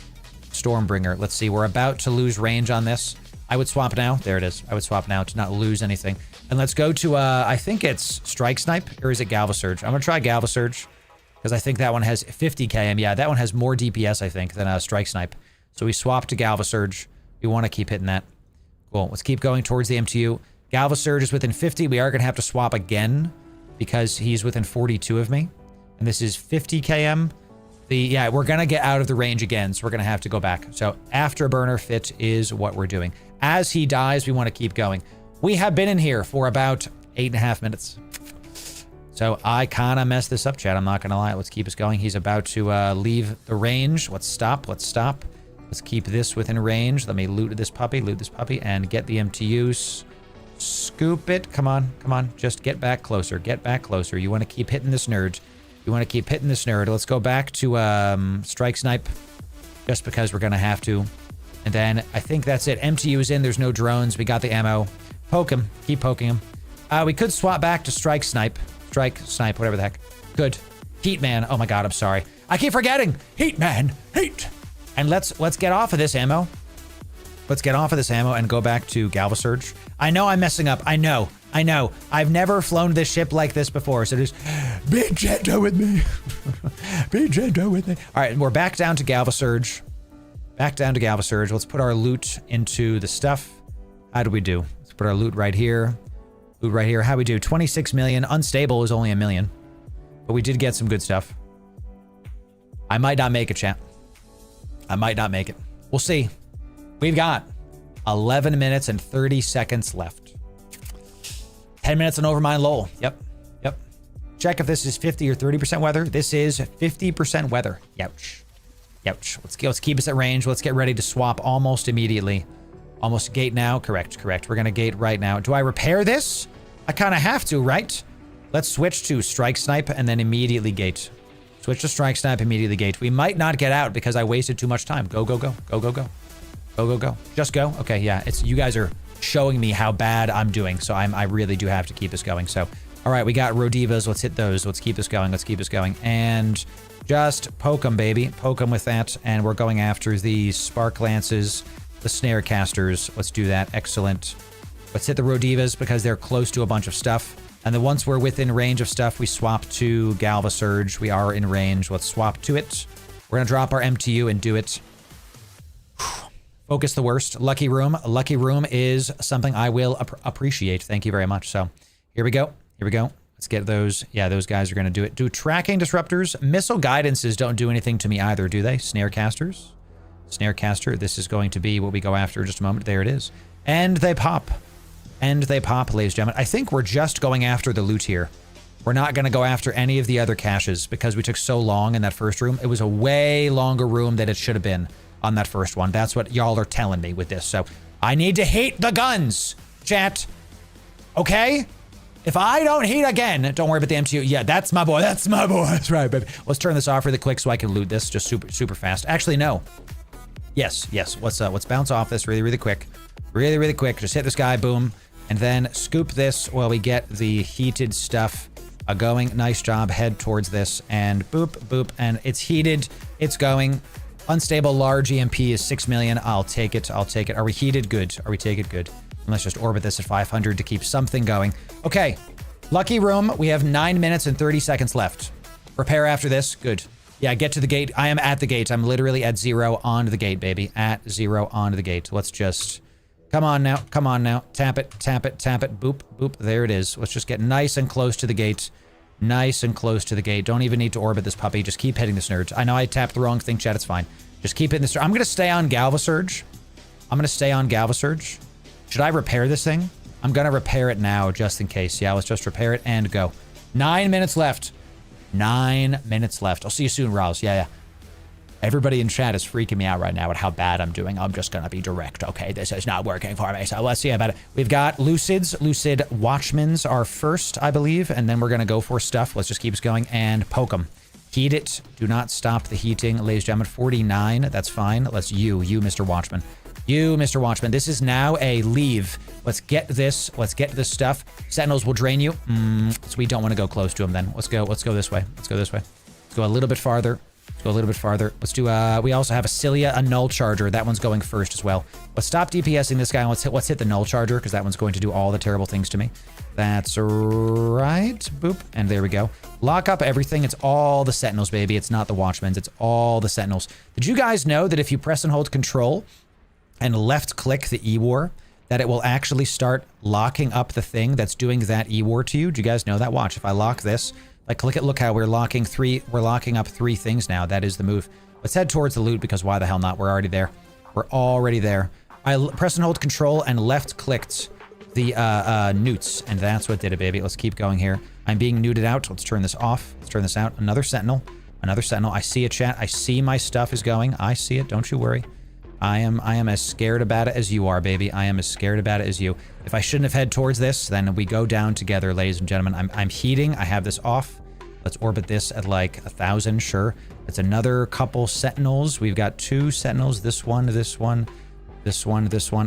Stormbringer. Let's see. We're about to lose range on this. I would swap now. There it is. I would swap now to not lose anything. And let's go to, I think it's Strike Snipe, or is it Galvasurge? I'm going to try Galvasurge because I think that one has 50 km. Yeah, that one has more DPS, I think, than Strike Snipe. So we swap to Galvasurge. We want to keep hitting that. Cool. Let's keep going towards the MTU. Galvasurge is within 50. We are going to have to swap again because he's within 42 of me. And this is 50 km. Yeah, we're going to get out of the range again, so we're going to have to go back. So afterburner fit is what we're doing. As he dies, we want to keep going. We have been in here for about 8.5 minutes. So I kind of messed this up, chat. I'm not going to lie. Let's keep us going. He's about to leave the range. Let's stop. Let's stop. Let's keep this within range. Let me loot this puppy, and get the MTUs. Scoop it. Come on, come on. Just get back closer. Get back closer. You want to keep hitting this nerd. You want to keep hitting this nerd. Let's go back to Strike Snipe, just because we're going to have to. And then I think that's it. MTU is in. There's no drones. We got the ammo. Poke him. Keep poking him. We could swap back to Strike Snipe. Strike Snipe, whatever the heck. Good. Heat Man. Oh my god, I'm sorry. I keep forgetting. Heat Man. Heat. And let's get off of this ammo. Let's get off of this ammo and go back to Galvasurge. I know I'm messing up. I know. I've never flown this ship like this before, so just be gentle with me. Be gentle with me. All right, we're back down to Galvasurge. Back down to Galvasurge. Let's put our loot into the stuff. How do we do? Let's put our loot right here. Loot right here. How we do? 26 million. Unstable is only 1 million. But we did get some good stuff. I might not make it, chat. I might not make it. We'll see. We've got 11 minutes and 30 seconds left. 10 minutes on Overmind lol. Yep. Yep. Check if this is 50 or 30% weather. This is 50% weather. Youch. Youch. Let's keep us at range. Let's get ready to swap almost immediately. Almost gate now. Correct. We're going to gate right now. Do I repair this? I kind of have to, right? Let's switch to strike snipe and then immediately gate. Switch to strike snipe, immediately gate. We might not get out because I wasted too much time. Go. Just go. Okay, yeah. It's you guys are showing me how bad I'm doing, so I really do have to keep this going. So, all right, we got Rodivas. Let's hit those. Let's keep this going. And just poke them, baby. Poke them with that. And we're going after the spark lances, the snare casters. Let's do that. Excellent. Let's hit the Rodivas because they're close to a bunch of stuff. And then once we're within range of stuff, we swap to Galva Surge. We are in range. Let's swap to it. We're going to drop our MTU and do it. Focus the worst. Lucky Room. Lucky Room is something I will appreciate. Thank you very much. So here we go. Let's get those. Yeah, those guys are going to do it. Do tracking disruptors. Missile guidances don't do anything to me either, do they? Snare casters. Snare caster. This is going to be what we go after in just a moment. There it is. And they pop. Ladies and gentlemen. I think we're just going after the loot here. We're not going to go after any of the other caches because we took so long in that first room. It was a way longer room than it should have been on that first one. That's what y'all are telling me with this. So I need to heat the guns, chat. Okay? If I don't heat again, don't worry about the MTU. Yeah, that's my boy. That's right, baby. Let's turn this off really quick so I can loot this just super fast. Actually, no. Yes. Let's bounce off this really quick. Really quick. Just hit this guy. Boom. And then scoop this while we get the heated stuff going. Nice job. Head towards this and boop. And it's heated. It's going. Unstable large EMP is 6 million. I'll take it. Are we heated? Good. Are we take it? Good. And let's just orbit this at 500 to keep something going. Okay. Lucky Room. We have 9 minutes and 30 seconds left. Repair after this. Good. Yeah, get to the gate. I am at the gate. I'm literally at 0 on the gate, baby. At 0 on the gate. Let's just... Come on now. Tap it. Boop. There it is. Let's just get nice and close to the gate. Don't even need to orbit this puppy. Just keep hitting the nerds. I know I tapped the wrong thing, chat. It's fine. Just keep hitting this. I'm going to stay on Galva Surge. Should I repair this thing? I'm going to repair it now just in case. Yeah, let's just repair it and go. 9 minutes left. 9 minutes left. I'll see you soon, Roz. Yeah. Everybody in chat is freaking me out right now at how bad I'm doing. I'm just going to be direct. Okay, this is not working for me. So let's see about it. We've got Lucids. Lucid Watchmans are first, I believe. And then we're going to go for stuff. Let's just keep us going and poke them. Heat it. Do not stop the heating. Ladies and gentlemen, 49. That's fine. Let's you, Mr. Watchman. You, Mr. Watchman. This is now a leave. Let's get this. Let's get this stuff. Sentinels will drain you. So we don't want to go close to them then. Let's go this way. Let's go a little bit farther. Let's do, we also have a Cilia, a Null Charger. That one's going first as well. Let's stop DPSing this guy and let's hit the Null Charger because that one's going to do all the terrible things to me. That's right. Boop. And there we go. Lock up everything. It's all the Sentinels, baby. It's not the Watchmans. It's all the Sentinels. Did you guys know that if you press and hold Control and left click the E-War, that it will actually start locking up the thing that's doing that E-War to you? Do you guys know that? Watch. If I lock this... Like, look how we're locking up 3 things now. That is the move. Let's head towards the loot because why the hell not? We're already there. I press and hold Control and left clicked the newts, and that's what did it, baby. Let's keep going here. I'm being neuted out. Let's turn this off. Let's turn this out. Another Sentinel. I see a chat. I see my stuff is going. I see it. Don't you worry. I am as scared about it as you are, baby. I am as scared about it as you. If I shouldn't have head towards this, then we go down together, ladies and gentlemen. I'm heating. I have this off. Let's orbit this at like 1,000. Sure. It's another couple Sentinels. We've got 2 Sentinels. This one.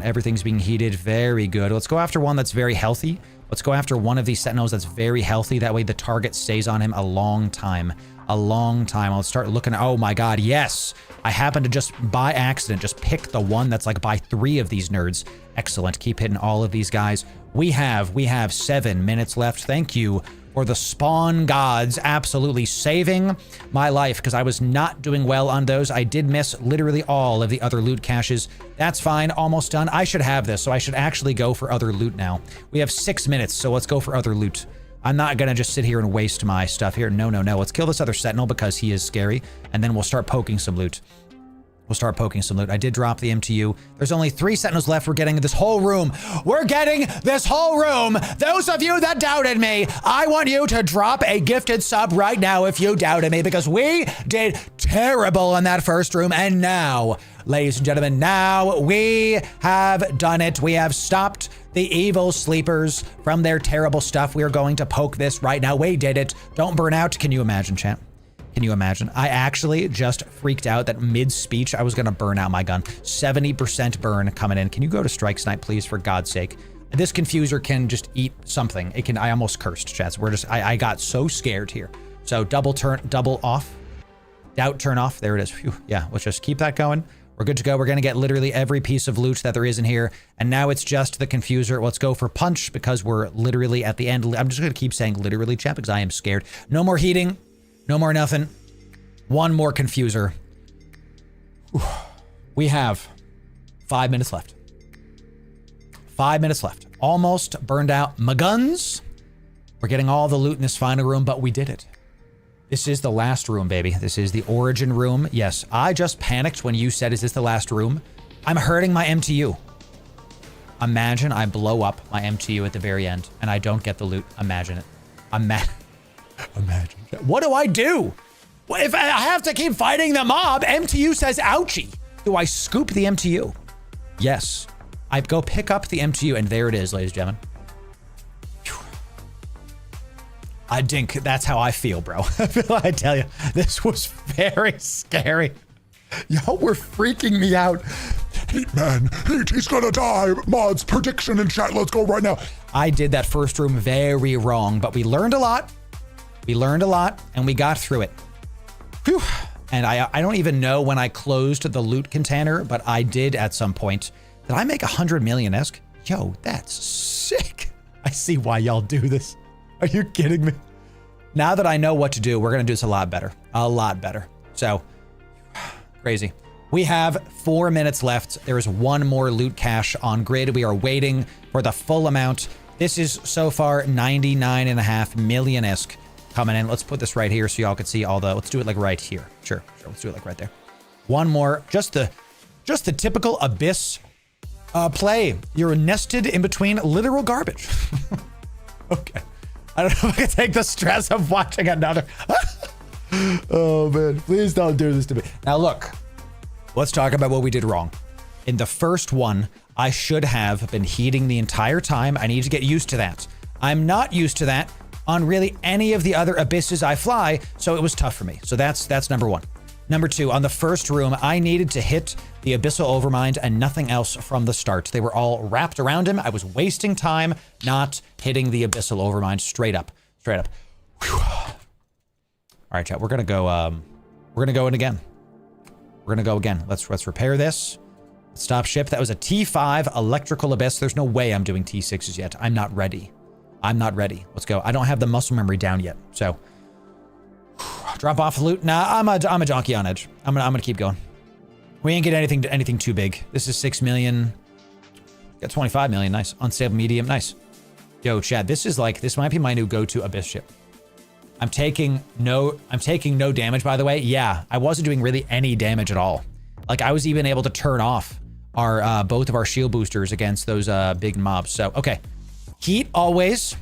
Everything's being heated. Very good. Let's go after one that's very healthy. Let's go after one of these Sentinels that's very healthy. That way the target stays on him a long time. I'll start looking. Oh my god, yes! I happened to just, by accident, just pick the one that's like by 3 of these nerds. Excellent. Keep hitting all of these guys. We have 7 minutes left. Thank you for the spawn gods absolutely saving my life because I was not doing well on those. I did miss literally all of the other loot caches. That's fine. Almost done. I should have this, so I should actually go for other loot now. We have 6 minutes, so let's go for other loot. I'm not gonna just sit here and waste my stuff here. No. Let's kill this other Sentinel because he is scary, and then we'll start poking some loot. We'll start poking some loot. I did drop the MTU. There's only 3 sentinels left. We're getting this whole room. We're getting this whole room. Those of you that doubted me, I want you to drop a gifted sub right now if you doubted me, because we did terrible in that first room. And now, ladies and gentlemen, now we have done it. We have stopped the evil sleepers from their terrible stuff. We are going to poke this right now. We did it. Don't burn out. Can you imagine, chat? Can you imagine? I actually just freaked out that mid-speech I was going to burn out my gun. 70% burn coming in. Can you go to strike snipe, please, for God's sake? This confuser can just eat something. It can. I almost cursed, chats. We're just. I got so scared here. So double off. Doubt turn off. There it is. Phew. Yeah, let's just keep that going. We're good to go. We're going to get literally every piece of loot that there is in here. And now it's just the confuser. Let's go for punch because we're literally at the end. I'm just going to keep saying literally, chat, because I am scared. No more heating. No more nothing. One more confuser. Whew. We have 5 minutes left. 5 minutes left. Almost burned out my guns. We're getting all the loot in this final room, but we did it. This is the last room, baby. This is the origin room. Yes, I just panicked when you said, is this the last room? I'm hurting my MTU. Imagine I blow up my MTU at the very end and I don't get the loot. Imagine it. Imagine. What do I do? If I have to keep fighting the mob, MTU says ouchie. Do I scoop the MTU? Yes. I go pick up the MTU and there it is, ladies and gentlemen. I think that's how I feel, bro. I tell you, this was very scary. Y'all were freaking me out. Heat, man. Heat, he's gonna die. Mods, prediction in chat. Let's go right now. I did that first room very wrong, but we learned a lot. We learned a lot and we got through it. Whew. And I don't even know when I closed the loot container, but I did at some point. Did I make 100 million-esque? Yo, that's sick. I see why y'all do this. Are you kidding me? Now that I know what to do, we're going to do this a lot better. A lot better. So, crazy. We have 4 minutes left. There is one more loot cache on grid. We are waiting for the full amount. This is so far 99.5 million-esque coming in. Let's put this right here so y'all can see all the... Let's do it like right here. Sure. Let's do it like right there. One more. Just the typical Abyss play. You're nested in between literal garbage. Okay. I don't know if I can take the stress of watching another. Oh, man. Please don't do this to me. Now, look. Let's talk about what we did wrong. In the first one, I should have been heating the entire time. I need to get used to that. I'm not used to that on really any of the other abysses I fly, so it was tough for me. So that's number one. Number two, on the first room, I needed to hit the Abyssal Overmind and nothing else from the start. They were all wrapped around him. I was wasting time not hitting the Abyssal Overmind straight up. Whew. All right, chat, we're gonna go in again. We're gonna go again. Let's repair this. Stop ship. That was a T5 Electrical Abyss. There's no way I'm doing T6s yet. I'm not ready. Let's go. I don't have the muscle memory down yet, so drop off the loot. Nah, I'm a donkey on edge. I'm gonna keep going. We ain't get anything too big. This is 6 million. Got 25 million. Nice. Unstable medium. Nice. Yo, Chad, this might be my new go-to Abyss ship. I'm taking no damage, by the way. Yeah, I wasn't doing really any damage at all. Like, I was even able to turn off our both of our shield boosters against those big mobs. So, okay. Heat always,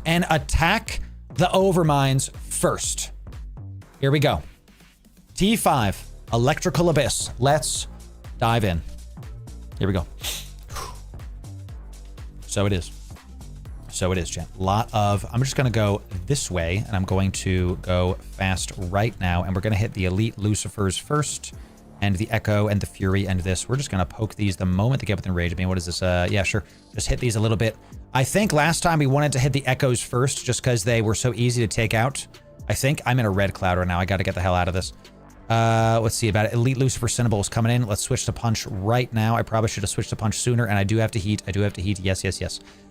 and attack the Overminds first. Here we go. T5, Electrical Abyss. Let's dive in. Here we go. So it is, chat. I'm just gonna go this way, and I'm going to go fast right now, and we're gonna hit the Elite Lucifers first, and the Echo, and the Fury, and this. We're just gonna poke these the moment they get within range of me. What is this? Yeah, sure. Just hit these a little bit. I think last time we wanted to hit the Echoes first, just because they were so easy to take out. I think I'm in a red cloud right now. I gotta get the hell out of this. Let's see about it. Elite Lucifer Cinnable is coming in. Let's switch to punch right now. I probably should have switched to punch sooner, and I do have to heat.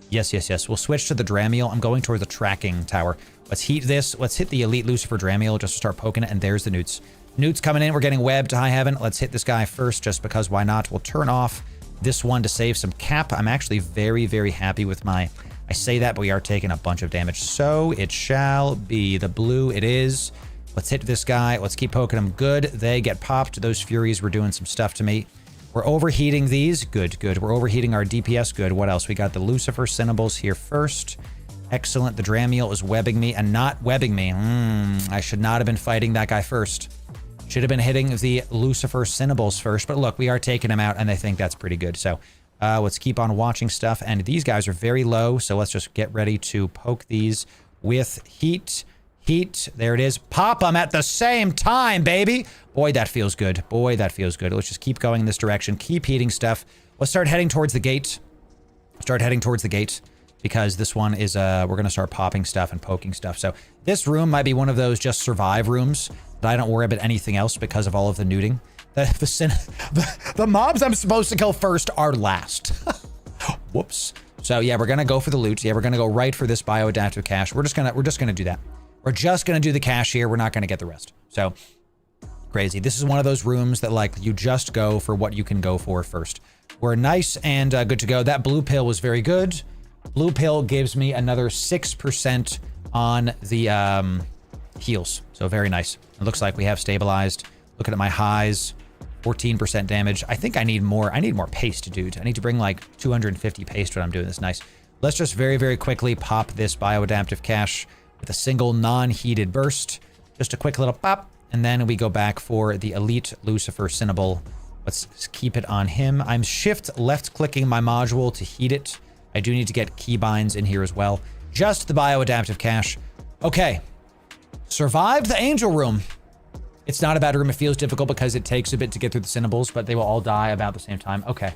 Yes. We'll switch to the Dramiel. I'm going toward the tracking tower. Let's heat this. Let's hit the Elite Lucifer Dramiel just to start poking it, and there's the Newts. Newts coming in. We're getting webbed to high heaven. Let's hit this guy first, just because why not? We'll turn off this one to save some cap. I'm actually very, very happy with my... I say that, but we are taking a bunch of damage. So it shall be. The blue it is. Let's hit this guy. Let's keep poking them. Good. They get popped. Those Furies were doing some stuff to me. We're overheating these. Good, good. We're overheating our DPS. Good. What else? We got the Lucifer Cinnables here first. Excellent. The Dramiel is webbing me and not webbing me. I should not have been fighting that guy first. Should have been hitting the Lucifer Cinnables first. But look, we are taking him out, and I think that's pretty good. So let's keep on watching stuff. And these guys are very low, so let's just get ready to poke these with heat. Heat. There it is. Pop them at the same time, baby. Boy, that feels good. Boy, that feels good. Let's just keep going in this direction. Keep heating stuff. Let's start heading towards the gate. Start heading towards the gate. Because this one is, we're going to start popping stuff and poking stuff. So this room might be one of those just survive rooms that I don't worry about anything else because of all of the nuding. The mobs I'm supposed to kill first are last. Whoops. So yeah, we're going to go for the loot. Yeah, we're going to go right for this bioadaptive cache. We're just going to do that. We're just going to do the cache here. We're not going to get the rest. So crazy. This is one of those rooms that like you just go for what you can go for first. We're nice and good to go. That blue pill was very good. Blue pill gives me another 6% on the heals. So very nice. It looks like we have stabilized. Looking at my highs, 14% damage. I think I need more. I need more paste, dude. I need to bring like 250 paste when I'm doing this. Nice. Let's just very, very quickly pop this bioadaptive cache with a single non-heated burst. Just a quick little pop. And then we go back for the Elite Lucifer Cinnable. Let's keep it on him. I'm shift left clicking my module to heat it. I do need to get keybinds in here as well. Just the bioadaptive cache. Okay. Survived the angel room. It's not a bad room. It feels difficult because it takes a bit to get through the cinnables, but they will all die about the same time. Okay.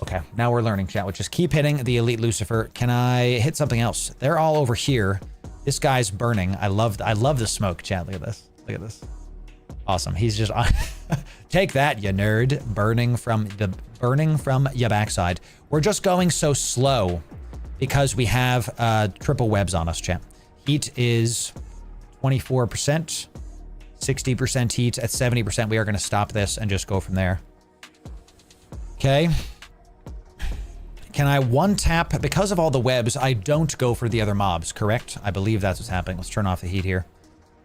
Okay. Now we're learning, chat. We'll just keep hitting the Elite Lucifer. Can I hit something else? They're all over here. This guy's burning. I love the smoke, chat. Look at this. Look at this. Awesome. He's just take that, you nerd. Burning from your backside. We're just going so slow because we have triple webs on us, chat. Heat is 24%, 60% heat. At 70%, we are going to stop this and just go from there. Okay. Can I one tap? Because of all the webs, I don't go for the other mobs, correct? I believe that's what's happening. Let's turn off the heat here.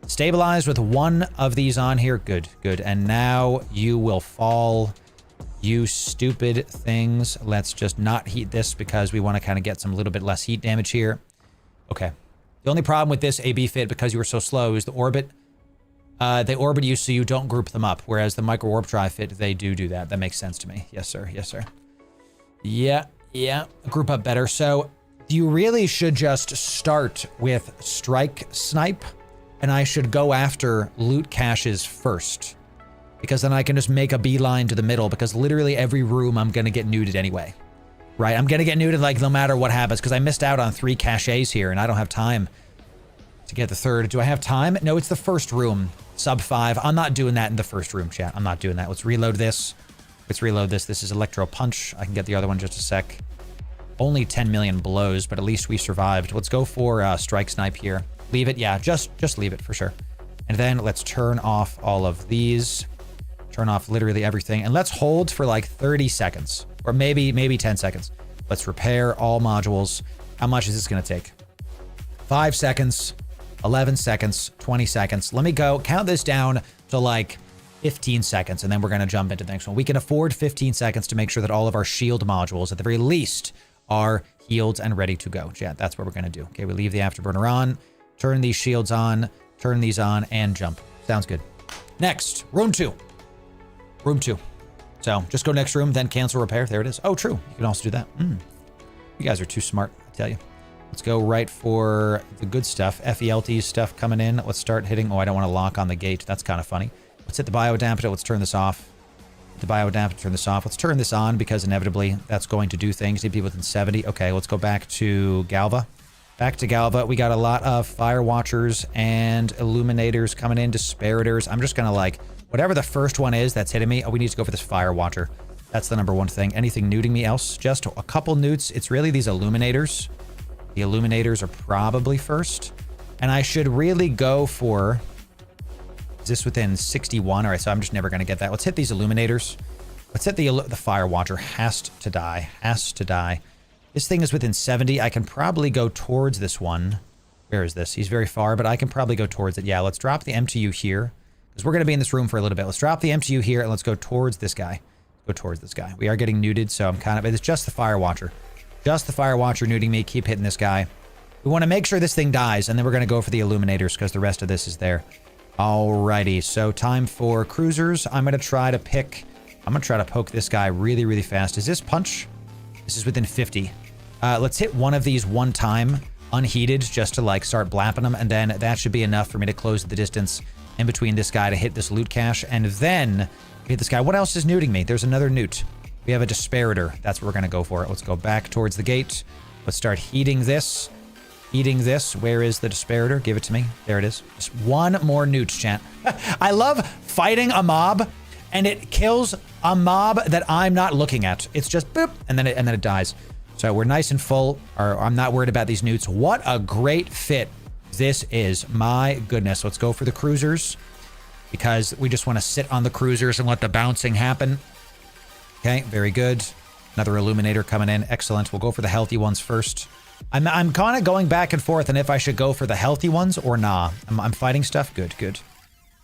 Stabilized with one of these on here. Good, good. And now you will fall, you stupid things. Let's just not heat this because we want to kind of get some little bit less heat damage here. Okay. The only problem with this AB fit, because you were so slow, is the orbit. They orbit you so you don't group them up, whereas the micro warp drive fit, they do that. That makes sense to me. Yes, sir. Yes, sir. Yeah, yeah. Group up better. So you really should just start with strike snipe. And I should go after loot caches first. Because then I can just make a beeline to the middle. Because literally every room I'm going to get nuded anyway. Right? I'm going to get nuded like no matter what happens. Because I missed out on 3 caches here. And I don't have time to get the third. Do I have time? No, it's the first room. Sub 5. I'm not doing that in the first room, chat. I'm not doing that. Let's reload this. Let's reload this. This is Electro Punch. I can get the other one just a sec. Only 10 million blows. But at least we survived. Let's go for Strike Snipe here. Leave it, yeah, just leave it for sure. And then let's turn off all of these. Turn off literally everything. And let's hold for like 30 seconds. Or maybe 10 seconds. Let's repair all modules. How much is this gonna take? 5 seconds, 11 seconds, 20 seconds. Let me go, count this down to like 15 seconds, and then we're gonna jump into the next one. We can afford 15 seconds to make sure that all of our shield modules, at the very least, are healed and ready to go. Chat, that's what we're gonna do. Okay, we leave the afterburner on. Turn these shields on, turn these on, and jump. Sounds good. Next, room 2. Room 2. So just go next room, then cancel repair. There it is. Oh, true. You can also do that. You guys are too smart, I tell you. Let's go right for the good stuff. FELT stuff coming in. Let's start hitting. Oh, I don't want to lock on the gate. That's kind of funny. Let's hit the bioadapter. Let's turn this off. The bioadapter, turn this off. Let's turn this on because inevitably that's going to do things. Need people within 70. Okay, let's go back to Galva. Back to Galva. We got a lot of Fire Watchers and Illuminators coming in, Disparators. I'm just going to like, whatever the first one is that's hitting me, we need to go for this Fire Watcher. That's the number one thing. Anything nuding me else? Just a couple newts. It's really these Illuminators. The Illuminators are probably first. And I should really go for... Is this within 61? All right, so I'm just never going to get that. Let's hit these Illuminators. Let's hit the Fire Watcher. Has to die. Has to die. This thing is within 70. I can probably go towards this one Where is this? He's very far, but I can probably go towards it. Yeah, let's drop the MTU here, because we're going to be in this room for a little bit. Let's drop the MTU here, and let's go towards this guy. Go towards this guy. We are getting neuted, so I'm kind of... It's just the Fire Watcher. Just the Fire Watcher neuting me. Keep hitting this guy. We want to make sure this thing dies, and then we're going to go for the Illuminators, because the rest of this is there. Alrighty, so time for cruisers. I'm going to try to pick... I'm going to try to poke this guy really, really fast. Is this punch? This is within 50. Let's hit one of these one time, unheated, just to like start blapping them, and then that should be enough for me to close the distance in between this guy to hit this loot cache, and then hit this guy. What else is neuting me? There's another newt. We have a Disparator. That's what we're going to go for. Let's go back towards the gate. Let's start heating this. Heating this. Where is the Disparator? Give it to me. There it is. Just one more newt, chat. I love fighting a mob, and it kills a mob that I'm not looking at. It's just boop, and then it dies. So we're nice and full. I'm not worried about these newts. What a great fit this is. My goodness. Let's go for the cruisers, because we just want to sit on the cruisers and let the bouncing happen. Okay, very good. Another Illuminator coming in. Excellent. We'll go for the healthy ones first. I'm kind of going back and forth on if I should go for the healthy ones or nah. I'm fighting stuff. Good, good.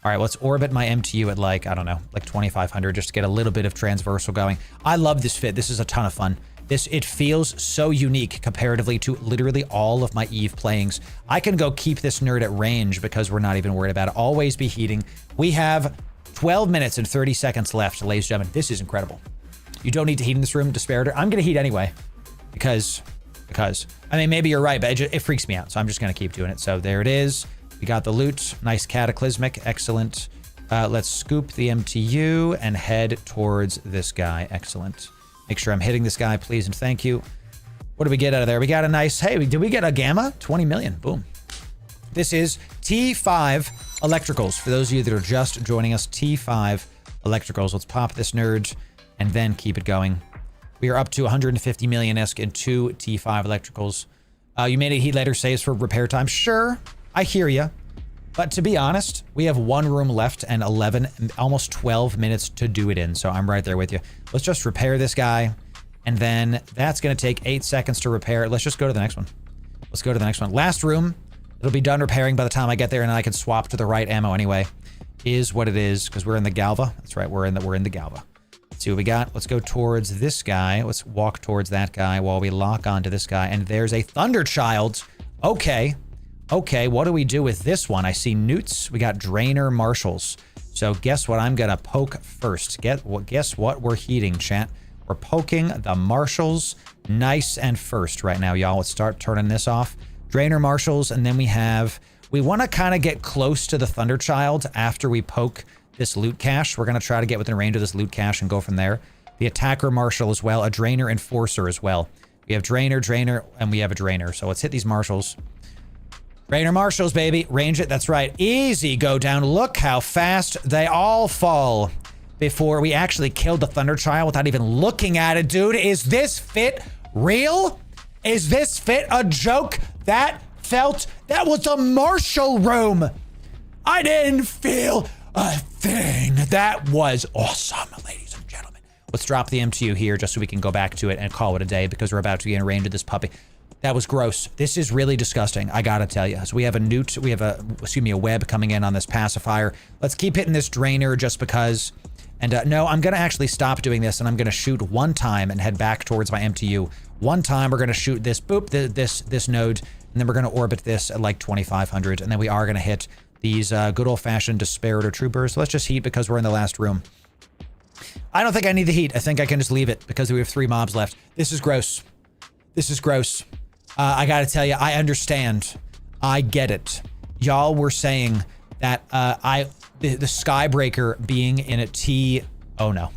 All right, let's orbit my MTU at like, I don't know, like 2,500 just to get a little bit of transversal going. I love this fit. This is a ton of fun. It feels so unique comparatively to literally all of my Eve playings. I can go keep this nerd at range because we're not even worried about it. Always be heating. We have 12 minutes and 30 seconds left, ladies and gentlemen. This is incredible. You don't need to heat in this room, Disparator. I'm going to heat anyway because, I mean, maybe you're right, but it freaks me out. So I'm just going to keep doing it. So there it is. We got the loot. Nice Cataclysmic. Excellent. Let's scoop the MTU and head towards this guy. Excellent. Make sure I'm hitting this guy, please, and thank you. What did we get out of there? We got a nice... Hey, did we get a Gamma? 20 million. Boom. This is T5 Electricals. For those of you that are just joining us, T5 Electricals. Let's pop this nerd and then keep it going. We are up to 150 million-esque in 2 T5 Electricals. You made a heat later saves for repair time. Sure, I hear you. But to be honest, we have one room left and 11, almost 12 minutes to do it in. So I'm right there with you. Let's just repair this guy. And then that's going to take 8 seconds to repair. Let's just go to the next one. Let's go to the next one. Last room. It'll be done repairing by the time I get there, and I can swap to the right ammo anyway. Is what it is, because we're in the Galva. That's right, we're in the Galva. Let's see what we got. Let's go towards this guy. Let's walk towards that guy while we lock onto this guy. And there's a Thunderchild. Okay. Okay, what do we do with this one? I see newts. We got Drainer Marshals. So guess what I'm going to poke first? Guess what we're heating, chat? We're poking the Marshals nice and first right now, y'all. Let's start turning this off. Drainer Marshals, and then we want to kind of get close to the Thunderchild after we poke this loot cache. We're going to try to get within range of this loot cache and go from there. The Attacker Marshal as well, a Drainer Enforcer as well. We have Drainer, and we have a Drainer. So let's hit these Marshals. Drainer Marshals, baby. Range it. That's right. Easy go down. Look how fast they all fall before we actually killed the Thunderchild without even looking at it, dude. Is this fit real? Is this fit a joke? That was a Marshal room. I didn't feel a thing. That was awesome, ladies and gentlemen. Let's drop the MTU here just so we can go back to it and call it a day because we're about to be in range of this puppy. That was gross. This is really disgusting. I gotta tell you. So we have a newt. We have a web coming in on this pacifier. Let's keep hitting this Drainer just because. And no, I'm gonna actually stop doing this and I'm gonna shoot one time and head back towards my MTU. One time we're gonna shoot this, boop, this node, and then we're gonna orbit this at like 2,500, and then we are gonna hit these good old-fashioned Disparator troopers. Let's just heat because we're in the last room. I don't think I need the heat. I think I can just leave it because we have 3 mobs left. This is gross. This is gross. I gotta tell you, I understand. I get it. Y'all were saying that the Skybreaker being in a T... Oh no.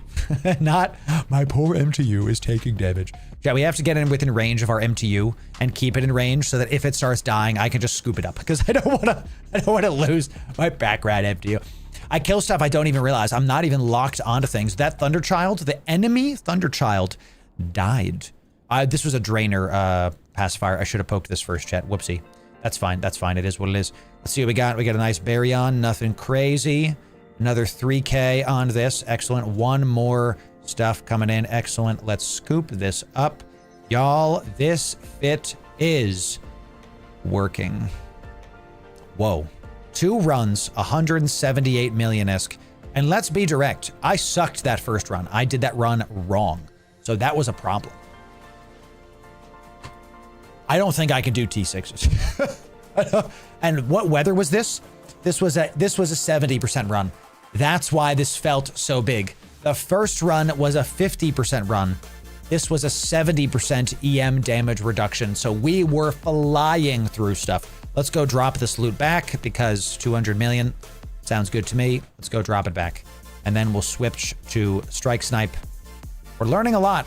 Not my poor MTU is taking damage. Yeah, we have to get in within range of our MTU and keep it in range so that if it starts dying, I can just scoop it up because I don't want to lose my background MTU. I kill stuff I don't even realize. I'm not even locked onto things. That Thunderchild, the enemy Thunderchild, died. This was a Drainer pacifier. I should have poked this first, chat. Whoopsie. That's fine. That's fine. It is what it is. Let's see what we got. We got a nice Baryon. Nothing crazy. Another 3K on this. Excellent. One more stuff coming in. Excellent. Let's scoop this up. Y'all, this fit is working. Whoa. 2 runs, 178 million-isk. And let's be direct. I sucked that first run. I did that run wrong. So that was a problem. I don't think I could do T6s. And what weather was this? This was a 70% run. That's why this felt so big. The first run was a 50% run. This was a 70% EM damage reduction. So we were flying through stuff. Let's go drop this loot back because 200 million sounds good to me. Let's go drop it back. And then we'll switch to Strike Snipe. We're learning a lot.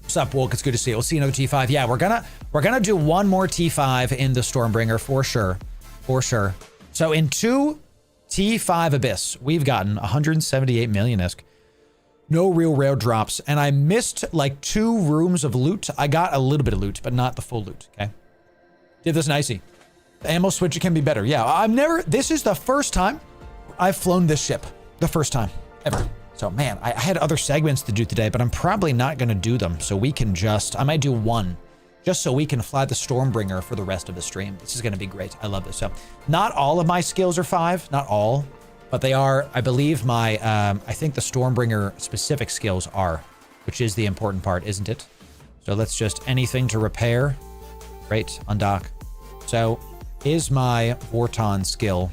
What's up, Wolk? It's good to see you. We'll see another T5. Yeah, we're gonna do one more T5 in the Stormbringer for sure. For sure. So in 2 T5 Abyss, we've gotten 178 million-isk. No real rare drops. And I missed like 2 rooms of loot. I got a little bit of loot, but not the full loot, okay? Did this nicey. The ammo switch can be better. Yeah, this is the first time I've flown this ship. The first time ever. So man, I had other segments to do today, but I'm probably not gonna do them. So we can I might do one just so we can fly the Stormbringer for the rest of the stream. This is gonna be great. I love this. So not all of my skills are 5, not all, but they are, I believe my, I think the Stormbringer specific skills are, which is the important part, isn't it? So let's just anything to repair. Great, undock. So is my Vorton skill.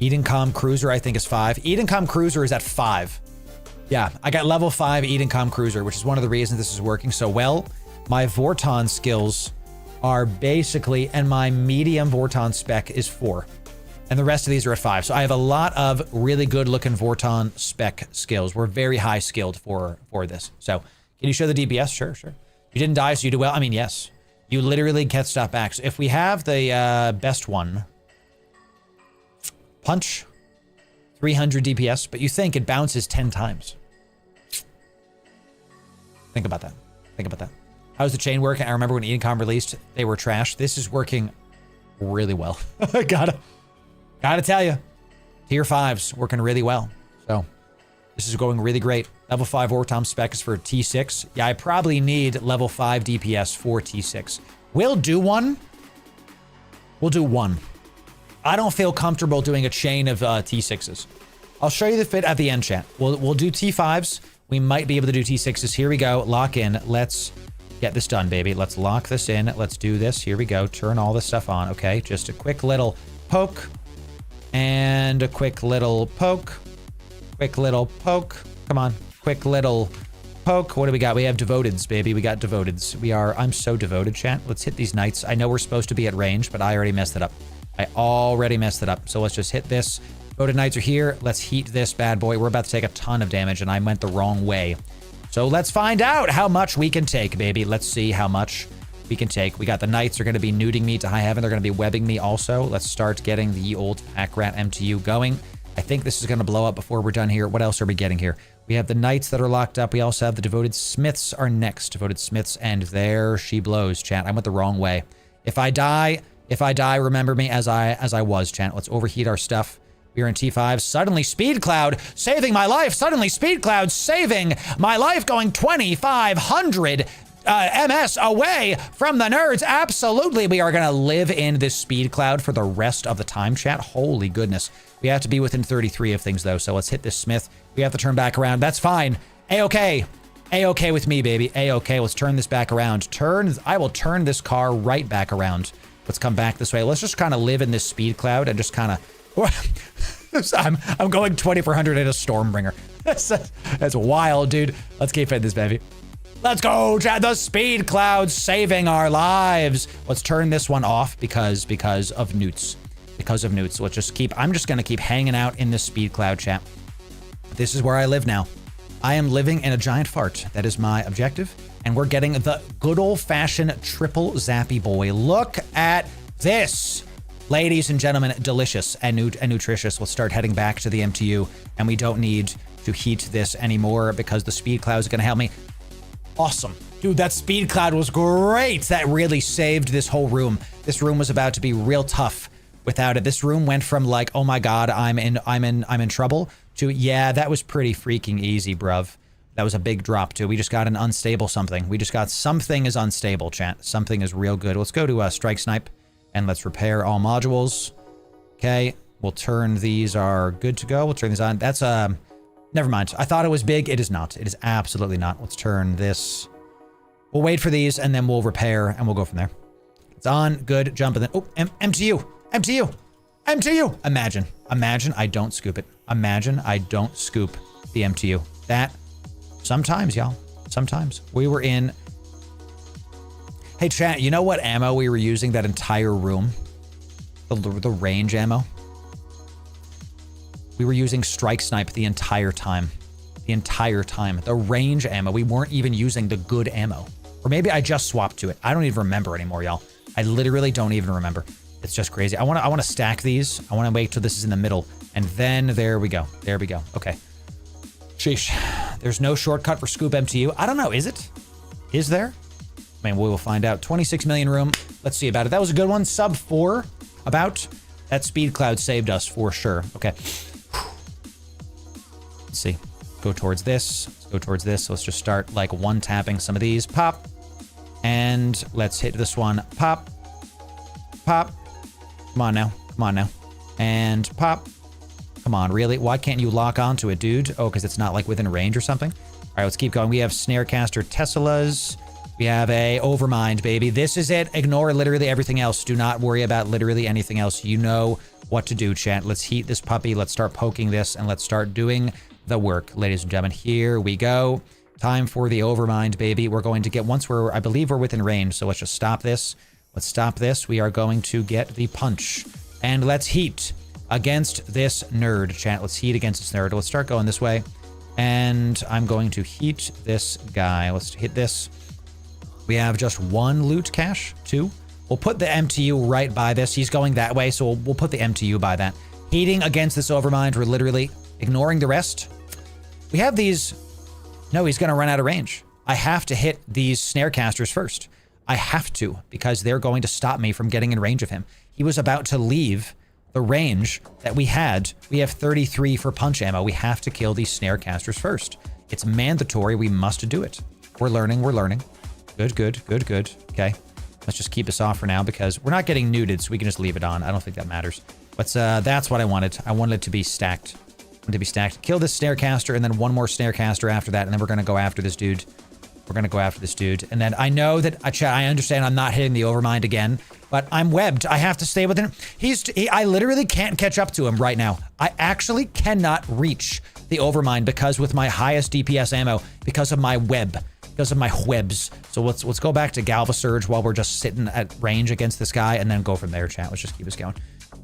Edencom Cruiser, I think is 5. Edencom Cruiser is at 5. Yeah, I got level 5 Edencom Cruiser, which is one of the reasons this is working so well. My Vorton skills are basically, and my medium Vorton spec is 4. And the rest of these are at 5. So I have a lot of really good looking Vorton spec skills. We're very high skilled for this. So can you show the DPS? Sure, sure. You didn't die, so you do well. I mean, yes. You literally get stuff back. So if we have the best one, punch, 300 DPS, but you think it bounces 10 times. Think about that. Think about that. How's the chain working? I remember when Edencom released, they were trash. This is working really well. gotta tell you, tier 5's working really well. So this is going really great. Level 5 Vortom spec is for T6. Yeah, I probably need level 5 DPS for T6. We'll do one. We'll do one. I don't feel comfortable doing a chain of T6s. I'll show you the fit at the end, chat. We'll do T5s. We might be able to do T6s. Here we go. Lock in. Let's get this done, baby. Let's lock this in. Let's do this. Here we go. Turn all this stuff on. Okay, just a quick little poke. And a quick little poke. Quick little poke. Come on. Quick little poke. What do we got? We have Devoteds, baby. We got Devoteds. I'm so devoted, chat. Let's hit these knights. I know we're supposed to be at range, but I already messed it up. I already messed it up. So let's just hit this. Devoted knights are here. Let's heat this bad boy. We're about to take a ton of damage, and I went the wrong way. So let's find out how much we can take, baby. Let's see how much we can take. We got the knights are going to be nuding me to high heaven. They're going to be webbing me also. Let's start getting the old pack rat MTU going. I think this is going to blow up before we're done here. What else are we getting here? We have the knights that are locked up. We also have the devoted smiths are next. Devoted smiths, and there she blows, chat. I went the wrong way. If I die, remember me as I was, chat. Let's overheat our stuff. We are in T5. Suddenly Speed Cloud saving my life. Suddenly Speed Cloud saving my life, going 2,500 MS away from the nerds. Absolutely. We are going to live in this Speed Cloud for the rest of the time, chat. Holy goodness. We have to be within 33 of things, though. So let's hit this smith. We have to turn back around. That's fine. A-okay. A-okay with me, baby. A-okay. Let's turn this back around. I will turn this car right back around. Let's come back this way. Let's just kind of live in this Speed Cloud and just kind of... I'm going 2,400 in a Stormbringer. That's wild, dude. Let's keep hitting this, baby. Let's go, Chad. The Speed Cloud saving our lives. Let's turn this one off because of newts. Because of newts. Let's just I'm just going to keep hanging out in this Speed Cloud, chat. This is where I live now. I am living in a giant fart. That is my objective. And we're getting the good old-fashioned triple zappy boy. Look at this. Ladies and gentlemen, delicious and nutritious. We'll start heading back to the MTU, and we don't need to heat this anymore because the Speed Cloud is going to help me. Awesome. Dude, that Speed Cloud was great. That really saved this whole room. This room was about to be real tough without it. This room went from like, oh my God, I'm in trouble to, yeah, that was pretty freaking easy, bruv. That was a big drop too. We just got an unstable something. We just got something is unstable, chat. Something is real good. Let's go to Strike Snipe. And let's repair all modules. Okay, we'll turn these are good to go. We'll turn these on. That's, never mind. I thought it was big. It is not. It is absolutely not. Let's turn this. We'll wait for these and then we'll repair and we'll go from there. It's on. Good. Jump and then, oh, MTU. MTU. MTU. Imagine I don't scoop it. Imagine I don't scoop the MTU. That, sometimes, y'all. Sometimes. We were in... Hey, chat, you know what ammo we were using that entire room? The range ammo? We were using strike snipe the entire time. The entire time. The range ammo. We weren't even using the good ammo. Or maybe I just swapped to it. I don't even remember anymore, y'all. I literally don't even remember. It's just crazy. I want to stack these. I want to wait till this is in the middle. And then there we go. There we go. Okay. Sheesh. There's no shortcut for scoop MTU. I don't know. Is it? Is there? I mean, we will find out. 26 million room. Let's see about it. That was a good one. Sub 4. About. That speed cloud saved us for sure. Okay. Let's see. Go towards this. Let's go towards this. So let's just start like one tapping some of these. Pop. And let's hit this one. Pop. Pop. Come on now. Come on now. And pop. Come on, really? Why can't you lock onto it, dude? Oh, because it's not like within range or something? All right, let's keep going. We have Snarecaster Teslas. We have a Overmind, baby. This is it. Ignore literally everything else. Do not worry about literally anything else. You know what to do, chat. Let's heat this puppy. Let's start poking this, and let's start doing the work. Ladies and gentlemen, here we go. Time for the Overmind, baby. We're going to get, once we're, I believe we're within range, so let's just stop this. Let's stop this. We are going to get the punch. And let's heat against this nerd, chat. Let's heat against this nerd. Let's start going this way. And I'm going to heat this guy. Let's hit this. We have just one loot cache, 2. We'll put the MTU right by this. He's going that way, so we'll put the MTU by that. Heating against this Overmind. We're literally ignoring the rest. We have these... No, he's going to run out of range. I have to hit these Snarecasters first. I have to, because they're going to stop me from getting in range of him. He was about to leave the range that we had. We have 33 for punch ammo. We have to kill these Snarecasters first. It's mandatory. We must do it. We're learning. We're learning. Good, good, good, good. Okay. Let's just keep this off for now because we're not getting nuded, so we can just leave it on. I don't think that matters. But that's what I wanted. I wanted it to be stacked. Kill this Snarecaster and then one more Snarecaster after that, and then we're going to go after this dude. We're going to go after this dude. And then I know that, I understand I'm not hitting the Overmind again, but I'm webbed. I have to stay within him. I literally can't catch up to him right now. I actually cannot reach the Overmind because with my highest DPS ammo, because of my web, because of my webs. So let's go back to Galva Surge while we're just sitting at range against this guy and then go from there, chat. Let's just keep this going.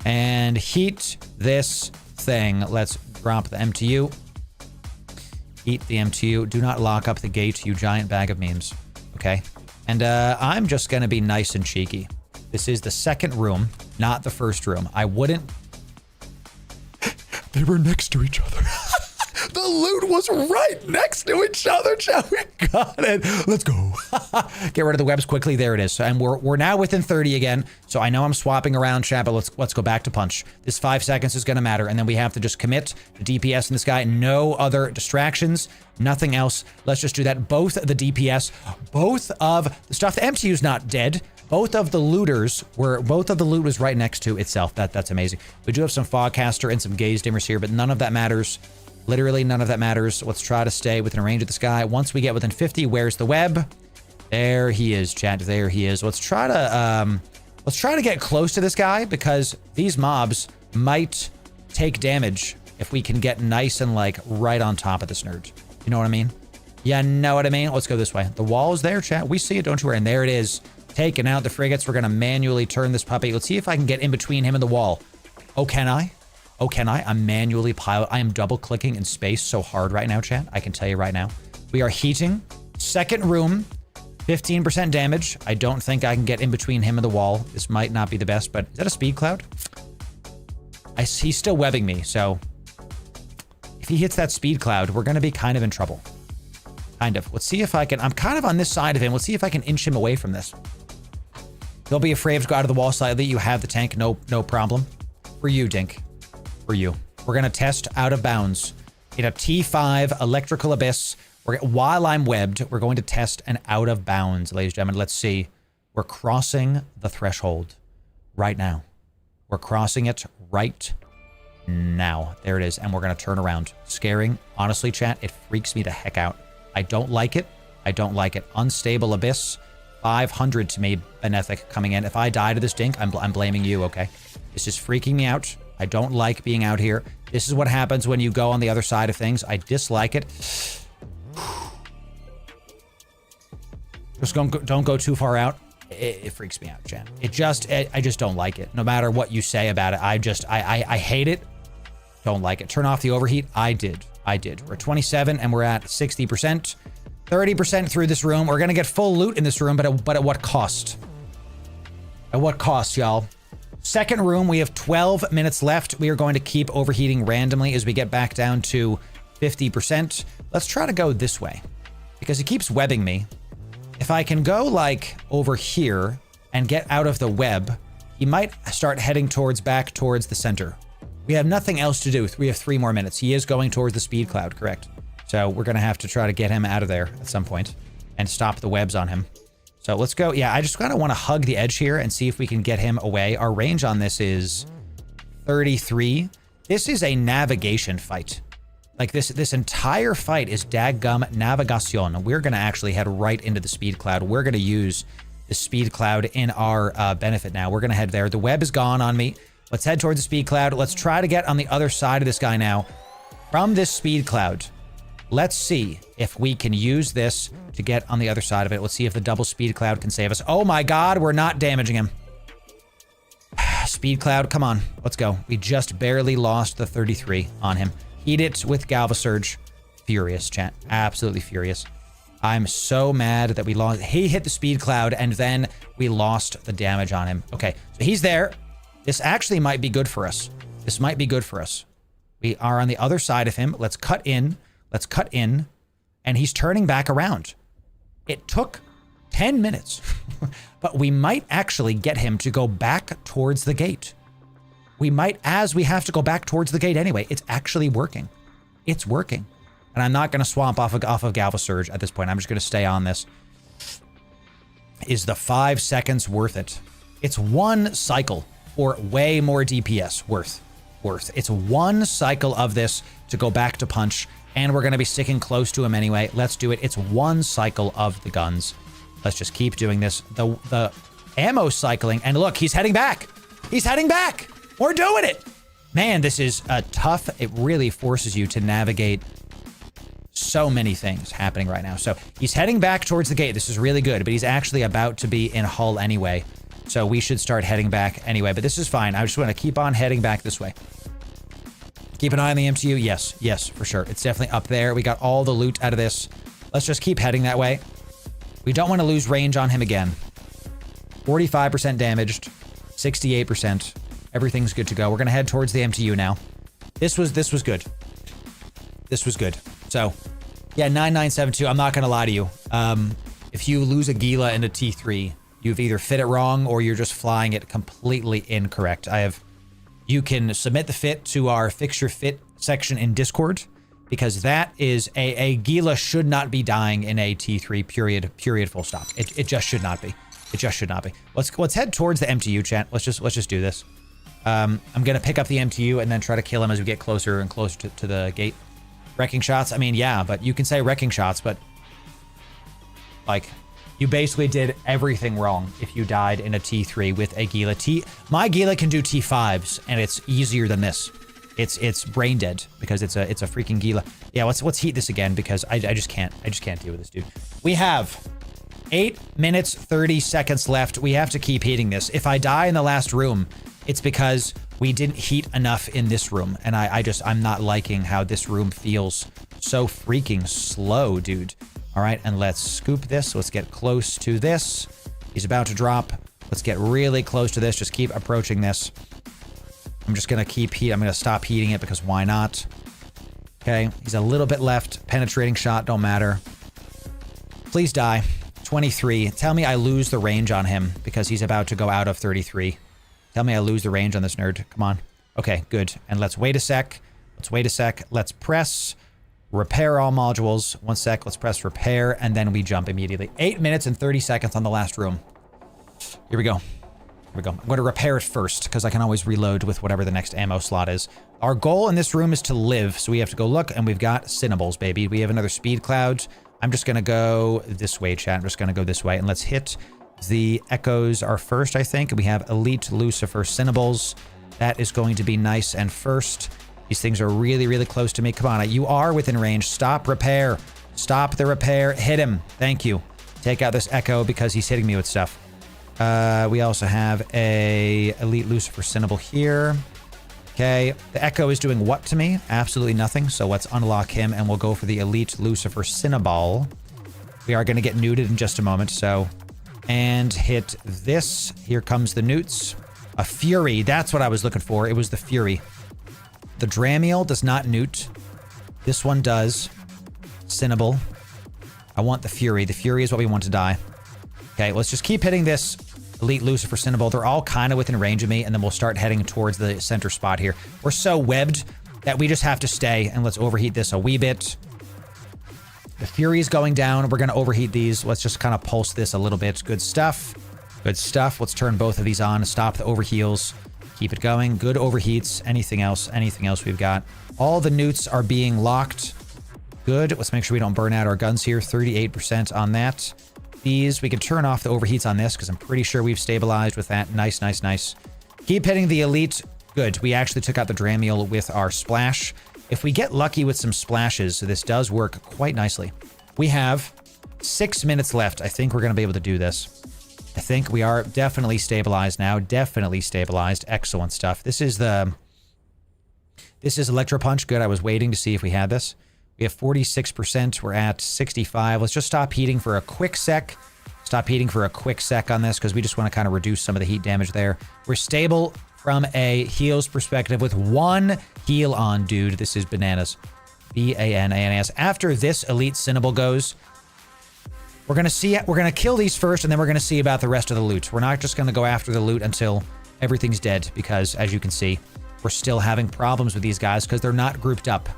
And heat this thing. Let's drop the MTU. Eat the MTU. Do not lock up the gate, you giant bag of memes. Okay? And I'm just going to be nice and cheeky. This is the second room, not the first room. I wouldn't... They were next to each other. The loot was right next to each other, chat. We got it. Let's go. Get rid of the webs quickly. There it is. And we're now within 30 again. So I know I'm swapping around, chat, but let's go back to punch. This 5 seconds is going to matter. And then we have to just commit the DPS in this guy. No other distractions. Nothing else. Let's just do that. Both the DPS, both of the stuff. The MTU's not dead. Both of the loot was right next to itself. That's amazing. We do have some Fogcaster and some Gaze Dimmers here, but none of that matters. Literally none of that matters. Let's try to stay within range of this guy. Once we get within 50, where's the web? There he is, chat. There he is. Let's try to get close to this guy because these mobs might take damage if we can get nice and like right on top of this nerd. You know what I mean? Yeah, know what I mean? Let's go this way. The wall is there, chat. We see it, don't you worry. And there it is. Taking out the frigates. We're going to manually turn this puppy. Let's see if I can get in between him and the wall. Oh, can I? Oh, can I? I'm manually pilot. I am double clicking in space so hard right now, chat. I can tell you right now. We are heating. Second room. 15% damage. I don't think I can get in between him and the wall. This might not be the best, but is that a speed cloud? He's still webbing me, so if he hits that speed cloud, we're going to be kind of in trouble. Kind of. Let's see if I can. I'm kind of on this side of him. Let's see if I can inch him away from this. He'll be afraid to go out of the wall slightly. You have the tank. No problem. For you, Dink. For you. We're going to test out of bounds. In a T5 electrical abyss. While I'm webbed, we're going to test an out of bounds, ladies and gentlemen. Let's see. We're crossing the threshold. right now. We're crossing it right now. There it is. And we're going to turn around. Scaring. Honestly, chat, it freaks me the heck out. I don't like it. I don't like it. Unstable Abyss. 500 to me, Benethic coming in. If I die to this dink, I'm blaming you, okay? This is freaking me out. I don't like being out here. This is what happens when you go on the other side of things. I dislike it. Just don't go too far out. It freaks me out, chat. I just don't like it. No matter what you say about it, I hate it. Don't like it. Turn off the overheat. I did. We're 27 and we're at 60%. 30% through this room. We're gonna get full loot in this room, but at what cost? At what cost, y'all? Second room, we have 12 minutes left. We are going to keep overheating randomly as we get back down to 50%. Let's try to go this way because he keeps webbing me. If I can go like over here and get out of the web, he might start heading back towards the center. We have nothing else to do. We have 3 more minutes. He is going towards the speed cloud, correct? So we're going to have to try to get him out of there at some point and stop the webs on him. So let's go. Yeah, I just kind of want to hug the edge here and see if we can get him away. Our range on this is 33. This is a navigation fight. Like this entire fight is daggum navigation. We're going to actually head right into the speed cloud. We're going to use the speed cloud in our benefit now. We're going to head there. The web is gone on me. Let's head towards the speed cloud. Let's try to get on the other side of this guy now. From this speed cloud, let's see if we can use this to get on the other side of it. Let's see if the double speed cloud can save us. Oh my God, we're not damaging him. Speed cloud, come on, let's go. We just barely lost the 33 on him. Eat it with Galva Surge. Furious, chat. Absolutely furious. I'm so mad that we lost. He hit the speed cloud and then we lost the damage on him. Okay, so he's there. This actually might be good for us. This might be good for us. We are on the other side of him. Let's cut in. Let's cut in. And he's turning back around. It took 10 minutes, but we might actually get him to go back towards the gate. We might, as we have to go back towards the gate anyway. It's actually working. It's working. And I'm not going to swamp off of Galva Surge at this point. I'm just going to stay on this. Is the 5 seconds worth it? It's 1 cycle or way more DPS worth. It's 1 cycle of this to go back to punch, and we're going to be sticking close to him anyway. Let's do it. It's 1 cycle of the guns. Let's just keep doing this. The ammo cycling, and look, he's heading back. He's heading back. We're doing it. Man, this is tough. It really forces you to navigate so many things happening right now. So he's heading back towards the gate. This is really good, but he's actually about to be in Hull anyway. So we should start heading back anyway, but this is fine. I just want to keep on heading back this way. Keep an eye on the MTU. Yes, for sure. It's definitely up there. We got all the loot out of this. Let's just keep heading that way. We don't want to lose range on him again. 45% damaged, 68%. Everything's good to go. We're going to head towards the MTU now. This was good. This was good. So, yeah, 9972. I'm not going to lie to you. If you lose a Gila into T3, you've either fit it wrong or you're just flying it completely incorrect. You can submit the fit to our Fix Your Fit section in Discord, because that is a Gila should not be dying in a T3, period, full stop. It just should not be. It just should not be. Let's head towards the MTU, chat. Let's just do this. I'm going to pick up the MTU and then try to kill him as we get closer and closer to the gate. Wrecking shots? I mean, yeah, but you can say wrecking shots, but like, you basically did everything wrong if you died in a T3 with a Gila. My Gila can do T5s, and it's easier than this. It's brain dead because it's a freaking Gila. Yeah, let's heat this again because I just can't deal with this, dude. We have 8 minutes 30 seconds left. We have to keep heating this. If I die in the last room, it's because we didn't heat enough in this room, and I'm not liking how this room feels so freaking slow, dude. All right, and let's scoop this. Let's get close to this. He's about to drop. Let's get really close to this. Just keep approaching this. I'm just going to keep heat. I'm going to stop heating it because why not? Okay, he's a little bit left. Penetrating shot, don't matter. Please die. 23. Tell me I lose the range on him because he's about to go out of 33. Tell me I lose the range on this nerd. Come on. Okay, good. And let's wait a sec. Let's press repair all modules. 1 sec. Let's press repair, and then we jump immediately. 8 minutes and 30 seconds on the last room. Here we go. we go. I'm going to repair it first because I can always reload with whatever the next ammo slot is. Our goal in this room is to live, so we have to go look, and we've got Cinnables, baby. We have another speed cloud. I'm just going to go this way, chat. I'm just going to go this way, and let's hit the Echoes are first, I think. We have Elite Lucifer Cinnables. That is going to be nice and first. These things are really, really close to me. Come on, you are within range. Stop repair. Stop the repair. Hit him. Thank you. Take out this Echo because he's hitting me with stuff. We also have a Elite Lucifer Cinnable here. Okay, the Echo is doing what to me? Absolutely nothing. So let's unlock him and we'll go for the Elite Lucifer Cinnaball. We are going to get neuted in just a moment, so... And hit this. Here comes the newts. A Fury. That's what I was looking for. It was the Fury. The Dramiel does not newt. This one does. Cinnable. I want the Fury. The Fury is what we want to die. Okay, let's just keep hitting this Elite Lucifer Cinnable. They're all kind of within range of me, and then we'll start heading towards the center spot here. We're so webbed that we just have to stay, and let's overheat this a wee bit. The Fury's going down. We're going to overheat these. Let's just kind of pulse this a little bit. Good stuff. Good stuff. Let's turn both of these on. Stop the overheals. Keep it going. Good overheats. Anything else? Anything else we've got? All the newts are being locked. Good. Let's make sure we don't burn out our guns here. 38% on that. These, we can turn off the overheats on this because I'm pretty sure we've stabilized with that. Nice, nice, nice. Keep hitting the Elite. Good. We actually took out the Dramiel with our splash. If we get lucky with some splashes, this does work quite nicely. We have 6 minutes left. I think we're going to be able to do this. I think we are definitely stabilized now. Definitely stabilized. Excellent stuff. This is Electro Punch. Good. I was waiting to see if we had this. We have 46%. We're at 65. Let's just stop heating for a quick sec. Stop heating for a quick sec on this because we just want to kind of reduce some of the heat damage there. We're stable from a heals perspective with 1 heal on, dude. This is bananas. B-A-N-A-N-A-S. After this Elite Cinnable goes, we're going to kill these first, and then we're going to see about the rest of the loot. We're not just going to go after the loot until everything's dead because, as you can see, we're still having problems with these guys because they're not grouped up.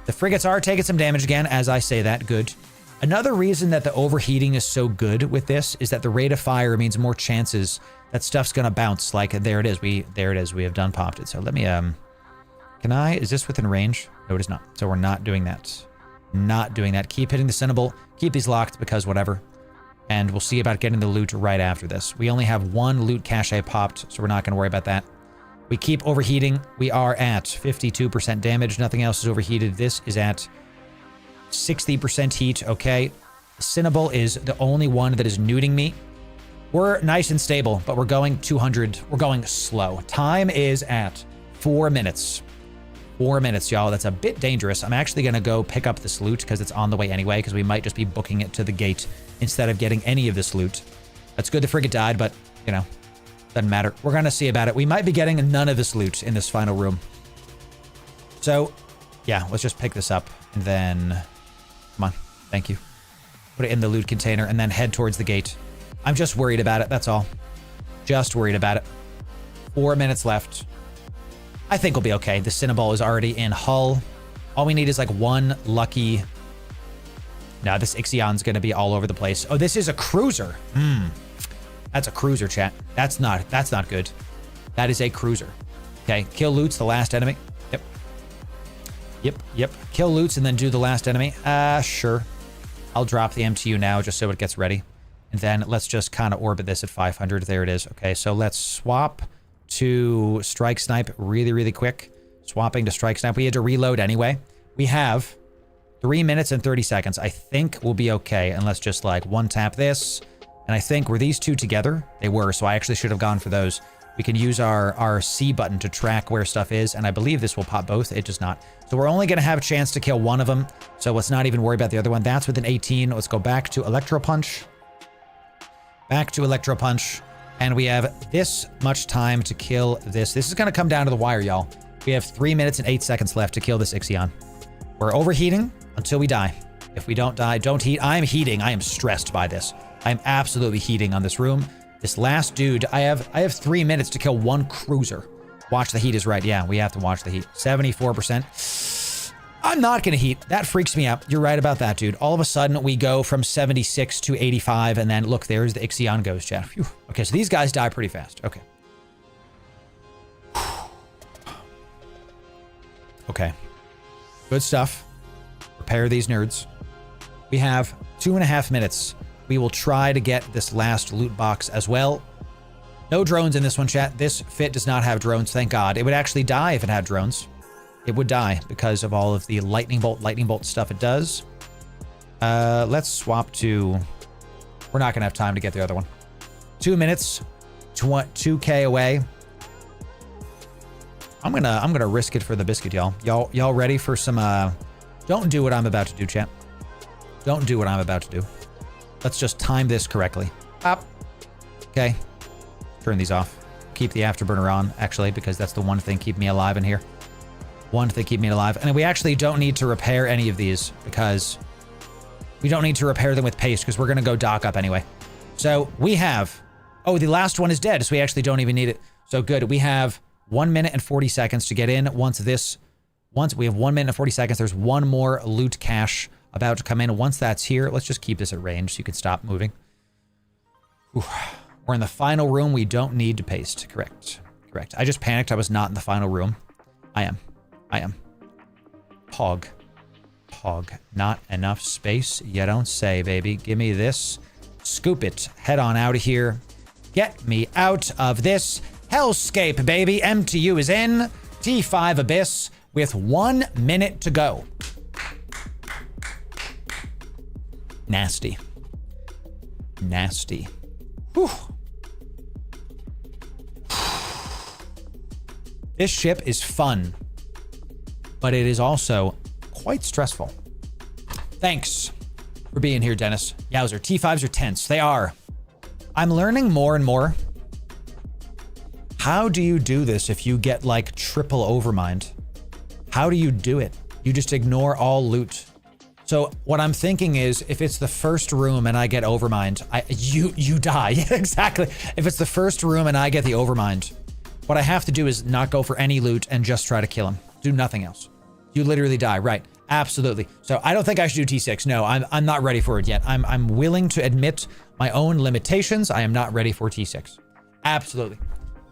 The frigates are taking some damage again, as I say that. Good. Another reason that the overheating is so good with this is that the rate of fire means more chances that stuff's gonna bounce. Like, there it is. There it is. We have done popped it. So let me, is this within range? No, it is not. So we're not doing that. Not doing that. Keep hitting the Cinnable. Keep these locked because whatever. And we'll see about getting the loot right after this. We only have 1 loot cache popped, so we're not gonna worry about that. We keep overheating. We are at 52% damage. Nothing else is overheated. This is at 60% heat. Okay. Cinnable is the only one that is nuding me. We're nice and stable, but we're going 200. We're going slow. Time is at 4 minutes. 4 minutes, y'all. That's a bit dangerous. I'm actually going to go pick up this loot because it's on the way anyway, because we might just be booking it to the gate instead of getting any of this loot. That's good the frigate died, but, you know, doesn't matter. We're going to see about it. We might be getting none of this loot in this final room. So, yeah, let's just pick this up and then... Come on. Thank you. Put it in the loot container and then head towards the gate. I'm just worried about it. That's all. Just worried about it. 4 minutes left. I think we'll be okay. The Cinnaball is already in hull. All we need is like 1 lucky... No, this Ixion's going to be all over the place. Oh, this is a cruiser. That's a cruiser, chat. That's not good. That is a cruiser. Okay, kill Loots, the last enemy. Yep. Kill Loots and then do the last enemy. Sure. I'll drop the MTU now just so it gets ready. And then let's just kind of orbit this at 500. There it is. Okay, so let's swap to Strike Snipe really, really quick. Swapping to Strike Snipe. We had to reload anyway. We have 3 minutes and 30 seconds. I think we'll be okay. And let's just like one tap this. And I think, were these two together? They were, so I actually should have gone for those. We can use our C button to track where stuff is, and I believe this will pop both. It does not. So we're only going to have a chance to kill one of them, so let's not even worry about the other one. That's within 18. Let's go back to Electro Punch. Back to Electro Punch. And we have this much time to kill this. This is going to come down to the wire, y'all. We have 3 minutes and 8 seconds left to kill this Ixion. We're overheating until we die. If we don't die, don't heat. I'm heating. I am stressed by this. I'm absolutely heating on this room. This last dude, I have 3 minutes to kill 1 cruiser. Watch the heat is right. Yeah, we have to watch the heat. 74%. I'm not going to heat. That freaks me out. You're right about that, dude. All of a sudden, we go from 76 to 85, and then, look, there's the Ixion goes, chat. Phew. Okay, so these guys die pretty fast. Okay. Okay. Good stuff. Repair these nerds. We have 2.5 minutes. We will try to get this last loot box as well. No drones in this one, chat. This fit does not have drones, thank God. It would actually die if it had drones. It would die because of all of the lightning bolt stuff it does. Let's swap to... We're not going to have time to get the other one. 2 minutes. 2K away. I'm gonna risk it for the biscuit, y'all. Y'all ready for some, Don't do what I'm about to do, chat. Don't do what I'm about to do. Let's just time this correctly. Up. Okay. Turn these off. Keep the afterburner on, actually, because that's the one thing keeping me alive in here. One thing keeping me alive. And we actually don't need to repair any of these because we don't need to repair them with paste because we're going to go dock up anyway. So we have... Oh, the last one is dead, so we actually don't even need it. So good. We have 1 minute and 40 seconds to get in. Once we have 1 minute and 40 seconds, there's one more loot cache about to come in. Once that's here, let's just keep this at range so you can stop moving. Ooh. We're in the final room. We don't need to paste. Correct. Correct. I just panicked. I was not in the final room. I am. Pog. Not enough space. You don't say, baby. Give me this. Scoop it. Head on out of here. Get me out of this hellscape, baby. MTU is in. T5 Abyss with 1 minute to go. Nasty. Whew. This ship is fun, but it is also quite stressful. Thanks for being here, Dennis. Yowzer, T5s are tense. They are. I'm learning more and more. How do you do this if you get like triple overmind? How do you do it? You just ignore all loot. So what I'm thinking is if it's the first room and I get overmind, you die. Yeah, exactly. If it's the first room and I get the overmind, what I have to do is not go for any loot and just try to kill him. Do nothing else. You literally die, right? Absolutely. So I don't think I should do T6. No, I'm not ready for it yet. I'm willing to admit my own limitations. I am not ready for T6. Absolutely.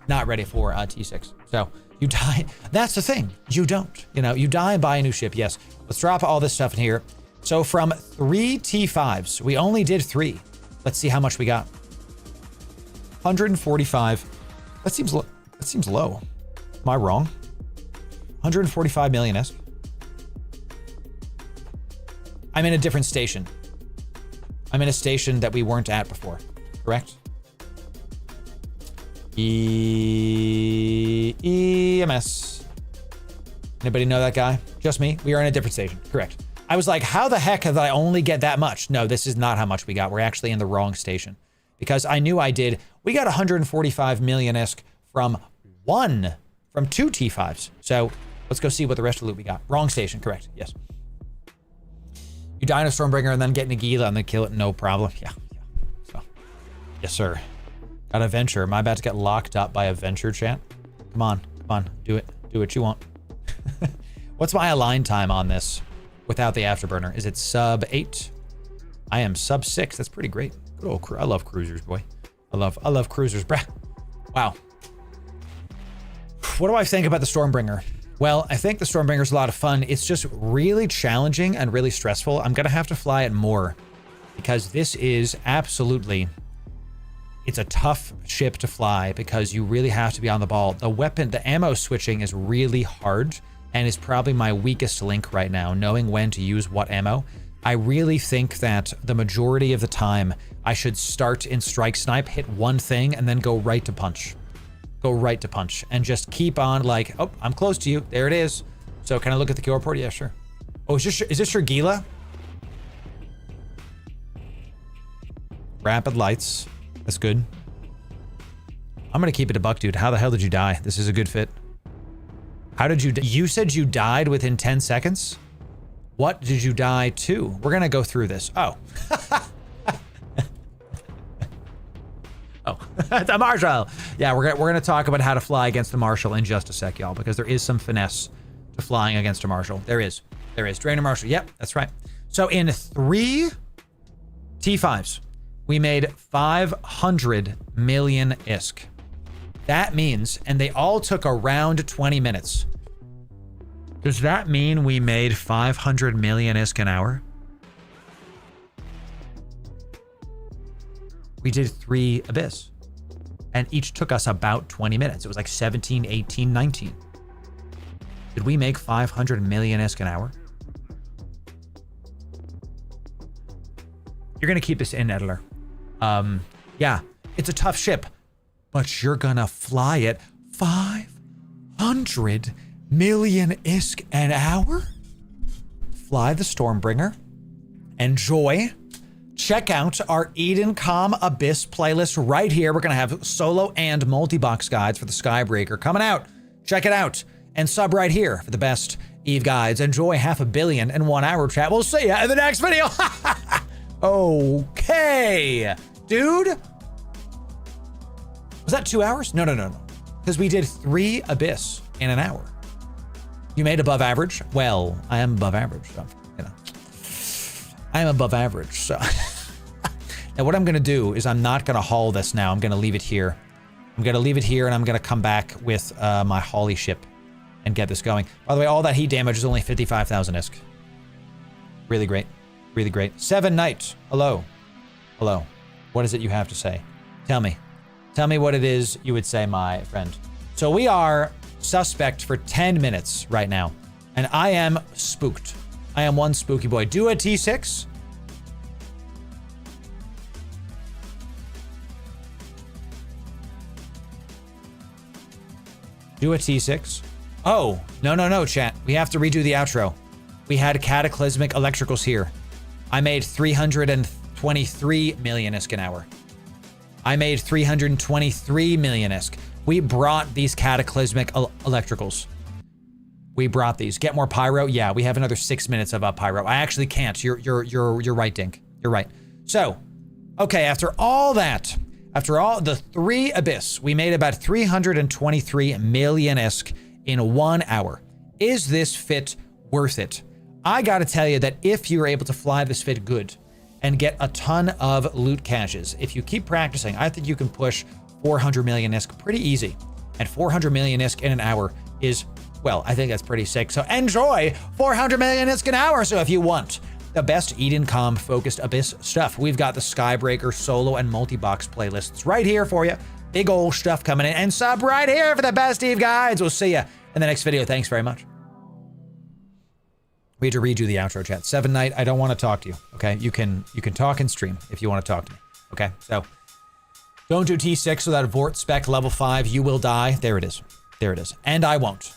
Not ready for T6. So you die. That's the thing. You don't. You know, you die and buy a new ship. Yes. Let's drop all this stuff in here. So from 3 T5s, we only did 3. Let's see how much we got. 145. That seems low. Am I wrong? 145 million-esque. I'm in a different station. I'm in a station that we weren't at before, correct? EMS. Anybody know that guy? Just me? We are in a different station, correct. I was like, how the heck did I only get that much? No, this is not how much we got. We're actually in the wrong station. Because I knew I did. We got 145 million-esque from 2 T5s. So let's go see what the rest of the loot we got. Wrong station, correct, yes. You die in a Stormbringer and then get Nagila and then kill it, no problem. Yeah. So, yes, sir. Got a venture. Am I about to get locked up by a venture, chat? Come on, do it. Do what you want. What's my align time on this without the afterburner? Is it sub 8? I am sub 6. That's pretty great. Good old crew. I love cruisers, boy. I love cruisers, bruh. Wow. What do I think about the Stormbringer? Well, I think the Stormbringer is a lot of fun. It's just really challenging and really stressful. I'm going to have to fly it more because this is absolutely... It's a tough ship to fly because you really have to be on the ball. The weapon, the ammo switching is really hard and is probably my weakest link right now, knowing when to use what ammo. I really think that the majority of the time I should start in strike snipe, hit one thing, and then go right to punch. Go right to punch and just keep on like, oh, I'm close to you. There it is. So can I look at the kill report? Yeah, sure. Oh, is this your Gila? Rapid lights. That's good. I'm going to keep it a buck, dude. How the hell did you die? This is a good fit. How did you... You said you died within 10 seconds? What did you die to? We're going to go through this. Oh. Oh, the Marshal. Yeah, we're going to talk about how to fly against the Marshal in just a sec, y'all, because there is some finesse to flying against a Marshal. There is. Drainer Marshal. Yep, that's right. So in 3 T5s, we made 500 million ISK. That means, and they all took around 20 minutes. Does that mean we made 500 million ISK an hour? We did 3 Abyss. And each took us about 20 minutes. It was like 17, 18, 19. Did we make 500 million ISK an hour? You're going to keep this in, editor. Yeah, it's a tough ship, but you're going to fly it 500 million ISK an hour? Fly the Stormbringer. Enjoy. Check out our Edencom Abyss playlist right here. We're going to have solo and multi-box guides for the Skybreaker coming out. Check it out. And sub right here for the best Eve guides. Enjoy 500 million in 1 hour, chat. We'll see ya in the next video. Okay. Dude. Was that 2 hours? No. Because we did 3 Abyss in an hour. You made above average? Well, I am above average, so, you know. I am above average, so. Now what I'm going to do is I'm not going to haul this now. I'm going to leave it here. I'm going to leave it here and I'm going to come back with my Holly ship and get this going. By the way, all that heat damage is only 55,000 ISK. Really great. Really great. 7 Knight. Hello. Hello. What is it you have to say? Tell me. Tell me what it is you would say, my friend. So we are suspect for 10 minutes right now. And I am spooked. I am one spooky boy. Do a T6. Do a T6. Oh, no, chat. We have to redo the outro. We had cataclysmic electricals here. I made 323 million ISK an hour. I made 323 million ISK. We brought these cataclysmic electricals. We brought these. Get more pyro? Yeah, we have another 6 minutes of pyro. I actually can't. You're right, Dink. You're right. So, okay, after all that, after all the 3 Abyss, we made about 323 million ISK in 1 hour. Is this fit worth it? I gotta tell you that if you're able to fly this fit good and get a ton of loot caches, if you keep practicing, I think you can push 400 million ISK pretty easy. And 400 million ISK in an hour is, well, I think that's pretty sick. So enjoy 400 million ISK an hour. So if you want the best Edencom focused Abyss stuff, we've got the Skybreaker solo and multi-box playlists right here for you. Big old stuff coming in. And sub right here for the best Eve guides. We'll see you in the next video. Thanks very much. We had to redo the outro, chat. 7 Knight, I don't want to talk to you. Okay, you can talk and stream if you want to talk to me. Okay, so don't do T6 without a Vort spec level 5. You will die. There it is. There it is. And I won't.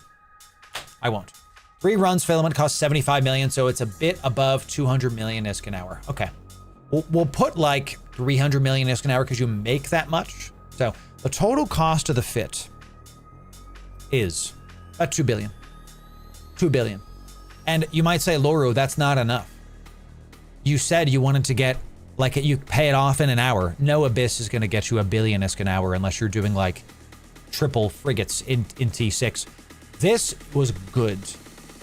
I won't. 3 runs filament costs 75 million, so it's a bit above 200 million ISK an hour. Okay, we'll put like 300 million ISK an hour because you make that much. So the total cost of the fit is about 2 billion. 2 billion. And you might say, Loru, that's not enough. You said you wanted to get, like, you pay it off in an hour. No Abyss is going to get you a billion ISK an hour unless you're doing, like, triple frigates in T6. This was good.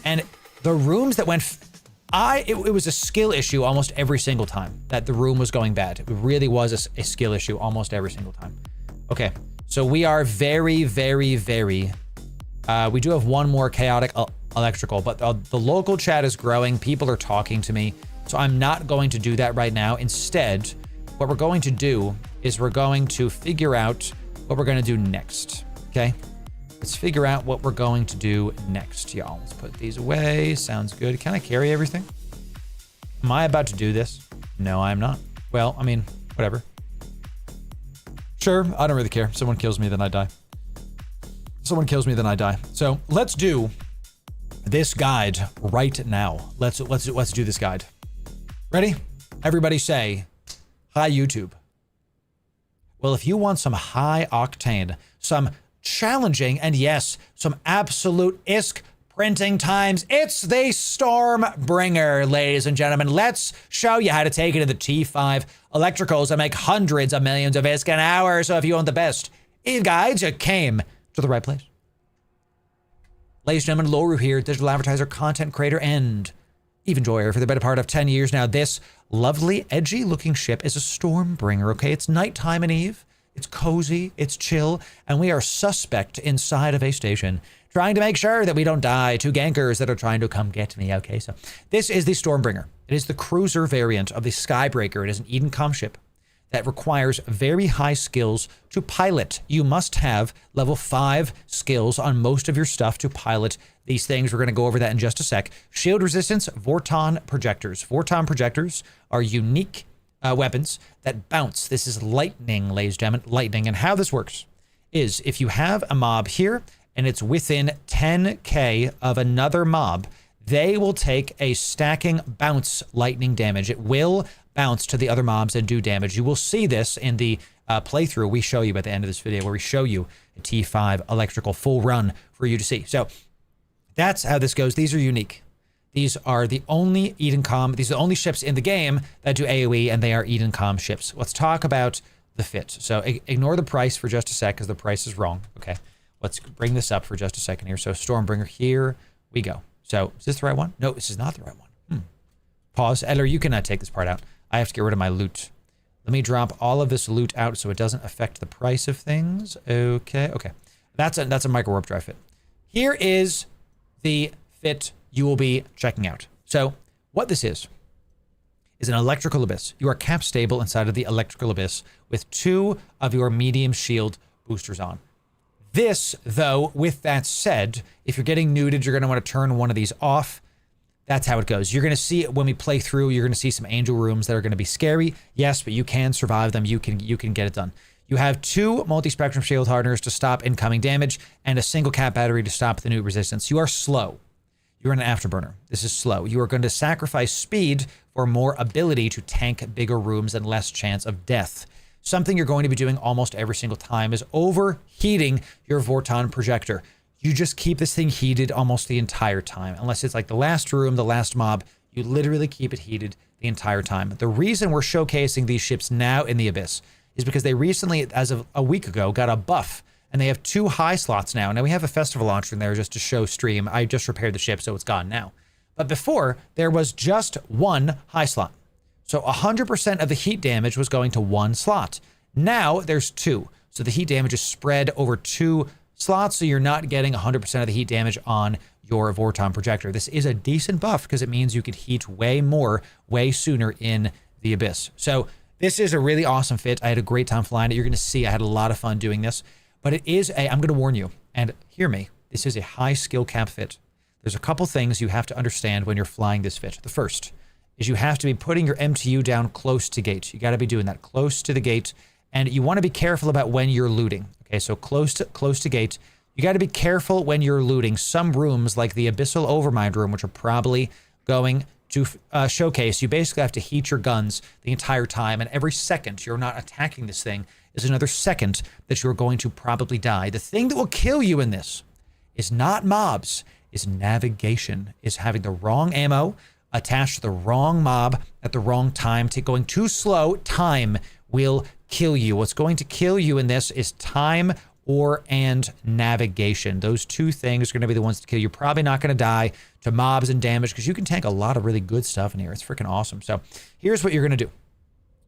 And the rooms that went... It was a skill issue almost every single time that the room was going bad. It really was a skill issue almost every single time. Okay, so we are very, very, very... we do have one more chaotic... electrical, but the local chat is growing. People are talking to me. So I'm not going to do that right now. Instead, what we're going to do is we're going to figure out what we're going to do next. Okay. Let's figure out what we're going to do next. Y'all, let's put these away. Sounds good. Can I carry everything? Am I about to do this? No, I'm not. Well, I mean, whatever. Sure. I don't really care. Someone kills me, then I die. Someone kills me, then I die. So let's do this guide right now. Let's do this guide. Ready? Everybody say, hi YouTube. Well, if you want some high octane, some challenging, and yes, some absolute ISK printing times, it's the Stormbringer, ladies and gentlemen. Let's show you how to take it to the T5 electricals and make hundreds of millions of ISK an hour. So if you want the best Eve guides, you came to the right place. Ladies and gentlemen, Loru here, digital advertiser, content creator, and Eve enjoyer for the better part of 10 years now. This lovely, edgy-looking ship is a Stormbringer, okay? It's nighttime in Eve. It's cozy, it's chill, and we are suspect inside of a station trying to make sure that we don't die to gankers that are trying to come get me. Okay, so this is the Stormbringer. It is the cruiser variant of the Skybreaker. It is an Edencom ship that requires very high skills to pilot. You must have level 5 skills on most of your stuff to pilot these things. We're going to go over that in just a sec. Shield resistance, Vorton projectors. Vorton projectors are unique weapons that bounce. This is lightning, ladies and gentlemen, lightning. And how this works is if you have a mob here and it's within 10k of another mob, they will take a stacking bounce lightning damage. It will bounce to the other mobs and do damage. You will see this in the playthrough we show you at the end of this video, where we show you a T5 electrical full run for you to see. So that's how this goes. These are unique. These are the only Edencom, these are the only ships in the game that do AoE, and they are Edencom ships. Let's talk about the fit. So ignore the price for just a sec, because the price is wrong. Okay, let's bring this up for just a second here. So Stormbringer, here we go. So is this the right one? No, this is not the right one. Pause. Eller, you cannot take this part out. I have to get rid of my loot. Let me drop all of this loot out so it doesn't affect the price of things. Okay. That's a micro warp drive fit. Here is the fit you will be checking out. So what this is an electrical abyss. You are cap stable inside of the electrical abyss with 2 of your medium shield boosters on. This, though, with that said, if you're getting nuded, you're going to want to turn one of these off. That's how it goes. You're going to see when we play through, you're going to see some angel rooms that are going to be scary. Yes, but you can survive them. You can get it done. You have 2 multi-spectrum shield hardeners to stop incoming damage and a single cap battery to stop the nude resistance. You are slow. You're an afterburner. This is slow. You are going to sacrifice speed for more ability to tank bigger rooms and less chance of death. Something you're going to be doing almost every single time is overheating your Vorton projector. You just keep this thing heated almost the entire time. Unless it's like the last room, the last mob, you literally keep it heated the entire time. The reason we're showcasing these ships now in the Abyss is because they recently, as of a week ago, got a buff. And they have 2 high slots now. Now we have a festival launcher in there just to show stream. I just repaired the ship, so it's gone now. But before, there was just 1 high slot. So 100% of the heat damage was going to 1 slot. Now there's 2. So the heat damage is spread over 2 slots, so you're not getting 100% of the heat damage on your Vorton projector. This is a decent buff because it means you could heat way more, way sooner in the Abyss. So this is a really awesome fit. I had a great time flying it. You're going to see I had a lot of fun doing this. But it is I'm going to warn you, and hear me, this is a high skill cap fit. There's a couple things you have to understand when you're flying this fit. The first is you have to be putting your MTU down close to gate. You got to be doing that close to the gate, and you want to be careful about when you're looting. Okay, so close to gate. You got to be careful when you're looting. Some rooms, like the Abyssal Overmind room, which are probably going to showcase, you basically have to heat your guns the entire time, and every second you're not attacking this thing is another second that you're going to probably die. The thing that will kill you in this is not mobs, is navigation, is having the wrong ammo attached to the wrong mob at the wrong time. Going too slow, time will kill you. What's going to kill you in this is time and navigation. Those 2 things are going to be the ones to kill you. You're probably not going to die to mobs and damage because you can tank a lot of really good stuff in here. It's freaking awesome. So here's what you're going to do.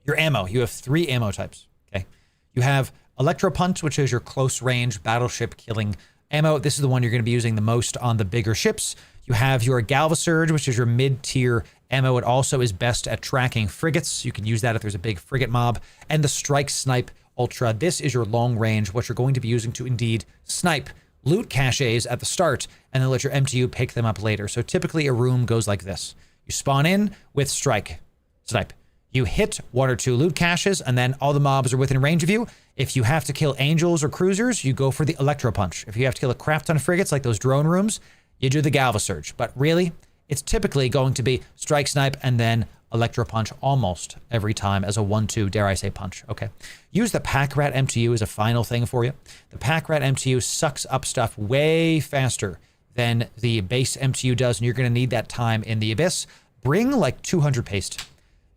Your ammo, you have 3 ammo types. Okay. You have Electro Punch, which is your close range battleship killing ammo. This is the one you're going to be using the most on the bigger ships. You have your Galvasurge, which is your mid-tier ammo. It also is best at tracking frigates. You can use that if there's a big frigate mob. And the Strike Snipe Ultra. This is your long range, what you're going to be using to indeed snipe loot caches at the start and then let your MTU pick them up later. So typically a room goes like this. You spawn in with Snipe. You hit 1 or 2 loot caches, and then all the mobs are within range of you. If you have to kill angels or cruisers, you go for the Electro Punch. If you have to kill a crap ton of frigates like those drone rooms, you do the Galvasurge. But really, it's typically going to be Strike Snipe and then Electro Punch almost every time as a 1-2, dare I say, punch. Okay. Use the Pack Rat MTU as a final thing for you. The Pack Rat MTU sucks up stuff way faster than the base MTU does, and you're going to need that time in the Abyss. Bring like 200 paste.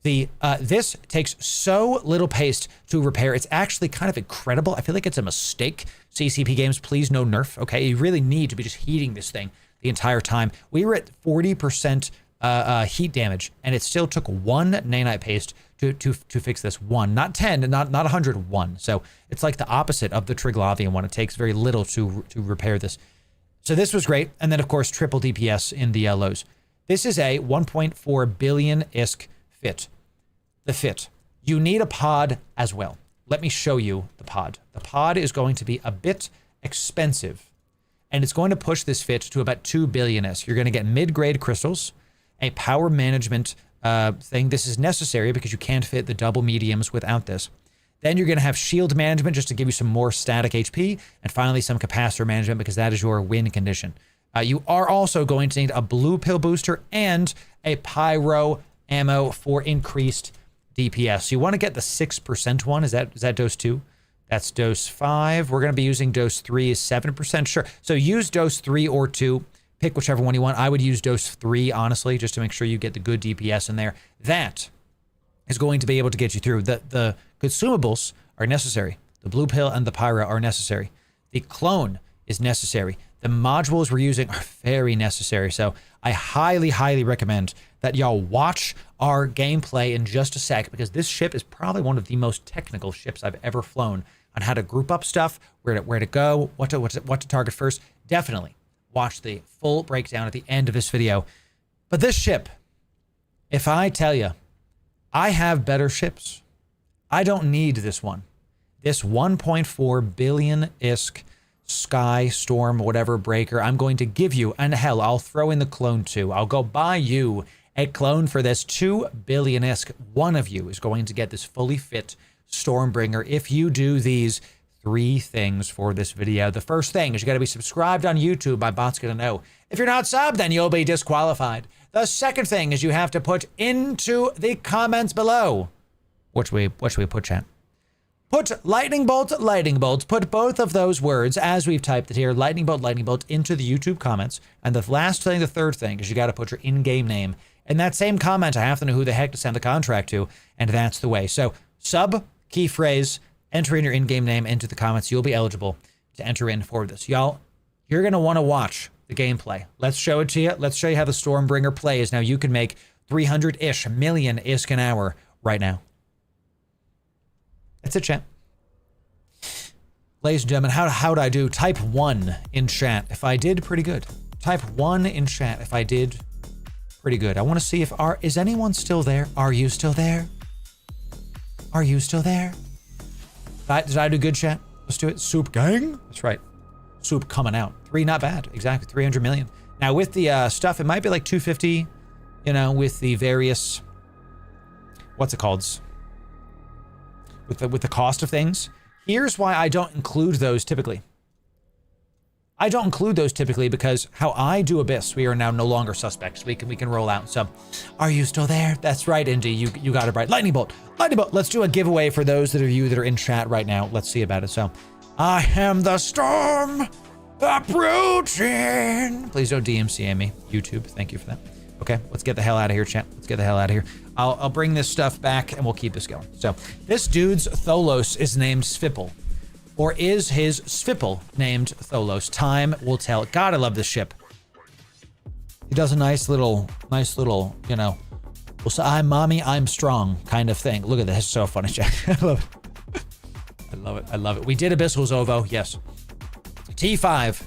This takes so little paste to repair. It's actually kind of incredible. I feel like it's a mistake. CCP Games, please no nerf. Okay, you really need to be just heating this thing the entire time. We were at 40% heat damage, and it still took 1 nanite paste to fix this. 1, not 10, not 101. So it's like the opposite of the Triglavian one. It takes very little to repair this. So this was great. And then, of course, triple DPS in the lows. This is a 1.4 billion ISK fit. The fit. You need a pod as well. Let me show you the pod. The pod is going to be a bit expensive, and it's going to push this fit to about 2 billion ISK. You're going to get mid-grade crystals, a power management thing. This is necessary because you can't fit the double mediums without this. Then you're going to have shield management just to give you some more static HP, and finally some capacitor management because that is your win condition. You are also going to need a blue pill booster and a pyro ammo for increased DPS. So you want to get the 6% one. Is that dose 2? That's dose 5. We're going to be using dose 3 is 7%. Sure. So use dose 3 or 2. Pick whichever one you want. I would use dose 3, honestly, just to make sure you get the good DPS in there. That is going to be able to get you through. The consumables are necessary. The blue pill and the pyro are necessary. The clone is necessary. The modules we're using are very necessary. So I highly, highly recommend that y'all watch our gameplay in just a sec, because this ship is probably one of the most technical ships I've ever flown on how to group up stuff, where to go, what to target first. Definitely watch the full breakdown at the end of this video. But this ship, if I tell you, I have better ships. I don't need this one. This 1.4 billion ISK Sky, Storm, whatever breaker, I'm going to give you, and hell, I'll throw in the clone too. I'll go buy you a clone for this 2 billion ISK. One of you is going to get this fully fit Stormbringer if you do these 3 things for this video. The first thing is you got to be subscribed on YouTube. My bot's going to know. If you're not subbed, then you'll be disqualified. The second thing is you have to put into the comments below. What should we put, chat? Put lightning bolt, put both of those words as we've typed it here, lightning bolt, into the YouTube comments. And the last thing, the third thing, is you got to put your in-game name. In that same comment, I have to know who the heck to send the contract to, and that's the way. So sub, key phrase, enter in your in-game name into the comments. You'll be eligible to enter in for this. Y'all, you're going to want to watch the gameplay. Let's show it to you. Let's show you how the Stormbringer plays. Now you can make 300-ish million ISK an hour right now. That's it, chat. Ladies and gentlemen, how'd I do? Type 1 in chat if I did pretty good. Type 1 in chat if I did pretty good. I want to see if is anyone still there? Are you still there? Are you still there? Did I do good, chat? Let's do it. Soup gang? That's right. Soup coming out. 3, not bad. Exactly, 300 million. Now with the stuff, it might be like 250, you know, with the various, what's it called? With the cost of things. Here's why I don't include those typically. I don't include those typically because how I do Abyss, we are now no longer suspects. We can roll out. So, are you still there? That's right, Indy. You got it right. Lightning bolt. Let's do a giveaway for those that are in chat right now. Let's see about it. So, I am the storm approaching. Please don't DMCA me, YouTube. Thank you for that. Okay, let's get the hell out of here, chat. Let's get the hell out of here. I'll bring this stuff back and we'll keep this going. So this dude's Tholos is named Svipple. Or is his Svipple named Tholos? Time will tell. God, I love this ship. He does a nice little, you know, well, so I'm mommy, I'm strong kind of thing. Look at this. It's so funny, Jack. I love it. I love it. I love it. We did Abyssal Zovo, yes. T5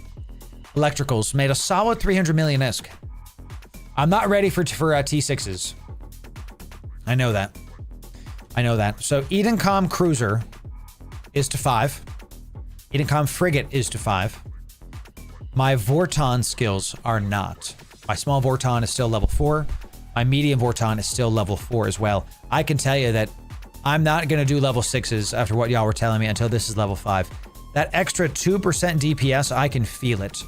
Electricals made a solid 300 million ISK. I'm not ready for T6s. I know that. So Edencom Cruiser is to 5. Edencom Frigate is to 5. My Vorton skills are not. My small Vorton is still level 4. My medium Vorton is still level 4 as well. I can tell you that I'm not going to do level 6s after what y'all were telling me until this is level 5. That extra 2% DPS, I can feel it.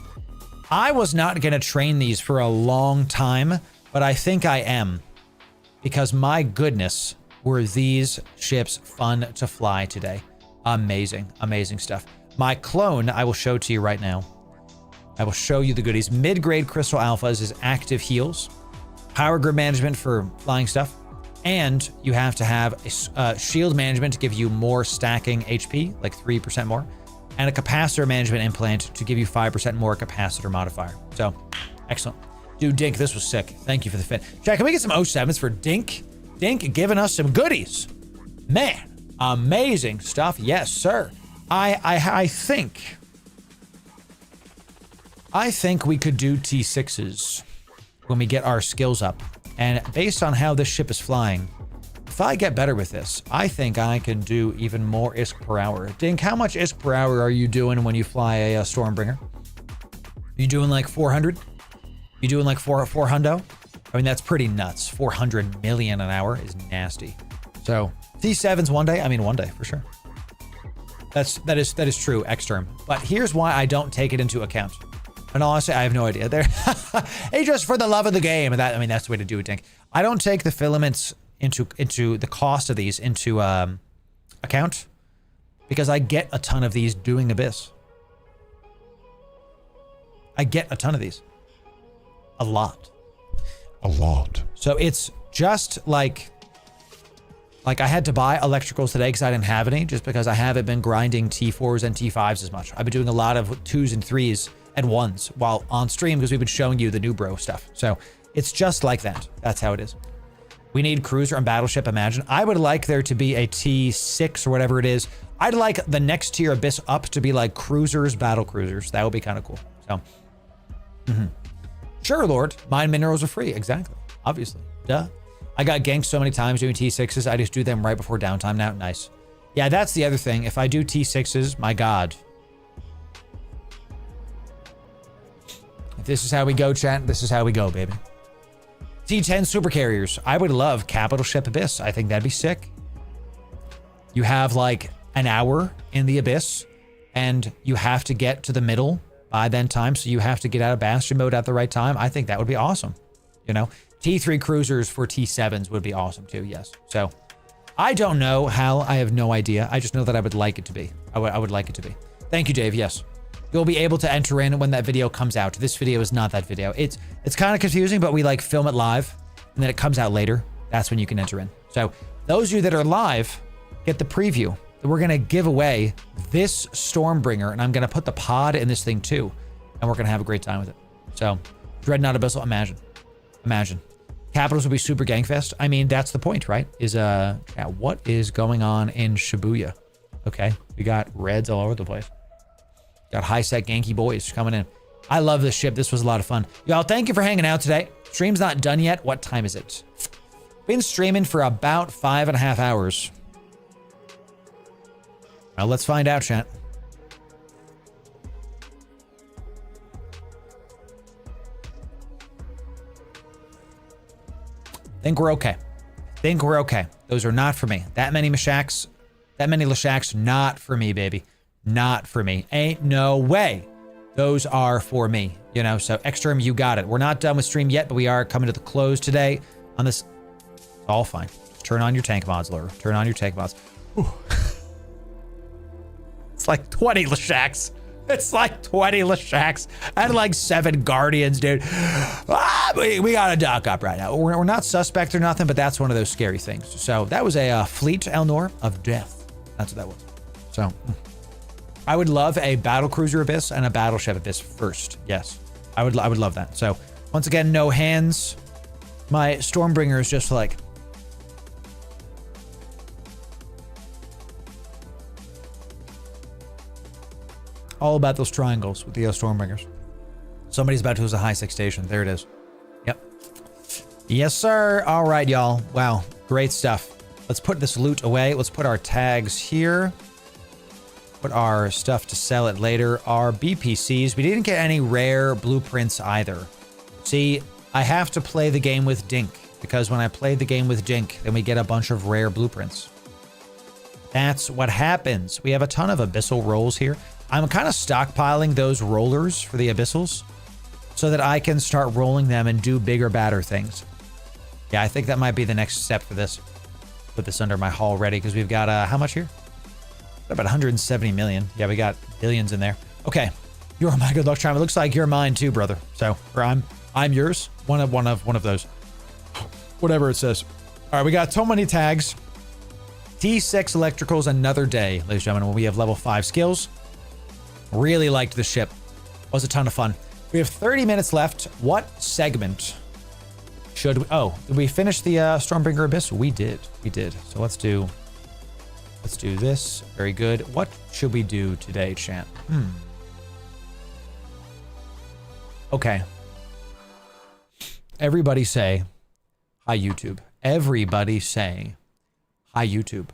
I was not going to train these for a long time, but I think I am. Because my goodness, were these ships fun to fly today. Amazing, amazing stuff. My clone, I will show to you right now. I will show you the goodies. Mid-grade Crystal Alphas is active heals, power grid management for flying stuff, and you have to have a shield management to give you more stacking HP, like 3% more, and a capacitor management implant to give you 5% more capacitor modifier. So, excellent. Dude, Dink, this was sick. Thank you for the fit. Jack, can we get some 07s for Dink? Dink giving us some goodies. Man, amazing stuff. Yes, sir. I I think we could do T6s when we get our skills up. And based on how this ship is flying, if I get better with this, I think I can do even more ISK per hour. Dink, how much ISK per hour are you doing when you fly a Stormbringer? You doing like 400? You doing like 4 hundo? I mean, that's pretty nuts. 400 million an hour is nasty. So T7s one day. I mean, one day for sure. That is true, exterm. But here's why I don't take it into account. And honestly, I have no idea. There, hey, just for the love of the game. And that, I mean, that's the way to do it, Dink. I don't take the filaments into the cost of these into account because I get a ton of these doing Abyss. I get a ton of these. A lot. A lot. So it's just like I had to buy electricals today because I didn't have any, just because I haven't been grinding T4s and T5s as much. I've been doing a lot of 2s and 3s and 1s while on stream because we've been showing you the new bro stuff. So it's just like that. That's how it is. We need cruiser and battleship, imagine. I would like there to be a T6 or whatever it is. I'd like the next tier Abyss up to be like cruisers, battle cruisers. That would be kind of cool. So, Sure, Lord. Mine minerals are free. Exactly. Obviously. Duh. I got ganked so many times doing T6s. I just do them right before downtime now. Nice. Yeah, that's the other thing. If I do T6s, my God. If this is how we go, chat, this is how we go, baby. T10 super carriers. I would love capital ship Abyss. I think that'd be sick. You have like an hour in the Abyss and you have to get to the middle by then time. So you have to get out of Bastion mode at the right time. I think that would be awesome. You know, T3 cruisers for T7s would be awesome too. Yes. So I don't know how. I have no idea. I just know that I would like it to be. I would like it to be. Thank you, Dave. Yes. You'll be able to enter in when that video comes out. This video is not that video. It's kind of confusing, but we like film it live and then it comes out later. That's when you can enter in. So those of you that are live, get the preview. We're going to give away this Stormbringer, and I'm going to put the pod in this thing too, and we're going to have a great time with it. So, Dreadnought Abyssal, imagine. Capitals will be super gangfest. I mean, that's the point, right? Yeah, what is going on in Shibuya? Okay, we got reds all over the place. Got high-set ganky boys coming in. I love this ship. This was a lot of fun. Y'all, thank you for hanging out today. Stream's not done yet. What time is it? Been streaming for about 5.5 hours. Well, let's find out, chat. Think we're okay. Think we're okay. Those are not for me. That many Lashaks, not for me, baby. Not for me. Ain't no way. Those are for me. You know, so Extreme, you got it. We're not done with stream yet, but we are coming to the close today on this. It's all fine. Just turn on your tank mods, Loru. Turn on your tank mods. Ooh. It's like 20 Lashaks. It's like 20 Lashaks and like 7 Guardians, dude. We got to dock up right now. We're not suspect or nothing, but that's one of those scary things. So that was a fleet, Elnor, of death. That's what that was. So I would love a battle cruiser Abyss and a battleship Abyss first. Yes, I would love that. So once again, no hands. My Stormbringer is just like... all about those triangles with the Stormbringers. Somebody's about to use a high-sec station. There it is. Yep. Yes, sir. All right, y'all. Wow. Great stuff. Let's put this loot away. Let's put our tags here. Put our stuff to sell it later. Our BPCs. We didn't get any rare blueprints either. See, I have to play the game with Dink, because when I play the game with Dink, then we get a bunch of rare blueprints. That's what happens. We have a ton of abyssal rolls here. I'm kind of stockpiling those rollers for the abyssals so that I can start rolling them and do bigger, badder things. Yeah, I think that might be the next step for this. Put this under my haul ready because we've got, how much here? About 170 million. Yeah, we got billions in there. Okay, you're my good luck charm. It looks like you're mine too, brother. So, or I'm yours. One of those. Whatever it says. All right, we got so many tags. T6 electricals another day, ladies and gentlemen, when we have level 5 skills. Really liked the ship. Was a ton of fun. We have 30 minutes left. What segment should we... oh, did we finish the Stormbringer Abyss? We did. We did. So let's do this. Very good. What should we do today, chat? Okay. Everybody say, hi, YouTube. Everybody say, hi, YouTube.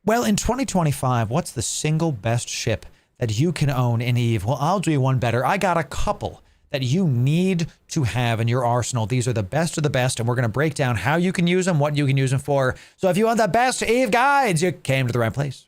Well, in 2025, what's the single best ship that you can own in EVE? Well, I'll do you one better. I got a couple that you need to have in your arsenal. These are the best of the best, and we're going to break down how you can use them, what you can use them for. So if you want the best EVE guides, you came to the right place.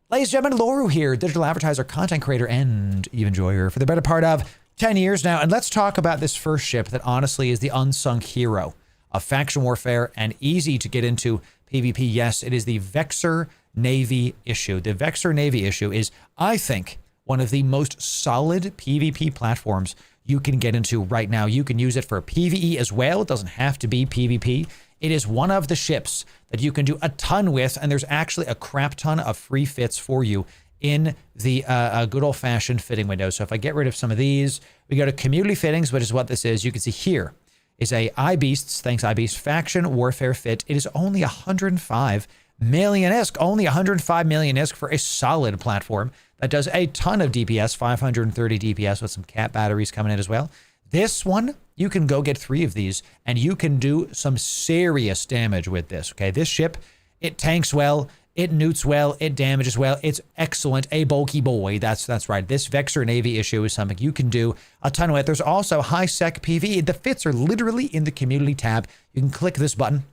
Ladies and gentlemen, Loru here, digital advertiser, content creator, and EVE enjoyer for the better part of 10 years now. And let's talk about this first ship that honestly is the unsung hero of faction warfare and easy to get into PvP. Yes, it is the Vexor Navy issue. The Vexor Navy issue is, I think, one of the most solid PvP platforms you can get into right now. You can use it for PvE as well. It doesn't have to be PvP. It is one of the ships that you can do a ton with, and there's actually a crap ton of free fits for you in the good old-fashioned fitting window. So if I get rid of some of these, we go to community fittings, which is what this is. You can see here is a iBeasts, thanks iBeast, faction warfare fit. It is only 105 million ISK, only 105 million ISK for a solid platform that does a ton of DPS, 530 DPS with some cat batteries coming in as well. This one, you can go get 3 of these and you can do some serious damage with this, okay? This ship, it tanks well, it newts well, it damages well, it's excellent, a bulky boy, that's right. This Vexor Navy issue is something you can do a ton with. There's also high sec PvE. The fits are literally in the community tab. You can click this button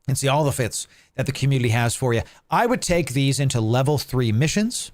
and see all the fits that the community has for you. I would take these into level 3 missions.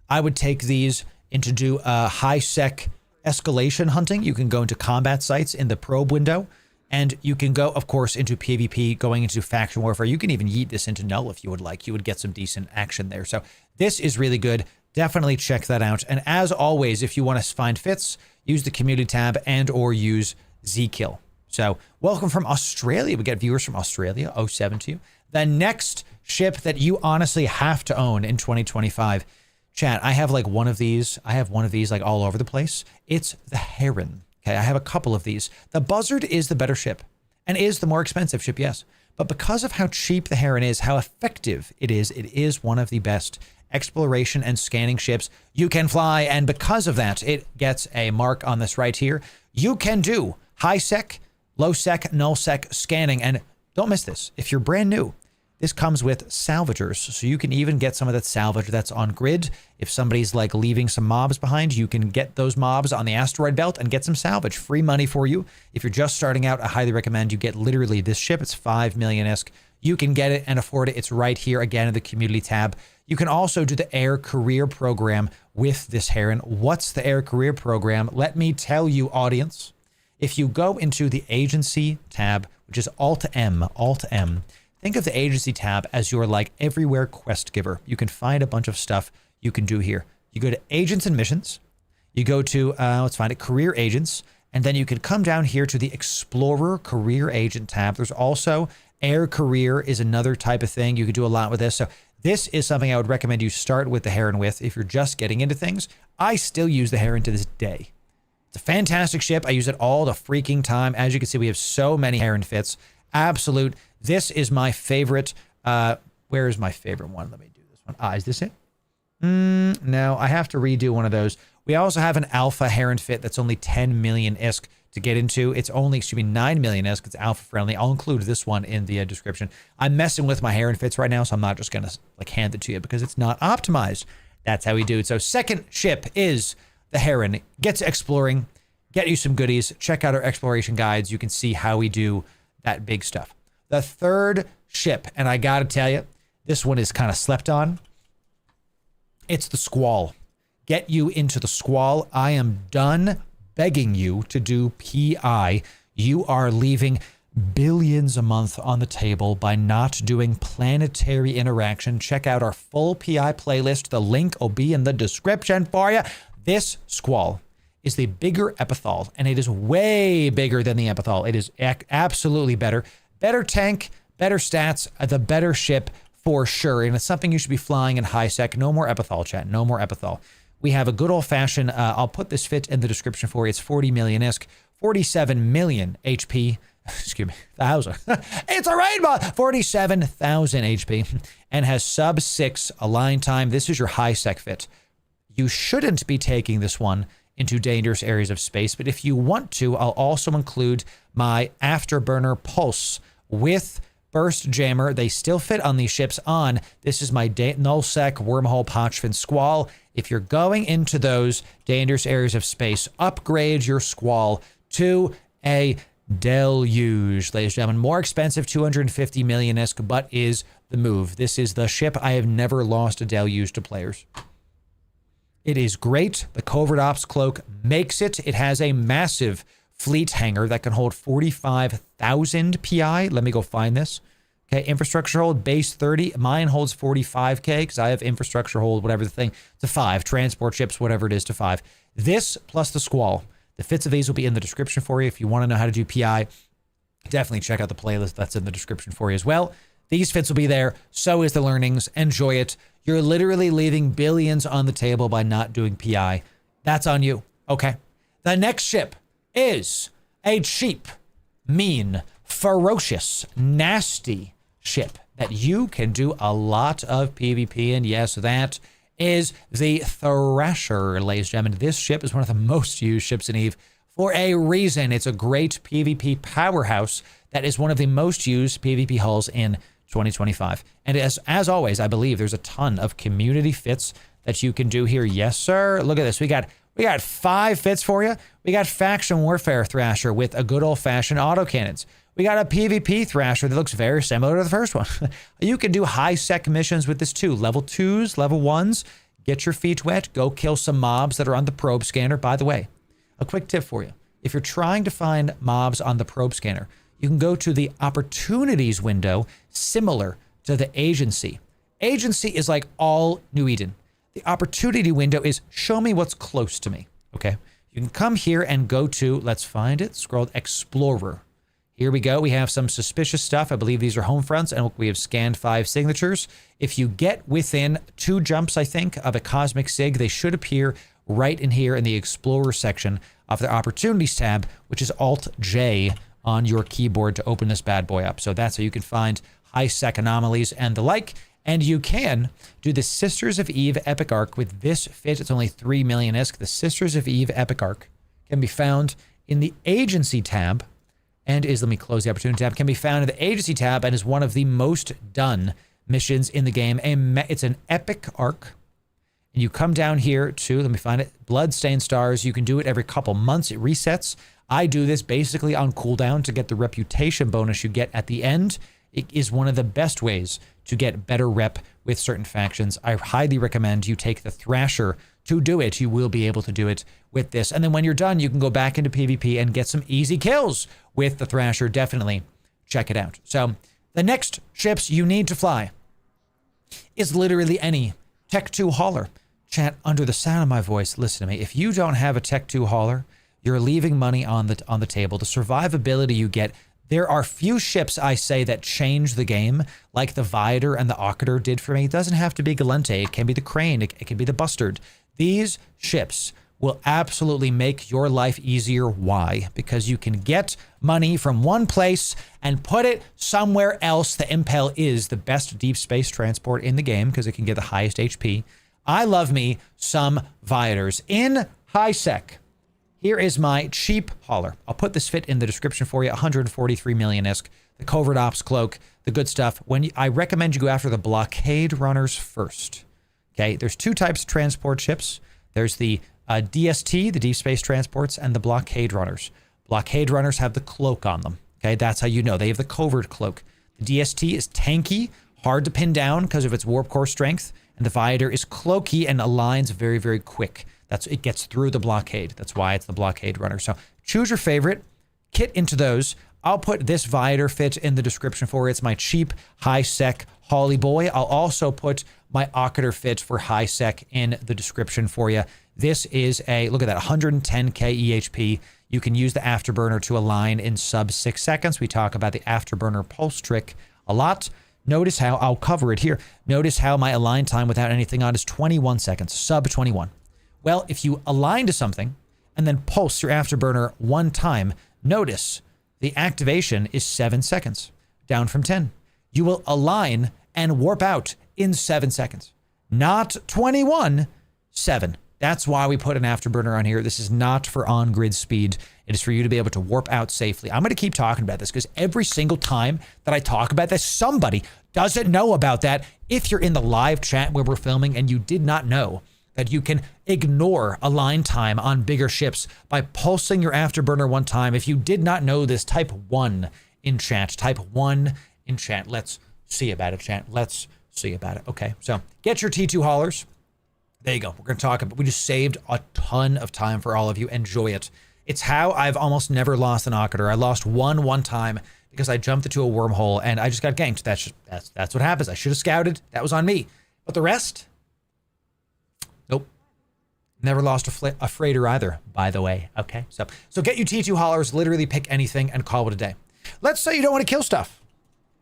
I would take these into do high sec escalation hunting. You can go into combat sites in the probe window, and you can go, of course, into PvP, going into faction warfare. You can even yeet this into null if you would like. You would get some decent action there. So this is really good. Definitely check that out. And as always, if you want to find fits, use the community tab and or use Zkill. So welcome from Australia. We get viewers from Australia, 07 to you. The next ship that you honestly have to own in 2025. Chat, I have like one of these. I have one of these like all over the place. It's the Heron. Okay, I have a couple of these. The Buzzard is the better ship and is the more expensive ship, yes. But because of how cheap the Heron is, how effective it is one of the best exploration and scanning ships you can fly. And because of that, it gets a mark on this right here. You can do high sec, low sec, null sec scanning. And don't miss this. If you're brand new, this comes with salvagers, so you can even get some of that salvage that's on grid. If somebody's like leaving some mobs behind, you can get those mobs on the asteroid belt and get some salvage. Free money for you. If you're just starting out, I highly recommend you get literally this ship. It's 5 million ISK. You can get it and afford it. It's right here again in the community tab. You can also do the Air Career Program with this Heron. What's the Air Career Program? Let me tell you, audience. If you go into the Agency tab, which is Alt-M, think of the Agency tab as your like everywhere quest giver. You can find a bunch of stuff you can do here. You go to Agents and Missions. You go to, let's find it, Career Agents. And then you can come down here to the Explorer Career Agent tab. There's also Air Career is another type of thing. You can do a lot with this. So this is something I would recommend you start with the Heron with if you're just getting into things. I still use the Heron to this day. It's a fantastic ship. I use it all the freaking time. As you can see, we have so many Heron fits. Absolute. This is my favorite. Where is my favorite one? Let me do this one. Is this it? No, I have to redo one of those. We also have an alpha Heron fit that's only 10 million ISK to get into. It's only, excuse me, 9 million ISK. It's alpha friendly. I'll include this one in the description. I'm messing with my Heron fits right now, so I'm not just going to like hand it to you because it's not optimized. That's how we do it. So second ship is the Heron. Get to exploring. Get you some goodies. Check out our exploration guides. You can see how we do that big stuff. The third ship, and I got to tell you, this one is kind of slept on. It's the Squall. Get you into the Squall. I am done begging you to do PI. You are leaving billions a month on the table by not doing planetary interaction. Check out our full PI playlist. The link will be in the description for you. This Squall is the bigger Epithal, and it is way bigger than the Epithal. It is absolutely better. Better tank, better stats, the better ship for sure. And it's something you should be flying in high sec. No more Epithal, chat. No more Epithal. We have a good old-fashioned, I'll put this fit in the description for you. It's 40 million ISK, 47 million HP. Excuse me, 1,000. It's a rainbow! 47,000 HP and has sub 6 align time. This is your high sec fit. You shouldn't be taking this one into dangerous areas of space, but if you want to, I'll also include my Afterburner Pulse with Burst Jammer. They still fit on these ships on. This is my Nullsec Wormhole Pochfin Squall. If you're going into those dangerous areas of space, upgrade your Squall to a Deluge, ladies and gentlemen. More expensive, 250 million-isk, but is the move. This is the ship. I have never lost a Deluge to players. It is great. The Covert Ops Cloak makes it. It has a massive fleet hangar that can hold 45,000 PI. Let me go find this. Okay, infrastructure hold, base 30. Mine holds 45K because I have infrastructure hold, whatever the thing, to 5. Transport ships, whatever it is, to 5. This plus the Squall. The fits of these will be in the description for you. If you want to know how to do PI, definitely check out the playlist that's in the description for you as well. These fits will be there. So is the learnings. Enjoy it. You're literally leaving billions on the table by not doing PI. That's on you. Okay. The next ship is a cheap, mean, ferocious, nasty ship that you can do a lot of PvP. And yes, that is the Thrasher, ladies and gentlemen. This ship is one of the most used ships in EVE for a reason. It's a great PvP powerhouse that is one of the most used PvP hulls in 2025. And as always, I believe there's a ton of community fits that you can do here. Yes, sir. Look at this. We got 5 fits for you. We got Faction Warfare Thrasher with a good old-fashioned autocannons. We got a PvP Thrasher that looks very similar to the first one. You can do high-sec missions with this too. Level 2s, level 1s. Get your feet wet. Go kill some mobs that are on the probe scanner. By the way, a quick tip for you. If you're trying to find mobs on the probe scanner, you can go to the opportunities window similar to the agency. Agency is like all New Eden. The opportunity window is show me what's close to me. Okay. You can come here and go to, let's find it, scroll Explorer. Here we go. We have some suspicious stuff. I believe these are home fronts, and we have scanned 5 signatures. If you get within 2 jumps, I think, of a Cosmic Sig, they should appear right in here in the Explorer section of the Opportunities tab, which is Alt-J on your keyboard to open this bad boy up. So that's how you can find high-sec anomalies and the like. And you can do the Sisters of Eve Epic Arc with this fit. It's only 3 million-isk. The Sisters of Eve Epic Arc can be found in the Agency tab and is, let me close the Opportunity tab, can be found in the Agency tab and is one of the most done missions in the game. It's an Epic Arc. And you come down here to, let me find it, Bloodstained Stars. You can do it every couple months. It resets. I do this basically on cooldown to get the reputation bonus you get at the end. It is one of the best ways to get better rep with certain factions. I highly recommend you take the Thrasher to do it. You will be able to do it with this. And then when you're done, you can go back into PvP and get some easy kills with the Thrasher. Definitely check it out. So the next ships you need to fly is literally any Tech 2 hauler. Chat, under the sound of my voice, listen to me. If you don't have a Tech 2 hauler, you're leaving money on the table. The survivability you get, there are few ships, I say, that change the game, like the Viator and the Occator did for me. It doesn't have to be Galente. It can be the Crane. It can be the Bustard. These ships will absolutely make your life easier. Why? Because you can get money from one place and put it somewhere else. The Impel is the best deep space transport in the game because it can get the highest HP. I love me some Viators in high sec. Here is my cheap hauler. I'll put this fit in the description for you. 143 million-isk. The Covert Ops Cloak, the good stuff. I recommend you go after the blockade runners first. Okay, there's 2 types of transport ships. There's the DST, the deep space transports, and the blockade runners. Blockade runners have the cloak on them. Okay, that's how you know. They have the covert cloak. The DST is tanky, hard to pin down because of its warp core strength. And the Viator is cloaky and aligns very, very quick. It gets through the blockade. That's why it's the blockade runner. So choose your favorite, kit into those. I'll put this Viator fit in the description for you. It's my cheap high sec Holly boy. I'll also put my Occator fit for high sec in the description for you. This is look at that, 110k EHP. You can use the Afterburner to align in sub 6 seconds. We talk about the Afterburner pulse trick a lot. Notice how, I'll cover it here. Notice how my align time without anything on is 21 seconds, sub 21. Well, if you align to something and then pulse your Afterburner 1 time, notice the activation is 7 seconds, down from 10. You will align and warp out in 7 seconds. Not 21, 7. That's why we put an afterburner on here. This is not for on-grid speed. It is for you to be able to warp out safely. I'm going to keep talking about this because every single time that I talk about this, somebody doesn't know about that. If you're in the live chat where we're filming and you did not know that you can ignore align time on bigger ships by pulsing your afterburner one time. If you did not know this, type 1 in chat. Type 1 in chat. Let's see about it, chat. Let's see about it. Okay, so get your T2 haulers. There you go. We're going to talk about, we just saved a ton of time for all of you. Enjoy it. It's how I've almost never lost an Occator. I lost one time because I jumped into a wormhole and I just got ganked. That's what happens. I should have scouted. That was on me. But the rest, nope. Never lost a freighter either, by the way. Okay, so get you T2 haulers, literally pick anything and call it a day. Let's say you don't want to kill stuff.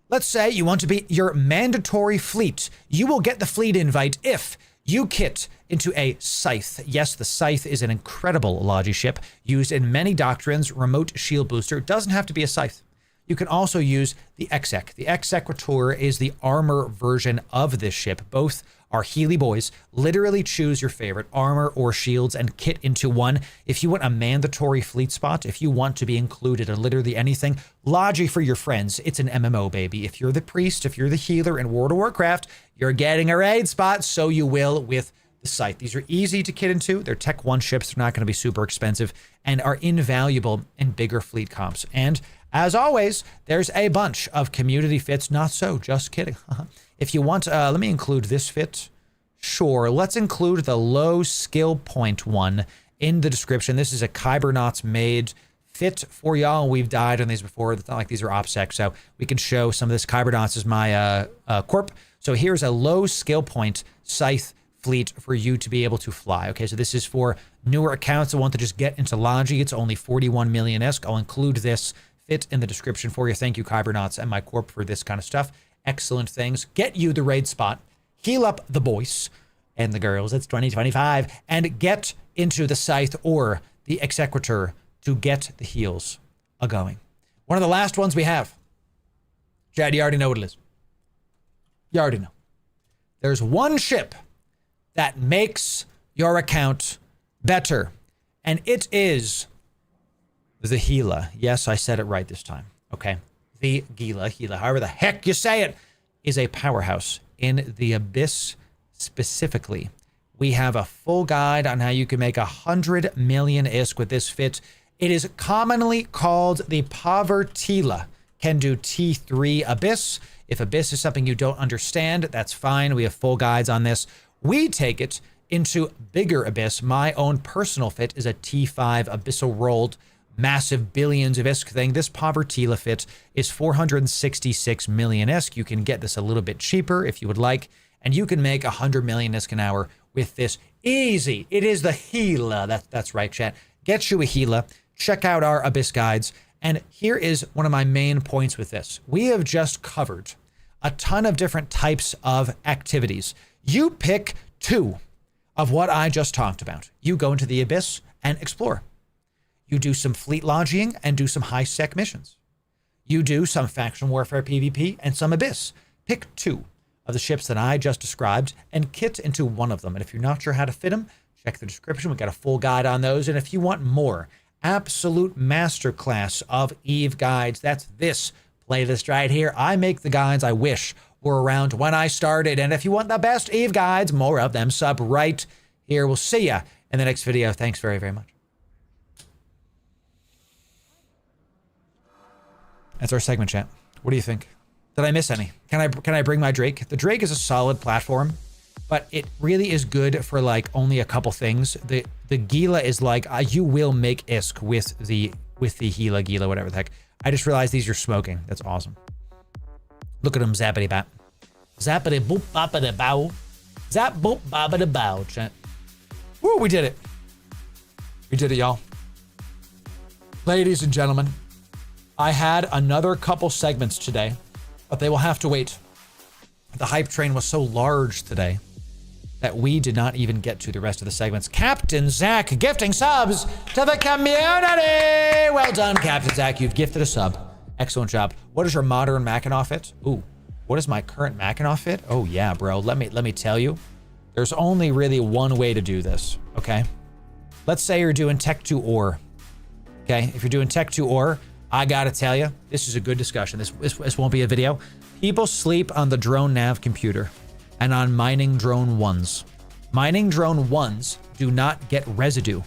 Let's say you want to be your mandatory fleet. You will get the fleet invite if you kit into a Scythe. Yes, the Scythe is an incredible Logi ship used in many doctrines. Remote shield booster doesn't have to be a Scythe. You can also use the Exec. The Executor is the armor version of this ship. Both are Healy boys. Literally choose your favorite armor or shields and kit into one. If you want a mandatory fleet spot, if you want to be included in literally anything, Logi for your friends, it's an MMO, baby. If you're the priest, if you're the healer in World of Warcraft, you're getting a raid spot, so you will with the Scythe. These are easy to kit into. They're Tech 1 ships. They're not going to be super expensive and are invaluable in bigger fleet comps. And as always, there's a bunch of community fits. Not so, just kidding. If you want, let me include this fit. Sure, let's include the low skill point one in the description. This is a KYBERNAUT's made fit for y'all. We've died on these before. It's not like these are OPSEC, so we can show some of this. KYBERNAUT's is my Corp. So here's a low skill point Scythe fleet for you to be able to fly. Okay, so this is for newer accounts that want to just get into Logi. It's only 41 million-esque. I'll include this fit in the description for you. Thank you, KYBERNAUT's and my Corp, for this kind of stuff. Excellent things. Get you the raid spot. Heal up the boys and the girls. It's 2025. And get into the Scythe or the Executor to get the heals a-going. One of the last ones we have. Chad, you already know what it is. You already know. There's one ship that makes your account better, and it is the Gila. Yes, I said it right this time. Okay. The Gila, however the heck you say it, is a powerhouse in the Abyss specifically. We have a full guide on how you can make 100 million ISK with this fit. It is commonly called the Povertila. Can do T3 Abyss. If Abyss is something you don't understand, that's fine. We have full guides on this. We take it into bigger Abyss. My own personal fit is a T5 Abyssal rolled massive billions of ISK thing. This Povertila fit is 466 million ISK. You can get this a little bit cheaper if you would like, and you can make 100 million ISK an hour with this easy. It is the Gila. That's right, chat. Get you a Gila. Check out our Abyss guides. And here is one of my main points with this. We have just covered a ton of different types of activities. You pick two of what I just talked about. You go into the Abyss and explore. You do some fleet lodging and do some high-sec missions. You do some faction warfare PvP and some Abyss. Pick two of the ships that I just described and kit into one of them. And if you're not sure how to fit them, check the description. We got a full guide on those. And if you want more absolute masterclass of EVE guides, that's this playlist right here. I make the guides I wish were around when I started. And if you want the best EVE guides, more of them, sub right here. We'll see ya in the next video. Thanks very, very much. That's our segment, chat. What do you think? Did I miss any? Can I bring my Drake? The Drake is a solid platform, but it really is good for like only a couple things. The Gila is like you will make ISK with the Gila, whatever the heck. I just realized these are smoking. That's awesome. Look at them, zappity bap, zappity boop boppity bow, zap boop boppity bow, chat. Woo, we did it. We did it, y'all. Ladies and gentlemen, I had another couple segments today, but they will have to wait. The hype train was so large today that we did not even get to the rest of the segments. Captain Zach gifting subs to the community. Well done, Captain Zach. You've gifted a sub. Excellent job. What is your modern Mackinac fit? Ooh, what is my current Mackinac fit? Oh yeah, bro. Let me tell you. There's only really one way to do this, okay? Let's say you're doing Tech 2 ore, okay? If you're doing Tech 2 ore, I gotta tell you, this is a good discussion. This won't be a video. People sleep on the drone nav computer and on mining drone 1s. Mining drone 1s do not get residue.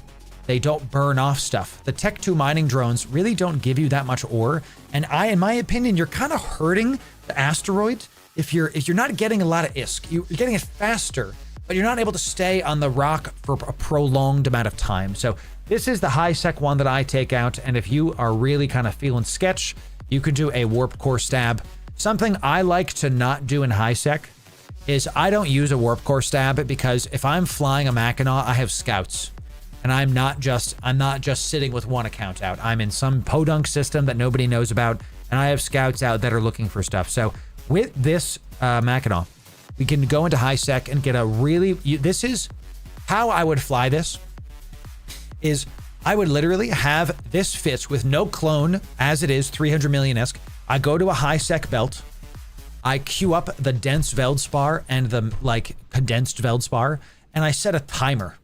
They don't burn off stuff. The Tech 2 mining drones really don't give you that much ore. And in my opinion, you're kind of hurting the asteroid if you're not getting a lot of ISK. You're getting it faster, but you're not able to stay on the rock for a prolonged amount of time. So this is the high sec one that I take out. And if you are really kind of feeling sketch, you could do a warp core stab. Something I like to not do in high sec is I don't use a warp core stab because if I'm flying a Mackinac, I have scouts. And I'm not just sitting with one account out. I'm in some podunk system that nobody knows about, and I have scouts out that are looking for stuff. So with this Mackinac, we can go into high sec and get a really, this is how I would fly this, is I would literally have this fits with no clone as it is, 300 million ISK. I go to a high sec belt. I queue up the dense Veldspar and the like condensed Veldspar, and I set a timer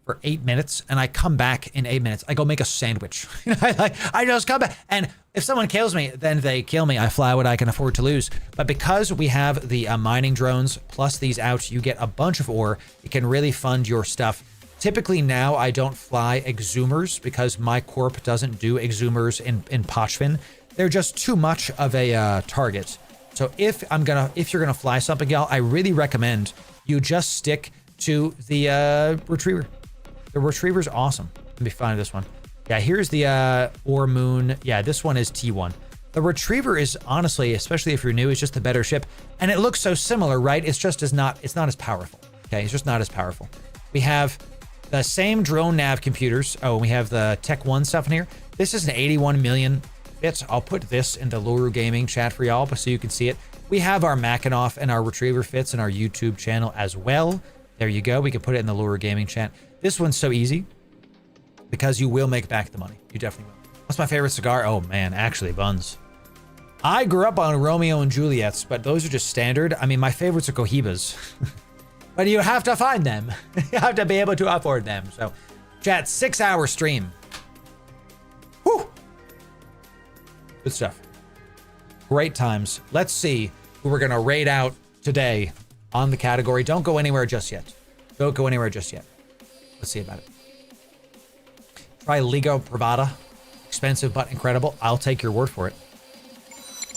for 8 minutes, and I come back in 8 minutes. I go make a sandwich. I just come back, and if someone kills me, then they kill me. I fly what I can afford to lose. But because we have the mining drones plus these out, you get a bunch of ore. It can really fund your stuff. Typically now I don't fly exhumers because my corp doesn't do exhumers in Pochfin. They're just too much of a target. So if you're gonna fly something, y'all, I really recommend you just stick to the retriever. The retriever's awesome. Let me find this one. Yeah, here's the Ore Moon. Yeah, this one is T1. The retriever is honestly, especially if you're new, is just the better ship. And it looks so similar, right? It's not as powerful. Okay, it's just not as powerful. We have the same drone nav computers. Oh, we have the Tech 1 stuff in here. This is an 81 million bits. I'll put this in the Loru Gaming chat for y'all so you can see it. We have our Mackinac and our retriever fits in our YouTube channel as well. There you go. We can put it in the Loru Gaming chat. This one's so easy because you will make back the money. You definitely will. What's my favorite cigar? Oh man, actually buns. I grew up on Romeo and Juliet's, but those are just standard. I mean, my favorites are Cohibas, but you have to find them. You have to be able to afford them. So chat, 6-hour stream. Whew. Good stuff. Great times. Let's see who we're going to raid out today on the category. Don't go anywhere just yet. Don't go anywhere just yet. Let's see about it. Try Liga Privada. Expensive but incredible. I'll take your word for it.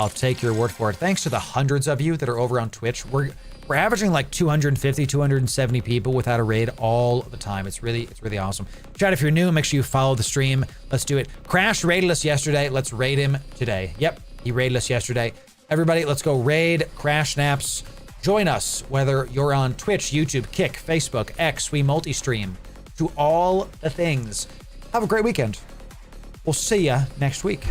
I'll take your word for it. Thanks to the hundreds of you that are over on Twitch. We're averaging like 250, 270 people without a raid all the time. It's really awesome. Chat, if you're new, make sure you follow the stream. Let's do it. Crash raided us yesterday. Let's raid him today. Yep, he raided us yesterday. Everybody, let's go raid Crash Snaps. Join us, whether you're on Twitch, YouTube, Kick, Facebook, X, we multi-stream to all the things. Have a great weekend. We'll see ya next week.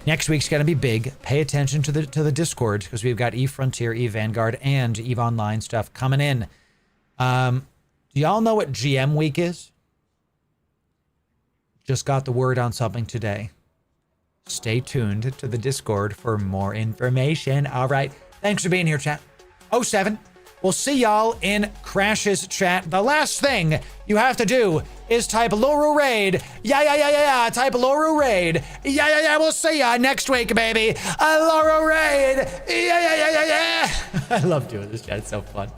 Next week's gonna be big. Pay attention to the Discord because we've got Eve Frontier, Eve Vanguard, and Eve Online stuff coming in. Do y'all know what GM week is? Just got the word on something today. Stay tuned to the Discord for more information. All right. Thanks for being here, chat. 07. We'll see y'all in Crash's chat. The last thing you have to do is type Loru Raid. Yeah. Type Loru Raid. Yeah. We'll see ya next week, baby. Loru Raid. Yeah. I love doing this, chat. It's so fun.